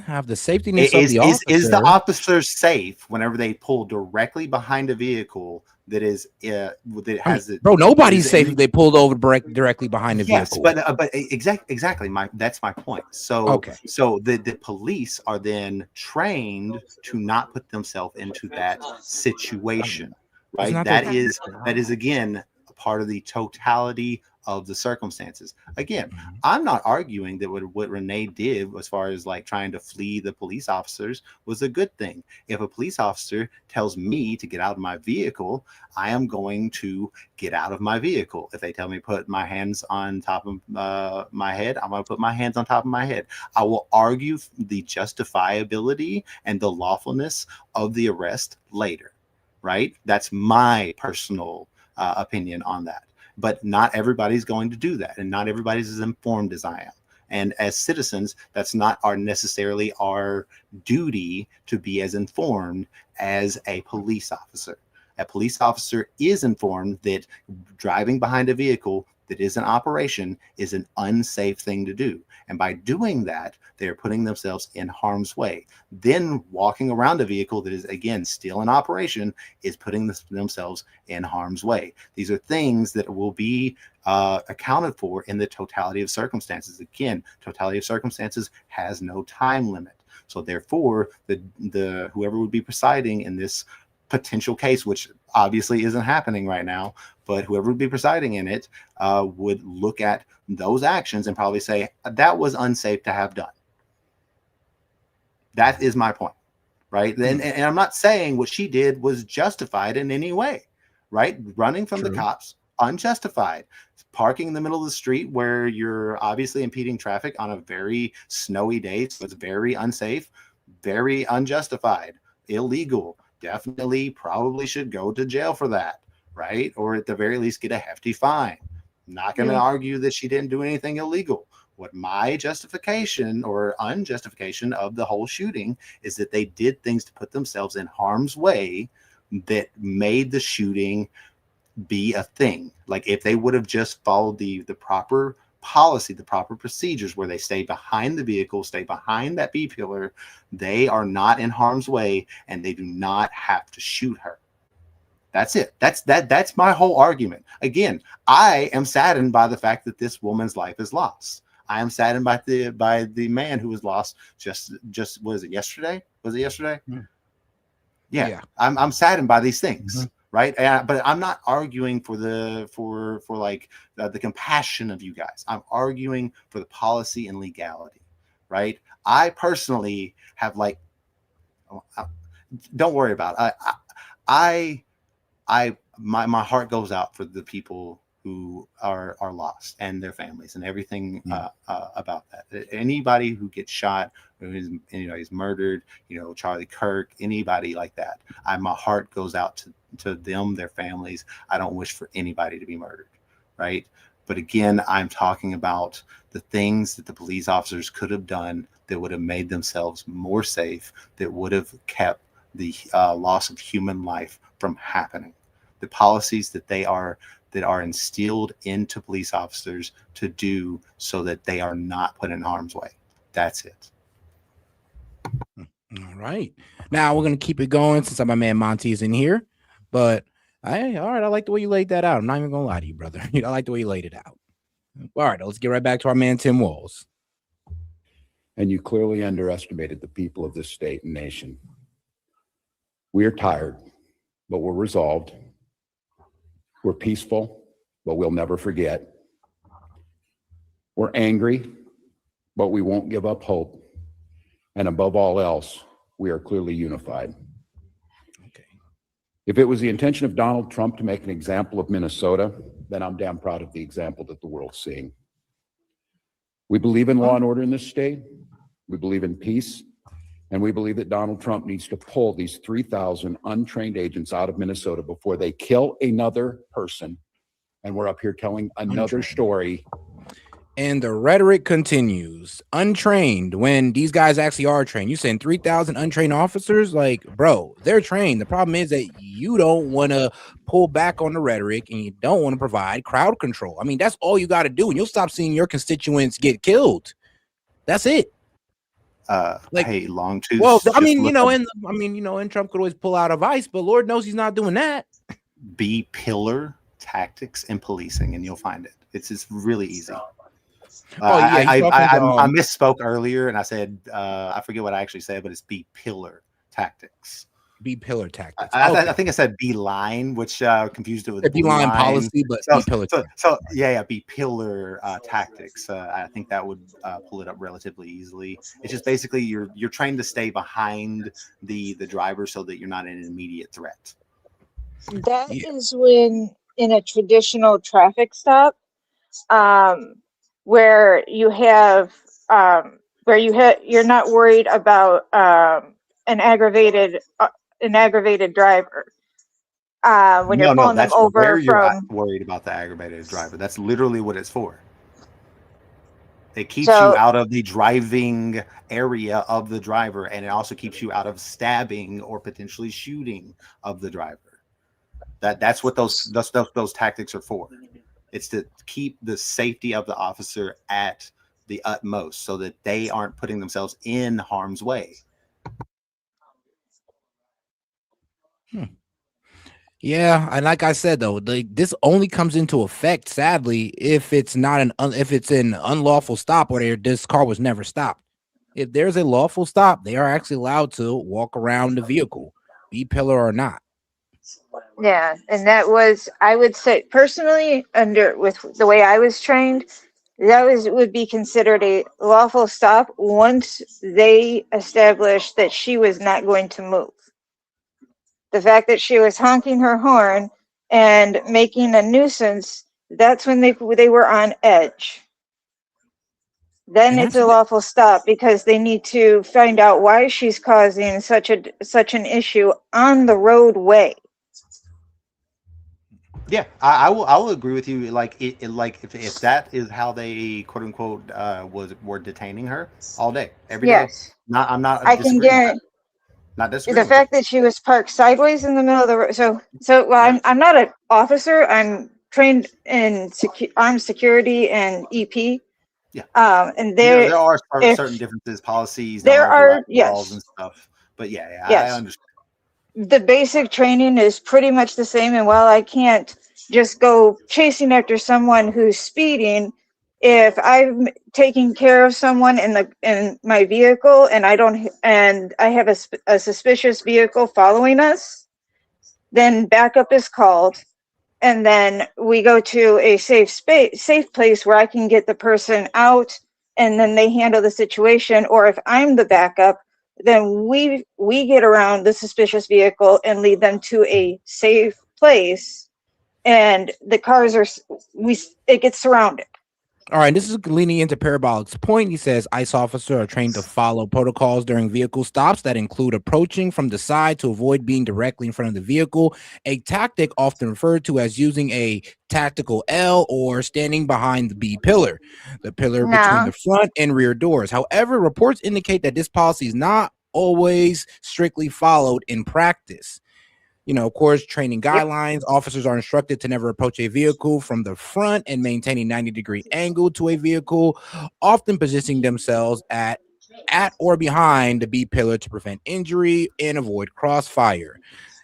have the safetyness of the officer. Is the officer safe whenever they pull directly behind a vehicle that is that has it? Bro, nobody's safe if they pulled over directly behind the vehicle. Yes, but exactly that's my point. So okay, so the police are then trained to not put themselves into that situation, right? That is again a part of the totality of the circumstances. Again, I'm not arguing that what Renee did as far as like trying to flee the police officers was a good thing. If a police officer tells me to get out of my vehicle, I am going to get out of my vehicle. If they tell me to put my hands on top of my head, I'm going to put my hands on top of my head. I will argue the justifiability and the lawfulness of the arrest later, right? That's my personal opinion on that. But not everybody's going to do that, and not everybody's as informed as I am. And as citizens, that's not necessarily our duty to be as informed as a police officer. A police officer is informed that driving behind a vehicle that is in operation is an unsafe thing to do. And by doing that, they're putting themselves in harm's way. Then walking around a vehicle that is, again, still in operation is putting themselves in harm's way. These are things that will be accounted for in the totality of circumstances. Again, totality of circumstances has no time limit. So therefore, the whoever would be presiding in this potential case, which obviously isn't happening right now, but whoever would be presiding in it would look at those actions and probably say that was unsafe to have done. That is my point, right? And I'm not saying what she did was justified in any way, right? Running from the cops, unjustified. Parking in the middle of the street where you're obviously impeding traffic on a very snowy day, so it's very unsafe, very unjustified, illegal. Definitely probably should go to jail for that, right? Or at the very least get a hefty fine. Not going to argue that she didn't do anything illegal. What my justification or unjustification of the whole shooting is that they did things to put themselves in harm's way that made the shooting be a thing. Like if they would have just followed the proper policy, the proper procedures where they stay behind the vehicle, stay behind that B pillar, they are not in harm's way and they do not have to shoot her. That's it. That's my whole argument. Again, I am saddened by the fact that this woman's life is lost. I am saddened by the man who was lost just was it yesterday? Was it yesterday? Yeah. I'm saddened by these things. Right. But I'm not arguing for like the compassion of you guys. I'm arguing for the policy and legality. Right. I personally have don't worry about it. My heart goes out for the people who are lost and their families and everything about that. Anybody who gets shot, who is, he's murdered, Charlie Kirk, anybody like that. My heart goes out to them, their families. I don't wish for anybody to be murdered, right? But again, I'm talking about the things that the police officers could have done that would have made themselves more safe, that would have kept the loss of human life from happening. The policies that are instilled into police officers to do so that they are not put in harm's way. That's it. All right. Now we're going to keep it going since my man Monty is in here. But all right. I like the way you laid that out. I'm not even going to lie to you, brother. I like the way you laid it out. All right. Let's get right back to our man, Tim Walls. And you clearly underestimated the people of this state and nation. We are tired, but we're resolved. We're peaceful, but we'll never forget. We're angry, but we won't give up hope. And above all else, we are clearly unified. Okay. If it was the intention of Donald Trump to make an example of Minnesota, then I'm damn proud of the example that the world's seeing. We believe in law and order in this state. We believe in peace. And we believe that Donald Trump needs to pull these 3,000 untrained agents out of Minnesota before they kill another person. And we're up here telling another story. And the rhetoric continues. Untrained, when these guys actually are trained. You saying 3,000 untrained officers? Like, bro, they're trained. The problem is that you don't want to pull back on the rhetoric and you don't want to provide crowd control. I mean, that's all you got to do, and you'll stop seeing your constituents get killed. That's it. Hey, long tooth. Well, I mean, and Trump could always pull out of ICE, but Lord knows he's not doing that. Be pillar tactics and policing, and you'll find it. It's really easy. I misspoke earlier, and I said I forget what I actually said, but it's be pillar tactics. Be pillar tactics. I think I said be line, which confused it with be line policy, but be pillar. So be pillar tactics. I think that would pull it up relatively easily. It's just basically you're trying to stay behind the driver so that you're not an immediate threat. That is when in a traditional traffic stop, where you're not worried about an aggravated driver. When you're pulling them over you're worried about the aggravated driver. That's literally what it's for. It keeps you out of the driving area of the driver, and it also keeps you out of stabbing or potentially shooting of the driver. That's what those tactics are for. It's to keep the safety of the officer at the utmost so that they aren't putting themselves in harm's way. Yeah, and like I said though, this only comes into effect, sadly, if it's an unlawful stop or this car was never stopped. If there's a lawful stop, they are actually allowed to walk around the vehicle, be pillar or not. Yeah, and that was, I would say personally, with the way I was trained, would be considered a lawful stop once they established that she was not going to move. The fact that she was honking her horn and making a nuisance, that's when they were on edge. Then it's a lawful stop because they need to find out why she's causing such an issue on the roadway. Yeah, I will agree with you. Like if that is how they quote unquote were detaining her all day, every day. Yes. I can guarantee. Not disagreeing. The fact that she was parked sideways in the middle of the road. I'm not an officer. I'm trained in armed security and EP. Yeah. And there are certain differences, policies. There are laws and stuff. But yes. I understand. The basic training is pretty much the same, and while I can't just go chasing after someone who's speeding, if I'm taking care of someone in my vehicle and I have a suspicious vehicle following us, then backup is called, and then we go to a safe place where I can get the person out, and then they handle the situation. Or if I'm the backup, then we get around the suspicious vehicle and lead them to a safe place, and the cars it gets surrounded. All right, this is leaning into Parabolic's point. He says ICE officers are trained to follow protocols during vehicle stops that include approaching from the side to avoid being directly in front of the vehicle, a tactic often referred to as using a tactical L or standing behind the B pillar, the pillar between the front and rear doors. However, reports indicate that this policy is not always strictly followed in practice. Of course, training guidelines, officers are instructed to never approach a vehicle from the front and maintain a 90-degree angle to a vehicle, often positioning themselves at or behind the B pillar to prevent injury and avoid crossfire.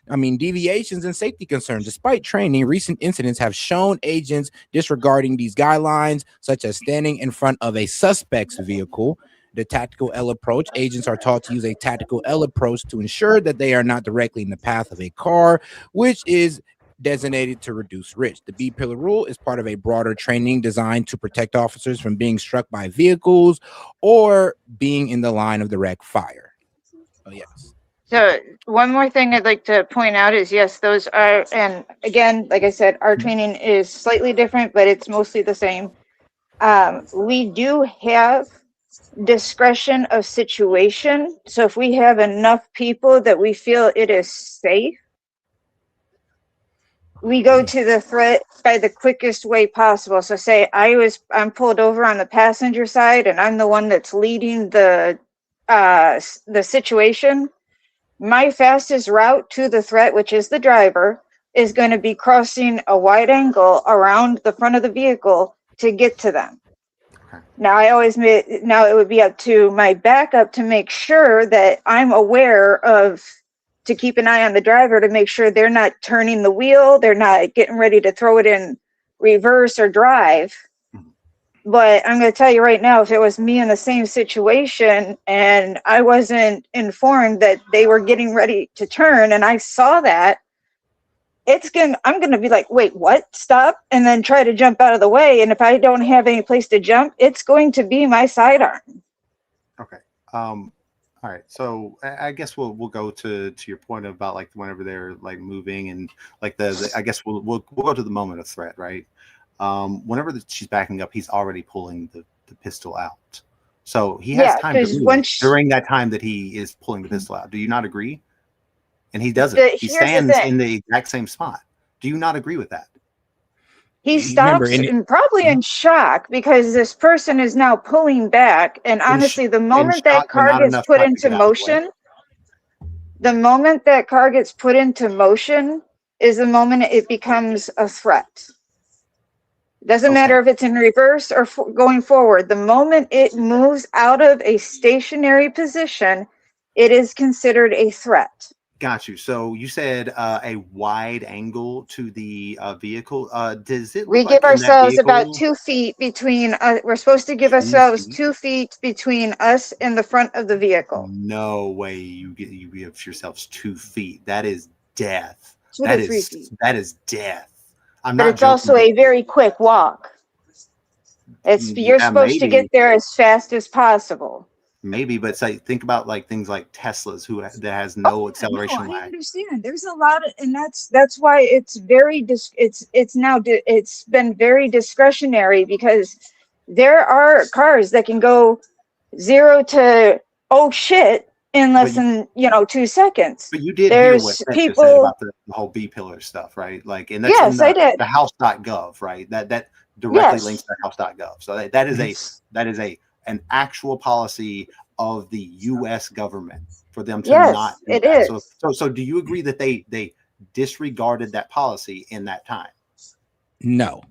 Deviations and safety concerns. Despite training, recent incidents have shown agents disregarding these guidelines, such as standing in front of a suspect's vehicle, the tactical L approach. Agents are taught to use a tactical L approach to ensure that they are not directly in the path of a car, which is designated to reduce risk. The B pillar rule is part of a broader training designed to protect officers from being struck by vehicles or being in the line of direct fire. Oh, yes. So one more thing I'd like to point out is, yes, those are, and again, like I said, our training is slightly different, but it's mostly the same. We do have discretion of situation. So if we have enough people that we feel it is safe, we go to the threat by the quickest way possible. So say I'm pulled over on the passenger side and I'm the one that's leading the situation. My fastest route to the threat, which is the driver, is going to be crossing a wide angle around the front of the vehicle to get to them. Now it would be up to my backup to make sure that I'm aware of, to keep an eye on the driver to make sure they're not turning the wheel, they're not getting ready to throw it in reverse or drive. But I'm going to tell you right now, if it was me in the same situation and I wasn't informed that they were getting ready to turn and I saw that, I'm going to be like, wait, what? Stop. And then try to jump out of the way. And if I don't have any place to jump, it's going to be my sidearm. Okay. All right, so I guess we'll go to your point about like whenever they're like moving and like the I guess we'll go to the moment of threat, right? Whenever she's backing up, he's already pulling the pistol out, so he has time to move during that time that he is pulling the pistol out. Do you not agree? And he doesn't. He stands in the exact same spot. Do you not agree with that? He stops and probably in shock because this person is now pulling back. And honestly, the moment that car gets put into motion, is the moment it becomes a threat. Doesn't matter if it's in reverse or going forward. The moment it moves out of a stationary position, it is considered a threat. Got you. So you said a wide angle to the vehicle. Does it? We give ourselves about 2 feet between. We're supposed to give ourselves 2 feet between us and the front of the vehicle. No way you give yourselves 2 feet. That is death. 2 to 3 feet. That is death. But it's also a very quick walk. You're supposed to get there as fast as possible. Maybe, but think about like things like Teslas that has no acceleration lag. I understand. There's a lot of, and that's why it's been very discretionary, because there are cars that can go 0 to oh shit in less than 2 seconds. But you did hear what people said about the whole B pillar stuff, right? Like, and that's I did. The house.gov, right? That directly links to house.gov. So that is an actual policy of the U.S. government for them to not do that. So do you agree that they disregarded that policy in that time? No.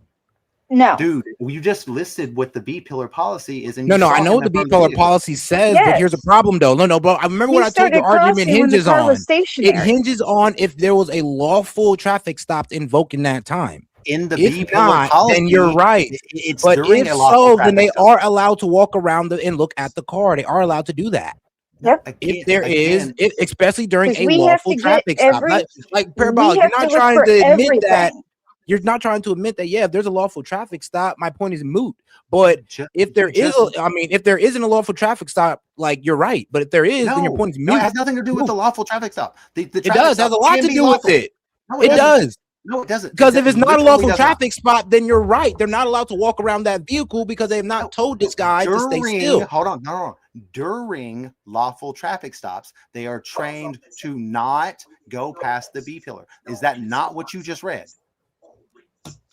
Dude, you just listed what the B pillar policy is. And no, I know what the B pillar policy says, but here's a problem though. No, but I remember what I told you the argument hinges on. It hinges on if there was a lawful traffic stop invoked in that time. In the B pillar policy, then you're right. But if so, then they are allowed to walk around and look at the car. They are allowed to do that. Yep. If there is, especially during a lawful traffic stop, like parabolic, you're not trying to admit that. You're not trying to admit that. Yeah, if there's a lawful traffic stop, my point is moot. But if there is, if there isn't a lawful traffic stop, like you're right. But if there is, then your point is moot. No, it has nothing to do with the lawful traffic stop. It does. It has a lot to do with it. It does. No, it doesn't. Because if it's not a lawful traffic spot, then you're right. They're not allowed to walk around that vehicle because they have not told this guy to stay still. Hold on. No. During lawful traffic stops, they are trained to not go past the B pillar. Is that not what you just read?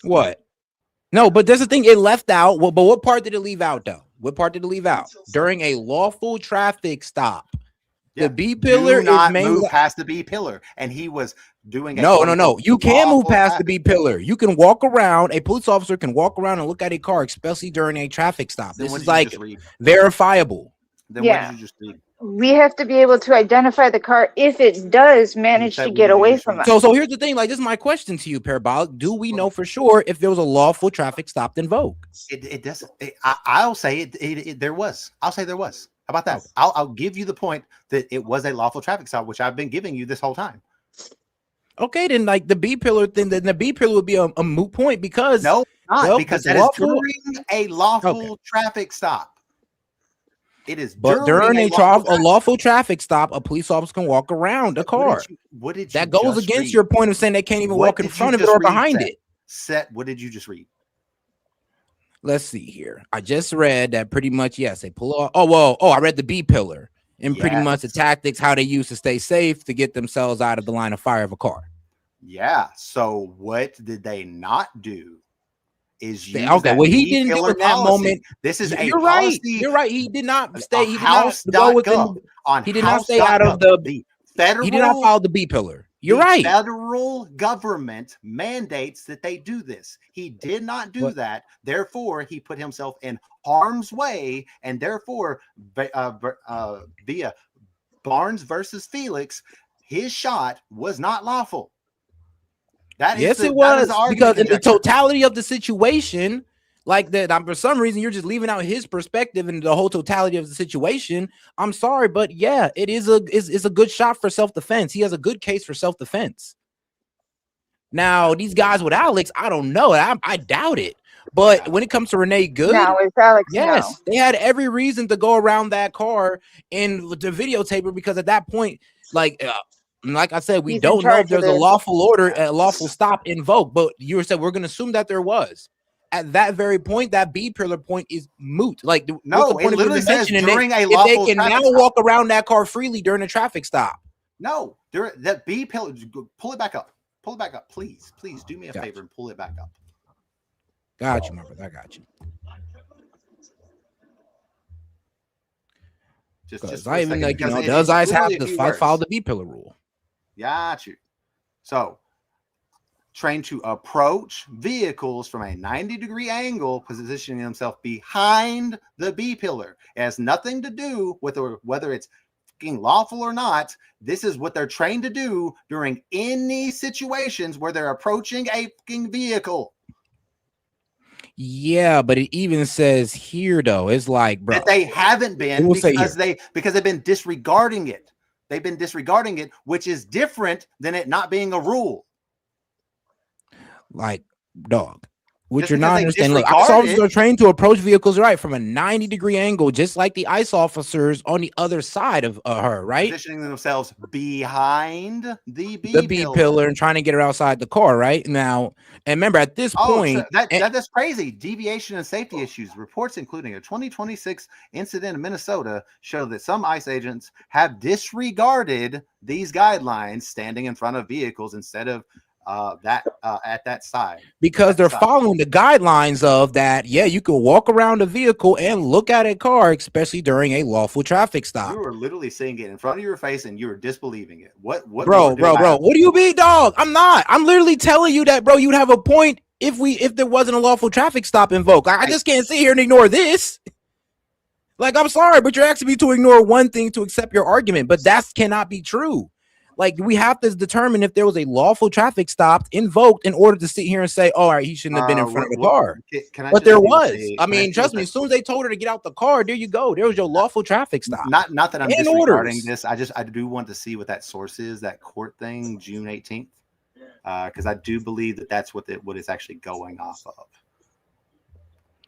What? No, but there's the thing. It left out. Well, but what part did it leave out, though? What part did it leave out? During a lawful traffic stop. The B pillar is mainly move past the B pillar, and he was doing no. You can move past the B pillar. You can walk around. A police officer can walk around and look at a car, especially during a traffic stop. This is like verifiable. Then what did you just read? We have to be able to identify the car if it does manage to get away from us. So here's the thing. Like, this is my question to you, Parabolic. Do we know for sure if there was a lawful traffic stop invoked? It doesn't. I'll say it. There was. I'll say there was. How about that? I'll give you the point that it was a lawful traffic stop, which I've been giving you this whole time. Okay, then like the B pillar thing, then the B pillar would be a moot point because no, not well, because that lawful, is during a lawful traffic stop. It is but during a lawful traffic stop, a police officer can walk around a car. What did you that goes just against read? your point of saying they can't even What walk in did front you of it just or read, behind Seth? it. Seth, what did you just read? Let's see here. I just read that pretty much, yes, they pull off. I read the B pillar and pretty much the tactics, how they use to stay safe to get themselves out of the line of fire of a car. Yeah. So what did they not do? Is use okay. Well, he B didn't do pillar it that policy. moment. This is a You're policy. right. You're right. He did not stay. He did House not go within. gov, on he did not stay out of the federal. He did not follow the B pillar. You're right. Federal government mandates that they do this. He did not do that. Therefore, he put himself in harm's way, and therefore, via Barnes versus Felix, his shot was not lawful. It was because in the totality of the situation, like that, for some reason you're just leaving out his perspective and the whole totality of the situation. I'm sorry, but yeah, it is a good shot for self-defense. He has a good case for self-defense. Now, these guys with Alex, I don't know. I doubt it. But when it comes to Renee Good, yes, they had every reason to go around that car and the videotape her because at that point, like I said, we don't know if there's a lawful order, a lawful stop invoked. But you said we're going to assume that there was. At that very point, that B pillar point is moot. Like, what's the point it literally of says during a if lawful they can now walk around that car freely during a traffic stop? No, that B pillar. Pull it back up. Pull it back up, please. Please do me a favor and pull it back up. Got you, my brother. I got you. Just I even like, does ICE have to follow the B pillar rule? Got you. So, trained to approach vehicles from a 90-degree angle, positioning himself behind the B pillar. It has nothing to do with whether it's lawful or not. This is what they're trained to do during any situations where they're approaching a vehicle. Yeah, but it even says here though, it's like, bro, that they haven't been because they've been disregarding it. They've been disregarding it, which is different than it not being a rule. Like, dog. What you're not understanding, look, ICE officers are trained to approach vehicles right from a 90-degree angle, just like the ICE officers on the other side of her, right? Positioning themselves behind the B pillar and trying to get her outside the car, right? Now, and remember, at this point, so that's crazy. Deviation and safety issues. Reports, including a 2026 incident in Minnesota, show that some ICE agents have disregarded these guidelines, standing in front of vehicles instead of at that side, because they're following the guidelines of that. Yeah, you can walk around a vehicle and look at a car, especially during a lawful traffic stop. You were literally seeing it in front of your face and you were disbelieving it. What bro, what do you mean, dog? I'm not. I'm literally telling you that, bro. You'd have a point if there wasn't a lawful traffic stop invoked. I just can't sit here and ignore this. Like, I'm sorry, but you're asking me to ignore one thing to accept your argument, but that cannot be true. Like, we have to determine if there was a lawful traffic stop invoked in order to sit here and say, oh, all right, he shouldn't have been in front of the car. But there was. I mean, trust me, as soon as they told her to get out the car, there you go. There was your lawful traffic stop. Not that I'm disregarding this. I do want to see what that source is, that court thing, June 18th. Because I do believe that that's what it's actually going off of.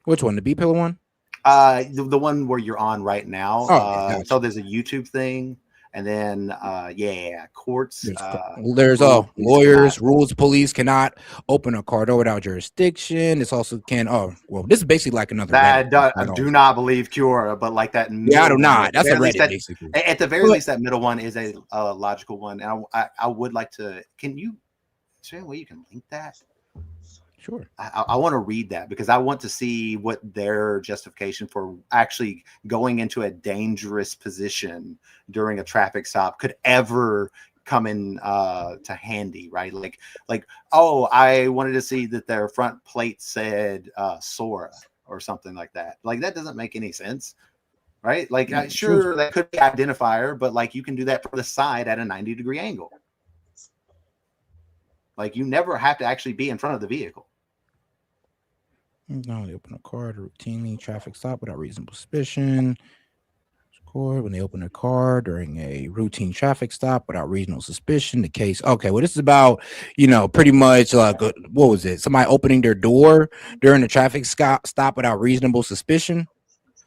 Which one? The B pillar one? The one where you're on right now. Gotcha. So there's a YouTube thing. And then, courts. There's lawyers, rules. Police cannot open a car door without jurisdiction. This also can. This is basically like another. I do not believe Cura, but like that. Yeah, I do not. That's a Reddit, basically. At the very least, that middle one is a logical one. And I would like to. Can you? Is there any way you can link that? Sure. I want to read that because I want to see what their justification for actually going into a dangerous position during a traffic stop could ever come in to handy, right? Like, I wanted to see that their front plate said Sora or something like that. Like, that doesn't make any sense, right? Like, sure, that could be identifier, but like, you can do that from the side at a 90-degree angle. Like, you never have to actually be in front of the vehicle. No, they open a car to routinely traffic stop without reasonable suspicion. When they open a car during a routine traffic stop without reasonable suspicion, the case. Okay, well, this is about, pretty much like, what was it? Somebody opening their door during the traffic stop without reasonable suspicion.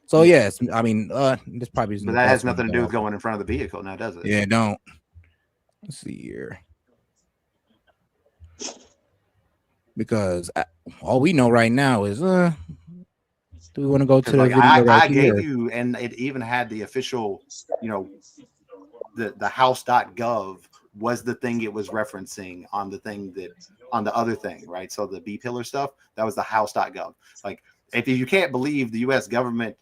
So yes, I mean, this probably isn't. But that has nothing to do with going in front of the vehicle, now does it? Yeah, don't. Let's see here. Because all we know right now is, do we want to go to the video I gave you, and it even had the official, the house.gov was the thing it was referencing on the thing on the other thing, right? So the B pillar stuff, that was the house.gov. Like, if you can't believe the U.S. government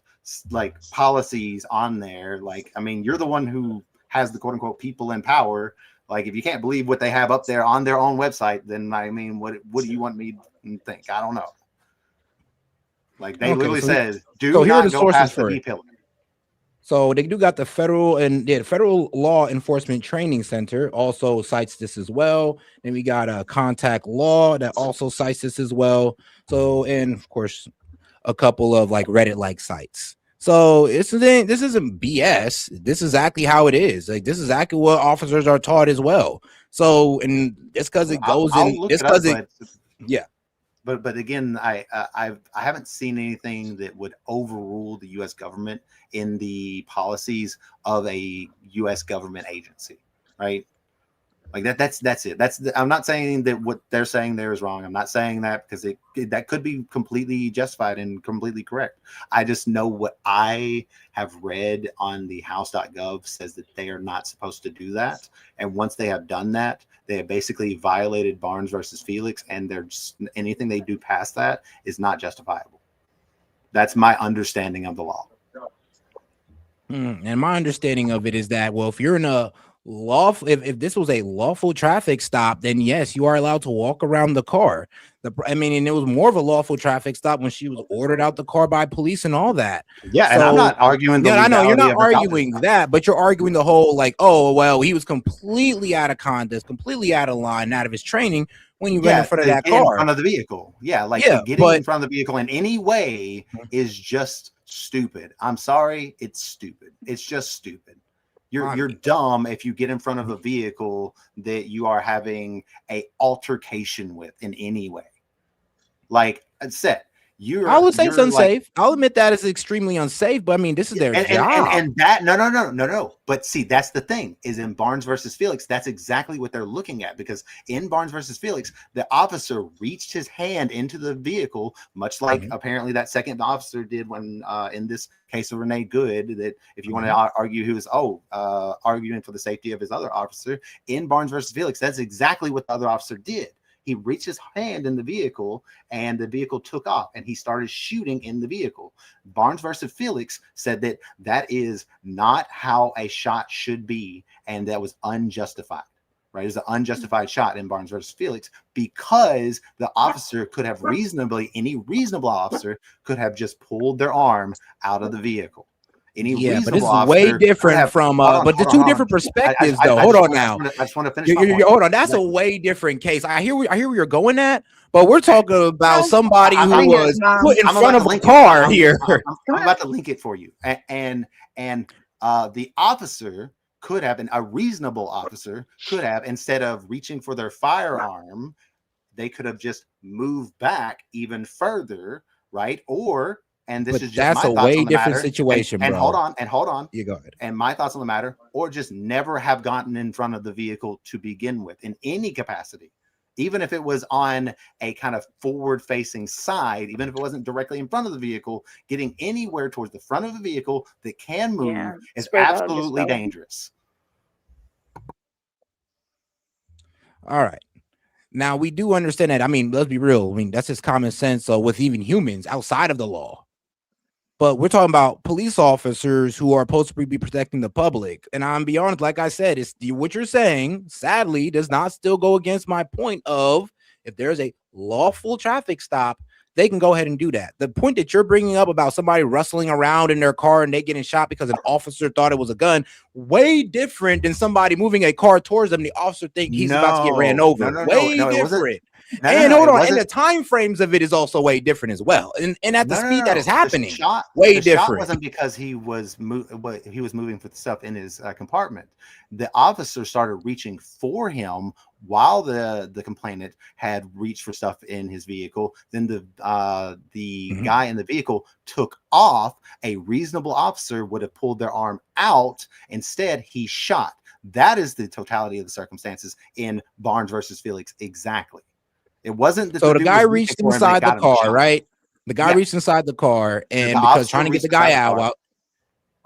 like policies on there, like, I mean, you're the one who has the quote unquote people in power. Like, if you can't believe what they have up there on their own website, then I mean, what do you want me to think? I don't know. Like, they literally said, do not go past the B pillar. So they do got the Federal Law Enforcement Training Center also cites this as well. Then we got a Contact Law that also cites this as well. So, and of course, a couple of like Reddit-like sites. So this isn't BS. This is exactly how it is. Like, this is exactly what officers are taught as well. So, and just because it goes yeah. But again, I haven't seen anything that would overrule the U.S. government in the policies of a U.S. government agency, right? Like that's it. I'm not saying that what they're saying there is wrong. I'm not saying that because that could be completely justified and completely correct. I just know what I have read on the house.gov says that they are not supposed to do that. And once they have done that, they have basically violated Barnes versus Felix, and they're just, anything they do past that is not justifiable. That's my understanding of the law. And my understanding of it is that, well, if you're in a lawful, if this was a lawful traffic stop, then yes, you are allowed to walk around the car. And it was more of a lawful traffic stop when she was ordered out the car by police and all that. Yeah, and I'm not arguing. I know you're not arguing that, but you're arguing the whole like, oh well, he was completely out of context, completely out of line, out of his training when you went in front of that car, in front of the vehicle. Yeah, like getting in front of the vehicle in any way is just stupid. I'm sorry, it's stupid. It's just stupid. You're dumb if you get in front of a vehicle that you are having a altercation with in any way. Like I said, I would say it's unsafe. I'll admit that it's extremely unsafe, but I mean, this is their job. And that no. But see, that's the thing is in Barnes versus Felix, that's exactly what they're looking at, because in Barnes versus Felix, the officer reached his hand into the vehicle, much like apparently that second officer did when in this case of Renee Good, that if you want to argue who's arguing for the safety of his other officer in Barnes versus Felix, that's exactly what the other officer did. He reached his hand in the vehicle and the vehicle took off and he started shooting in the vehicle. Barnes versus Felix said that that is not how a shot should be. And that was unjustified, right? It's an unjustified shot in Barnes versus Felix because the officer could have any reasonable officer could have just pulled their arm out of the vehicle. But it's way different from but the two different perspectives though. Hold on now. I just want to finish. Hold on. That's a way different case. I hear where you're going at, but we're talking about somebody who was put in front of a car here. I'm about to link it for you. And the officer could have, and a reasonable officer could have, instead of reaching for their firearm, they could have just moved back even further, right? And this is just that's my a thoughts way on the different matter. situation, and bro. hold on. You go ahead. And my thoughts on the matter, or just never have gotten in front of the vehicle to begin with in any capacity, even if it was on a kind of forward-facing side, even if it wasn't directly in front of the vehicle, getting anywhere towards the front of the vehicle that can move is absolutely dangerous. All right. Now we do understand that. I mean, let's be real. I mean, that's just common sense. So with even humans outside of the law. But we're talking about police officers who are supposed to be protecting the public. And I'm be honest, like I said, it's what you're saying, sadly, does not still go against my point of if there's a lawful traffic stop, they can go ahead and do that. The point that you're bringing up about somebody rustling around in their car and they getting shot because an officer thought it was a gun, way different than somebody moving a car towards them. The officer think he's about to get ran over. Way different. Hold on, and the time frames of it is also way different as well, and at the speed that is happening, way different. Shot wasn't because he was moving for the stuff in his compartment. The officer started reaching for him while the complainant had reached for stuff in his vehicle. Then the guy in the vehicle took off. A reasonable officer would have pulled their arm out. Instead, he shot. That is the totality of the circumstances in Barnes versus Felix. Exactly. It wasn't that the guy reached inside the car, right? The guy reached inside the car and because trying to get the guy out,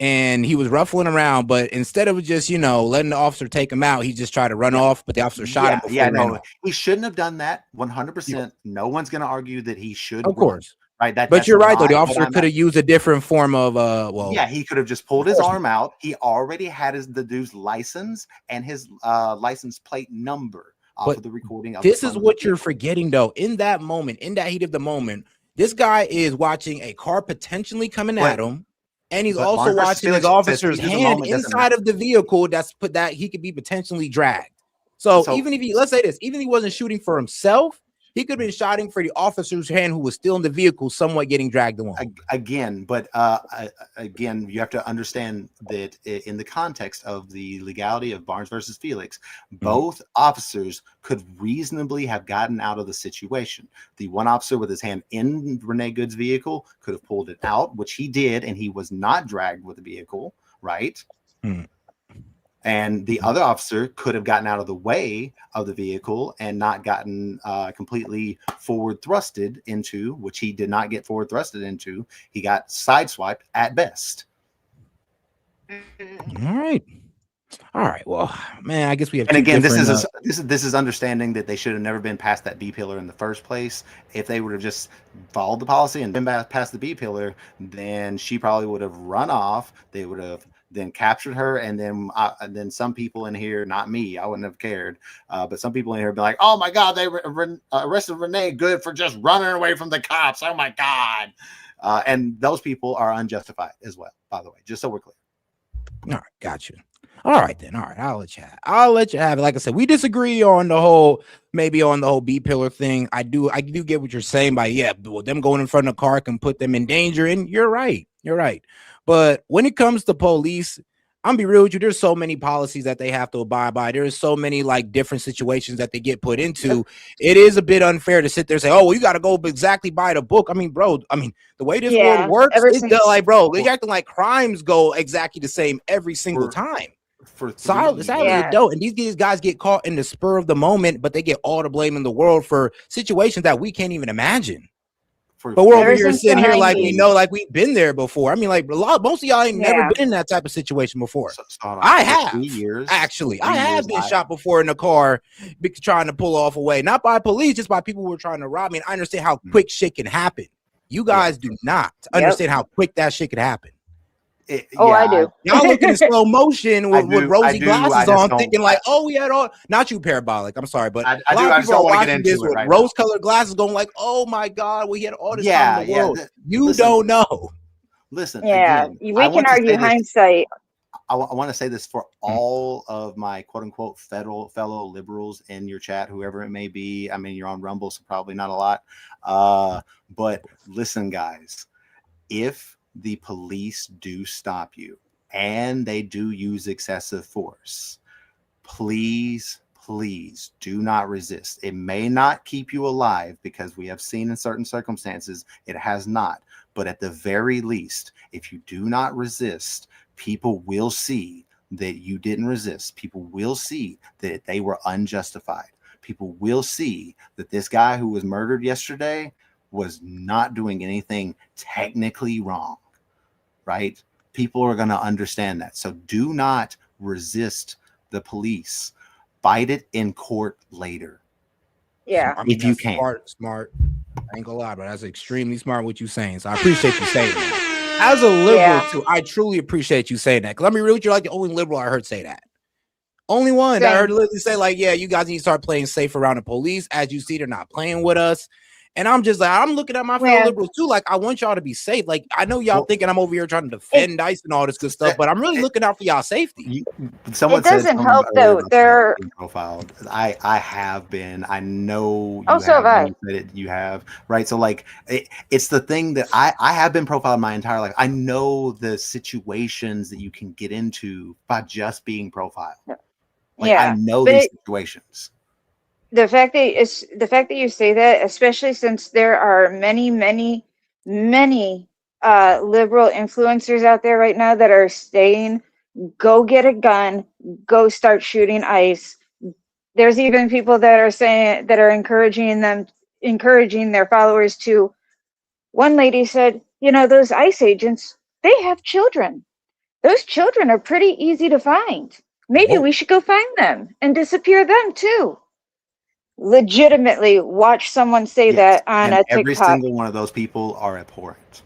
and he was ruffling around, but instead of just letting the officer take him out, he just tried to run off, but the officer shot him before he ran off. He shouldn't have done that. 100%. No one's going to argue that he should. Of course. Right. But you're right, though. The officer could have used a different form of he could have just pulled his arm out. He already had the dude's license and his license plate number off of the recording. This is what you're forgetting, though. In that moment, in that heat of the moment, this guy is watching a car potentially coming at him, and he's also watching his officer's hand inside of the vehicle that he could be potentially dragged. So even if let's say this, even if he wasn't shooting for himself, he could have been shooting for the officer's hand who was still in the vehicle, somewhat getting dragged along. Again, you have to understand that in the context of the legality of Barnes versus Felix, both officers could reasonably have gotten out of the situation. The one officer with his hand in Renee Good's vehicle could have pulled it out, which he did, and he was not dragged with the vehicle, right? And the other officer could have gotten out of the way of the vehicle and not gotten completely forward thrusted into, which he did not get forward thrusted into. He got sideswiped at best. All right. Well, man, I guess we have. And again, this is understanding that they should have never been past that B pillar in the first place. If they would have just followed the policy and been past the B pillar, then she probably would have run off. They would have then captured her, and then some people in here, not me, I wouldn't have cared, but some people in here would be like, "Oh my God, they arrested Renee Good for just running away from the cops! Oh my God!" And those people are unjustified as well, by the way, just so we're clear. All right, got you. All right, then. All right, I'll let you have it. Like I said, we disagree on the whole B pillar thing. I do get what you're saying by them going in front of the car can put them in danger, and you're right. But when it comes to police, I'm gonna be real with you. There's so many policies that they have to abide by. There's so many different situations that they get put into. It is a bit unfair to sit there and say, "Oh, well, you got to go exactly by the book." I mean, bro. The way this world works, it's they're acting like crimes go exactly the same every single time. Sadly, it don't. And these guys get caught in the spur of the moment, but they get all the blame in the world for situations that we can't even imagine. But we're over here sitting here like we know, like we've been there before. I mean, most of y'all ain't never been in that type of situation before. I have, actually. I have been shot before in a car trying to pull off away, not by police, just by people who were trying to rob me. And I understand how quick shit can happen. You guys do not understand how quick that shit could happen. I do. Y'all looking in slow motion with rosy glasses on, thinking like, "Oh, we had all." Not you, parabolic. I'm sorry, but a lot of people are watching this with rose-colored glasses, going like, "Oh my God, we had all this time in the world." You don't know. Listen, again, we can argue hindsight. I want to say this for all of my quote-unquote fellow liberals in your chat, whoever it may be. I mean, you're on Rumble, so probably not a lot. But listen, guys, if the police do stop you and they do use excessive force, please do not resist. It may not keep you alive, because we have seen in certain circumstances it has not, but at the very least, if you do not resist, people will see that you didn't resist. People will see that they were unjustified. People will see that this guy who was murdered yesterday was not doing anything technically wrong, right? People are going to understand that. So do not resist the police. Fight it in court later. Yeah. I mean, if you can. Smart. I ain't gonna lie, but that's extremely smart what you're saying. So I appreciate you saying that. As a liberal, too, I truly appreciate you saying that. Because let me read you, like the only liberal I heard say that. Only one that I heard literally say, like, yeah, you guys need to start playing safe around the police. As you see, they're not playing with us. And I'm just like, I'm looking at my fellow liberals too. Like, I want y'all to be safe. Like, I know y'all thinking I'm over here trying to defend ICE and all this good stuff, but I'm really looking out for y'all safety. Someone It doesn't said something help earlier though. about They're being profiled. I have been. I know you so have have. I. You said it. You have, right? So like, it's the thing that I have been profiled my entire life. I know the situations that you can get into by just being profiled. Like I know these situations. The fact that you say that, especially since there are many liberal influencers out there right now that are saying, go get a gun, go start shooting ICE. There's even people that are saying, that are encouraging their followers to. One lady said, those ICE agents, they have children. Those children are pretty easy to find. Maybe we should go find them and disappear them too. Legitimately watch someone say that on a Every TikTok. single one of those people are abhorrent.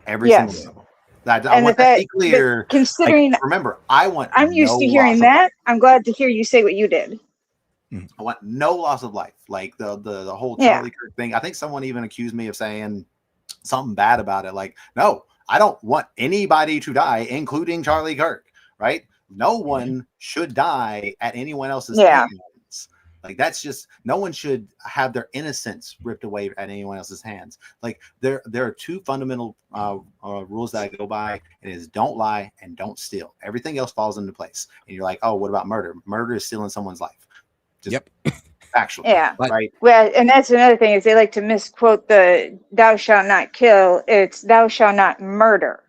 Every single one of them. I And want that to be clear. Considering, remember, I want I'm used to hearing loss of that. I'm glad to hear you say what you did. I want no loss of life. Like the whole Yeah. Charlie Kirk thing. I think someone even accused me of saying something bad about it. Like, no, I don't want anybody to die, including Charlie Kirk. Right? No one should die at anyone else's hands. Like that's just no one should have their innocence ripped away at anyone else's hands. Like there are two fundamental rules that I go by, and it is don't lie and don't steal. Everything else falls into place. And you're like, oh, what about murder? Murder is stealing someone's life. Just actually. Yeah. Right. Well, and that's another thing is they like to misquote the "thou shalt not kill." It's "thou shalt not murder."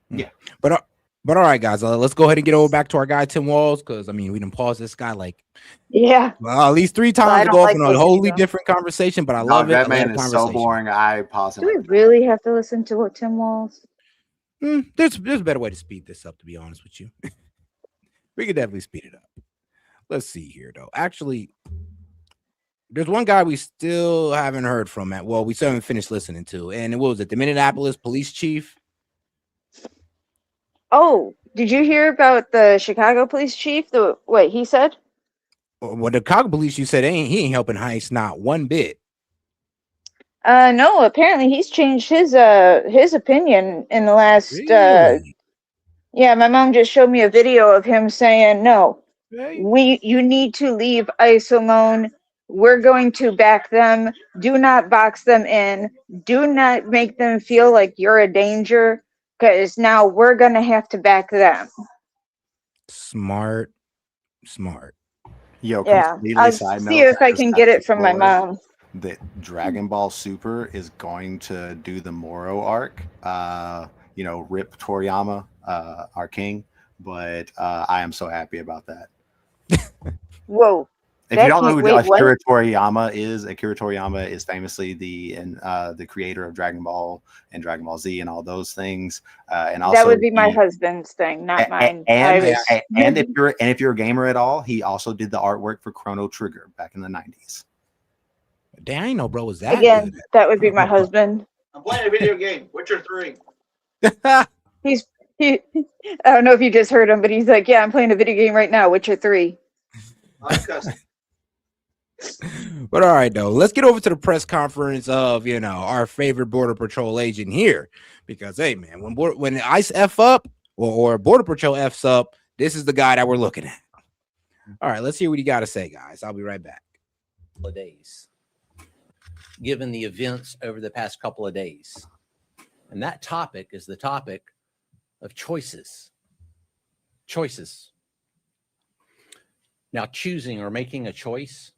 Yeah. But all right, guys, let's go ahead and get over back to our guy Tim Walz, because I mean we didn't pause this guy like at least 3 times to go off on a wholly different conversation. But I love it. That man is so boring. I pause him. Do we really have to listen to what Tim Walz? There's a better way to speed this up, to be honest with you. We could definitely speed it up. Let's see here, though. Actually, there's one guy we still haven't heard from. We still haven't finished listening to, and what was it? The Minneapolis police chief. Oh, did you hear about the Chicago police chief? What he said? Well, the Chicago police chief said he ain't helping ICE not one bit. No, apparently he's changed his opinion in the last. Really? Yeah, my mom just showed me a video of him saying, "No, you need to leave ICE alone. We're going to back them. Do not box them in. Do not make them feel like you're a danger, because now we're going to have to back them." Smart. Yo, Yeah, completely I'll side see note, if I can get it from my mom. That Dragon Ball Super is going to do the Moro arc. Rip Toriyama, our king. But I am so happy about that. Whoa. If you don't know who Akira Toriyama is famously the creator of Dragon Ball and Dragon Ball Z and all those things. And also that would be my husband's thing, not mine. And if you're a gamer at all, he also did the artwork for Chrono Trigger back in the 90s. Damn, I know, bro. Was that again? Good? That would be my husband. I'm playing a video game. Witcher 3. I don't know if you just heard him, but he's like, "Yeah, I'm playing a video game right now, Witcher 3. I'm cussing. But all right, though, let's get over to the press conference of our favorite Border Patrol agent here, because hey, man, when ICE F up or Border Patrol F's up, this is the guy that we're looking at. All right, let's hear what you got to say, guys. I'll be right back. Days, given the events over the past couple of days, and that topic is the topic of choices. Now, choosing or making a choice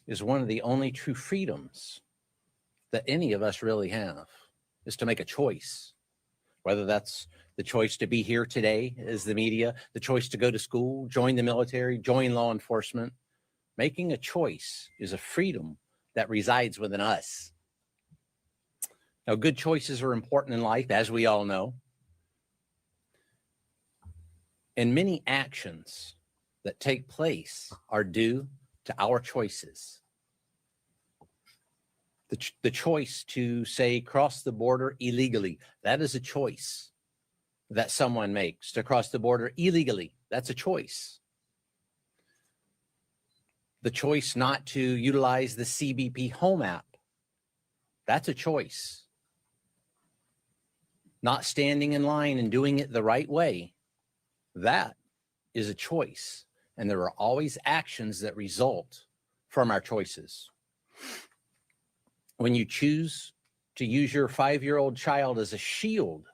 is one of the only true freedoms that any of us really have, is to make a choice, whether that's the choice to be here today as the media, the choice to go to school, join the military, join law enforcement. Making a choice is a freedom that resides within us. Now, good choices are important in life, as we all know. And many actions that take place are due to our choices. The choice to, say, cross the border illegally, that is a choice that someone makes. To cross the border illegally, that's a choice. The choice not to utilize the CBP Home app, that's a choice. Not standing in line and doing it the right way, that is a choice. And there are always actions that result from our choices. When you choose to use your 5-year-old child as a shield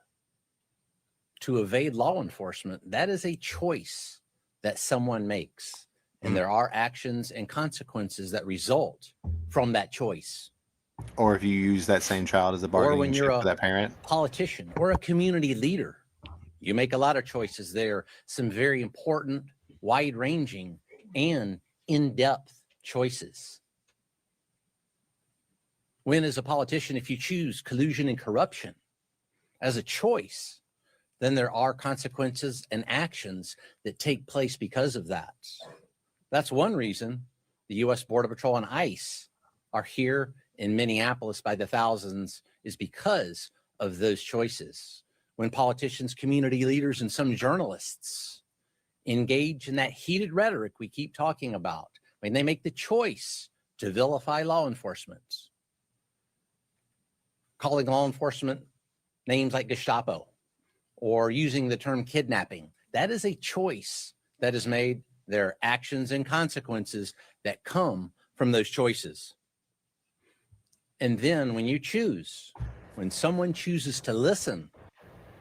to evade law enforcement, that is a choice that someone makes. And there are actions and consequences that result from that choice. Or if you use that same child as a Or bargaining when you're chip a for that parent. politician or a community leader, you make a lot of choices there. Some very important, wide-ranging, and in-depth choices. When, as a politician, if you choose collusion and corruption as a choice, then there are consequences and actions that take place because of that. That's one reason the U.S. Border Patrol and ICE are here in Minneapolis by the thousands, is because of those choices. When politicians, community leaders, and some journalists engage in that heated rhetoric we keep talking about, when they make the choice to vilify law enforcement, calling law enforcement names like Gestapo, or using the term kidnapping, that is a choice that is made. There are actions and consequences that come from those choices. And then when you choose, when someone chooses to listen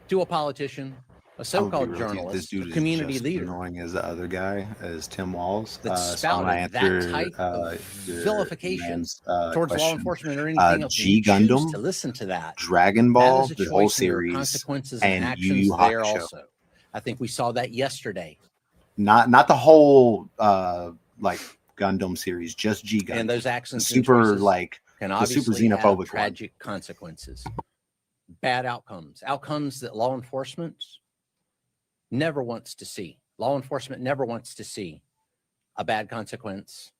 to a politician, a so-called journalist, a community leader, Annoying as the other guy, as Tim Walls. that spouted that type of vilification towards law enforcement or anything else, G and you choose Gundam, to listen to that, Dragon that Ball, is a the choice, whole and there are series, consequences and and Yu actions Yu there Hakusho. also. I think we saw that yesterday. Not the whole like Gundam series, just G Gundam. And those actions the and super choices like can the super obviously have xenophobic one. tragic consequences, bad outcomes that law enforcement never wants to see. Law enforcement never wants to see a bad consequence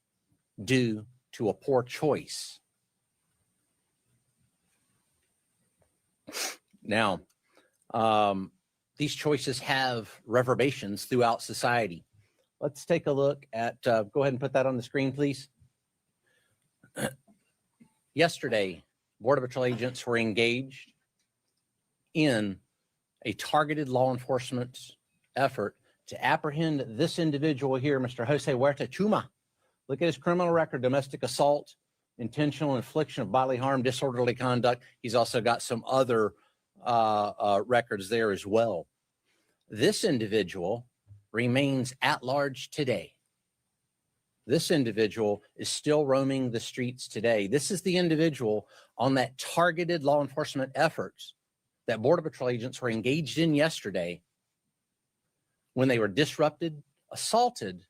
due to a poor choice. Now, these choices have reverberations throughout society. Let's take a look at, go ahead and put that on the screen, please. Yesterday, Border Patrol agents were engaged in a targeted law enforcement effort to apprehend this individual here, Mr. Jose Huerta Chuma. Look at his criminal record: domestic assault, intentional infliction of bodily harm, disorderly conduct. He's also got some other records there as well. This individual remains at large today. This individual is still roaming the streets today. This is the individual on that targeted law enforcement efforts that Border Patrol agents were engaged in yesterday when they were disrupted, assaulted,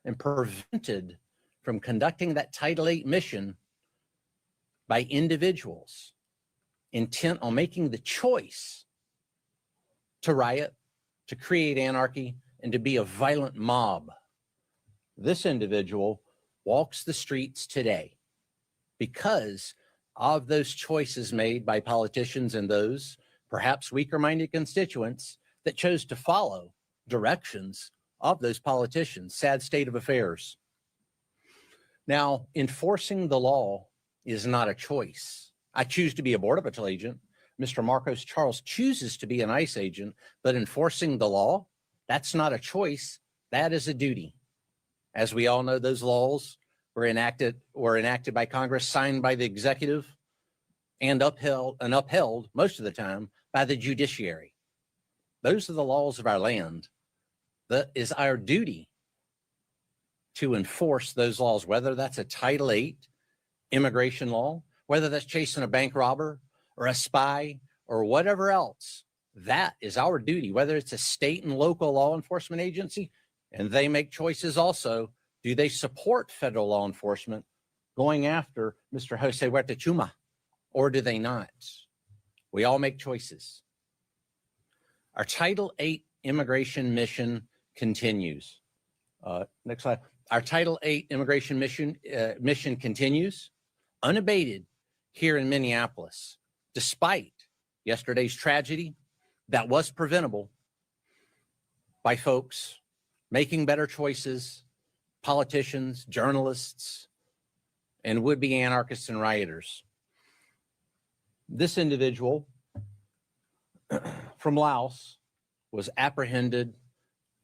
and prevented from conducting that Title VIII mission by individuals intent on making the choice to riot, to create anarchy, and to be a violent mob. This individual walks the streets today because of those choices made by politicians and those perhaps weaker-minded constituents that chose to follow directions of those politicians. Sad state of affairs. Now, enforcing the law is not a choice. I choose to be a Border Patrol agent. Mr. Marcos Charles chooses to be an ICE agent, but enforcing the law, that's not a choice. That is a duty. As we all know, those laws were enacted by Congress, signed by the executive, and upheld most of the time by the judiciary. Those are the laws of our land. That is our duty to enforce those laws, whether that's a Title VIII immigration law, whether that's chasing a bank robber or a spy or whatever else. That is our duty, whether it's a state and local law enforcement agency, and they make choices also. Do they support federal law enforcement going after Mr. Jose Huerta Chuma, or do they not? We all make choices. Our Title VIII immigration mission continues. Next slide. Our Title VIII immigration mission continues unabated here in Minneapolis, despite yesterday's tragedy that was preventable by folks making better choices politicians, journalists, and would-be anarchists and rioters. This individual from Laos was apprehended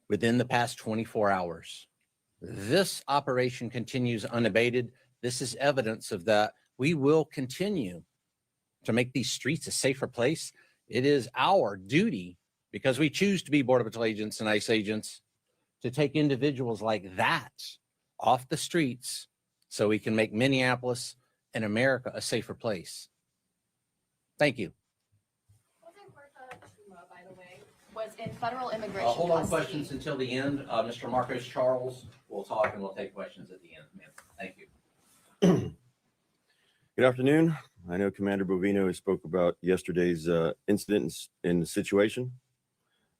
within the past 24 hours. This operation continues unabated. This is evidence of that. We will continue to make these streets a safer place. It is our duty, because we choose to be Border Patrol agents and ICE agents, to take individuals like that off the streets so we can make Minneapolis and America a safer place. Thank you. By the way, was in federal immigration Hold on custody. questions until the end. Mr. Marcos Charles will talk and we'll take questions at the end. Ma'am. Thank you. Good afternoon. I know Commander Bovino spoke about yesterday's incident in the situation,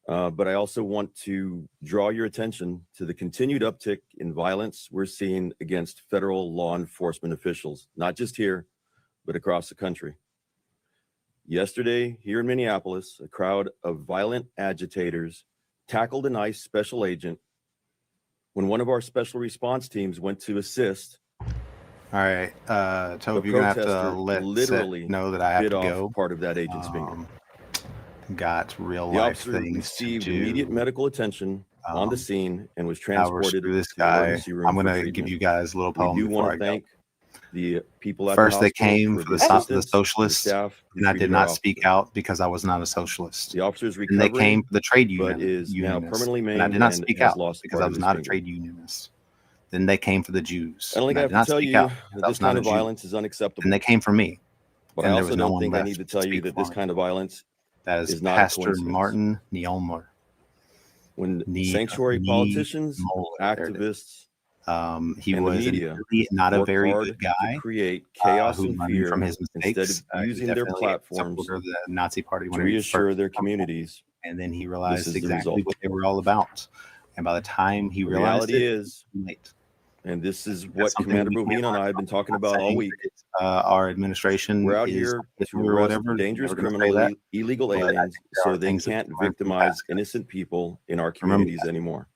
but I also want to draw your attention to the continued uptick in violence we're seeing against federal law enforcement officials, not just here, but across the country. Yesterday, here in Minneapolis, a crowd of violent agitators tackled an ICE special agent when one of our special response teams went to assist. All right, Toby, you're gonna have to let literally Seth know that I have to bit off go. part of that agent's finger. Got real The life officer things received to do. immediate medical attention on the scene and was Now we're transported through this to the guy. emergency room I'm for gonna give treatment. you guys a little poem We do before want I to go. thank the people at First, the they hospital came for for the the assistance, socialists, the staff who and I did treated not our speak out because I was not a socialist. The officer's And recovering, they came for the trade but union, is now unionist, permanently and I maimed did not and speak has out lost because part I of was his not a finger. trade unionist. Then they came for the Jews. I don't think and I I have did to not tell speak you out. that That this was not kind a of Jew. violence is unacceptable. And they came for me. But I And there also was no don't one think I left need to to tell you speak that for this me. kind of violence That is not a Pastor coincidence. Martin Nielmer. When sanctuary politicians, activists, he and the was media not a work very hard good guy to create chaos who and learned fear from his instead mistakes. of He using their definitely a platforms supporter of the Nazi Party to when he reassure first their came along. communities. And then he This realized is the exactly result. what they were all about. And by the time he The realized reality it, is, it was too late. and this is That's what something Commander we can't Bovino and learn I have from. been talking I'm not about all saying week. that our administration We're out is here to Hitler or arrest whatever. dangerous Never gonna say that. illegal But I aliens think there so are they things that we can't can learn from victimize past guys. innocent people in our Remember communities that. anymore.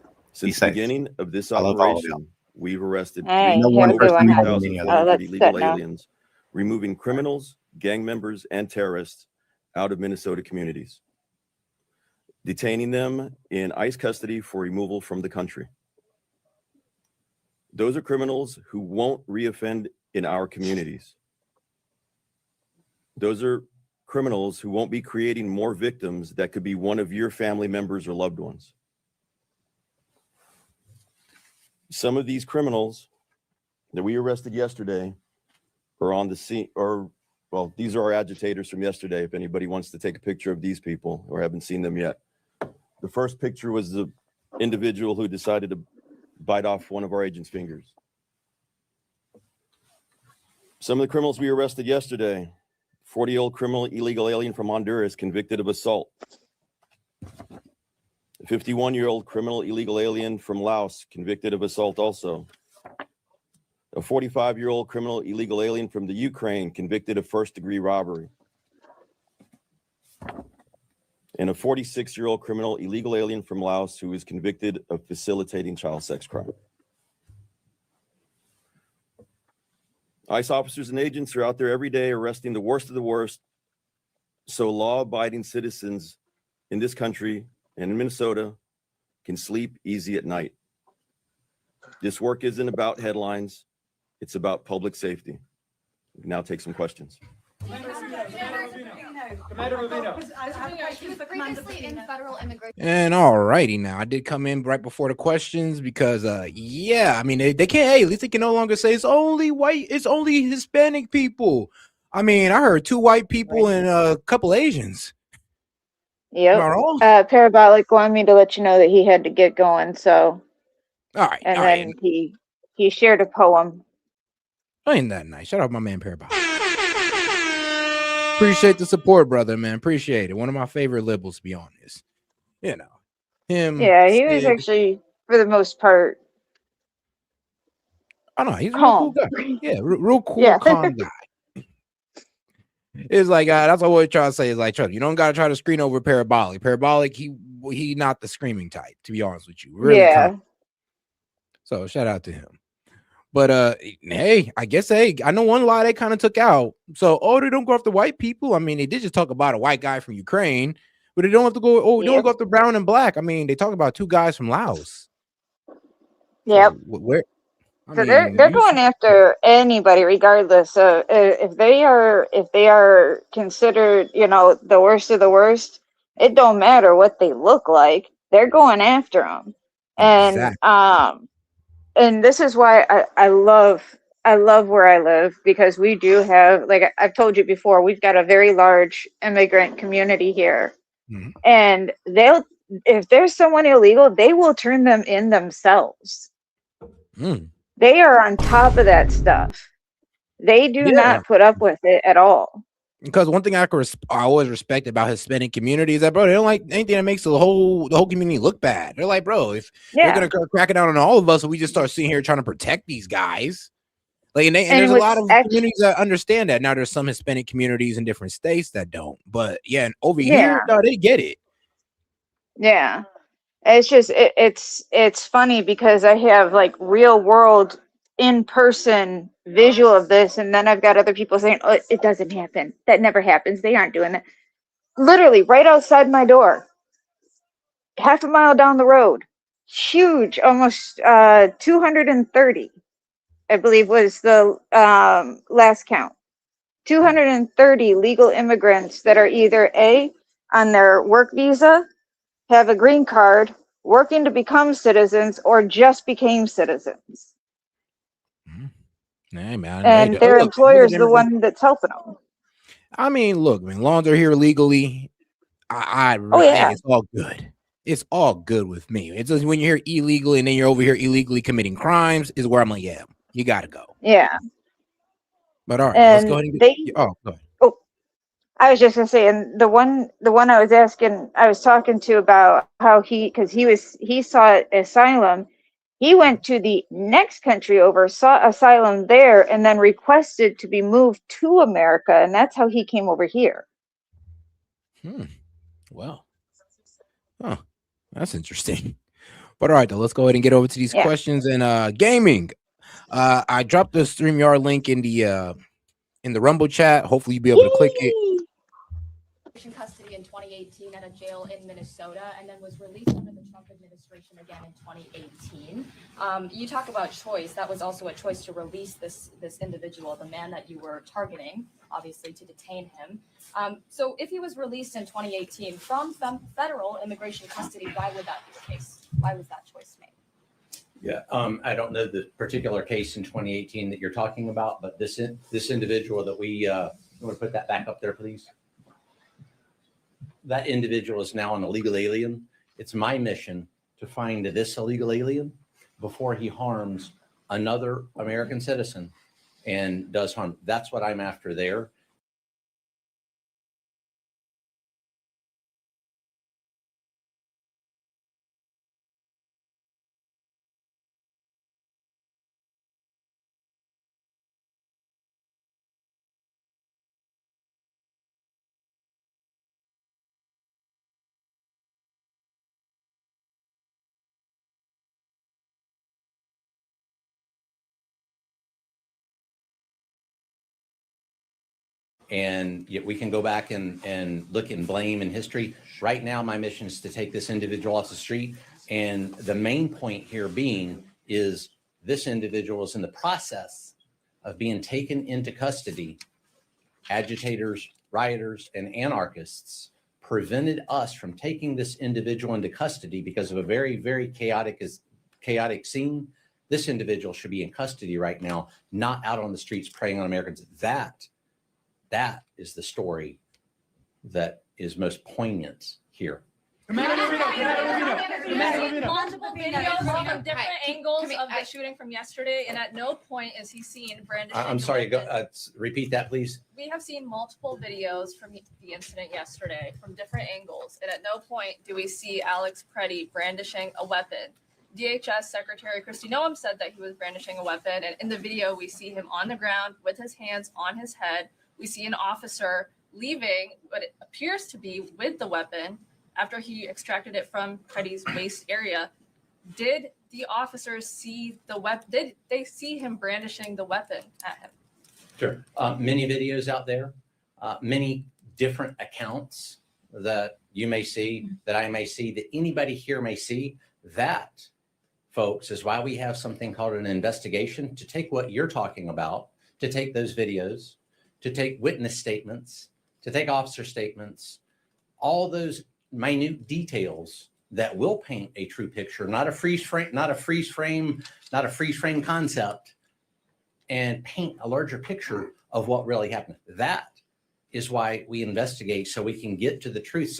Be Since the safe. beginning of this I love all of y'all. operation, we've arrested Hey, No you one have a good over person one, more than hon. any 3,400 other. Let's illegal sit now. aliens, removing criminals, gang members, and terrorists out of Minnesota communities, detaining them in ICE custody for removal from the country. Those are criminals who won't reoffend in our communities. Those are criminals who won't be creating more victims that could be one of your family members or loved ones. Some of these criminals that we arrested yesterday are on the scene, or, well, these are our agitators from yesterday. If anybody wants to take a picture of these people or haven't seen them yet. The first picture was the individual who decided to bite off one of our agents' fingers. Some of the criminals we arrested yesterday: 40-year-old criminal illegal alien from Honduras convicted of assault. A 51-year-old criminal illegal alien from Laos convicted of assault also. A 45-year-old criminal illegal alien from the Ukraine convicted of first-degree robbery. And a 46-year-old criminal illegal alien from Laos who is convicted of facilitating child sex crime. ICE officers and agents are out there every day arresting the worst of the worst, so law-abiding citizens in this country and in Minnesota can sleep easy at night. This work isn't about headlines, it's about public safety. We can now take some questions. And all righty now, I did come in right before the questions because yeah, I mean they can't, hey, at least they can no longer say it's only white, it's only Hispanic people. I mean, I heard 2 white people and a couple Asians. Yep. Am I wrong? Parabolic wanted me to let you know that he had to get going, so. All right. And all then right. he shared a poem. Ain't that nice? Shout out my man Parabolic. Appreciate the support, brother, man. Appreciate it. One of my favorite liberals, to be honest. You know, him. Yeah, he was Sid. actually, for the most part, I know he's a real calm. cool guy. Yeah, real cool, Yeah. calm guy. It's like that's what I always try to say is like, Chuck, you don't gotta try to screen over Parabolic. Parabolic, he not the screaming type, to be honest with you. Really Yeah. calm. So shout out to him. But hey, I guess I know one lie they kind of took out. So they don't go after white people. I mean, they did just talk about a white guy from Ukraine, but they don't have to go. Oh, don't go after brown and black. I mean, they talk about two guys from Laos. Yep. So, where? I So mean, they're going after anybody, regardless of if they are considered, the worst of the worst. It don't matter what they look like. They're going after them, and and this is why I love where I live, because we do have, like I've told you before, we've got a very large immigrant community here, and if there's someone illegal, they will turn them in themselves. They are on top of that stuff. They do not put up with it at all. Because one thing I always respect about Hispanic community is that, bro, they don't like anything that makes the whole community look bad. They're like, bro, if they're gonna crack it down on all of us, we just start sitting here trying to protect these guys. Like, and there's a lot of communities that understand that. Now, there's some Hispanic communities in different states that don't, but and over here, no, they get it. Yeah, it's just it's funny because I have like real world in-person visual of this, and then I've got other people saying, oh, it doesn't happen, that never happens, they aren't doing that. Literally right outside my door, half a mile down the road, huge, almost 230, I believe was the last count, 230 legal immigrants that are either on their work visa, have a green card, working to become citizens, or just became citizens. Hey, man, And their employer's the one that's helping them. I mean, look, man, long as they're here legally, it's all good. It's all good with me. It's just when you're here illegally and then you're over here illegally committing crimes is where I'm like, yeah, you gotta go. Yeah. But all right, and let's go ahead and get, go ahead. I was just gonna say, and the one I was talking to about how because he sought asylum. He went to the next country over, sought asylum there, and then requested to be moved to America, and that's how he came over here. Well, that's interesting. But all right, though, let's go ahead and get over to these questions. And gaming, I dropped the StreamYard link in the Rumble chat. Hopefully, you'll be able to click it. Custody in 2018 at a jail in Minnesota, and then was released under the Trump administration again in 2018. You talk about choice. That was also a choice to release this individual, the man that you were targeting, obviously to detain him. So if he was released in 2018 from federal immigration custody, why would that be the case? Why was that choice made? Yeah, I don't know the particular case in 2018 that you're talking about, but this individual that you want to put that back up there, please? That individual is now an illegal alien. It's my mission to find this illegal alien before he harms another American citizen and does harm. That's what I'm after there. And yet we can go back and look and blame in history. Right now, my mission is to take this individual off the street. And the main point here being is this individual is in the process of being taken into custody. Agitators, rioters, and anarchists prevented us from taking this individual into custody because of a very, very chaotic scene. This individual should be in custody right now, not out on the streets preying on Americans. That is the story that is most poignant here. Multiple videos from different angles of the shooting from yesterday, and at no point is he seen brandishing. I'm sorry, repeat that, please. We have seen multiple videos from the incident yesterday from different angles, and at no point do we see Alex Preddy brandishing a weapon. DHS Secretary Kristi Noem said that he was brandishing a weapon, and in the video we see him on the ground with his hands on his head. We see an officer leaving what it appears to be with the weapon after he extracted it from Preddy's waist area. Did the officers see the weapon? Did they see him brandishing the weapon at him? Sure. Many videos out there, many different accounts that you may see, that I may see, that anybody here may see. That, folks, is why we have something called an investigation, to take what you're talking about, to take those videos, to take witness statements, to take officer statements, all those minute details that will paint a true picture, not a freeze frame concept, and paint a larger picture of what really happened. That is why we investigate, so we can get to the truth.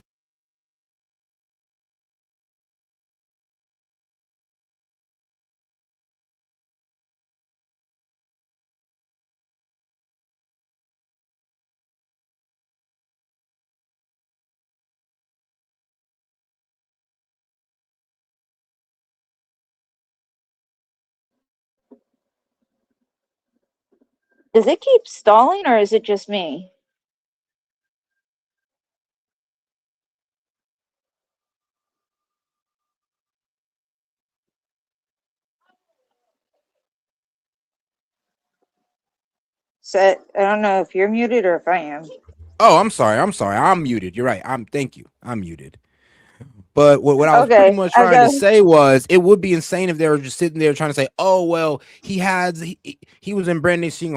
Does it keep stalling, or is it just me? Set, I don't know if you're muted or if I am. Oh, I'm sorry. I'm muted. You're right. Thank you. I'm muted. But what I was pretty much trying to say was, it would be insane if they were just sitting there trying to say, oh, well, he was brandishing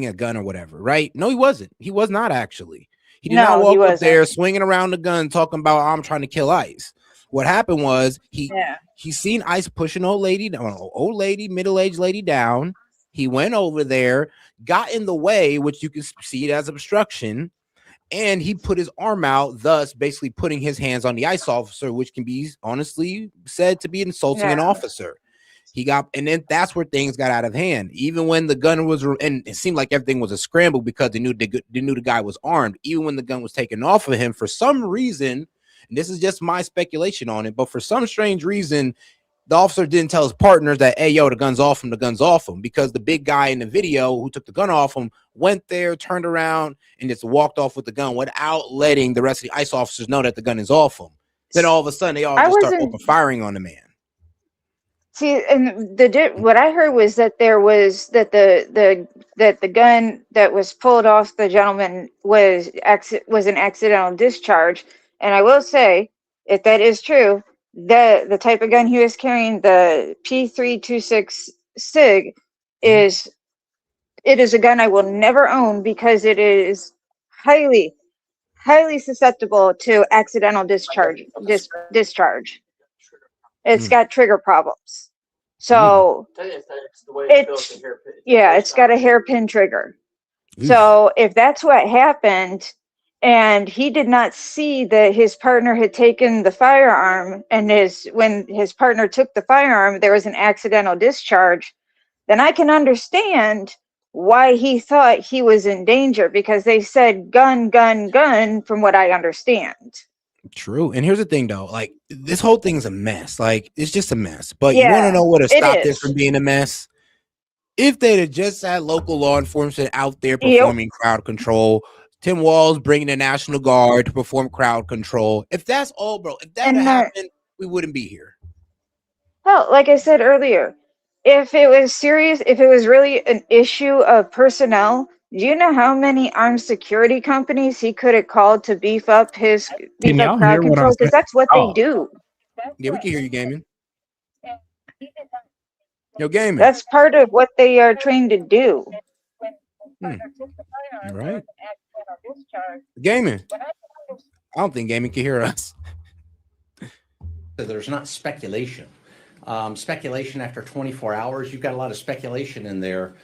a gun or whatever, right? No, he wasn't. He was not actually. He did not walk up there swinging around the gun talking about, I'm trying to kill ICE. What happened was he seen ICE push an middle-aged lady down. He went over there, got in the way, which you can see it as obstruction, and he put his arm out, thus basically putting his hands on the ICE officer, which can be honestly said to be insulting an officer. And then that's where things got out of hand. Even when the gun was, and it seemed like everything was a scramble because they knew the guy was armed. Even when the gun was taken off of him, for some reason, and this is just my speculation on it, but for some strange reason, the officer didn't tell his partners that, hey, yo, the gun's off him, because the big guy in the video who took the gun off him went there, turned around, and just walked off with the gun without letting the rest of the ICE officers know that the gun is off him. Then all of a sudden, they all just start open firing on the man. See, and what I heard was that the gun that was pulled off the gentleman was an accidental discharge. And I will say, if that is true, the type of gun he was carrying, the P326 SIG, is a gun I will never own, because it is highly susceptible to accidental discharge. It's got trigger problems. So it's got a hairpin trigger. So if that's what happened, and he did not see that his partner had taken the firearm, and when his partner took the firearm, there was an accidental discharge, then I can understand why he thought he was in danger, because they said gun, gun, gun, from what I understand. True. And here's the thing, though, like, this whole thing's a mess. Like, it's just a mess. But you want to know what to stop this from being a mess? If they'd have just had local law enforcement out there performing crowd control, Tim Walz bringing the National Guard to perform crowd control. If that's all, bro, if that had happened, we wouldn't be here. Well, like I said earlier, if it was serious, if it was really an issue of personnel, do you know how many armed security companies he could have called to beef up crowd control? Because that's what they do. Yeah, we can hear you, Gaming. Yo, Gaming. That's part of what they are trained to do. Right. Gaming. I don't think Gaming can hear us. So there's not speculation. Speculation after 24 hours, you've got a lot of speculation in there.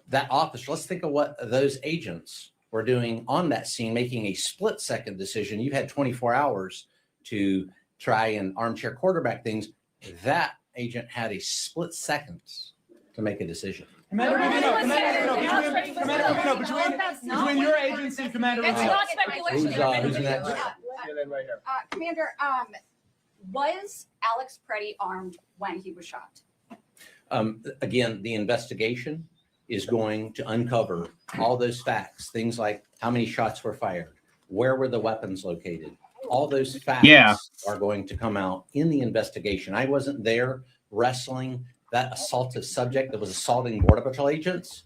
That officer, let's think of what those agents were doing on that scene, making a split-second decision. You had 24 hours to try and armchair quarterback things. That agent had a split second to make a decision. Commander Rubino, between your agency and Commander Rubino. It's not speculation. Who's next? Commander, was Alex Preddy armed when he was shot? Again, the investigation is going to uncover all those facts, things like how many shots were fired, where were the weapons located, All those facts are going to come out in the investigation. I wasn't there wrestling that assaultive subject that was assaulting Border Patrol agents.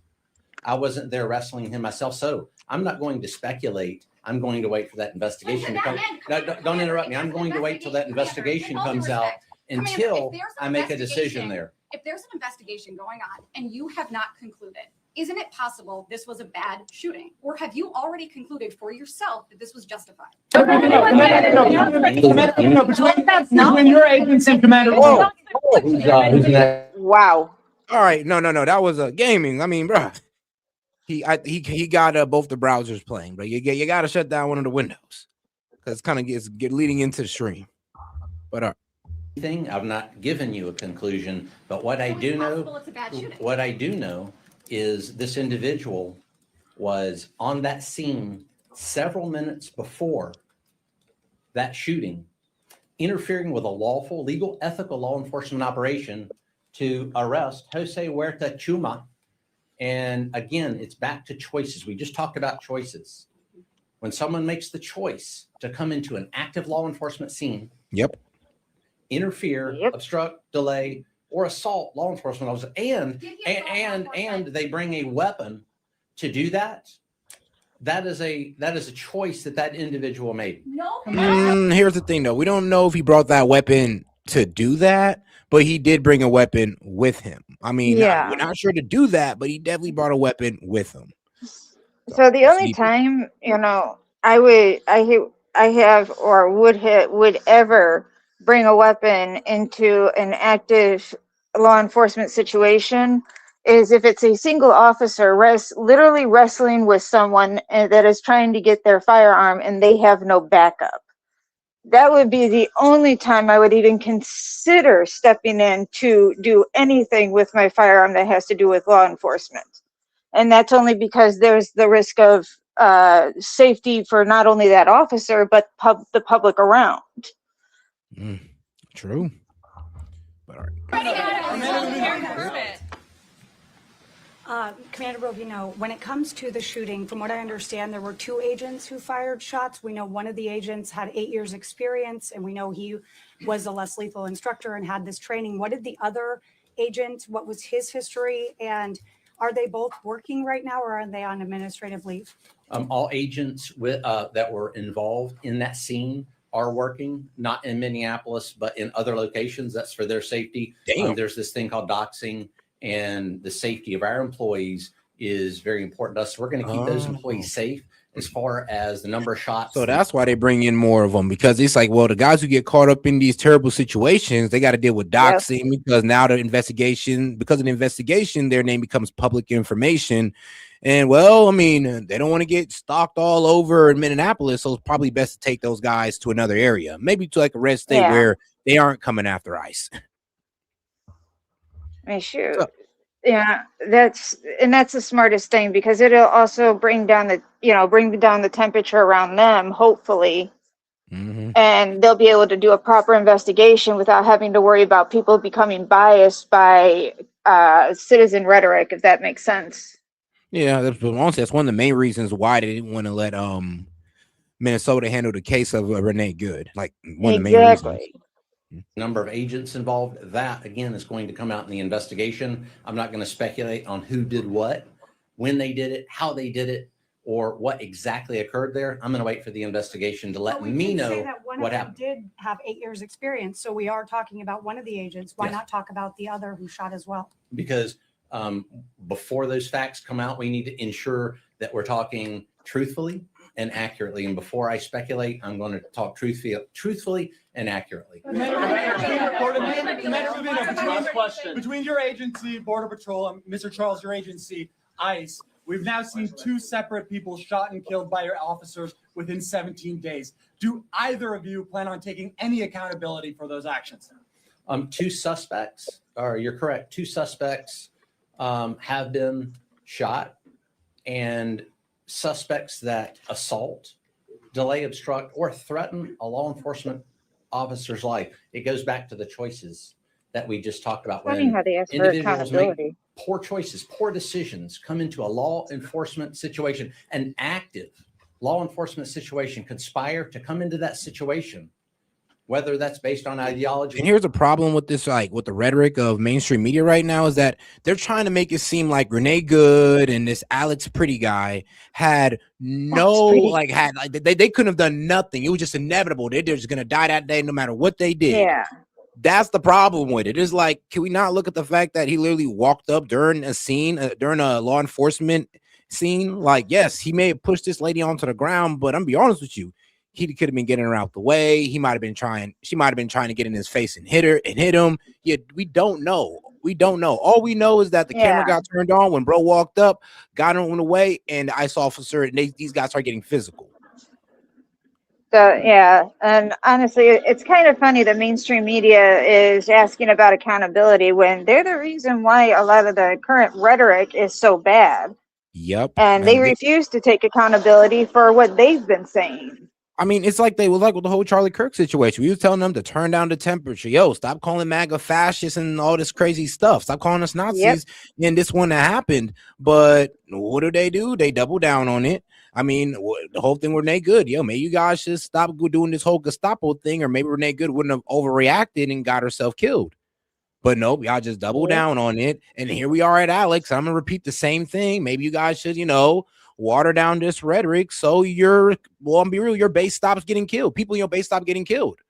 I wasn't there wrestling him myself, so I'm not going to speculate. I'm going to wait for that investigation to come. No, don't interrupt me. I'm going to wait till that investigation comes out until I make a decision there. If there's an investigation going on and you have not concluded, isn't it possible this was a bad shooting? Or have you already concluded for yourself that this was justified? Between your agency and Commander. Wow. All right, no, that was gaming. I mean, bro, he got both the browsers playing, but you got to shut down one of the windows because kind of gets leading into the stream. But I've not given you a conclusion, but what I do know is this individual was on that scene several minutes before that shooting, interfering with a lawful, legal, ethical law enforcement operation to arrest Jose Huerta Chuma. And again, it's back to choices. We just talked about choices. When someone makes the choice to come into an active law enforcement scene, interfere, obstruct, delay, or assault law enforcement officers, and they bring a weapon to do that, that is a choice that individual made. Here's the thing, though. We don't know if he brought that weapon to do that, but he did bring a weapon with him. I mean, we're not sure to do that, but he definitely brought a weapon with him. So the only time, I would ever bring a weapon into an active law enforcement situation is if it's a single officer literally wrestling with someone that is trying to get their firearm and they have no backup. That would be the only time I would even consider stepping in to do anything with my firearm that has to do with law enforcement. And that's only because there's the risk of safety for not only that officer, but the public around. True. Commander Bovino, when it comes to the shooting, from what I understand, there were 2 agents who fired shots. We know one of the agents had 8 years experience, and we know he was a less lethal instructor and had this training. What did the other agent, what was his history? And are they both working right now, or are they on administrative leave? All agents that were involved in that scene are working, not in Minneapolis, but in other locations. That's for their safety. There's this thing called doxing, and the safety of our employees is very important to us. So we're going to keep those employees safe as far as the number of shots. So that's why they bring in more of them, because it's like, well, the guys who get caught up in these terrible situations, they got to deal with doxing because now because of the investigation, their name becomes public information. And well, I mean, they don't want to get stalked all over in Minneapolis, so it's probably best to take those guys to another area, maybe to like a red state where they aren't coming after ICE. I mean, shoot. Yeah, that's the smartest thing, because it'll also bring down the temperature around them, hopefully. And they'll be able to do a proper investigation without having to worry about people becoming biased by citizen rhetoric, if that makes sense. Yeah, that's one of the main reasons why they didn't want to let Minnesota handle the case of Renee Good. Like one of the main reasons. Number of agents involved, that again is going to come out in the investigation. I'm not going to speculate on who did what, when they did it, how they did it, or what exactly occurred there. I'm going to wait for the investigation to let me know what happened. Did have 8 years experience, so we are talking about one of the agents. Why not talk about the other who shot as well? Because before those facts come out, we need to ensure that we're talking truthfully and accurately. And before I speculate, I'm going to talk truthfully and accurately. Between your agency, Border Patrol, and Mr. Charles, your agency, ICE, we've now seen 2 separate people shot and killed by your officers within 17 days. Do either of you plan on taking any accountability for those actions? 2 suspects, or you're correct, 2 suspects have been shot, and suspects that assault, delay, obstruct, or threaten a law enforcement officer's life. It goes back to the choices that we just talked about. Funny how they ask for accountability. Poor choices, poor decisions come into a law enforcement situation, an active law enforcement situation conspire to come into that situation, whether that's based on ideology. And here's a problem with this, like with the rhetoric of mainstream media right now, is that they're trying to make it seem like Renee Good and this Alex Pretty guy had they couldn't have done nothing. It was just inevitable. They're just gonna die that day no matter what they did. Yeah. That's the problem with it. It's like, can we not look at the fact that he literally walked up during a scene, during a law enforcement scene? Like, yes, he may have pushed this lady onto the ground, but I'm gonna be honest with you, he could have been getting her out the way. She might have been trying to get in his face and hit him. Yeah, we don't know. All we know is that the camera got turned on when bro walked up, got him on the way, and the ICE officer and these guys are getting physical. So yeah, and honestly, it's kind of funny that mainstream media is asking about accountability when they're the reason why a lot of the current rhetoric is so bad. Yep. And they refuse to take accountability for what they've been saying. I mean, it's like they were like with the whole Charlie Kirk situation. We were telling them to turn down the temperature. Yo, stop calling MAGA fascists and all this crazy stuff. Stop calling us Nazis. And this one that happened. But what do? They double down on it. I mean, the whole thing with Renee Good. Yo, maybe you guys should stop doing this whole Gestapo thing, or maybe Renee Good wouldn't have overreacted and got herself killed. But nope, y'all just double down on it. And here we are at Alex. I'm going to repeat the same thing. Maybe you guys should, water down this rhetoric so I'm be real, your base stops getting killed. People in your base stop getting killed.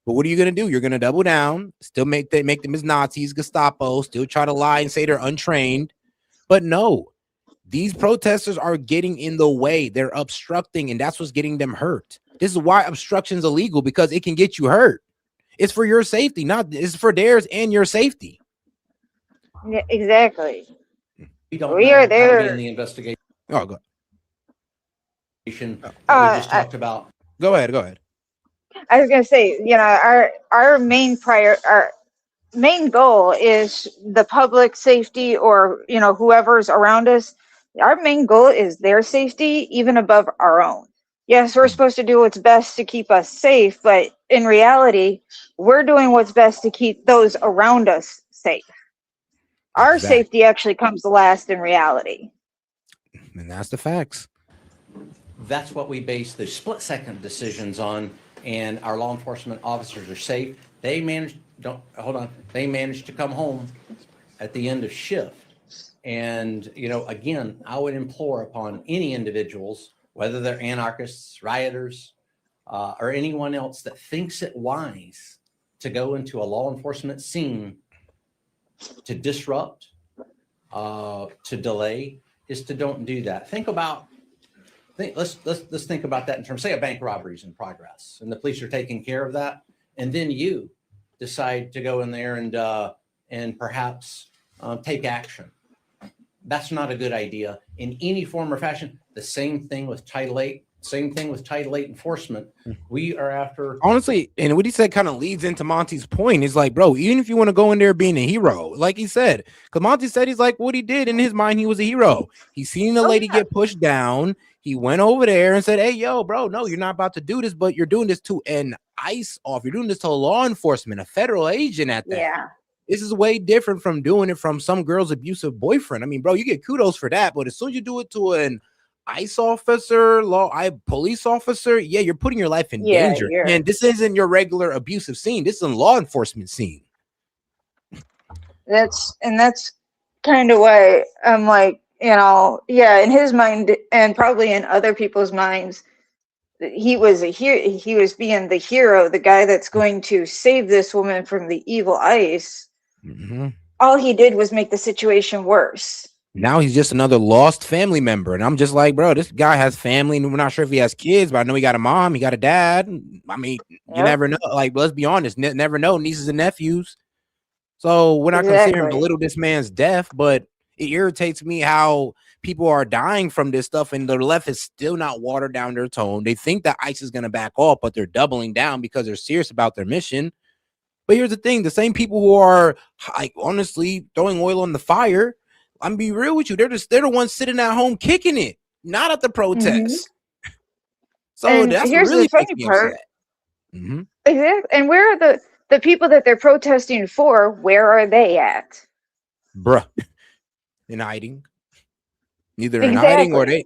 But what are you going to do? You're going to double down, still make them as Nazis, Gestapo, still try to lie and say they're untrained. But no, these protesters are getting in the way. They're obstructing, and that's what's getting them hurt. This is why obstruction is illegal, because it can get you hurt. It's for your safety, it's for theirs and your safety. Yeah, exactly. We don't we know are there how to be in the investigation. Oh, go. We just talked about. Go ahead. I was gonna say, our main goal is the public safety, or whoever's around us. Our main goal is their safety, even above our own. Yes, we're supposed to do what's best to keep us safe, but in reality, we're doing what's best to keep those around us safe. Our safety actually comes last in reality. And that's the facts. That's what we base the split-second decisions on, and our law enforcement officers are safe. They managed to come home at the end of shift. And, again, I would implore upon any individuals, whether they're anarchists, rioters, or anyone else that thinks it wise to go into a law enforcement scene to disrupt, to delay, is to don't do that. Let's think about that in terms, say a bank robbery is in progress and the police are taking care of that, and then you decide to go in there and perhaps take action. That's not a good idea in any form or fashion. The same thing with Title VIII. Same thing with Title VIII enforcement. We are after, honestly, and what he said kind of leads into Monty's point. Is like, bro, even if you want to go in there being a hero, like he said, because Monty said he's like, what he did in his mind, he was a hero. He seen the lady get pushed down. He went over there and said, hey, yo, bro, no, you're not about to do this, but you're doing this to an ICE off. You're doing this to law enforcement, a federal agent at that. Yeah. This is way different from doing it from some girl's abusive boyfriend. I mean, bro, you get kudos for that, but as soon as you do it to an ICE officer, police officer, yeah, you're putting your life in danger. And this isn't your regular abusive scene. This is a law enforcement scene. That's kind of why I'm like, in his mind and probably in other people's minds, he was being the hero, the guy that's going to save this woman from the evil ICE. Mm-hmm. All he did was make the situation worse. Now he's just another lost family member. And I'm just like, bro, this guy has family. And we're not sure if he has kids, but I know he got a mom, he got a dad. I mean, you never know. Like, let's be honest, never know, nieces and nephews. So we're not considering belittle this man's death, but it irritates me how people are dying from this stuff, and the left is still not watered down their tone. They think that ICE is going to back off, but they're doubling down because they're serious about their mission. But here's the thing: the same people who are, like, honestly throwing oil on the fire, I'm gonna be real with you, they're the ones sitting at home kicking it, not at the protests. Mm-hmm. So and that's here's really the funny part. Mm-hmm. Exactly. And where are the people that they're protesting for? Where are they at? Bruh, in hiding. Either in hiding or they.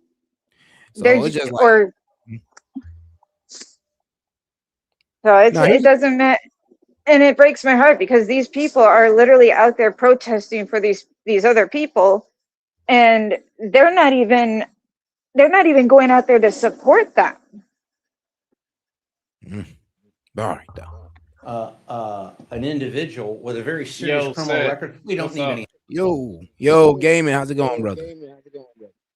So they're it's just or So it doesn't matter. And it breaks my heart because these people are literally out there protesting for these other people, and they're not even going out there to support them. All right, though. An individual with a very serious criminal record. We don't need any. Yo, gaming. How's it going, brother?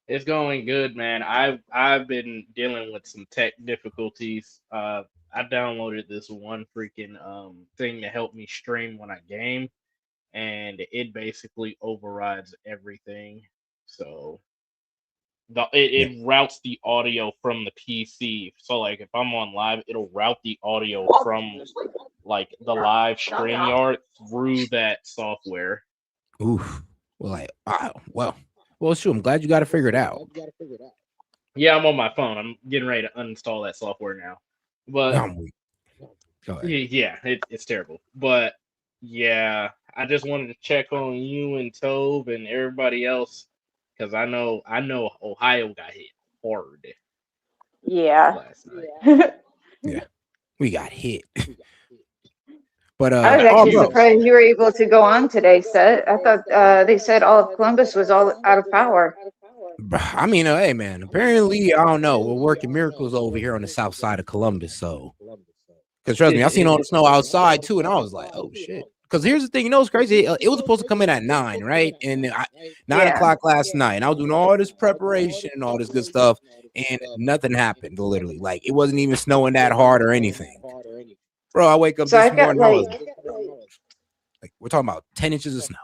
It's going good, man. I've been dealing with some tech difficulties. I downloaded this one freaking thing to help me stream when I game, and it basically overrides everything. So it routes the audio from the PC. So like if I'm on live, it'll route the audio from like the live StreamYard through that software. Oof. Well, shoot. I'm glad you got it figured out. Yeah, I'm on my phone. I'm getting ready to uninstall that software now. But yeah, it's terrible. But yeah, I just wanted to check on you and Tove and everybody else because I know Ohio got hit hard. Yeah. Last night. Yeah, we got hit. But I was actually surprised you were able to go on today, Set. I thought they said all of Columbus was all out of power. I mean, hey, man, apparently, I don't know. We're working miracles over here on the south side of Columbus. So, because trust me, I seen all the snow outside too, and I was like, oh, shit. Because here's the thing, it's crazy. It was supposed to come in at 9, right? And 9 o'clock last night, and I was doing all this preparation and all this good stuff, and nothing happened, literally. Like, it wasn't even snowing that hard or anything. Bro, I wake up this morning, we're talking about 10 inches of snow.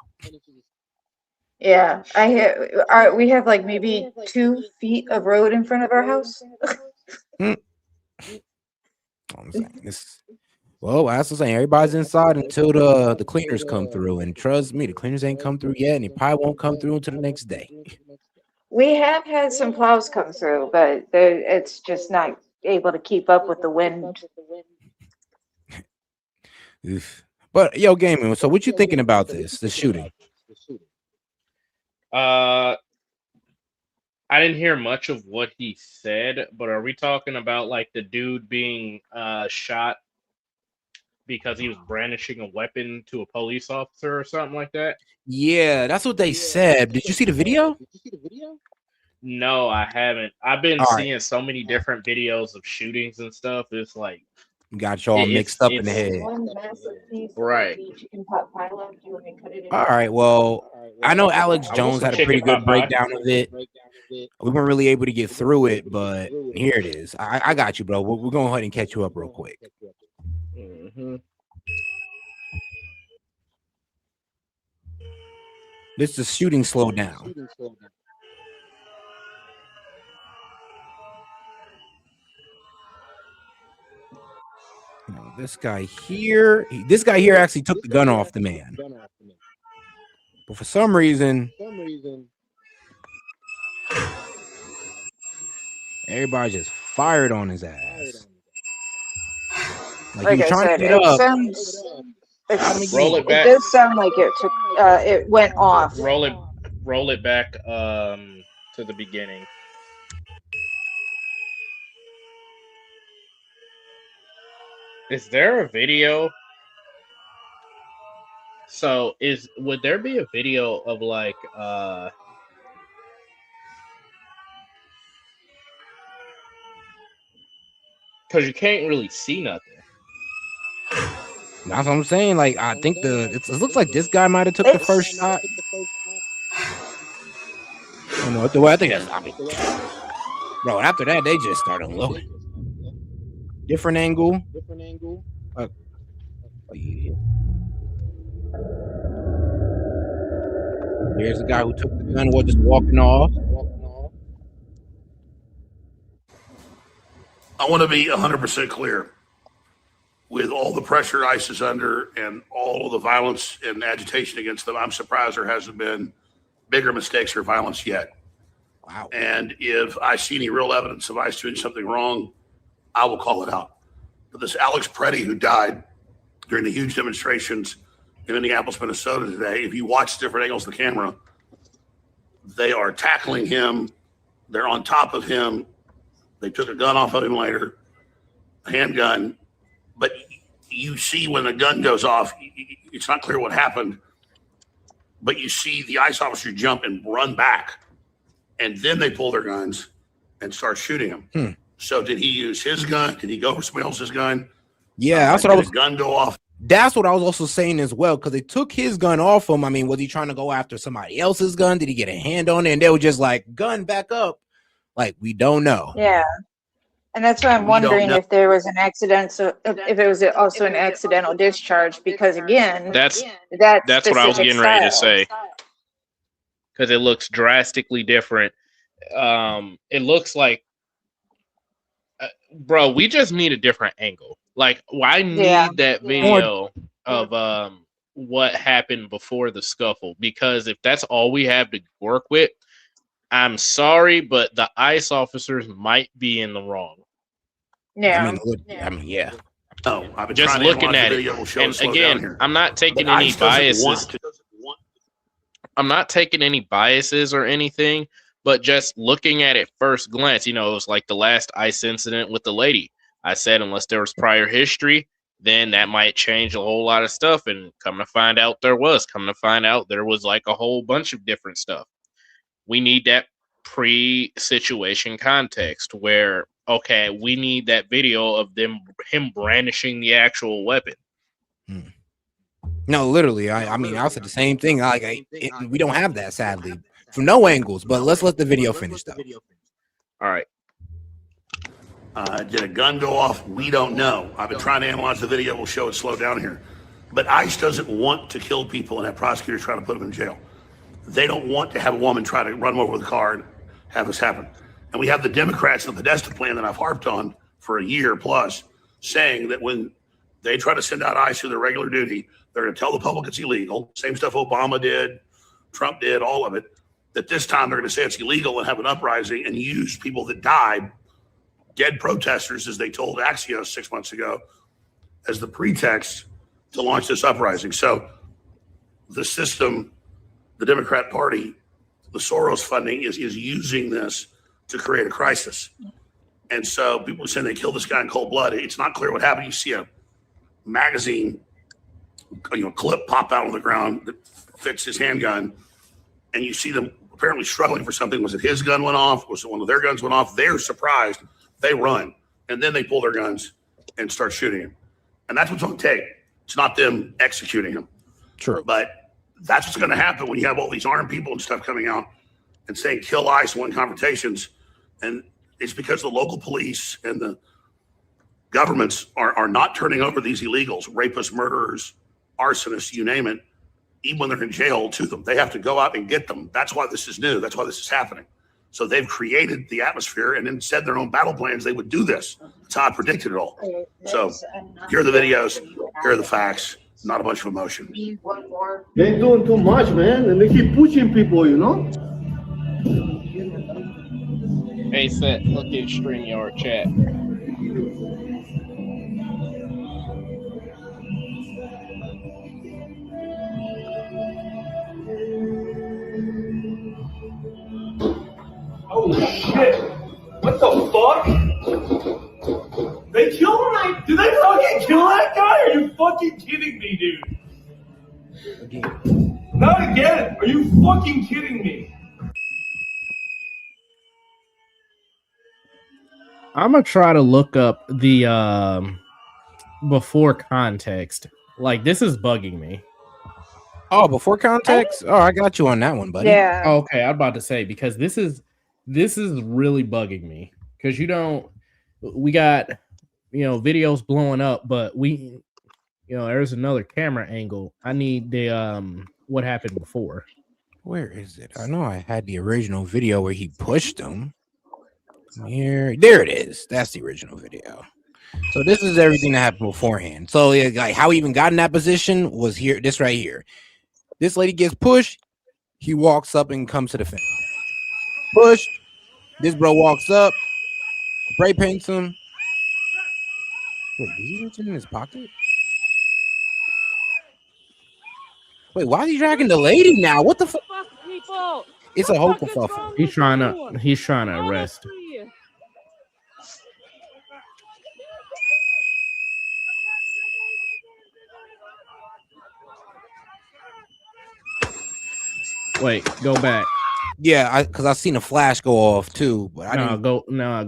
Yeah, we have like maybe 2 feet of road in front of our house. I'm saying this. Well, that's what I'm saying. Everybody's inside until the cleaners come through, and trust me, the cleaners ain't come through yet, and it probably won't come through until the next day. We have had some plows come through, but it's just not able to keep up with the wind. But yo, gaming. So, what you thinking about this? The shooting? I didn't hear much of what he said, but are we talking about like the dude being shot because he was brandishing a weapon to a police officer or something like that? Yeah, that's what they said. Did you see the video? No, I haven't. I've been seeing so many different videos of shootings and stuff. It's like got you all mixed up in the head. Right. All right. Well, I know Alex Jones had a pretty good breakdown of it. We weren't really able to get through it, but here it is. I got you, bro. We're going to go ahead and catch you up real quick. This is shooting slowed down. This guy here actually took the gun off the man. But for some reason, everybody just fired on his ass. Like he was trying to get up. Roll it back. It does sound like it went off. Roll it back to the beginning. Is there a video? So would there be a video of like because you can't really see nothing. That's what I'm saying. Like I think it looks like this guy might have took the first shot. I don't know the way I think that's bro. After that, they just started loading. Different angle. Oh, yeah. Here's the guy who took the gun and was just walking off. I want to be 100% clear. With all the pressure ICE is under and all of the violence and agitation against them, I'm surprised there hasn't been bigger mistakes or violence yet. Wow. And if I see any real evidence of ICE doing something wrong, I will call it out. But this Alex Preddy who died during the huge demonstrations in Minneapolis, Minnesota today, if you watch different angles of the camera, they are tackling him. They're on top of him. They took a gun off of him later, a handgun. but you see when the gun goes off, it's not clear what happened, but you see the ICE officer jump and run back, and then they pull their guns and start shooting him. So did he use his gun? Did he go for somebody else's gun? Yeah, that's what I was. Gun go off. That's what I was also saying as well, because they took his gun off him. I mean, was he trying to go after somebody else's gun? Did he get a hand on it? And they were just like, gun back up. Like, we don't know. Yeah. And that's why I'm wondering if there was an accident, so if it was also an accidental discharge, because again, That's what I was getting ready to say. Because it looks drastically different. It looks like, bro, we just need a different angle. Like, I need that video of what happened before the scuffle, because if that's all we have to work with, I'm sorry, but the ICE officers might be in the wrong. Yeah. I mean, yeah. Oh, I've been Just trying to looking watch the at video. it. Will show And it slow down again, here. I'm not taking But any ICE doesn't biases. want- I'm not taking any biases or anything, but just looking at it first glance, you know, it was like the last ICE incident with the lady. I said, unless there was prior history, then that might change a whole lot of stuff. And come to find out there was. Come to find out there was like a whole bunch of different stuff. We need that pre-situation context where, okay, we need that video of him brandishing the actual weapon. No, literally. I mean, I said the same thing. Like, we don't have that, sadly, from no angles. But let's let the video finish, though. All right. Did a gun go off? We don't know. I've been trying to analyze the video. We'll show it slow down here. But ICE doesn't want to kill people and have prosecutors try to put them in jail. They don't want to have a woman try to run over with a car and have this happen. And we have the Democrats in the Podesta plan that I've harped on for a year plus, saying that when they try to send out ICE to their regular duty, they're going to tell the public it's illegal. Same stuff Obama did, Trump did, all of it. That this time they're going to say it's illegal and have an uprising and use people that died, dead protesters, as they told Axios 6 months ago, as the pretext to launch this uprising. So the system, the Democrat Party, the Soros funding is using this to create a crisis. And so people are saying they killed this guy in cold blood. It's not clear what happened. You see a magazine, clip pop out on the ground that fits his handgun, and you see them apparently struggling for something. Was it his gun went off? Was it one of their guns went off? They're surprised. They run, and then they pull their guns and start shooting him. And that's what's on tape. It's not them executing him. True. But that's what's going to happen when you have all these armed people and stuff coming out and saying kill ICE, win confrontations. And it's because the local police and the governments are not turning over these illegals, rapists, murderers, arsonists, you name it, even when they're in jail, to them. They have to go out and get them. That's why this is new. That's why this is happening. So they've created the atmosphere and then said their own battle plans. They would do this. That's how I predicted it all. So here are the videos. Here are the facts. Not a bunch of emotion. They're doing too much, man, and they keep pushing people, you know? Hey, Seth, look at StreamYard chat. Oh, shit. What the fuck? They killed him? Did they fucking kill that guy? Are you fucking kidding me, dude? Not again. Are you fucking kidding me? I'm gonna try to look up the before context. Like, this is bugging me. Oh, before context? Oh, I got you on that one, buddy. Yeah. Okay, I'm about to say, because this is really bugging me, because we got videos blowing up, but there's another camera angle. I need the what happened before. Where is it? I know I had the original video where he pushed him. Here, there it is. That's the original video. So this is everything that happened beforehand. So like how he even got in that position was here. This right here. This lady gets pushed. He walks up and comes to the fence. Push. This bro walks up, spray paints him. Wait, did he reach it in his pocket? Wait, why is he dragging the lady now? What the fuck? It's a whole kerfuffle. He's trying to arrest. Wait, go back. Yeah, because I seen a flash go off too, but I didn't.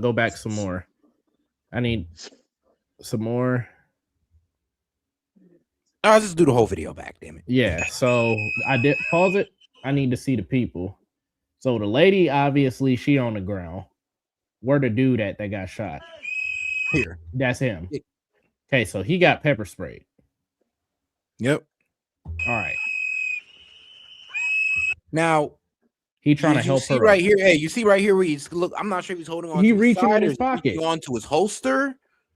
Go back some more. I need some more. I'll just do the whole video back, damn it. Yeah, so I did pause it. I need to see the people. So the lady, obviously, she on the ground. Where the dude at that got shot? Here. That's him. Okay, so he got pepper sprayed. Yep. All right. Now he trying to help see her right up. here. Hey, you see right here where he's look. I'm not sure if he's holding on. He to his reaching side in or his pocket. reaching onto his holster.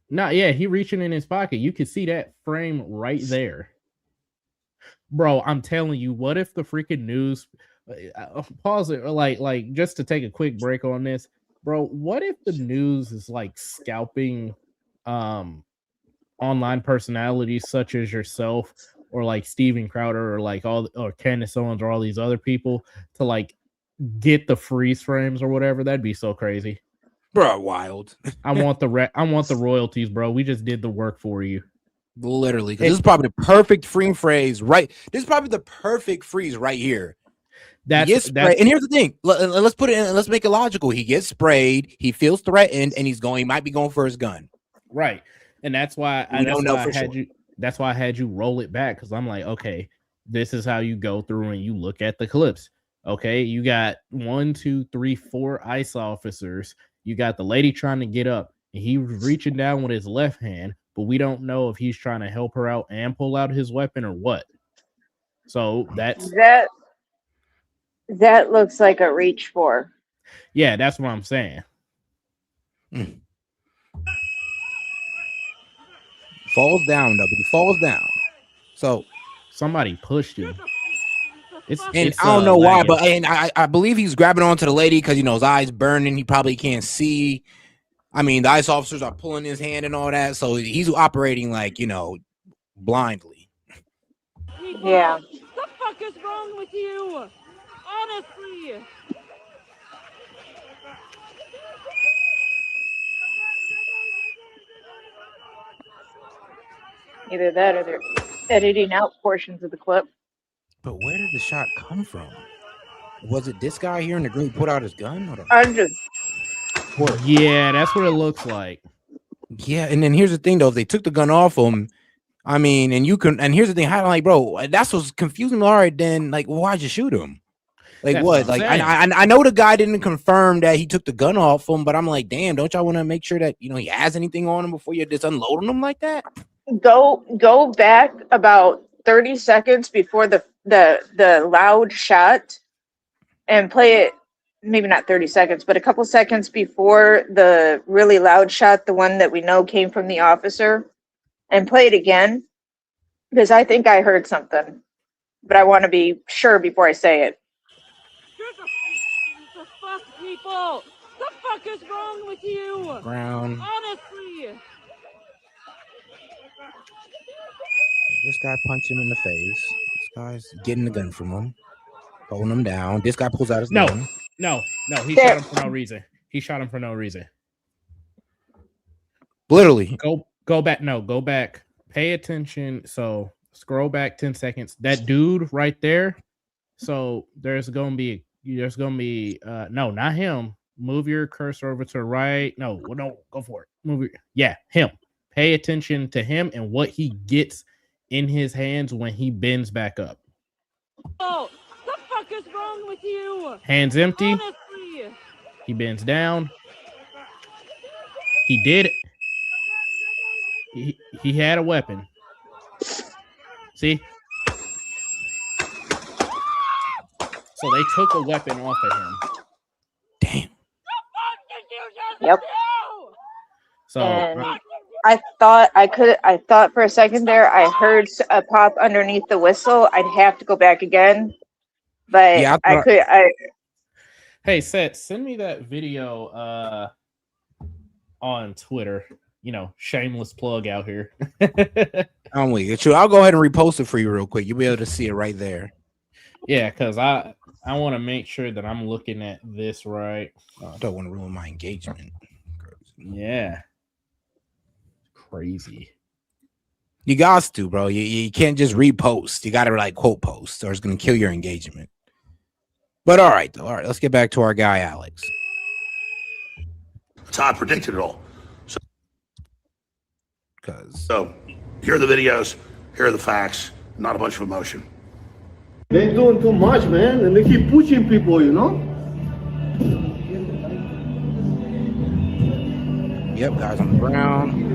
No, yeah, he reaching in his pocket. You can see that frame right there. Bro, I'm telling you, what if the freaking news pause it like just to take a quick break on this, bro? What if the news is like scalping online personalities such as yourself or like Steven Crowder or like or Candace Owens or all these other people to like get the freeze frames or whatever? That'd be so crazy. Bro, wild. I want the royalties, bro. We just did the work for you. Literally, because this is probably the perfect freeze phrase, right? This is probably the perfect freeze right here. And here's the thing. Let's put it in. Let's make it logical. He gets sprayed. He feels threatened, and he might be going for his gun. Right, and that's why That's why I had you roll it back, because I'm like, okay, this is how you go through and you look at the clips. Okay, you got 1, 2, 3, 4 ICE officers. You got the lady trying to get up, and he was reaching down with his left hand, but we don't know if he's trying to help her out and pull out his weapon or what. So that looks like a reach for. Yeah, that's what I'm saying. Falls down though, but he falls down. So somebody pushed him. I don't know why, but I believe he's grabbing onto the lady because his eyes burning. He probably can't see. I mean, the ICE officers are pulling his hand and all that, so he's operating like blindly. Yeah. What the fuck is wrong with you? Honestly. Either that or they're editing out portions of the clip. But where did the shot come from? Was it this guy here in the green put out his gun? Yeah, that's what it looks like. Yeah, and then here's the thing though, if they took the gun off him, I mean, and here's the thing, how like, bro, that's what's confusing. All right, then like, why'd you shoot him? Like That's what? what Like I'm I know the guy didn't confirm that he took the gun off him, but I'm like, damn, don't y'all want to make sure that he has anything on him before you just unloading him like that? Go back about 30 seconds before the loud shot and play it. Maybe not 30 seconds, but a couple seconds before the really loud shot, the one that we know came from the officer, and play it again, because I think I heard something, but I want to be sure before I say it. The fuck, people? The fuck is wrong with you? Ground. Honestly. This guy punched him in the face. This guy's getting the gun from him, holding him down. This guy pulls out his gun. No, he shot him for no reason. He shot him for no reason. Literally. Go back. No, go back. Pay attention. So scroll back 10 seconds. That dude right there. So there's gonna be no, not him. Move your cursor over to the right. No, go for it. Him. Pay attention to him and what he gets in his hands when he bends back up. Oh, the fuck is wrong with you? Hands empty. Honestly. He bends down. He did. He had a weapon. See? So they took a weapon off of him. Yep. So And I thought for a second there I heard a pop underneath the whistle. I'd have to go back again, but Yeah, Hey, Seth, send me that video on Twitter. Shameless plug out here. I'm with you. I'll go ahead and repost it for you real quick. You'll be able to see it right there. Yeah, because I want to make sure that I'm looking at this right. I don't want to ruin my engagement. Yeah. Crazy. You got to, bro. You can't just repost. You got to quote post or it's going to kill your engagement. But all right, let's get back to our guy Alex. That's how I predicted it all. So here are the videos, here are the facts, not a bunch of emotion. They're doing too much, man, and they keep pushing people, you know? Yep, guys on the ground.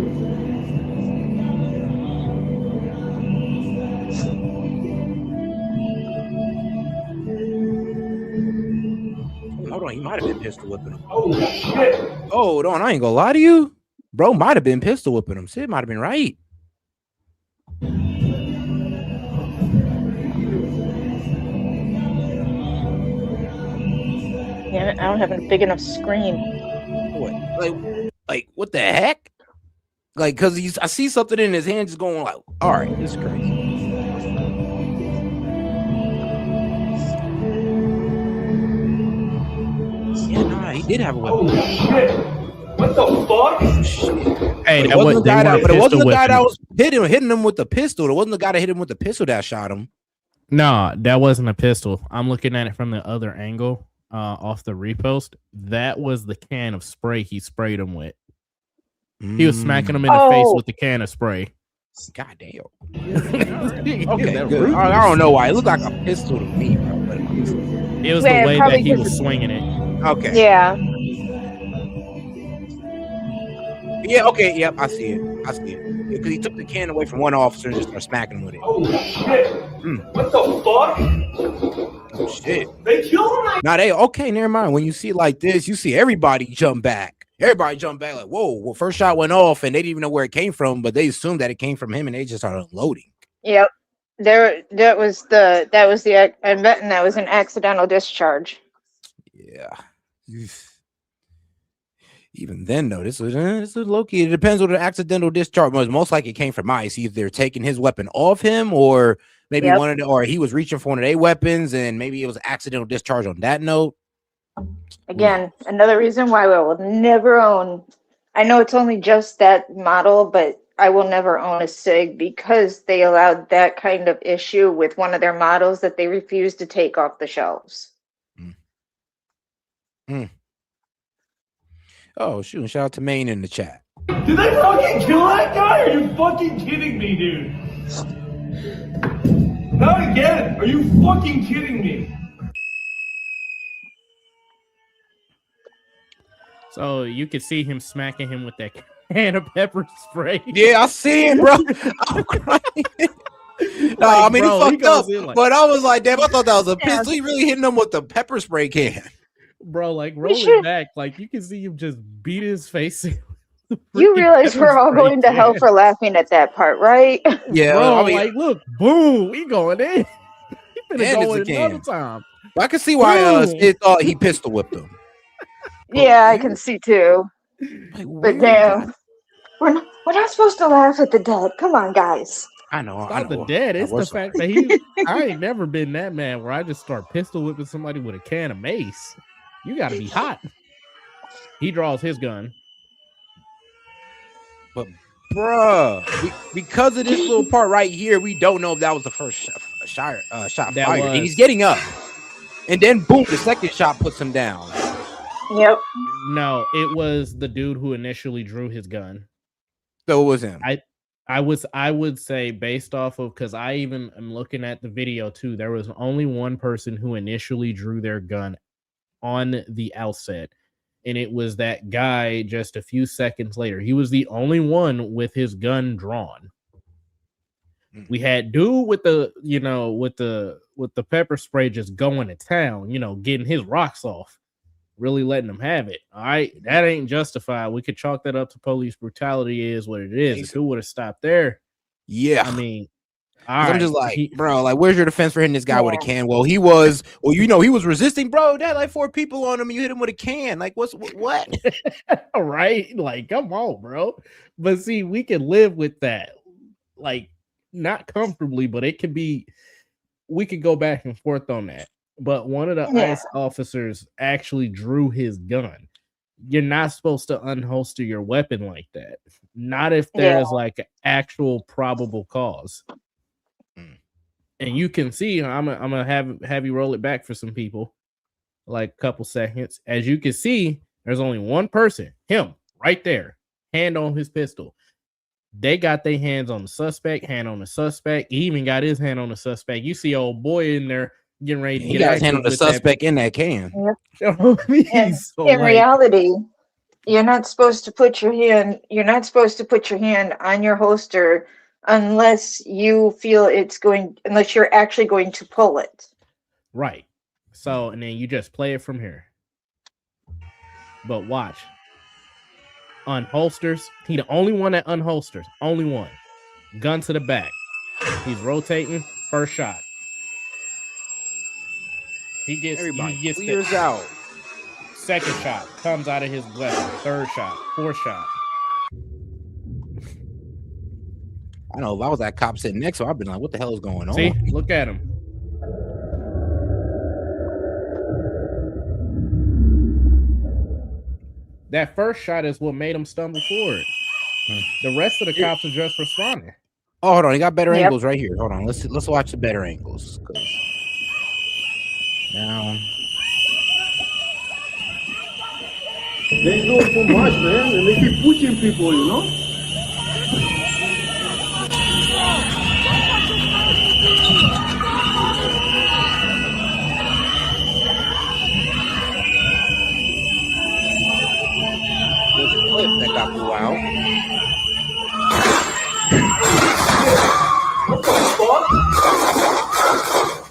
Hold on, he might have been pistol whipping him. Oh, shit. Hold on, I ain't gonna lie to you. Bro might have been pistol whipping him. Sid might have been right. Damn it, I don't have a big enough screen. What? Like what the heck? Like, cause I see something in his hand just going like, all right, this is crazy. Yeah, nah, he did have a weapon. Oh, shit. What the fuck? Hey, it wasn't the guy that, but it wasn't the guy that was hitting him with the pistol. It wasn't the guy that hit him with the pistol that shot him. No, that wasn't a pistol. I'm looking at it from the other angle, off the repost. That was the can of spray he sprayed him with. He was smacking him in the face with the can of spray. God damn. Okay, good. I don't know why. It looked like a pistol to me, bro. But it was the way that he was swinging it. Okay. Yeah. Yeah, okay, yep, I see it. Because he took the can away from one officer and just started smacking him with it. Oh, shit. What the fuck? Oh, shit. They killed him? Now, okay, never mind. When you see it like this, you see everybody jump back. Everybody jump back like, whoa, well, first shot went off and they didn't even know where it came from, but they assumed that it came from him and they just started unloading. Yep. That was I'm betting that was an accidental discharge. Yeah. Even then, though, this is low key. It depends on the accidental discharge was. Most likely it came from ICE. Either they're taking his weapon off him, or maybe or he was reaching for one of their weapons, and maybe it was an accidental discharge on that note. Again, another reason why I will never own. I know it's only just that model, but I will never own a SIG because they allowed that kind of issue with one of their models that they refused to take off the shelves. Oh, shoot. Shout out to Maine in the chat. Did they fucking kill that guy? Are you fucking kidding me, dude? Not again. Are you fucking kidding me? So you could see him smacking him with that can of pepper spray. Yeah, I see it, bro. I'm crying. No, I mean, he fucked up. But I was like, damn, I thought that was a pistol. He really hitting him with the pepper spray can. Bro, like roll it back, like you can see him just beat his face. You realize we're all going to hell for laughing at that part, right? Yeah, bro, I mean, like look, boom, we going in. He finna And go it's in a another can. time. But I can see why Sid thought he pistol whipped him. Yeah, I can see too. But damn, we're not supposed to laugh at the dead. Come on, guys. I know. It's not the dead. It's the fact that I ain't never been that man where I just start pistol whipping somebody with a can of mace. You got to be hot. He draws his gun. But, bruh, because of this little part right here, we don't know if that was the first shot fired. And he's getting up. And then, boom, the second shot puts him down. Yep. No, it was the dude who initially drew his gun. So it was him. I would say based off of, because I even am looking at the video too, there was only one person who initially drew their gun on the outset, and it was that guy just a few seconds later. He was the only one with his gun drawn. We had dude with the, with the pepper spray just going to town, getting his rocks off, really letting them have it. All right, that ain't justified. We could chalk that up to police brutality. Is what it is. If it would have stopped there, yeah. I mean, I'm just like, bro, like, where's your defense for hitting this guy with a can? Well, he was resisting, bro. That like 4 people on him. You hit him with a can. Like, what? All right, like, come on, bro. But see, we can live with that, like, not comfortably, but it could be. We could go back and forth on that. But one of the ICE officers actually drew his gun. You're not supposed to unholster your weapon like that. Not if there's like an actual probable cause. And you can see, I'm gonna have you roll it back for some people. like a couple seconds. As you can see, there's only one person, him, right there, hand on his pistol. They got their hands on the suspect, hand on the suspect. He even got his hand on the suspect. You see old boy in there getting ready to He get got his hand active on the with that. suspect in that can. And So, in like, reality, you're not supposed to put your hand. You're not supposed to put your hand on your holster unless you feel it's going. Unless you're actually going to pull it. right. So, and then you just play it from here. But watch. Unholsters. He the only one that unholsters. Only one. Gun to the back. He's rotating. First shot. He gets Clears the out. second shot. Comes out of his weapon. Third shot. Fourth shot. I know if I was that cop sitting next to him, I'd been like, what the hell is going on? See? Look at him. That first shot is what made him stumble forward. The rest of the cops are just responding. Oh, hold on. He got better angles right here. Hold on. Let's watch the better angles. Now They do too much, man, and they keep pushing people, you know? there's a clip that got blew out. What the fuck?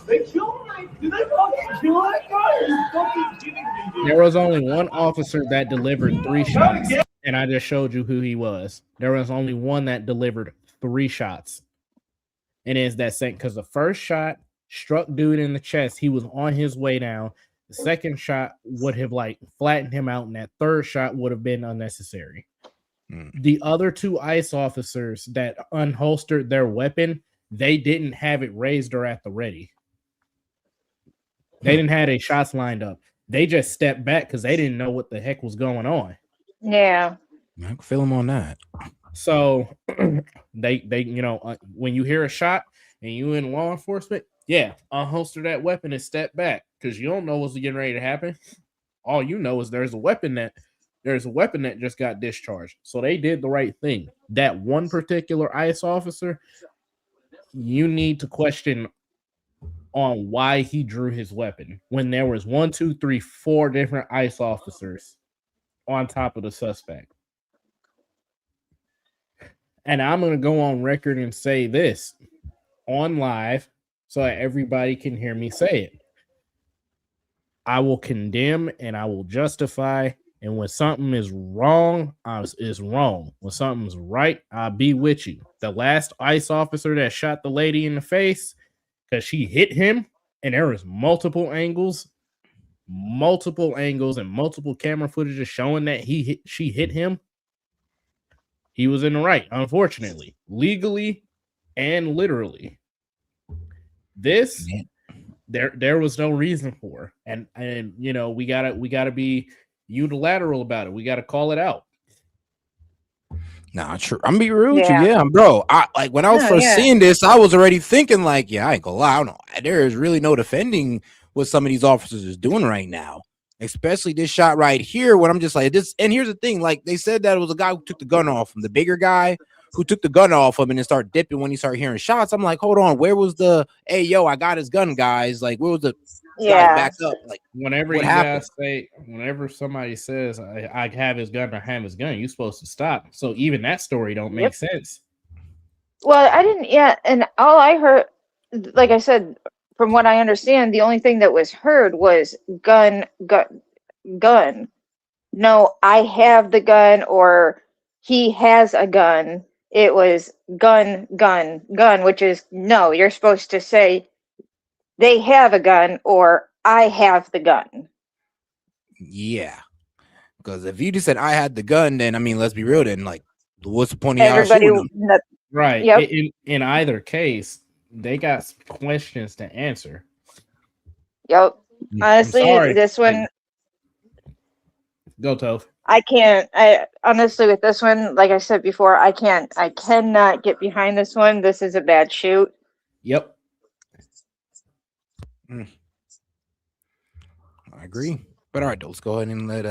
They killed him? Did they fucking kill that guy? Are you fucking kidding me, dude? There was only one officer that delivered 3 shots, and I just showed you who he was. There was only one that delivered 3 shots. And it's that second, because the first shot struck dude in the chest. He was on his way down. The second shot would have like flattened him out, and that third shot would have been unnecessary. The other 2 ICE officers that unholstered their weapon, they didn't have it raised or at the ready. They didn't have their shots lined up. They just stepped back because they didn't know what the heck was going on. Yeah. I can feel him on that. So they when you hear a shot and you in law enforcement, yeah, unholster that weapon and step back because you don't know what's getting ready to happen. All you know is there's a weapon that just got discharged. So they did the right thing. That one particular ICE officer, you need to question on why he drew his weapon when there was 1, 2, 3, 4 different ICE officers on top of the suspect. And I'm going to go on record and say this on live so that everybody can hear me say it. I will condemn and I will justify. And when something is wrong, it's wrong. When something's right, I'll be with you. The last ICE officer that shot the lady in the face because she hit him, and there was multiple angles and multiple camera footage showing that she hit him. He was in the right, unfortunately, legally and literally. This, there was no reason for, and you know we gotta be unilateral about it. We gotta call it out. Nah, true. I'm be real with you, yeah, bro. I like when I was first seeing this, I was already thinking like, yeah, I ain't gonna lie, I don't know. There is really no defending what some of these officers is doing right now, especially this shot right here. When I'm just like this, and here's the thing: like they said that it was a guy who took the gun off him, the bigger guy who took the gun off him and then started dipping when he started hearing shots. I'm like, hold on, where was the hey yo, I got his gun, guys? Like, where was the guys back up? Like, whenever what you happened? guys say, whenever somebody says I have his gun or have his gun, you're supposed to stop. So even that story don't make sense. Well, I didn't. Yeah, and all I heard, like I said, from what I understand, the only thing that was heard was gun. No, I have the gun, or he has a gun. It was gun, which is no. You're supposed to say they have a gun, or I have the gun. Yeah, because if you just said I had the gun, then I mean, let's be real. Then like, what's the point of y'all Everybody, shooting him? Right. Yep. In either case, they got questions to answer. Yep. Honestly, sorry. this one. Go, Toph. I can't. I honestly, with this one, like I said before, I can't. I cannot get behind this one. This is a bad shoot. Yep. I agree. But all right, let's go ahead and let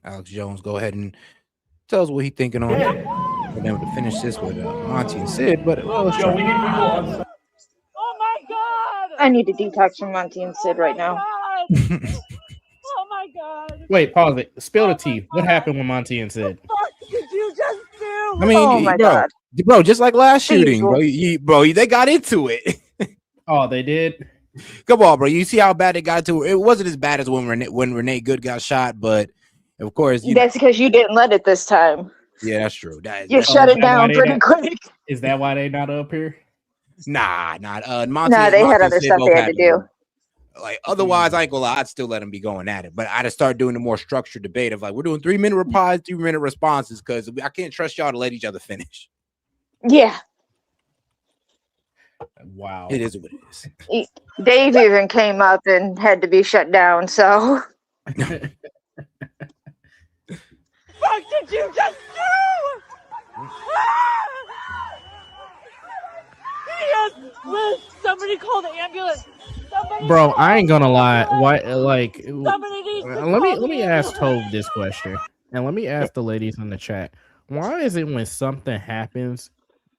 Alex Jones go ahead and tell us what he's thinking on it. And then to finish this with Monty and Sid. But well, let's try. Oh my god! I need to detox from Monty and Sid right now. Oh my god! Wait, pause it. Spill the tea. What happened with Monty and Sid? What did you just do? I mean, Oh my God. bro, just like last The shooting, usual. bro, they got into it. Oh, they did. Come on, bro. You see how bad they got to it. It wasn't as bad as when Renee Good got shot, but of course, That's because you didn't let it this time. yeah, that's true. You shut it down pretty quick. Is that why they not up here? Nah. Monty, Nah, they Monty had and other Sid stuff both they had to do. Like otherwise, I ain't gonna lie, I'd still let them be going at it. But I'd start doing a more structured debate of like we're doing 3-minute replies, 2-minute responses because I can't trust y'all to let each other finish. Yeah. Wow. It is what it is. Dave even came up and had to be shut down. So. What did you just do? Yes, Liz, somebody call the ambulance. Somebody Bro, call I ain't gonna the lie. ambulance. Why? Like, Somebody needs to let call me the ask Tove ambulance. this question, and let me ask the ladies in the chat. Why is it when something happens,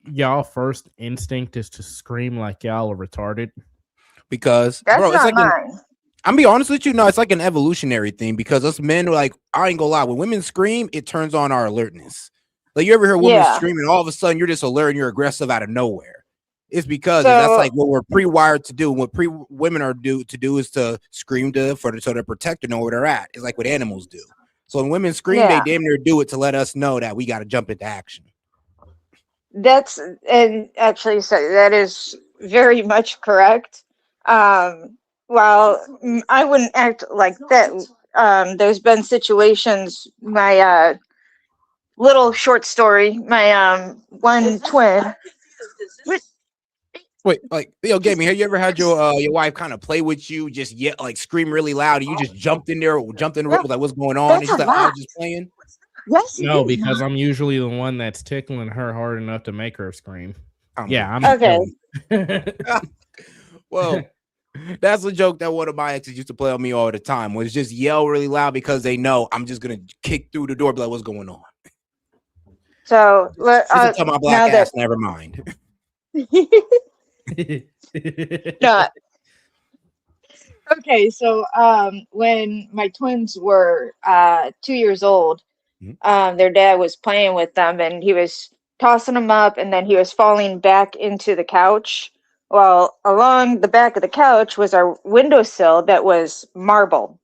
y'all first instinct is to scream like y'all are retarded? Because That's bro, it's not like mine. I'm be honest with you, no, it's like an evolutionary thing because us men are like, I ain't gonna lie, when women scream, it turns on our alertness. Like you ever hear women Yeah. screaming, all of a sudden you're just alert and you're aggressive out of nowhere. It's because So- that's like what we're pre-wired to do. What women are do is to scream so to protect and know where they're at. It's like what animals do. So when women scream, they Yeah. damn near do it to let us know that we got to jump into action. That's and actually so that is very much correct. While I wouldn't act like that. There's been situations. My little short story. My one twin. Wait, like yo, Gaming, have you ever had your wife kind of play with you, just yet like scream really loud, and you just jumped in there, jumped in the room, was like, what's going on? And she's like, I was just playing. Yes. No, because I'm usually the one that's tickling her hard enough to make her scream. I'm okay. Well, that's a joke that one of my exes used to play on me all the time. Was just yell really loud because they know I'm just gonna kick through the door, be like, what's going on? So Tell my black now ass, never mind. No. Okay, so when my twins were 2 years old, their dad was playing with them and he was tossing them up and then he was falling back into the couch. Well, along the back of the couch was our windowsill that was marble.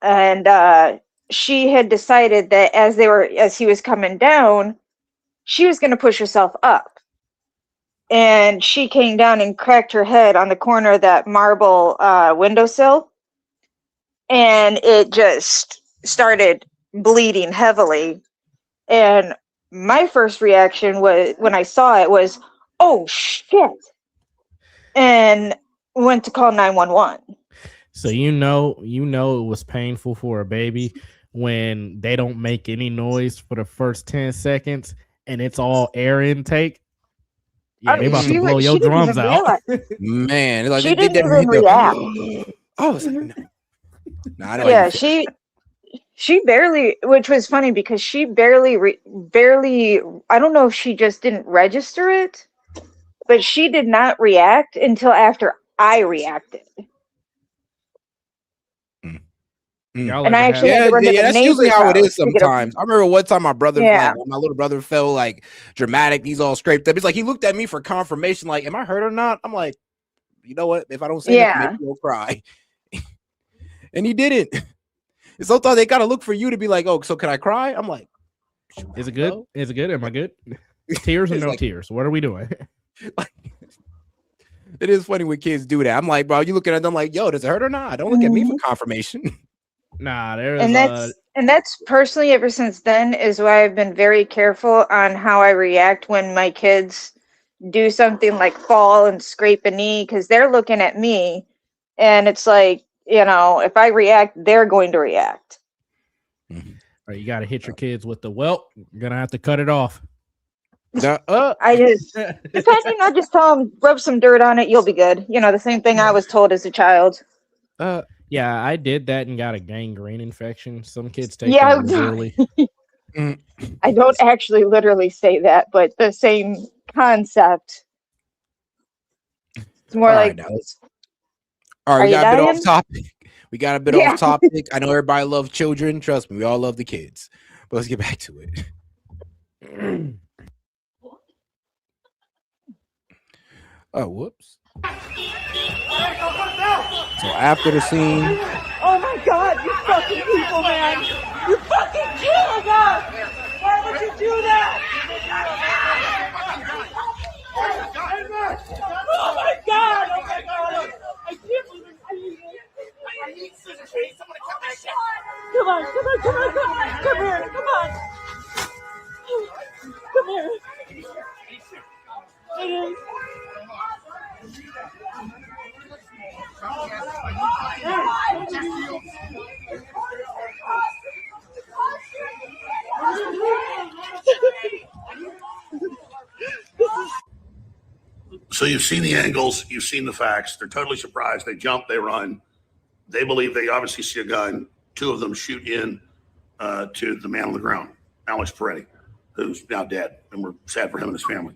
And she had decided that as he was coming down, she was going to push herself up. And she came down and cracked her head on the corner of that marble windowsill. And it just started bleeding heavily. And my first reaction was, when I saw it, was, oh, shit. And went to call 911. So you know it was painful for a baby when they don't make any noise for the first 10 seconds and it's all air intake. Yeah, they about to blow your drums out. Man, like She they didn't definitely even hit react. Oh, it's like, no. Nah, I don't Yeah, even she barely, which was funny because she barely, I don't know if she just didn't register it, but she did not react until after I reacted. And I actually had to run to the that's usually neighbor's how it house is to get a- sometimes. I remember one time my brother, Yeah. like my little brother fell like dramatic. He's all scraped up. It's like he looked at me for confirmation, like, am I hurt or not? I'm like, you know what? If I don't say nothing, maybe you'll cry. And he didn't. And sometimes they gotta look for you to be like, oh, so can I cry? I'm like, Is it good? Is it good? Am I good? Tears or no tears? What are we doing? it is funny when kids do that. I'm like, bro, you looking at them like, yo, does it hurt or not? Don't look at me for confirmation. Nah, there's and that's personally ever since then is why I've been very careful on how I react when my kids do something like fall and scrape a knee, because they're looking at me and it's like, if I react, they're going to react. Or you got to hit your kids with the, well, you're going to have to cut it off. I just, depending, I just tell them, rub some dirt on it, you'll be good. The same thing I was told as a child. Yeah, I did that and got a gangrene infection. Some kids take Yeah, that literally. I don't actually literally say that, but the same concept. It's more All right, like, now all right, are we you got a bit off dying? topic. We got a bit Yeah. off topic. I know everybody loves children. Trust me, we all love the kids. But let's get back to it. Oh, whoops. So after the scene, Oh my God, you fucking people, man! You're fucking killing us! Why would you do that? Oh my God! Oh my God! I can't believe it. I need scissors. I need someone to cut my shit. Come on, come on, come on, come on. Come here, come on. Come here. It is. So you've seen the angles, you've seen the facts. They're totally surprised. They jump, they run. They believe they obviously see a gun. Two of them shoot in to the man on the ground, Alex Peretti, who's now dead, and we're sad for him and his family.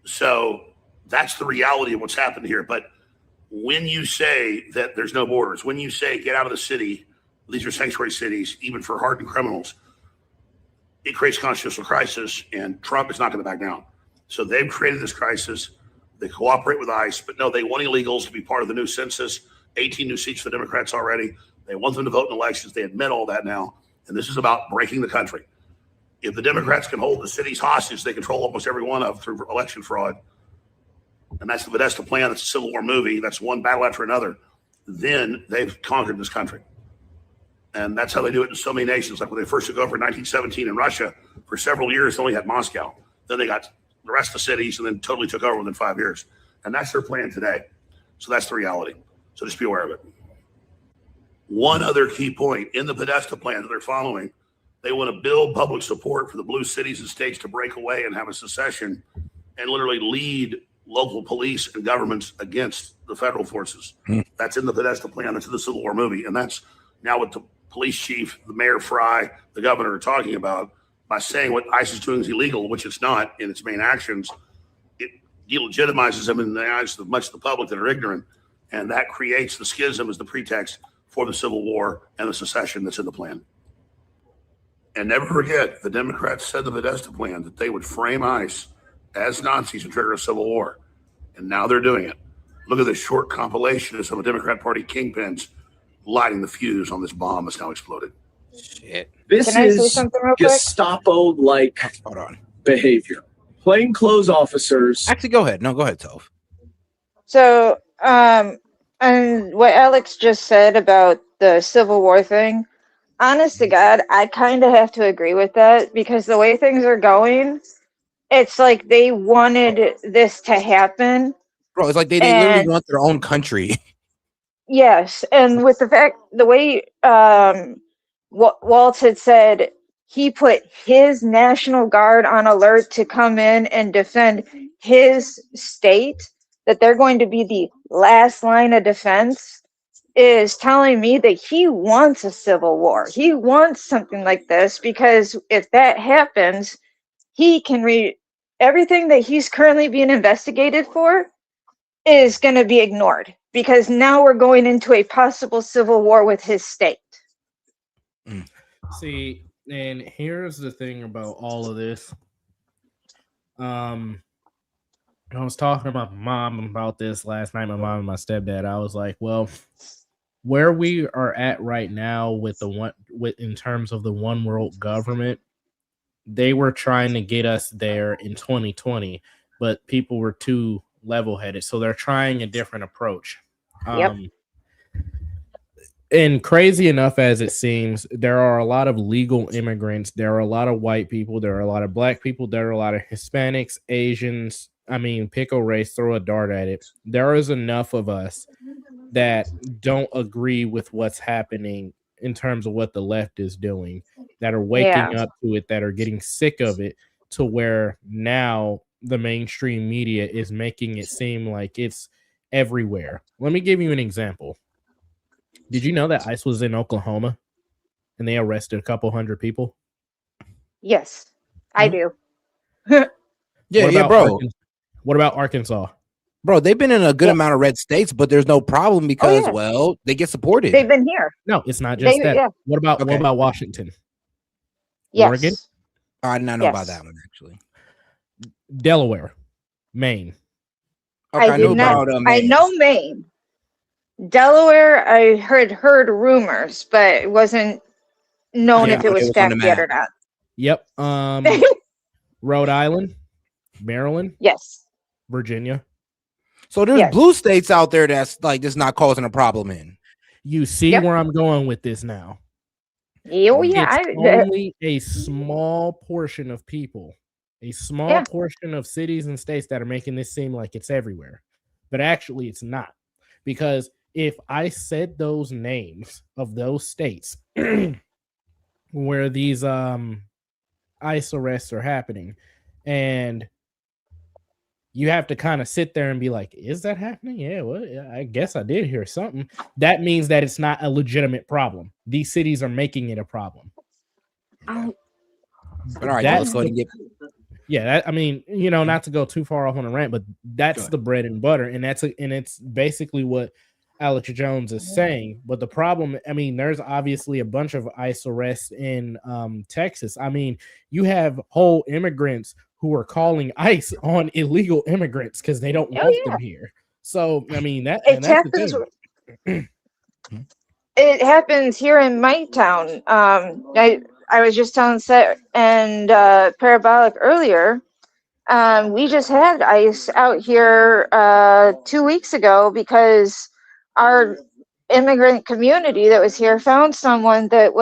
So that's the reality of what's happened here. But when you say that there's no borders, when you say get out of the city, these are sanctuary cities, even for hardened criminals, it creates constitutional crisis, and Trump is not going to back down. So they've created this crisis. They cooperate with ICE, but no, they want illegals to be part of the new census. 18 new seats for the Democrats already. They want them to vote in elections. They admit all that now. And this is about breaking the country. If the Democrats can hold the cities hostage, they control almost every one of through election fraud. And that's the Podesta plan. That's a Civil War movie. That's one battle after another. Then they've conquered this country. And that's how they do it in so many nations. Like when they first took over in 1917 in Russia, for several years, they only had Moscow. Then they got the rest of the cities and then totally took over within 5 years. And that's their plan today. So that's the reality. So just be aware of it. One other key point in the Podesta plan that they're following, they want to build public support for the blue cities and states to break away and have a secession and literally lead local police and governments against the federal forces. That's in the Podesta plan. That's in the Civil War movie. And that's now what the police chief, the mayor Fry, the governor are talking about by saying what ICE is doing is illegal, which it's not in its main actions. It delegitimizes them in the eyes of much of the public that are ignorant. And that creates the schism as the pretext for the Civil War and the secession that's in the plan. And never forget, the Democrats said the Podesta plan that they would frame ICE as Nazis and trigger a civil war. And now they're doing it. Look at this short compilation of some of the Democrat Party kingpins lighting the fuse on this bomb that's now exploded. Shit. This Can I say something real quick? Gestapo-like behavior. Plainclothes officers. Actually, go ahead. No, go ahead, Toph. So, and what Alex just said about the Civil War thing, honest to God, I kind of have to agree with that because the way things are going, it's like they wanted this to happen. Bro, it's like they literally want their own country. Yes, and with the fact, the way Walt had said, he put his National Guard on alert to come in and defend his state, that they're going to be the last line of defense, is telling me that he wants a civil war. He wants something like this because if that happens, he can everything that he's currently being investigated for is going to be ignored because now we're going into a possible civil war with his state. See, and here's the thing about all of this. I was talking to my mom about this last night, my mom and my stepdad. I was like, well, where we are at right now with in terms of the one world government, they were trying to get us there in 2020, but people were too level-headed. So they're trying a different approach. Yep. And crazy enough as it seems, there are a lot of legal immigrants. There are a lot of white people. There are a lot of black people. There are a lot of Hispanics, Asians. I mean, pick a race, throw a dart at it. There is enough of us that don't agree with what's happening in terms of what the left is doing, that are waking up to it, that are getting sick of it, to where now the mainstream media is making it seem like it's everywhere. Let me give you an example. Did you know that ICE was in Oklahoma and they arrested a couple hundred people? Yes, I do. Bro. What about Arkansas? Bro, they've been in a good amount of red states, but there's no problem because, well, they get supported. They've been here. No, it's not just that. Yeah. What about Washington? Yes. Oregon? I did not know about that one, actually. Delaware, Maine. Okay, I did not. I know Maine. Delaware, I heard rumors, but it wasn't known if it was fact yet or not. Yep. Rhode Island, Maryland. Yes. Virginia. So there's blue states out there that's like this not causing a problem in. You see where I'm going with this now. Oh yeah, It's only a small portion of people, a small portion of cities and states that are making this seem like it's everywhere, but actually it's not. Because if I said those names of those states where these ICE arrests are happening, and you have to kind of sit there and be like, is that happening? Yeah, well, I guess I did hear something. That means that it's not a legitimate problem. These cities are making it a problem. But all right, let's go ahead and get. Yeah, I mean, you know, not to go too far off on a rant, but that's the bread and butter, and it's basically what Alex Jones is saying. But the problem, I mean, there's obviously a bunch of ICE arrests in Texas. I mean, you have whole immigrants who are calling ICE on illegal immigrants because they don't want them here. So, I mean, that's the thing. It happens here in my town. I was just telling Seth and Parabolic earlier. We just had ICE out here 2 weeks ago because our immigrant community that was here found someone that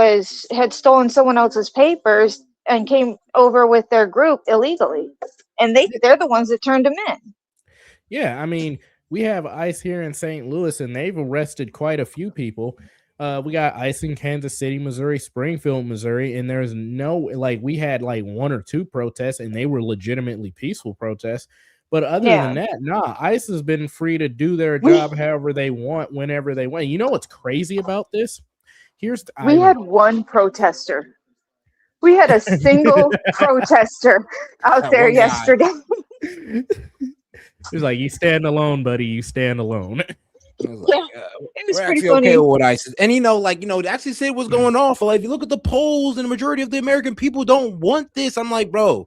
had stolen someone else's papers and came over with their group illegally, and they're the ones that turned them in. Yeah, I mean, we have ICE here in St. Louis, and they've arrested quite a few people. We got ICE in Kansas City, Missouri, Springfield, Missouri, and there's we had like 1 or 2 protests, and they were legitimately peaceful protests. But other than that, nah, ICE has been free to do their job however they want, whenever they want. You know what's crazy about this? We had one protester. We had a single protester out there yesterday. He's like, you stand alone, buddy. You stand alone. It was We're pretty actually funny. okay with what ICE is. And actually say what's going on. For if you look at the polls, and the majority of the American people don't want this. I'm like, bro,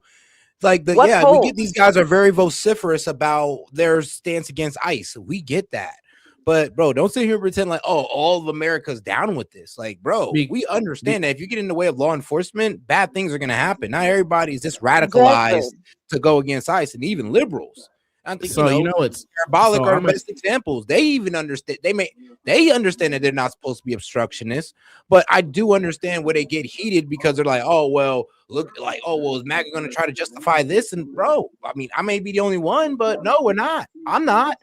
we get these guys are very vociferous about their stance against ICE. We get that. But bro, don't sit here and pretend like, oh, all of America's down with this. Like, bro, we understand that if you get in the way of law enforcement, bad things are gonna happen. Not everybody is just radicalized to go against ICE, and even liberals. I think it's Parabolic are the best examples. They even understand they understand that they're not supposed to be obstructionists, but I do understand where they get heated because they're like, oh well, is MAGA gonna try to justify this? And bro, I mean, I may be the only one, but no, we're not. I'm not.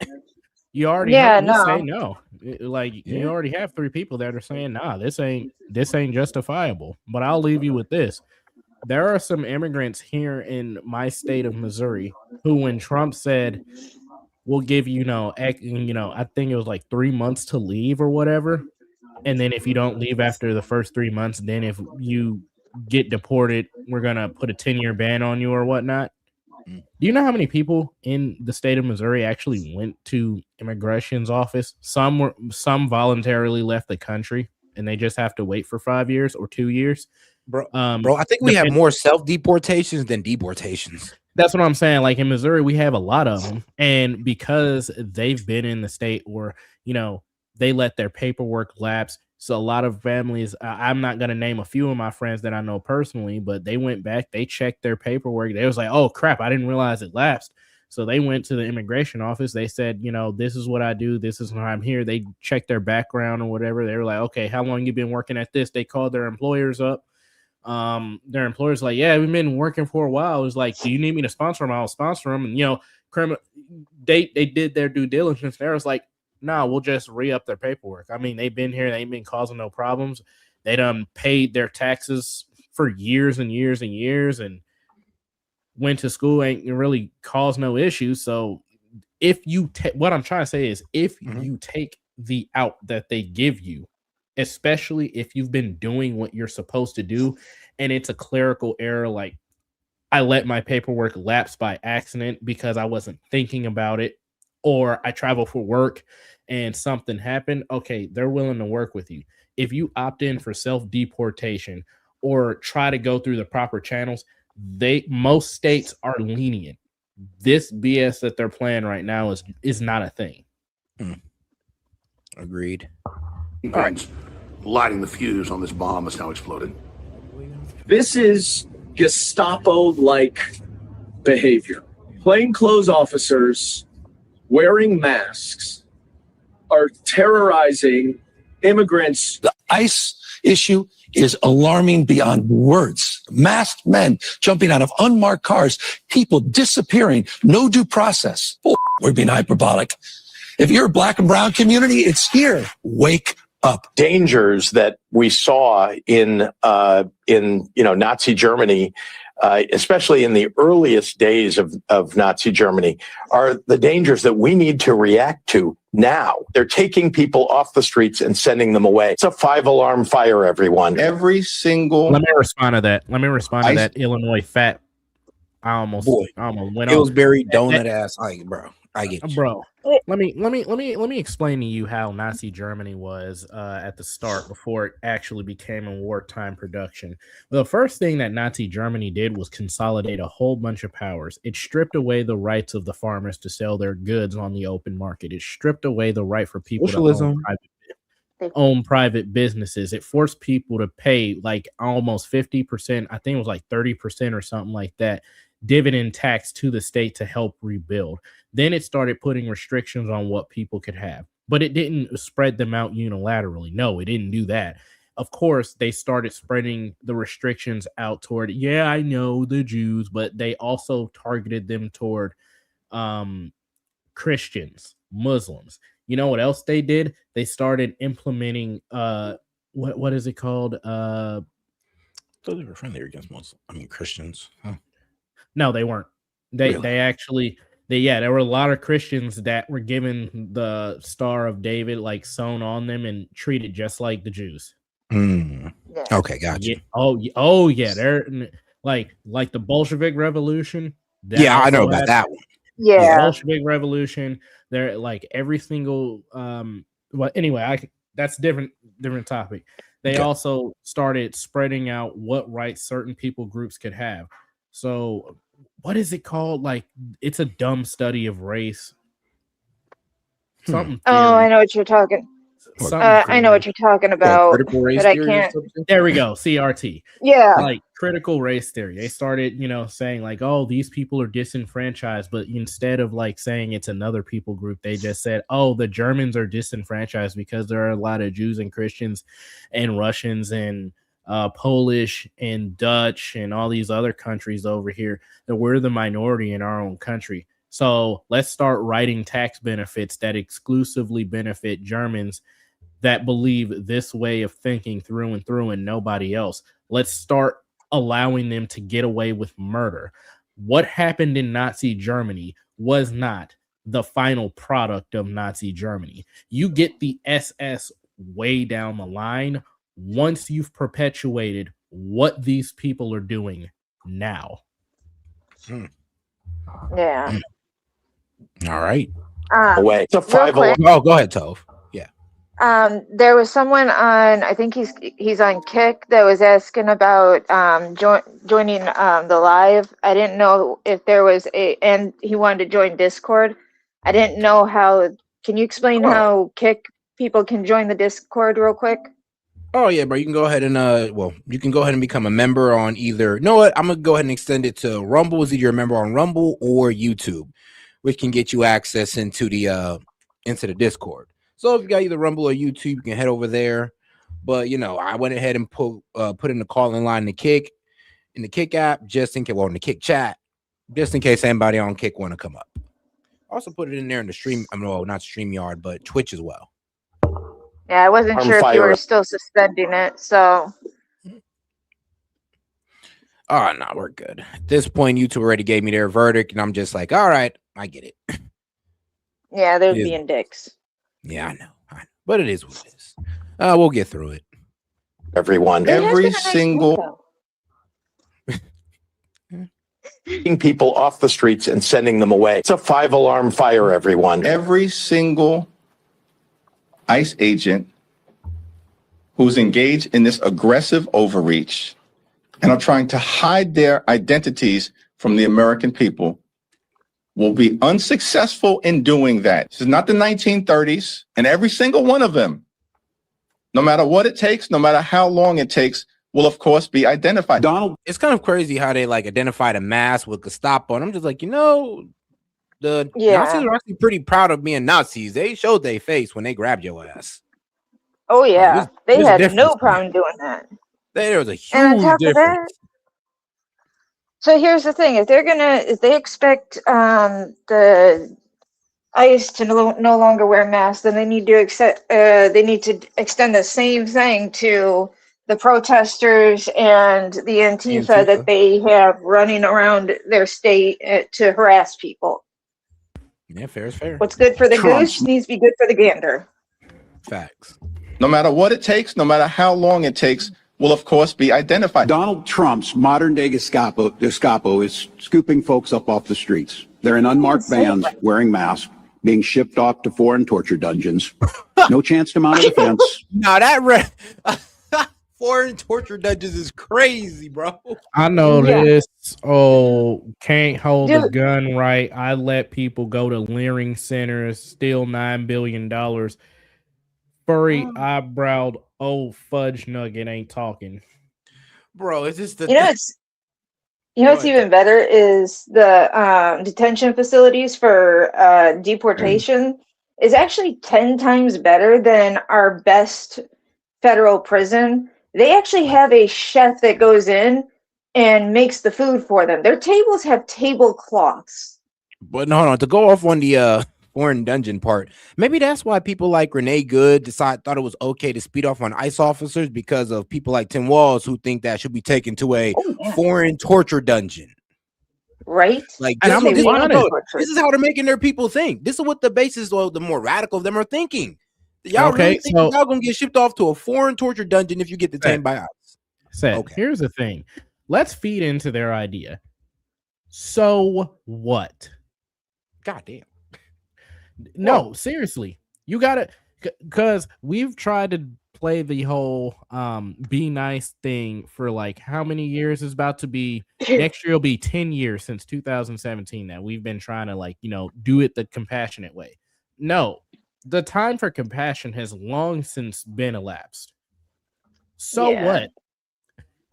You already heard me say no. You already have 3 people that are saying, nah, this ain't justifiable. But I'll leave you with this. There are some immigrants here in my state of Missouri who, when Trump said, we'll give you, I think it was like 3 months to leave or whatever. And then if you don't leave after the first 3 months, then if you get deported, we're going to put a 10-year ban on you or whatnot. Do you know how many people in the state of Missouri actually went to immigration's office? Some voluntarily left the country, and they just have to wait for 5 years or 2 years. Bro, I think we have more self-deportations than deportations. That's what I'm saying. Like in Missouri, we have a lot of them, and because they've been in the state, or they let their paperwork lapse. So a lot of families, I'm not going to name a few of my friends that I know personally, but they went back, they checked their paperwork. They was like, oh crap, I didn't realize it lapsed. So they went to the immigration office. They said, this is what I do. This is why I'm here. They checked their background or whatever. They were like, okay, how long you been working at this? They called their employers up. Their employers like, yeah, we've been working for a while. It was like, do you need me to sponsor them? I'll sponsor them. And they did their due diligence. There was like, no, we'll just re-up their paperwork. I mean, they've been here. They ain't been causing no problems. They done paid their taxes for years and years and years and went to school, ain't really caused no issues. So if you what I'm trying to say is if you take the out that they give you especially if you've been doing what you're supposed to do and it's a clerical error, like I let my paperwork lapse by accident because I wasn't thinking about it, or I travel for work and something happened. Okay, they're willing to work with you. If you opt in for self-deportation or try to go through the proper channels, most states are lenient. This BS that they're playing right now is not a thing. Agreed. Right. Lighting the fuse on this bomb that's now exploded. This is Gestapo-like behavior. Plainclothes officers wearing masks are terrorizing immigrants. The ICE issue is alarming beyond words. Masked men jumping out of unmarked cars, people disappearing, no due process. Oh, we're being hyperbolic. If you're a black and brown community, it's here. Wake up. Dangers that we saw in Nazi Germany, especially in the earliest days of Nazi Germany, are the dangers that we need to react to now. They're taking people off the streets and sending them away. It's a 5-alarm fire, everyone. Every single. Let me respond to that. Illinois fat. I almost went on. Pillsbury donut ass. Bro, I get you. Bro. Let me explain to you how Nazi Germany was at the start before it actually became a wartime production. The first thing that Nazi Germany did was consolidate a whole bunch of powers. It stripped away the rights of the farmers to sell their goods on the open market. It stripped away the right for people to own private businesses. It forced people to pay like almost 50%. I think it was like 30% or something like that dividend tax to the state to help rebuild. Then it started putting restrictions on what people could have, but it didn't spread them out unilaterally. No, it didn't do that. Of course, they started spreading the restrictions out toward, I know the Jews, but they also targeted them toward Christians, Muslims. You know what else they did? They started implementing what is it called? Thought they were friendly against Christians. Huh? No, they weren't. They actually there were a lot of Christians that were given the Star of David like sewn on them and treated just like the Jews. Okay, gotcha. Yeah. They're like the Bolshevik Revolution. I know about that one. Yeah. Bolshevik Revolution. They're like every single well, anyway, that's different topic. They also started spreading out what rights certain people groups could have. So what is it called? Like, it's a dumb study of race. Something. Oh, I know what you're talking. I know what you're talking about, but I can't. There we go. CRT. Yeah. Like critical race theory. They started, saying like, oh, these people are disenfranchised, but instead of like saying it's another people group, they just said, oh, the Germans are disenfranchised because there are a lot of Jews and Christians and Russians and Polish and Dutch and all these other countries over here, that we're the minority in our own country. So let's start writing tax benefits that exclusively benefit Germans that believe this way of thinking through and through and nobody else. Let's start allowing them to get away with murder. What happened in Nazi Germany was not the final product of Nazi Germany. You get the SS way down the line once you've perpetuated what these people are doing now. Yeah. All right. It's a 5. Oh, go ahead, Tove. Yeah. There was someone on, I think he's on Kick, that was asking about joining the live. I didn't know if there was and he wanted to join Discord. I didn't know how. Can you explain how Kick people can join the Discord real quick? Oh yeah, bro. You can go ahead and you can go ahead and become a member on either. You know what? I'm gonna go ahead and extend it to Rumble. Is either you're a member on Rumble or YouTube, which can get you access into the Discord. So if you got either Rumble or YouTube, you can head over there. But I went ahead and put in the call-in line in the Kick app just in case, in the Kick chat, just in case anybody on Kick want to come up. Also put it in there in the stream. Not StreamYard, but Twitch as well. Yeah, I wasn't sure if you were still suspending it, so. Oh, no, we're good. At this point, YouTube already gave me their verdict, and I'm just like, all right, I get it. Yeah, they're being dicks. Yeah, I know. But it is what it is. We'll get through it. Everyone. It has Every been a nice single taking people off the streets and sending them away. It's a 5-alarm fire, everyone. Every single ICE agent who's engaged in this aggressive overreach and are trying to hide their identities from the American people will be unsuccessful in doing that. This is not the 1930s, and every single one of them, no matter what it takes, no matter how long it takes, will of course be identified. Donald, it's kind of crazy how they like identified a mass with Gestapo, and I'm just like, you know, the Nazis are actually pretty proud of being Nazis. They showed their face when they grabbed your ass. Oh yeah, they there's a had difference no there. problem doing that. There was a And on huge top of difference. that, so here's the thing: if they expect the ICE to no longer wear masks, then they need to extend the same thing to the protesters and the Antifa that they have running around their state to harass people. Yeah, fair is fair. What's good for the Trump's- goose needs to be good for the gander. Facts. No matter what it takes, no matter how long it takes, will of course be identified. Donald Trump's modern day Gestapo is scooping folks up off the streets. They're in unmarked vans wearing masks, being shipped off to foreign torture dungeons. No chance to mount a defense. Now foreign torture dungeons is crazy, bro. I know this. Oh, can't hold a Dude. gun right. I let people go to Leering centers, steal $9 billion. Furry eyebrowed old fudge nugget ain't talking. Bro, is this the What's even better is the detention facilities for deportation is actually 10 times better than our best federal prison. They actually have a chef that goes in and makes the food for them. Their tables have tablecloths. But no, hold on, to go off on the foreign dungeon part, maybe that's why people like Renee Good thought it was okay to speed off on ICE officers, because of people like Tim Walz who think that should be taken to a foreign torture dungeon. Right? Like, And I'm gonna be honest. this is how they're making their people think. This is what the basis of the more radical of them are thinking. Y'all Okay, really think so- y'all gonna get shipped off to a foreign torture dungeon if you get detained by ICE? Here's the thing. Let's feed into their idea. So what? God damn. No, seriously. You gotta, because we've tried to play the whole be nice thing for like how many years? Is about to be next year will be 10 years since 2017 that we've been trying to, like, you know, do it the compassionate way. No, the time for compassion has long since been elapsed. So what?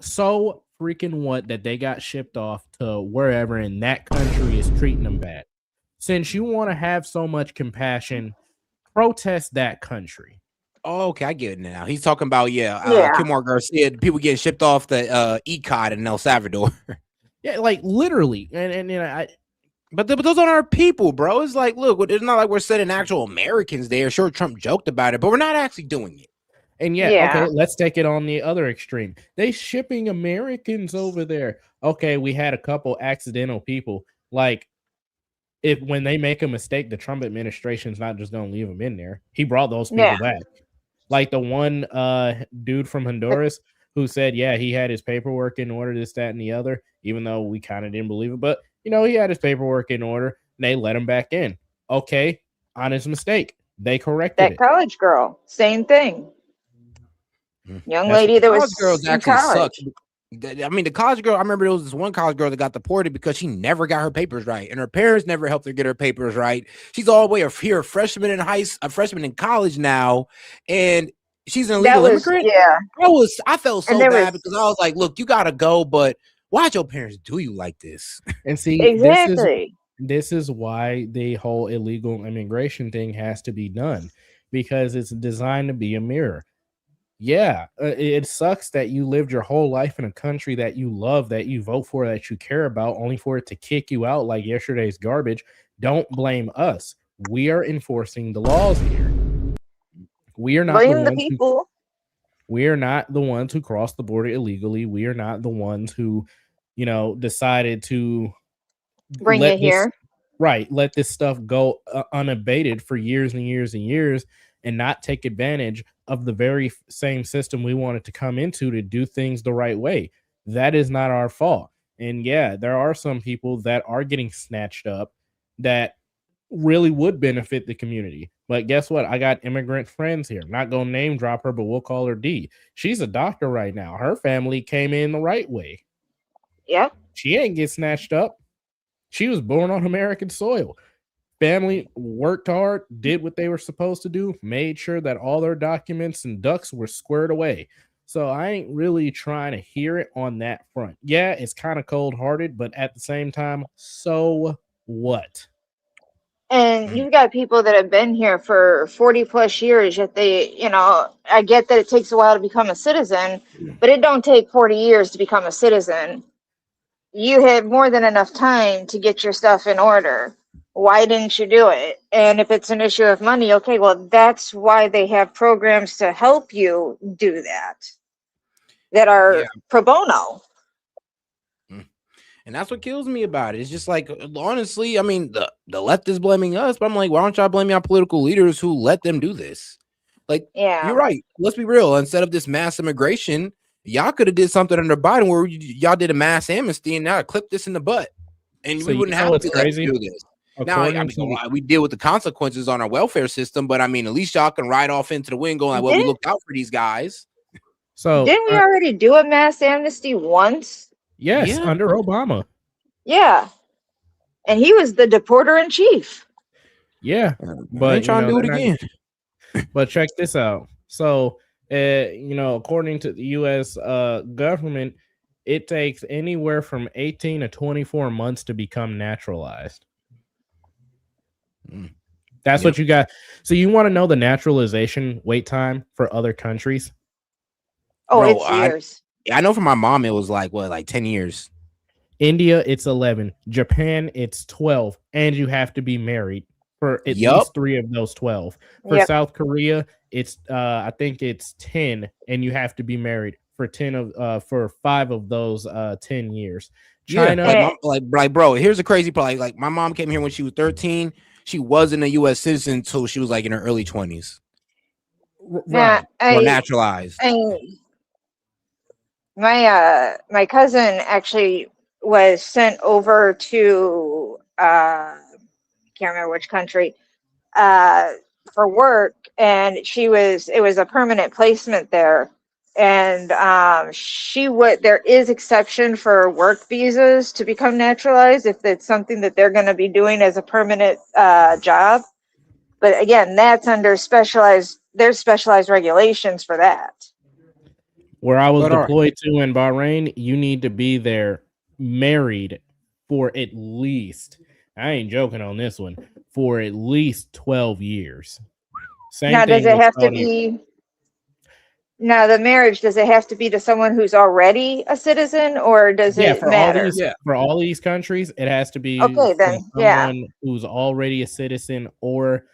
So freaking what that they got shipped off to wherever and that country is treating them bad. Since you want to have so much compassion, protest that country. Oh, okay, I get it now. He's talking about Kilmar Garcia, people getting shipped off the ECOT in El Salvador. Yeah, like literally, and you know, but those aren't our people, bro. It's like, look, it's not like we're sending actual Americans there. Sure, Trump joked about it, but we're not actually doing it. And okay, let's take it on the other extreme. They shipping Americans over there. Okay, we had a couple accidental people. Like, when they make a mistake, the Trump administration's not just gonna leave them in there. He brought those people back. Like the one dude from Honduras who said, yeah, he had his paperwork in order, this, that, and the other, even though we kind of didn't believe it. But, you know, he had his paperwork in order, and they let him back in. Okay, on his mistake. They corrected That college girl, same thing. Young That's- lady that college was girls in actually college. suck. I mean, the college girl, I remember there was this one college girl that got deported because she never got her papers right, and her parents never helped her get her papers right. She's all the way here, a freshman in college now, and she's an illegal immigrant. Yeah. I felt so bad because I was like, look, you gotta go, but why'd your parents do you like this? And see, Exactly. this is why the whole illegal immigration thing has to be done, because it's designed to be a mirror. Yeah, it sucks that you lived your whole life in a country that you love, that you vote for, that you care about, only for it to kick you out like yesterday's garbage. Don't blame us. We are enforcing the laws here. We are not Blame the people. We are not the ones who crossed the border illegally. We are not the ones who, you know, decided to Bring it here. Let this stuff go unabated for years and years and years. and not take advantage of the very same system we wanted to come into to do things the right way. That is not our fault. And yeah, there are some people that are getting snatched up that really would benefit the community. But guess what? I got immigrant friends here. Not gonna name drop her, but we'll call her D. She's a doctor right now. Her family came in the right way. Yep. She ain't get snatched up. She was born on American soil. Family worked hard, did what they were supposed to do, made sure that all their documents and ducks were squared away. So I ain't really trying to hear it on that front. Yeah, it's kind of cold-hearted, but at the same time, so what? And you've got people that have been here for 40 plus years, yet they, I get that it takes a while to become a citizen, but it don't take 40 years to become a citizen. You had more than enough time to get your stuff in order. Why didn't you do it? And if it's an issue of money, okay, well, that's why they have programs to help you do that are pro bono. And that's what kills me about it. It's just like, honestly, I mean, the left is blaming us, but I'm like, why don't y'all blame our political leaders who let them do this? Like, you're right. Let's be real. Instead of this mass immigration, y'all could have did something under Biden where y'all did a mass amnesty and now clip this in the butt. And So we you wouldn't know have what's to crazy? do this. Now, I mean, we deal with the consequences on our welfare system, but I mean, at least y'all can ride off into the wind going like, well, we looked out for these guys. So Didn't we already do a mass amnesty once? yes, under Obama. Yeah. And he was the deporter in chief. Yeah, I but ain't trying to do it again. But check this out. So, according to the U.S. Government, it takes anywhere from 18 to 24 months to become naturalized. That's what you got. So you want to know the naturalization wait time for other countries? Oh, it's years. I know for my mom, it was like 10 years. India, it's 11. Japan, it's 12. And you have to be married for at least 3 of those 12. For South Korea, it's I think it's 10, and you have to be married for 5 of those 10 years. China, like bro, here's a crazy part. Like my mom came here when she was 13. She wasn't a U.S. citizen until she was like in her early 20s. Right. Or naturalized. My cousin actually was sent over to can't remember which country for work, and it was a permanent placement there, and there is exception for work visas to become naturalized if it's something that they're going to be doing as a permanent job. But again, that's under there's specialized regulations for that. Where I was deployed to in Bahrain, you need to be there married for at least, I ain't joking on this one, for at least 12 years. Now, does it have to be? Now, the marriage, does it have to be to someone who's already a citizen, or does it matter? For all these countries, it has to be Okay, then, someone who's already a citizen or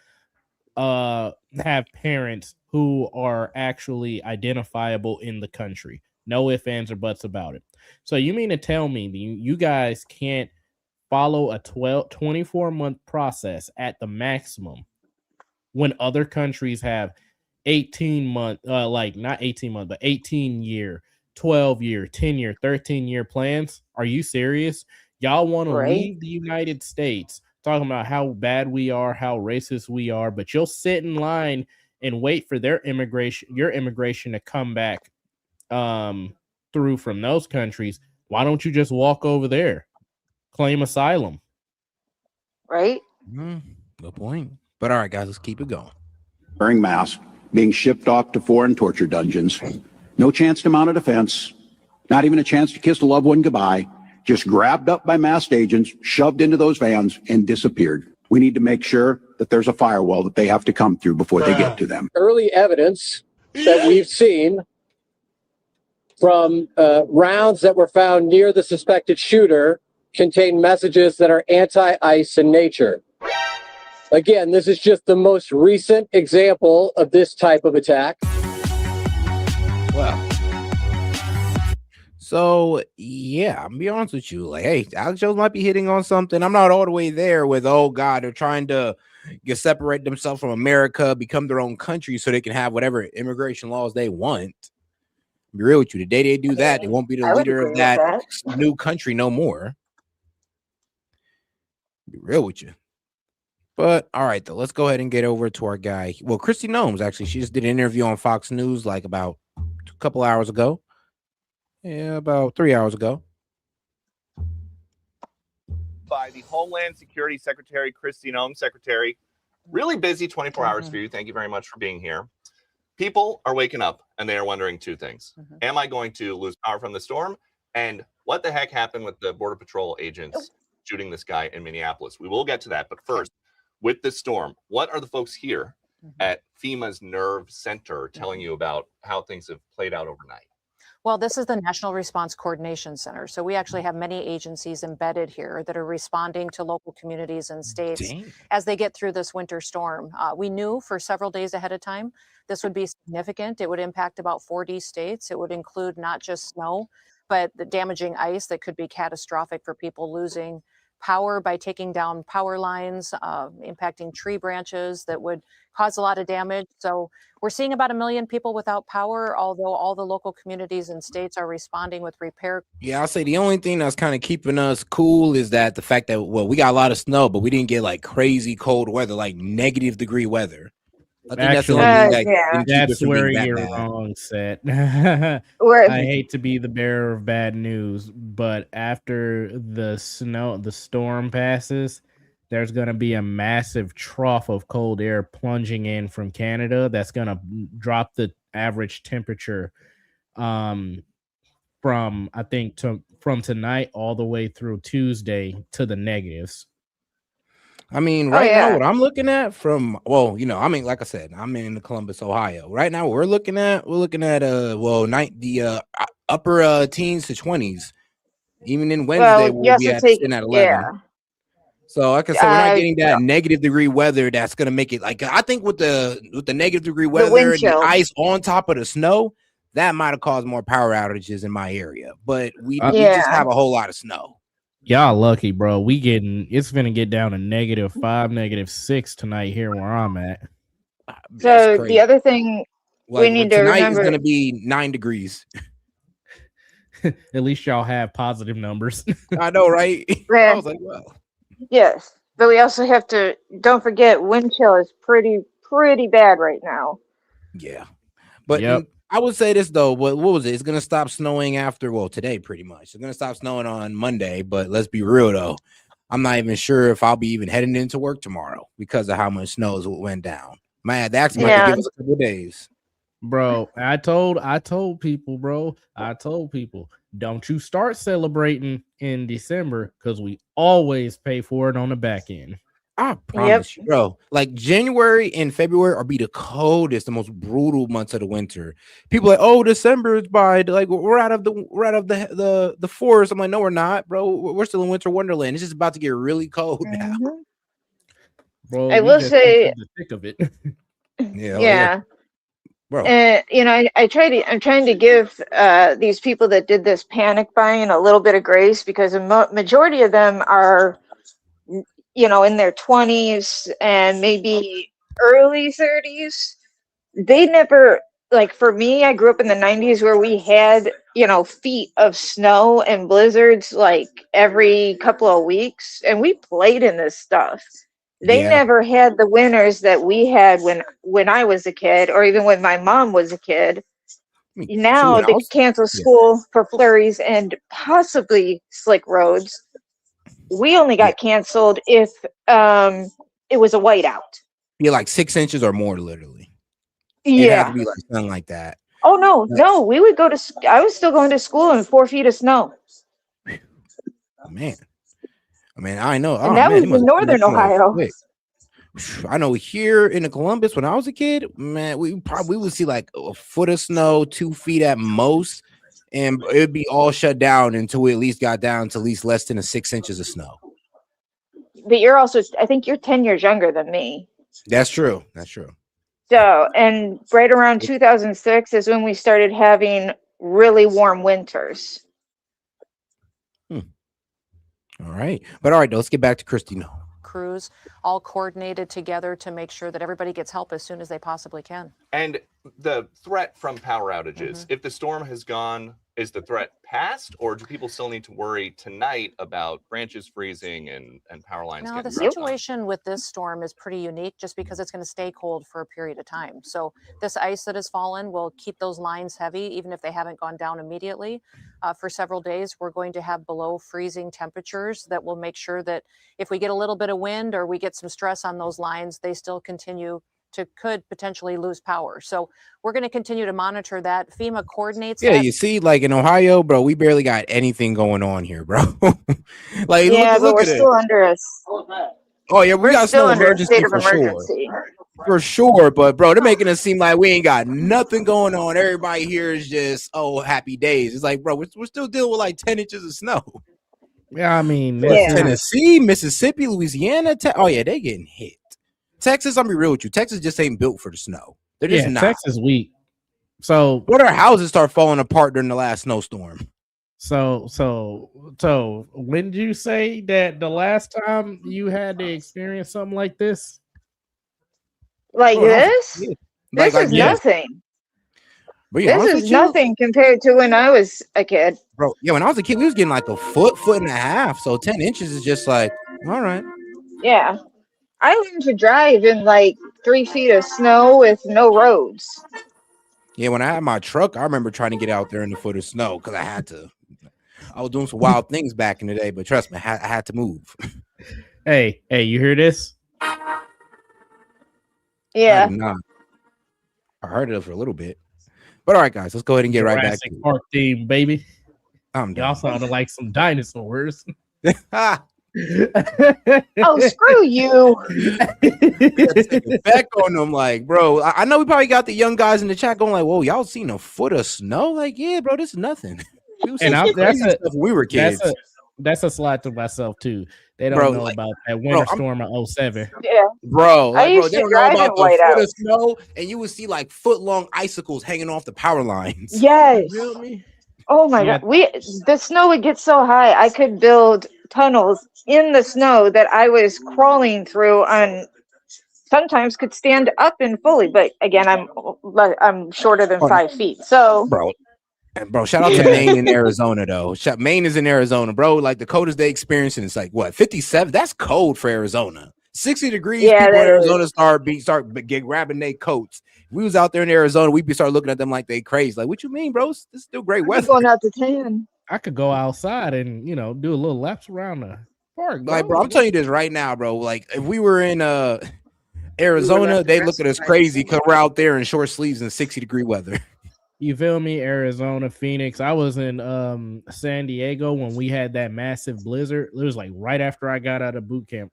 have parents who are actually identifiable in the country. No ifs, ands, or buts about it. So you mean to tell me that you guys can't follow a 24-month process at the maximum when other countries have 18-month, not 18 month, but 18-year, 12-year, 10-year, 13-year plans? Are you serious? Y'all want to leave the United States talking about how bad we are, how racist we are, but you'll sit in line and wait for your immigration to come back through from those countries. Why don't you just walk over there, claim asylum? Right? Good point. But all right, guys, let's keep it going. Wearing masks, being shipped off to foreign torture dungeons, no chance to mount a defense, not even a chance to kiss a loved one goodbye, just grabbed up by masked agents, shoved into those vans, and disappeared. We need to make sure that there's a firewall that they have to come through before they get to them. Early evidence that we've seen from rounds that were found near the suspected shooter contain messages that are anti-ICE in nature. Again, this is just the most recent example of this type of attack. Well, so yeah, I'm be honest with you. Like, hey, Alex Jones might be hitting on something. I'm not all the way there with, oh God, they're trying to get separate themselves from America, become their own country so they can have whatever immigration laws they want. Be real with you. The day they do that, they won't be the I would leader agree of with that that. new country no more. Be real with you. But all right, though, let's go ahead and get over to our guy. Well, Christy Gnomes, actually, she just did an interview on Fox News like about a couple hours ago. Yeah, about 3 hours ago. By the Homeland Security Secretary, Christy Gnomes. Secretary, really busy 24 hours for you. Thank you very much for being here. People are waking up and they are wondering two things. Am I going to lose power from the storm? And what the heck happened with the Border Patrol agents shooting this guy in Minneapolis? We will get to that. But first, with this storm, what are the folks here at FEMA's Nerve Center telling you about how things have played out overnight? Well, this is the National Response Coordination Center. So we actually have many agencies embedded here that are responding to local communities and states as they get through this winter storm. We knew for several days ahead of time this would be significant. It would impact about 40 states. It would include not just snow, but the damaging ice that could be catastrophic for people losing power by taking down power lines, impacting tree branches that would cause a lot of damage. So we're seeing about 1 million people without power, although all the local communities and states are responding with repair. Yeah, I'll say the only thing that's kind of keeping us cool is that the fact that, well, we got a lot of snow, but we didn't get like crazy cold weather, like -degree weather. I think that's the only thing that can keep it That's from where being that you're bad. wrong, Set. Where- I hate to be the bearer of bad news, but after the storm passes, there's going to be a massive trough of cold air plunging in from Canada that's going to drop the average temperature from I think from tonight all the way through Tuesday to the negatives. I mean, right now, what I'm looking at from, well, you know, I mean, like I said, I'm in Columbus, Ohio. Right now, what we're looking at the upper teens to 20s. Even in Wednesday, we'll be at 10 at 11. Yeah. So, like I said, we're not getting that -degree weather that's gonna make it like I think with the -degree weather and the ice on top of the snow, that might have caused more power outages in my area. But we just have a whole lot of snow. Y'all lucky, bro. It's gonna get down to -5, -6 tonight here where I'm at. So the other thing we need to tonight remember is gonna be 9 degrees. At least y'all have positive numbers. I know, right? I was like, well. Yes, but we also have to don't forget wind chill is pretty bad right now. Yeah, but I would say this though. What was it? It's gonna stop snowing after today, pretty much. It's gonna stop snowing on Monday. But let's be real though, I'm not even sure if I'll be even heading into work tomorrow because of how much snow went down. Man, they actually might give us a couple of days. Bro, I told people, don't you start celebrating in December because we always pay for it on the back end. I promise you, bro. Like January and February are be the coldest, the most brutal months of the winter. People are like, oh, December is by like we're out of the forest. I'm like, no, we're not, bro. We're still in winter wonderland. It's just about to get really cold now. Bro, I will say, the thick of it. yeah. Bro. You know, I'm trying to give these people that did this panic buying a little bit of grace because a majority of them are, you know, in their 20s and maybe early 30s. They never, like for me, I grew up in the 90s where we had, you know, feet of snow and blizzards like every couple of weeks, and we played in this stuff. They never had the winters that we had when I was a kid, or even when my mom was a kid. Now they cancel school for flurries and possibly slick roads. We only got canceled if it was a whiteout. Yeah, like 6 inches or more, literally. Yeah, it had to be like something like that. Oh no, we would go to. I was still going to school in 4 feet of snow. Oh, man. I mean, I know. And that was in northern Ohio. I know here in Columbus, when I was a kid, man, we would see like a foot of snow, 2 feet at most, and it'd be all shut down until we at least got down to at least less than 6 inches of snow. But you're also, I think you're 10 years younger than me. That's true. That's true. So, and right around 2006 is when we started having really warm winters. All right. But all right, let's get back to Christy. crews, all coordinated together to make sure that everybody gets help as soon as they possibly can. And the threat from power outages, if the storm has gone, is the threat past, or do people still need to worry tonight about branches freezing and power lines No, getting the dropped on? situation with this storm is pretty unique just because it's going to stay cold for a period of time. So this ice that has fallen will keep those lines heavy, even if they haven't gone down immediately. For several days, we're going to have below freezing temperatures that will make sure that if we get a little bit of wind or we get some stress on those lines, they still continue to could potentially lose power. So we're going to continue to monitor that. FEMA coordinates Yeah, that. you see, like in Ohio, bro, we barely got anything going on here, bro. Like, Yeah, but look we're at it. still under a. Oh yeah, we We're got still snow under a state emergency of for sure. emergency. For sure, but bro, they're making it seem like we ain't got nothing going on. Everybody here is just happy days. It's like, bro, we're still dealing with like 10 inches of snow. Yeah, I mean, What, Tennessee, Mississippi, Louisiana. Oh yeah, they getting hit. Texas, I'm be real with you. Texas just ain't built for the snow. They're just not. Texas weak. So what our houses start falling apart during the last snowstorm. So when did you say that the last time you had to experience something like this? Like Oh, and this? This is nothing. But This is nothing compared to when I was a kid. Bro, yeah, when I was a kid, we was getting like a foot and a half. So 10 inches is just like, all right. Yeah. I learned to drive in like 3 feet of snow with no roads. Yeah, when I had my truck, I remember trying to get out there in the foot of snow because I had to. I was doing some wild things back in the day, but trust me, I had to move. Hey, you hear this? Yeah. I did not. I heard it for a little bit. But all right, guys, let's go ahead and get right back to it. Park theme, baby. I'm done. Y'all sounded like some dinosaurs. Oh, screw you. Back on them, like, bro. I know we probably got the young guys in the chat going like, "Whoa, y'all seen a foot of snow?" Like, yeah, bro, this is nothing. We was And seeing crazy stuff when we were kids. That's a slide to myself too. They don't Bro, know like, about that winter storm of 07. Yeah. Bro, I like, used they to don't know drive about in the foot whiteout. of snow, and you would see like foot-long icicles hanging off the power lines. Yes. You feel me? Oh my God. The snow would get so high, I could build tunnels in the snow that I was crawling through and sometimes could stand up and fully, but again, I'm shorter than 5 feet. So Bro. And bro, shout out to Maine in Arizona though. Maine is in Arizona, bro. Like the coldest they experiencing is like what 57. That's cold for Arizona. 60 degrees. Yeah, people in that Arizona is. start grabbing their coats. If we was out there in Arizona, we'd be start looking at them like they crazy. Like, what you mean, bro? This is still great weather. Going out to 10. I could go outside and do a little laps around the park. Like, bro, I'm telling you this right now, bro. Like, if we were in Arizona, they look at us crazy because we're out there in short sleeves in 60-degree weather. You feel me? Arizona, Phoenix. I was in San Diego when we had that massive blizzard. It was like right after I got out of boot camp.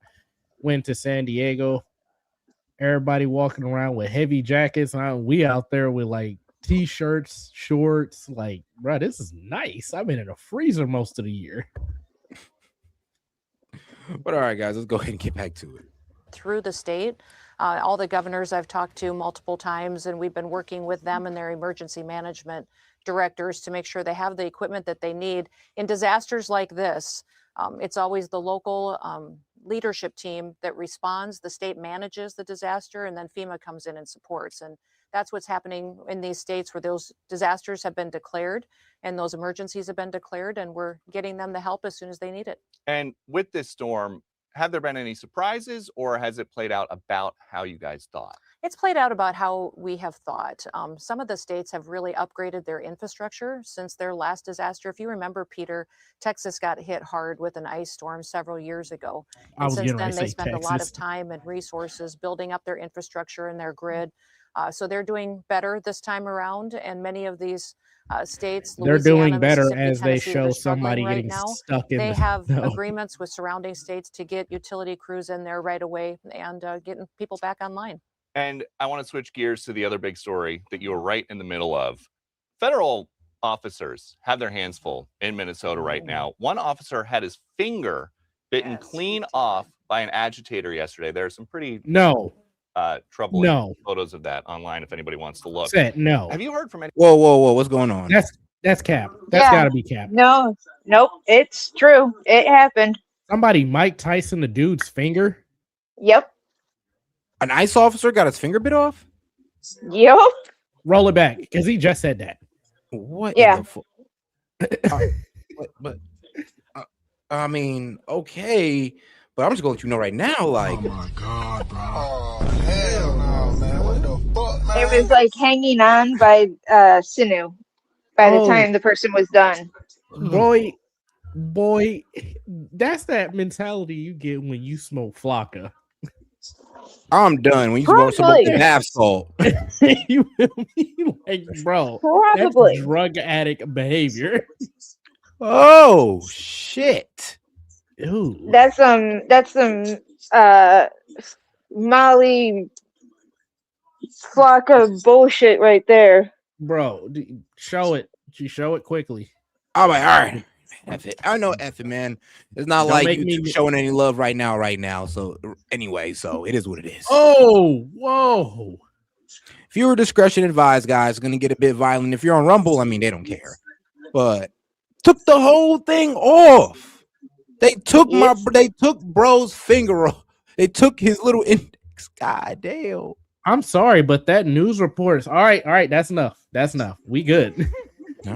Went to San Diego. Everybody walking around with heavy jackets. And we out there with like t-shirts, shorts. Like, bro, this is nice. I've been in a freezer most of the year. But all right, guys, let's go ahead and get back to it. Through the state. All the governors I've talked to multiple times, and we've been working with them and their emergency management directors to make sure they have the equipment that they need. In disasters like this, it's always the local leadership team that responds. The state manages the disaster, and then FEMA comes in and supports. And that's what's happening in these states where those disasters have been declared and those emergencies have been declared, and we're getting them the help as soon as they need it. And with this storm, have there been any surprises, or has it played out about how you guys thought? It's played out about how we have thought. Some of the states have really upgraded their infrastructure since their last disaster. If you remember, Peter, Texas got hit hard with an ice storm several years ago. And since then, they spent a lot of time and resources building up their infrastructure and their grid. So they're doing better this time around. And many of these states, they're Louisiana, doing better Mississippi, as they Tennessee, show they're struggling somebody right getting now. stuck in They the have snow. agreements with surrounding states to get utility crews in there right away and getting people back online. And I want to switch gears to the other big story that you were right in the middle of. Federal officers have their hands full in Minnesota right now. One officer had his finger bitten clean off by an agitator yesterday. There are some pretty troubling photos of that online if anybody wants to look. No. Have you heard from any? Whoa, what's going on? That's cap. That's got to be cap. No, nope, it's true. It happened. Somebody Mike Tyson the dude's finger. Yep. An ICE officer got his finger bit off? Yep. Roll it back because he just said that. What Yeah. in the fuck? But I mean, okay, but I'm just gonna let you know right now, like, Oh my god, bro. Oh hell no, man. What the fuck, man? It was like hanging on by sinew by the Oh, time the person was done. boy, that's that mentality you get when you smoke flocka. I'm done. When you smoke Probably. the bath salt. You feel me? Like, bro, that's Probably. drug addict behavior. Oh shit. Ooh, That's some Molly flock of bullshit right there. bro, show it. Show it quickly. I'm like, all right. F it. I know F it, man. It's not Don't like make YouTube me- showing any love right now. So anyway, so it is what it is. Oh, whoa. Viewer discretion advised, guys. Gonna get a bit violent. If you're on Rumble, I mean, they don't care. But took the whole thing off. They took bro's finger off. They took his little index. God damn. I'm sorry, but that news reports. All right. That's enough. We good.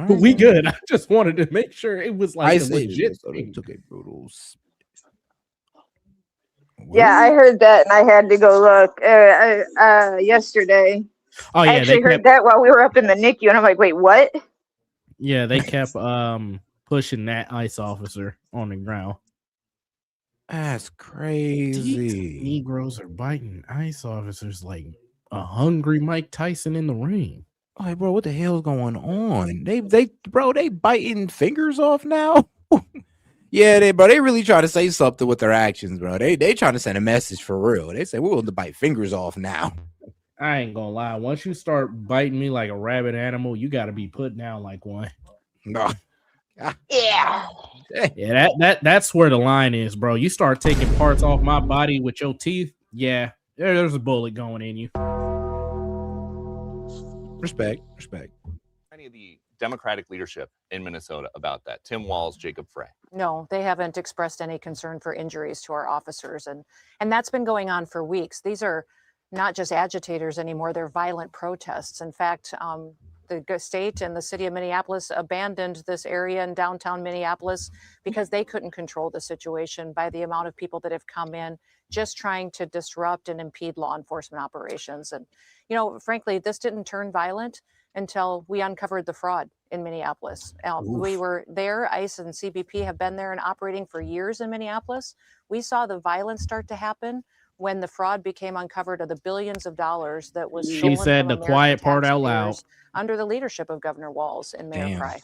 We good. I just wanted to make sure it was like a legit thing. Took a brutal. Yeah, I heard that and I had to go look yesterday. Oh I yeah, actually they heard kept, that while we were up in the NICU, and I'm like, wait, what? yeah, they kept pushing that ICE officer on the ground. That's These crazy. Negroes are biting ICE officers like a hungry Mike Tyson in the ring. Like, bro, what the hell's going on? They biting fingers off now. Yeah, they really try to say something with their actions, bro. They trying to send a message for real. They say we're going to bite fingers off now. I ain't gonna lie. Once you start biting me like a rabid animal, you got to be put down like one. No. Yeah. Yeah, that's where the line is, bro. You start taking parts off my body with your teeth. Yeah, there's a bullet going in you. Respect. Any of the Democratic leadership in Minnesota about that? Tim Walz, Jacob Frey. No, they haven't expressed any concern for injuries to our officers, and that's been going on for weeks. These are not just agitators anymore; they're violent protests. In fact, the state and the city of Minneapolis abandoned this area in downtown Minneapolis because they couldn't control the situation by the amount of people that have come in just trying to disrupt and impede law enforcement operations. And, you know, frankly, this didn't turn violent until we uncovered the fraud in Minneapolis. We were there. ICE and CBP have been there and operating for years in Minneapolis. We saw the violence start to happen when the fraud became uncovered of the billions of dollars that was She stolen said from the American quiet part out loud. taxpayers under the leadership of Governor Walz and Mayor Damn. Frey.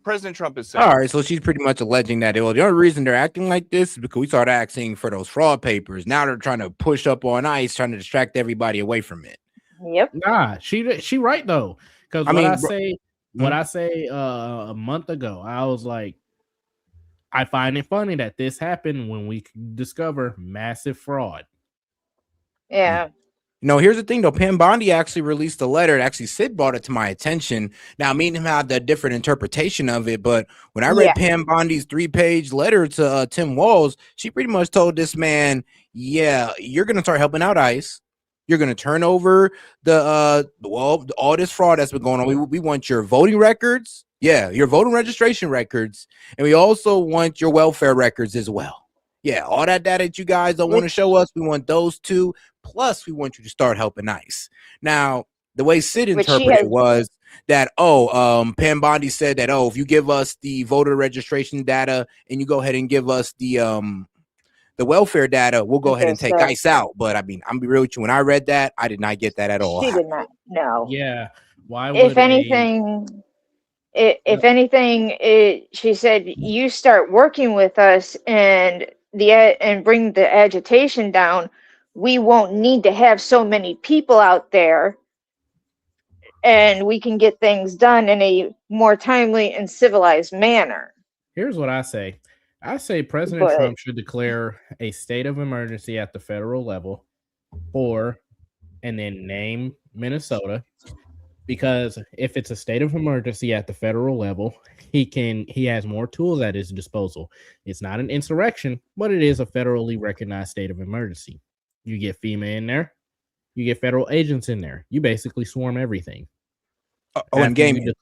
President Trump is saying. All right, so she's pretty much alleging that the only reason they're acting like this is because we started asking for those fraud papers. Now they're trying to push up on ICE, trying to distract everybody away from it. Yep. Nah, she right though. Because I say a month ago, I was like, I find it funny that this happened when we discover massive fraud. Yeah. No, here's the thing though. Pam Bondi actually released a letter. Actually, Sid brought it to my attention. Now, me and him had a different interpretation of it, but when I read Pam Bondi's 3-page letter to Tim Walz, she pretty much told this man, "Yeah, you're gonna start helping out ICE. You're gonna turn over the all this fraud that's been going on. We want your voting records, your voting registration records, and we also want your welfare records as well. Yeah, all that data that you guys don't want to show us, we want those too. Plus, we want you to start helping ICE." Now, the way Sid interpreted it was that, Pam Bondi said that, if you give us the voter registration data and you go ahead and give us the welfare data, we'll go ahead and take ICE out. But I mean, I'm be real with you. When I read that, I did not get that at all. She did not. No. Yeah. Why would If anything, she said, you start working with us and bring the agitation down, we won't need to have so many people out there, and we can get things done in a more timely and civilized manner. Here's what I say. I say President Trump should declare a state of emergency at the federal level and then name Minnesota. Because if it's a state of emergency at the federal level, he has more tools at his disposal. It's not an insurrection, but it is a federally recognized state of emergency. You get FEMA in there. You get federal agents in there. You basically swarm everything. And After you gaming.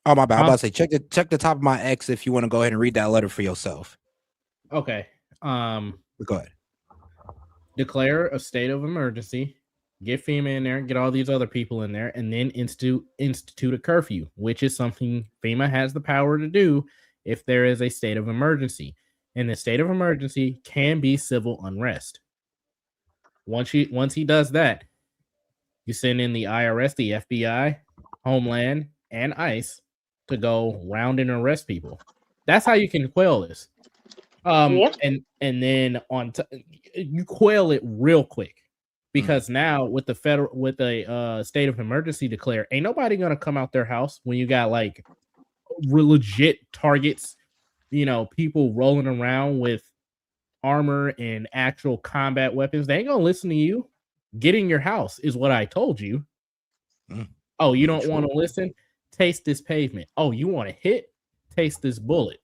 Oh my bad. I'm about to say check the top of my X if you want to go ahead and read that letter for yourself. Okay. Go ahead. Declare a state of emergency. Get FEMA in there. Get all these other people in there, and then institute a curfew, which is something FEMA has the power to do if there is a state of emergency. And the state of emergency can be civil unrest. Once he does that, you send in the IRS, the FBI, Homeland, and ICE to go round and arrest people. That's how you can quell this. And then you quell it real quick, because now with a state of emergency declared, ain't nobody gonna come out their house when you got like legit targets, people rolling around with armor and actual combat weapons. They ain't gonna listen to you. Get in your house is what I told you. Oh, you don't want to listen? Taste this pavement. Oh, you want to hit? Taste this bullet.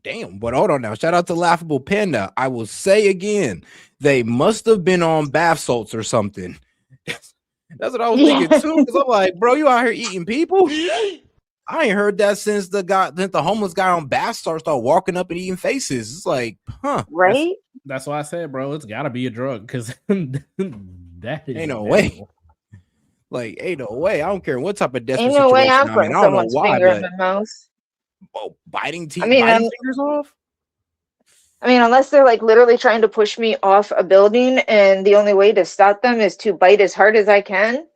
Damn, but hold on now. Shout out to Laughable Panda. I will say again, they must have been on bath salts or something. That's what I was thinking too. Because I'm like, bro, you out here eating people? I ain't heard that since the homeless guy on bath salts started walking up and eating faces. It's like, huh? Right? That's why I said, bro, it's got to be a drug, because that is ain't no way. Like, ain't no way. I don't care what type of desperate Ain't no way situation I'm I'm in. putting I don't know someone's why, finger in but my mouth. biting teeth, I mean, biting fingers off. I mean, unless they're like literally trying to push me off a building, and the only way to stop them is to bite as hard as I can.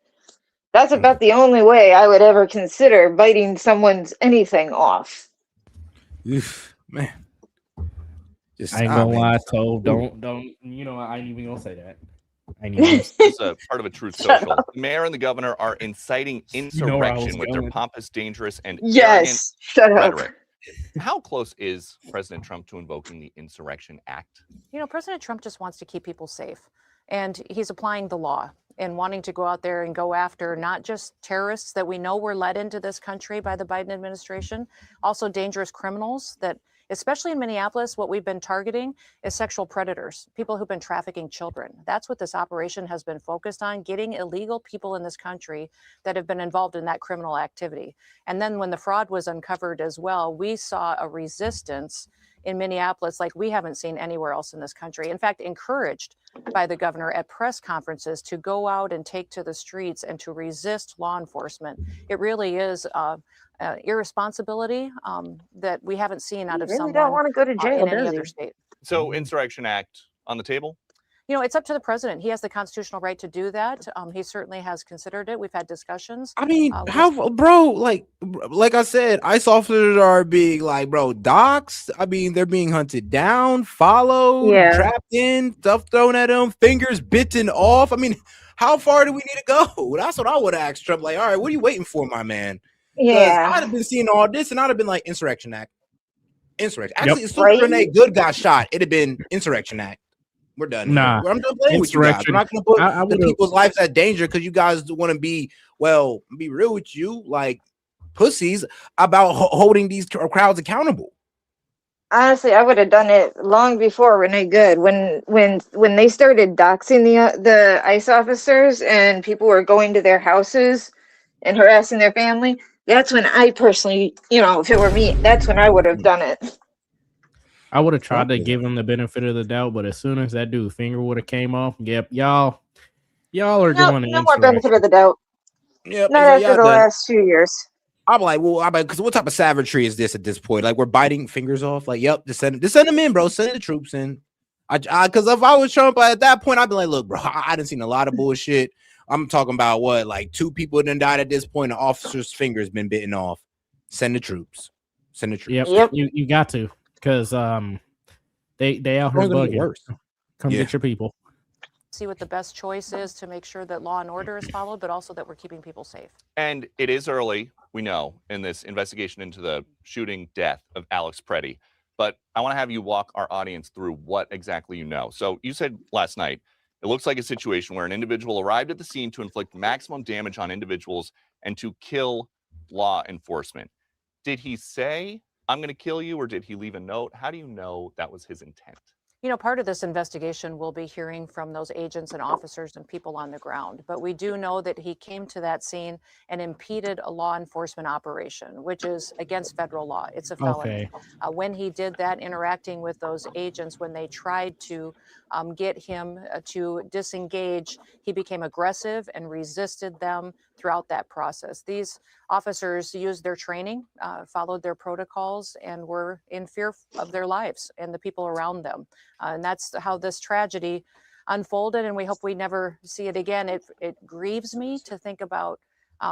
That's about the only way I would ever consider biting someone's anything off. Oof, man. I ain't gonna lie, Tove. Don't. I ain't even gonna say that. I ain't even. This is a part of a truth social. The mayor and the governor are inciting insurrection with their pompous, dangerous, and arrogant rhetoric. How close is President Trump to invoking the Insurrection Act? President Trump just wants to keep people safe, and he's applying the law and wanting to go out there and go after not just terrorists that we know were led into this country by the Biden administration, also dangerous criminals that, especially in Minneapolis, what we've been targeting is sexual predators, people who've been trafficking children. That's what this operation has been focused on, getting illegal people in this country that have been involved in that criminal activity. And then when the fraud was uncovered as well, we saw a resistance in Minneapolis like we haven't seen anywhere else in this country. In fact, encouraged by the governor at press conferences to go out and take to the streets and to resist law enforcement. It really is irresponsibility that we haven't seen out of Really someone don't want to go to jail, in any does other he? state. So, Insurrection Act on the table? It's up to the president. He has the constitutional right to do that. He certainly has considered it. We've had discussions. I mean, bro, like I said, ICE officers are being like, bro, docs. I mean, they're being hunted down, followed, trapped in, stuff thrown at them, fingers bitten off. I mean, how far do we need to go? That's what I would ask Trump. Like, all right, what are you waiting for, my man? Because I'd have been seeing all this, and I'd have been like, Insurrection Act. Insurrection. Actually, as soon as Renee Good got shot, it'd have been Insurrection Act. We're done. Nah, I'm done playing with you guys. I'm not going to put the people's lives at danger because you guys want to be real with you, like pussies about holding these crowds accountable. Honestly, I would have done it long before Renee Good. When they started doxing the ICE officers and people were going to their houses and harassing their family, that's when I personally, if it were me, that's when I would have done it. I would have tried to give him the benefit of the doubt, but as soon as that dude finger would have came off, yep, y'all are going to no more benefit of the doubt. Yep, not after the last 2 years. I'm like, because what type of savagery is this at this point? Like, we're biting fingers off. Like, yep, just send them in, bro. Send the troops in. Because if I was Trump at that point, I'd be like, look, bro, I done seen a lot of bullshit. I'm talking about what, like 2 people done died at this point. The officer's finger's been bitten off. Send the troops. Send the troops. Yep. You got to. Because they out here bugging. Come get your people. See what the best choice is to make sure that law and order is followed, but also that we're keeping people safe. And it is early, we know, in this investigation into the shooting death of Alex Preddy. But I want to have you walk our audience through what exactly you know. So you said last night, it looks like a situation where an individual arrived at the scene to inflict maximum damage on individuals and to kill law enforcement. Did he say, I'm going to kill you, or did he leave a note? How do you know that was his intent? You know, part of this investigation will be hearing from those agents and officers and people on the ground. But we do know that he came to that scene and impeded a law enforcement operation, which is against federal law. It's a felony. Okay. When he did that, interacting with those agents, when they tried to get him to disengage, he became aggressive and resisted them throughout that process. These officers used their training, followed their protocols, and were in fear of their lives and the people around them. And that's how this tragedy unfolded, and we hope we never see it again. It grieves me to think about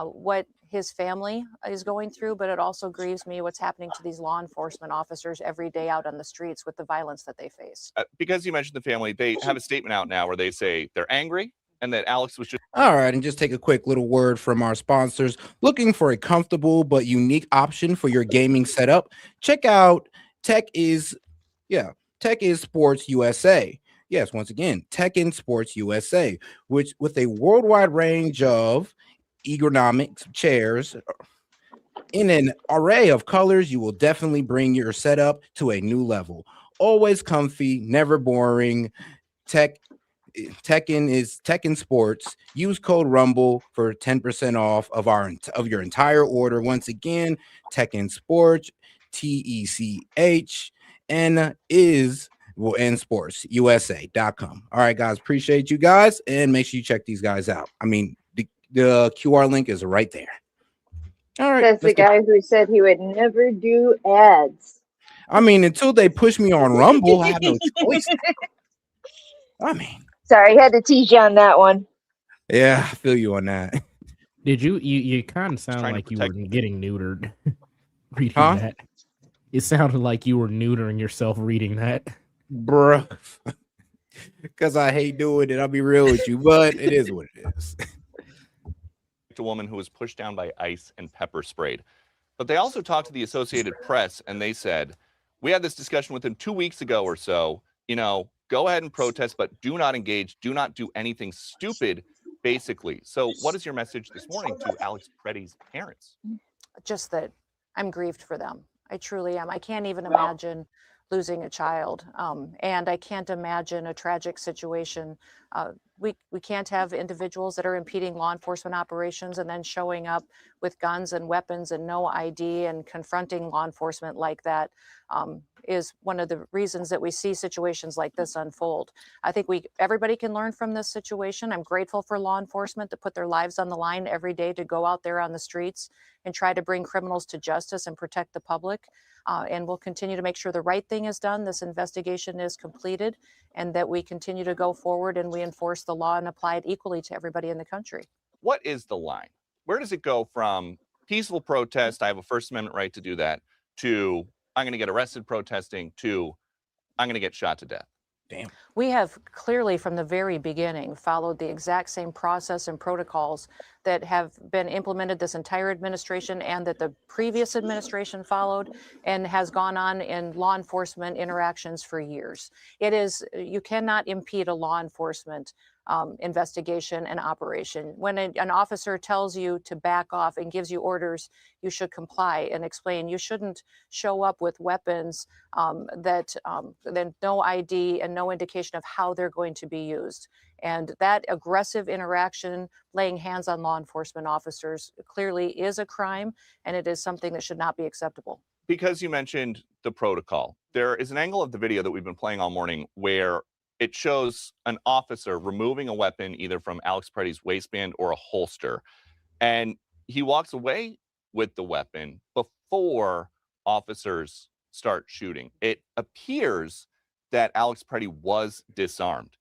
what his family is going through, but it also grieves me what's happening to these law enforcement officers every day out on the streets with the violence that they face. Because you mentioned the family, they have a statement out now where they say they're angry and that Alex was just. All right, and just take a quick little word from our sponsors. Looking for a comfortable but unique option for your gaming setup? Check out Tech is Sports USA. Yes, once again, Tech in Sports USA, which with a worldwide range of ergonomics chairs in an array of colors, you will definitely bring your setup to a new level. Always comfy, never boring. Tekken Sports. Use code Rumble for 10% off of your entire order. Once again, Tekken Sports, sportsusa.com. All right, guys, appreciate you guys, and make sure you check these guys out. I mean, the QR link is right there. All right, that's the guy who said he would never do ads. I mean, until they push me on Rumble, I have no choice. I mean, sorry, had to tease you on that one. Yeah, I feel you on that. Did you kind of sound like you were getting neutered reading Huh? that? It sounded like you were neutering yourself reading that. Bruh. Because I hate doing it. I'll be real with you, but it is what it is. A woman who was pushed down by ice and pepper sprayed. But they also talked to the Associated Press, and they said, we had this discussion with them 2 weeks ago or so. You know, go ahead and protest, but do not engage. Do not do anything stupid, basically. So what is your message this morning to Alex Pretty's parents? Just that I'm grieved for them. I truly am. I can't even imagine losing a child. And I can't imagine a tragic situation. We can't have individuals that are impeding law enforcement operations and then showing up with guns and weapons and no ID and confronting law enforcement like that. Is one of the reasons that we see situations like this unfold. I think everybody can learn from this situation. I'm grateful for law enforcement to put their lives on the line every day to go out there on the streets and try to bring criminals to justice and protect the public. And we'll continue to make sure the right thing is done, this investigation is completed, and that we continue to go forward and we enforce the law and apply it equally to everybody in the country. What is the line? Where does it go from peaceful protest, I have a First Amendment right to do that, to I'm going to get arrested protesting, to I'm going to get shot to death? Damn. We have clearly from the very beginning followed the exact same process and protocols that have been implemented this entire administration and that the previous administration followed and has gone on in law enforcement interactions for years. You cannot impede a law enforcement investigation and operation. When an officer tells you to back off and gives you orders, you should comply and explain. You shouldn't show up with weapons then no ID and no indication of how they're going to be used. And that aggressive interaction, laying hands on law enforcement officers, clearly is a crime, and it is something that should not be acceptable. Because you mentioned the protocol, there is an angle of the video that we've been playing all morning where it shows an officer removing a weapon either from Alex Pretty's waistband or a holster. And he walks away with the weapon before officers start shooting. It appears that Alex Pretty was disarmed.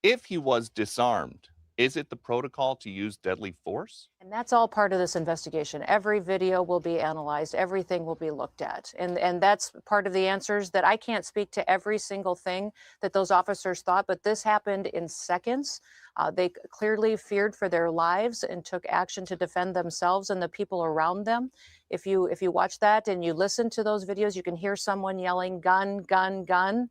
If he was disarmed, is it the protocol to use deadly force? And that's all part of this investigation. Every video will be analyzed. Everything will be looked at. And that's part of the answers that I can't speak to every single thing that those officers thought, but this happened in seconds. They clearly feared for their lives and took action to defend themselves and the people around them. If you watch that and you listen to those videos, you can hear someone yelling, gun, gun, gun.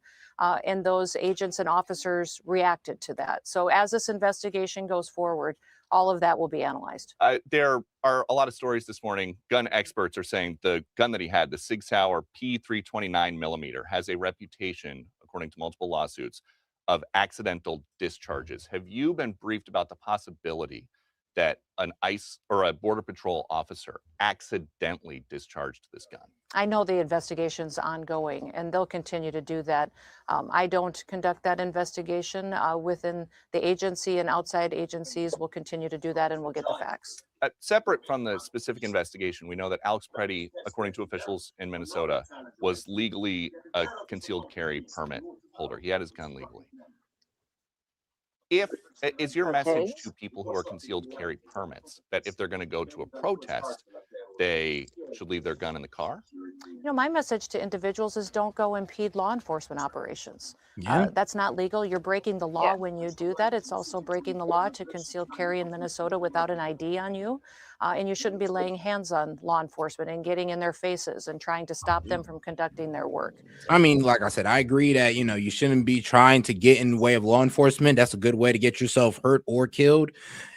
And those agents and officers reacted to that. So as this investigation goes forward, all of that will be analyzed. There are a lot of stories this morning. Gun experts are saying the gun that he had, the Sig Sauer P329 millimeter, has a reputation, according to multiple lawsuits, of accidental discharges. Have you been briefed about the possibility that an ICE or a Border Patrol officer accidentally discharged this gun? I know the investigation's ongoing, and they'll continue to do that. I don't conduct that investigation within the agency, and outside agencies will continue to do that, and we'll get the facts. Separate from the specific investigation, we know that Alex Preddy, according to officials in Minnesota, was legally a concealed carry permit holder. He had his gun legally. Is your message to people who are concealed carry permits that if they're going to go to a protest, they should leave their gun in the car? You know, my message to individuals is don't go impede law enforcement operations. Yeah. That's not legal. You're breaking the law when you do that. It's also breaking the law to conceal carry in Minnesota without an ID on you. And you shouldn't be laying hands on law enforcement and getting in their faces and trying to stop them from conducting their work. I mean, like I said, I agree that, you know, you shouldn't be trying to get in the way of law enforcement. That's a good way to get yourself hurt or killed.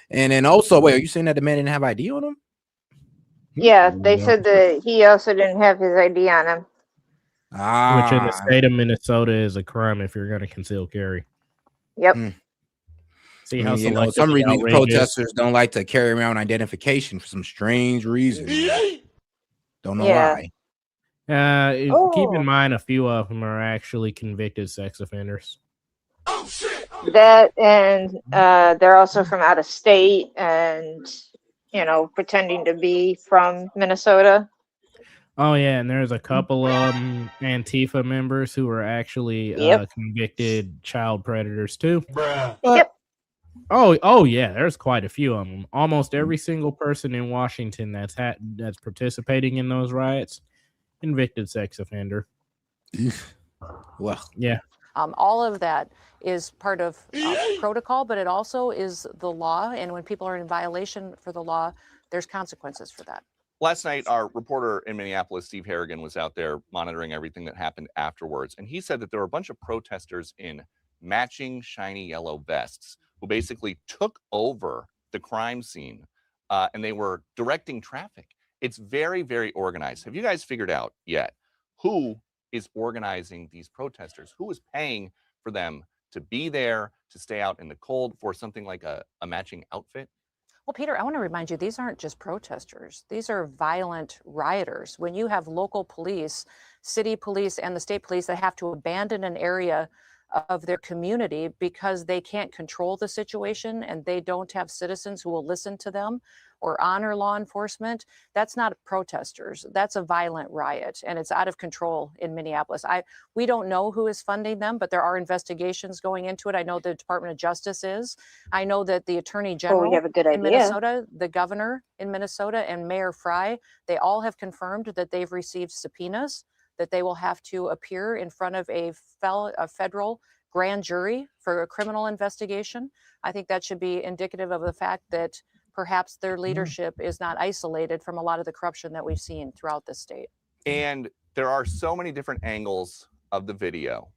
And then also, wait, are you saying that the man didn't have ID on him? Yeah, they said that he also didn't have his ID on him. Which in the state of Minnesota is a crime if you're going to conceal carry. Yep. See how you know, some reason these protesters don't like to carry around identification for some strange reason. Don't know why. Keep in mind, a few of them are actually convicted sex offenders. That, and they're also from out of state and, you know, pretending to be from Minnesota. Oh, yeah, and there's a couple of Antifa members who are actually convicted child predators, too. Yep. Oh, yeah, there's quite a few of them. Almost every single person in Washington that's participating in those riots, convicted sex offender. Well, yeah. All of that is part of protocol, but it also is the law. And when people are in violation for the law, there's consequences for that. Last night, our reporter in Minneapolis, Steve Harrigan, was out there monitoring everything that happened afterwards. And he said that there were a bunch of protesters in matching shiny yellow vests who basically took over the crime scene and they were directing traffic. It's very, very organized. Have you guys figured out yet who is organizing these protesters? Who is paying for them to be there, to stay out in the cold for something like a matching outfit? Well, Peter, I want to remind you, these aren't just protesters. These are violent rioters. When you have local police, city police, and the state police that have to abandon an area of their community because they can't control the situation and they don't have citizens who will listen to them or honor law enforcement, that's not protesters. That's a violent riot, and it's out of control in Minneapolis. We don't know who is funding them, but there are investigations going into it. I know the Department of Justice is. I know that the Attorney General we have a good in idea. Minnesota, the governor in Minnesota, and Mayor Fry, they all have confirmed that they've received subpoenas, that they will have to appear in front of a federal grand jury for a criminal investigation. I think that should be indicative of the fact that perhaps their leadership is not isolated from a lot of the corruption that we've seen throughout the state. And there are so many different angles of the video.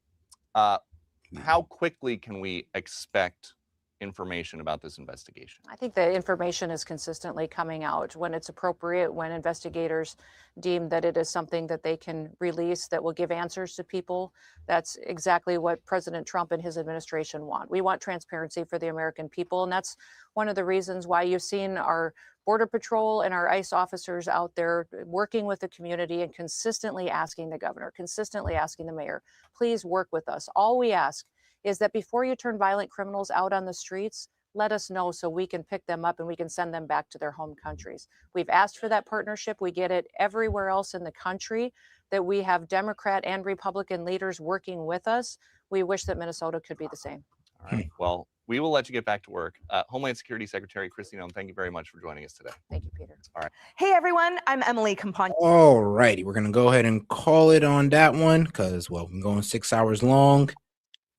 How quickly can we expect information about this investigation? I think the information is consistently coming out when it's appropriate, when investigators deem that it is something that they can release that will give answers to people. That's exactly what President Trump and his administration want. We want transparency for the American people, and that's one of the reasons why you've seen our Border Patrol and our ICE officers out there working with the community and consistently asking the governor, consistently asking the mayor, please work with us. All we ask is that before you turn violent criminals out on the streets, let us know so we can pick them up and we can send them back to their home countries. We've asked for that partnership. We get it everywhere else in the country, that we have Democrat and Republican leaders working with us. We wish that Minnesota could be the same. All right. Well, we will let you get back to work. Homeland Security Secretary Kristi Noem, thank you very much for joining us today. Thank you, Peter. All right. Hey, everyone. I'm Emily Campagna. All righty. We're going to go ahead and call it on that one because, well, we're going 6 hours long.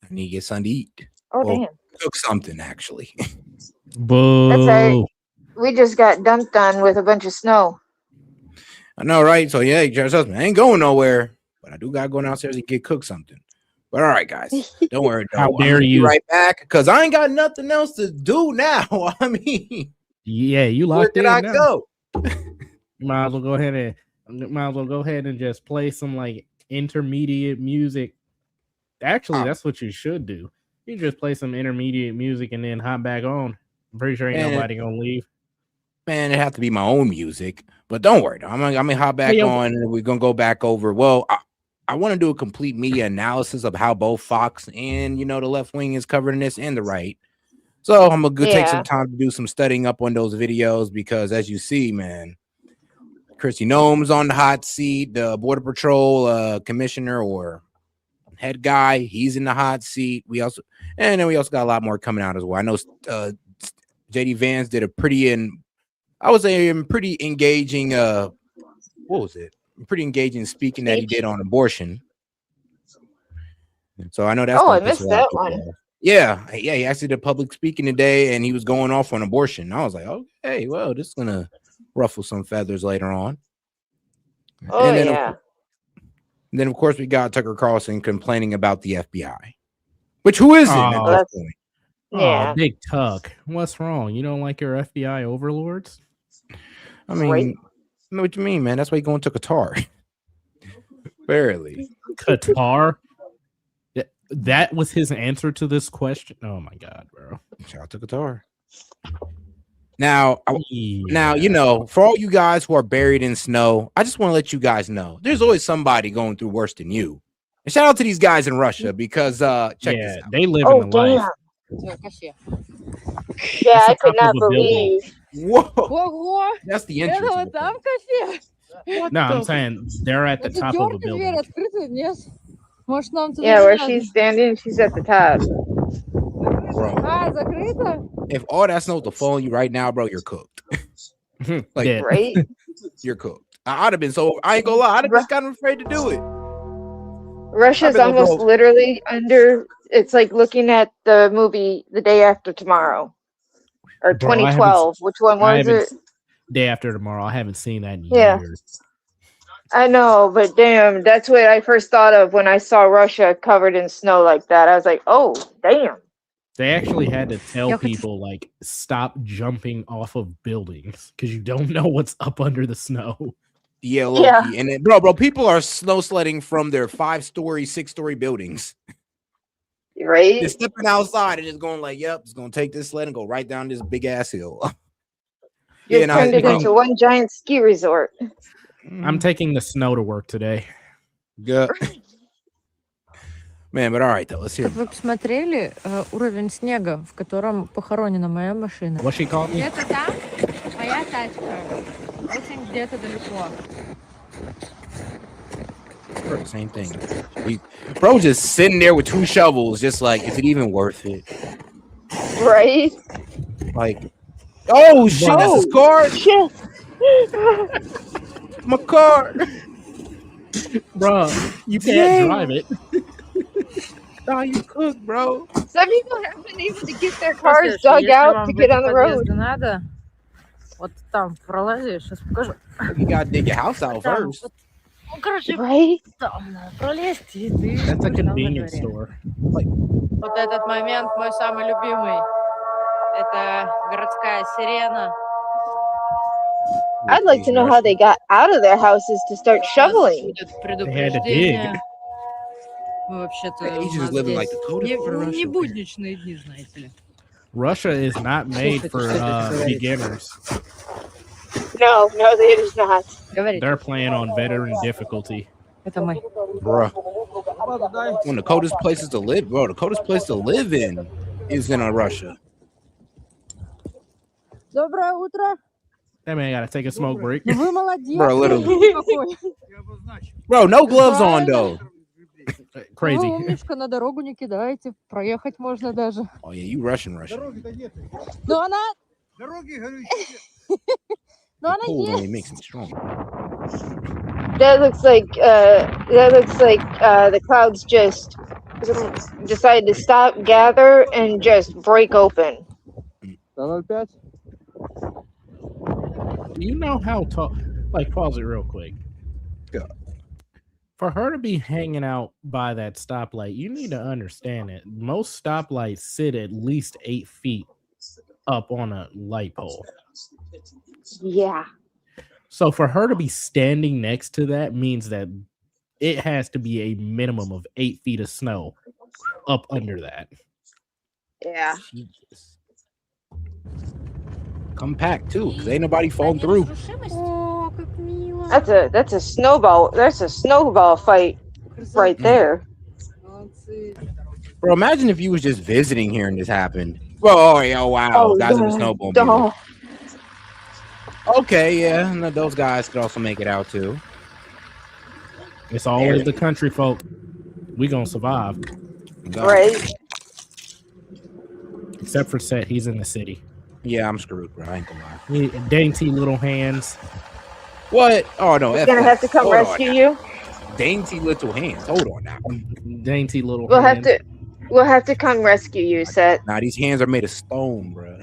I need to get something to eat. Oh, damn. Cook something, actually. Boo. That's right. We just got dumped on with a bunch of snow. I know, right? So, yeah, Jared's husband, I ain't going nowhere, but I do got to go downstairs and get cook something. But all right, guys, don't worry. How dare you? Be right back, because I ain't got nothing else to do now. I mean, yeah, you locked in. Where did I go? Might as well go ahead and just play some like intermediate music. Actually, that's what you should do. You just play some intermediate music and then hop back on. I'm pretty sure ain't nobody gonna leave. Man, it have to be my own music, but don't worry. I'm gonna hop back on, and we're gonna go back over. Well, I want to do a complete media analysis of how both Fox and the left wing is covered in this, and the right. So I'm gonna take some time to do some studying up on those videos because, as you see, man, Kristi Noem's on the hot seat. The Border Patrol commissioner or head guy, he's in the hot seat. We also got a lot more coming out as well. I know JD Vance did a pretty engaging pretty engaging speaking that he did on abortion. So I know that's I missed that one. Yeah, he actually did public speaking today, and he was going off on abortion. I was like, okay, well, this is gonna ruffle some feathers later on. And then of course we got Tucker Carlson complaining about the FBI, which who isn't at this point? Oh, Big Tuck, what's wrong? You don't like your FBI overlords? I mean, I know what you mean, man. That's why you're going to Qatar. Barely. Qatar? That was his answer to this question. Oh my God, bro! Shout out to Qatar. Now, for all you guys who are buried in snow, I just want to let you guys know there's always somebody going through worse than you. And shout out to these guys in Russia because check this out. They live in the life. Yeah, I could not believe. Whoa! That's the entrance. No, I'm saying they're at the top of a building. Yeah, where she's standing, she's at the top. Bro, if all that snow's to fall on you right now, bro, you're cooked. Right? You're cooked. I'd have been I ain't gonna lie, I'd have been kind of afraid to do it. Russia's almost literally under. It's like looking at the movie The Day After Tomorrow or 2012. Which one was it? Day After Tomorrow. I haven't seen that in years. I know, but damn, that's what I first thought of when I saw Russia covered in snow like that. I was like, oh, damn. They actually had to tell people, like, stop jumping off of buildings because you don't know what's up under the snow. Yeah, Loki. And then, bro, people are snow sledding from their 5-story, 6-story buildings. Right? They're stepping outside and just going like, yep, it's going to take this sled and go right down this big-ass hill. Just turned it into one giant ski resort. I'm taking the snow to work today. Good. Man, but all right, though. Let's hear it. Вы посмотрели уровень снега, в котором похоронена моя машина? What she called me? Где-то там моя тачка. Очень где-то далеко. Same thing. Bro just sitting there with 2 shovels, just like, is it even worth it? Right? Like, oh, shit, that's his car? Shit. My car. Bro, you can't drive it. No, you cook, bro. Some people haven't been able to get their cars dug out to get on the road. Надо. Вот там пролазишь, сейчас покажу. You gotta dig your house out first. Ну, короче, right? Там надо пролезть, и ты... That's a convenience store. Вот этот момент мой самый любимый. Это городская сирена. I'd like to know how they got out of their houses to start shoveling. They had to dig. Мы вообще-то He's just living like the code for Russia. не будничные дни, знаете ли. Russia is not made for beginners. No, it is not. They're playing on veteran difficulty. Это мы. Bro. One of the coldest places to live, bro. The coldest place to live in is in Russia. Доброе утро. Hey man, gotta take a smoke break. Вы молодец. Bro, literally. Bro, no gloves on though. Crazy. Вы умничка, на дорогу не кидайте. Проехать можно даже. Oh yeah, you Russian. Но она... Но она Cold only есть. makes me strong. That looks like the clouds just decided to stop, gather, and just break open. Do you know how tall? Like, pause it real quick. Yeah. For her to be hanging out by that stoplight, you need to understand it. Most stoplights sit at least 8 feet up on a light pole. Yeah. So for her to be standing next to that means that it has to be a minimum of 8 feet of snow up under that. Yeah. Compact too, because ain't nobody falling through. That's a snowball. That's a snowball fight right there. Bro, imagine if you was just visiting here and this happened. Whoa, oh wow, guys in the snowmobile. Okay, yeah, no, those guys could also make it out too. It's always the country folk. We gonna survive. Right. Except for S.E.T, he's in the city. Yeah, I'm screwed, bro. I ain't gonna lie. Dainty little hands. What? Oh no, He's gonna have to come rescue you. Dainty little hands. Hold on now. Dainty little hands. We'll have to come rescue you, S.E.T. Nah, these hands are made of stone, bro.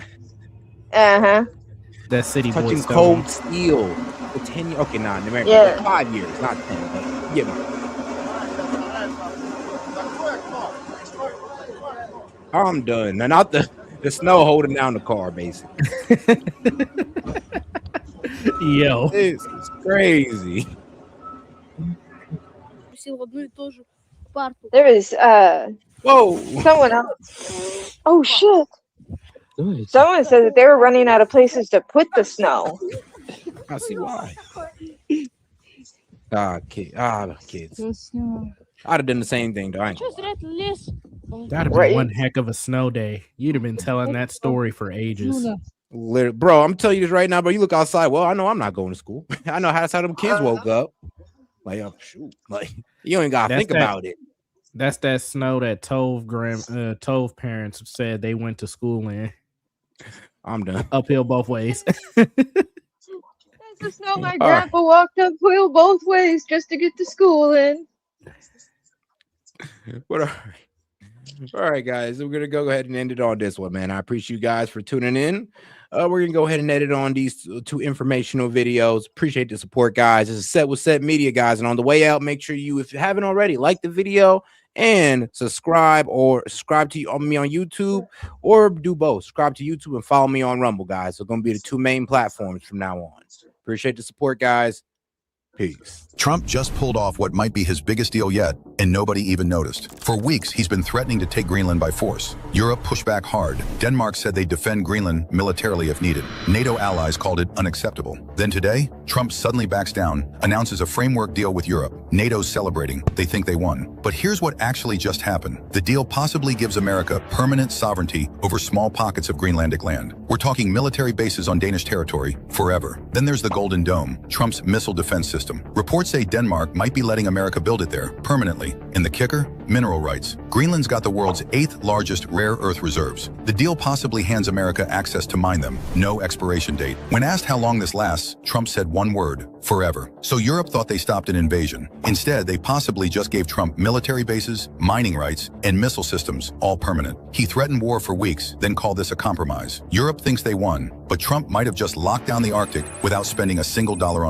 Uh-huh. That city boy touching cold steel for 10 years. Okay, nah, America, yeah. 5 years, not 10. But yeah, I'm done. Now, not the snow holding down the car, basically. Yo, this is crazy. There is whoa, someone else. Oh shit. Someone said that they were running out of places to put the snow. I see why. Kids. I'd have done the same thing, though. That'd be one heck of a snow day. You'd have been telling that story for ages. Bro, I'm telling you this right now, bro. You look outside. Well, I know I'm not going to school. I know that's how them kids woke up. Like, oh, shoot. Like, you ain't got to think about it. That's that snow that Tove parents said they went to school in. I'm done. Uphill both ways. That's the snow my grandpa walked uphill both ways just to get to school in. But all right, guys. We're gonna go ahead and end it on this one, man. I appreciate you guys for tuning in. We're gonna go ahead and edit on these two informational videos. Appreciate the support, guys. This is S.E.T with S.E.T Media, guys. And on the way out, make sure you, if you haven't already, like the video and subscribe to me on YouTube, or do both. Subscribe to YouTube and follow me on Rumble, guys. They're gonna be the two main platforms from now on. Appreciate the support, guys. Peace. Trump just pulled off what might be his biggest deal yet, and nobody even noticed. For weeks, he's been threatening to take Greenland by force. Europe pushed back hard. Denmark said they'd defend Greenland militarily if needed. NATO allies called it unacceptable. Then today, Trump suddenly backs down, announces a framework deal with Europe. NATO's celebrating. They think they won. But here's what actually just happened. The deal possibly gives America permanent sovereignty over small pockets of Greenlandic land. We're talking military bases on Danish territory forever. Then there's the Golden Dome, Trump's missile defense system. Reports say Denmark might be letting America build it there permanently. And the kicker? Mineral rights. Greenland's got the world's 8th largest rare earth reserves. The deal possibly hands America access to mine them. No expiration date. When asked how long this lasts, Trump said one word: forever. So Europe thought they stopped an invasion. Instead, they possibly just gave Trump military bases, mining rights, and missile systems, all permanent. He threatened war for weeks, then called this a compromise. Europe thinks they won, but Trump might have just locked down the Arctic without spending a single dollar on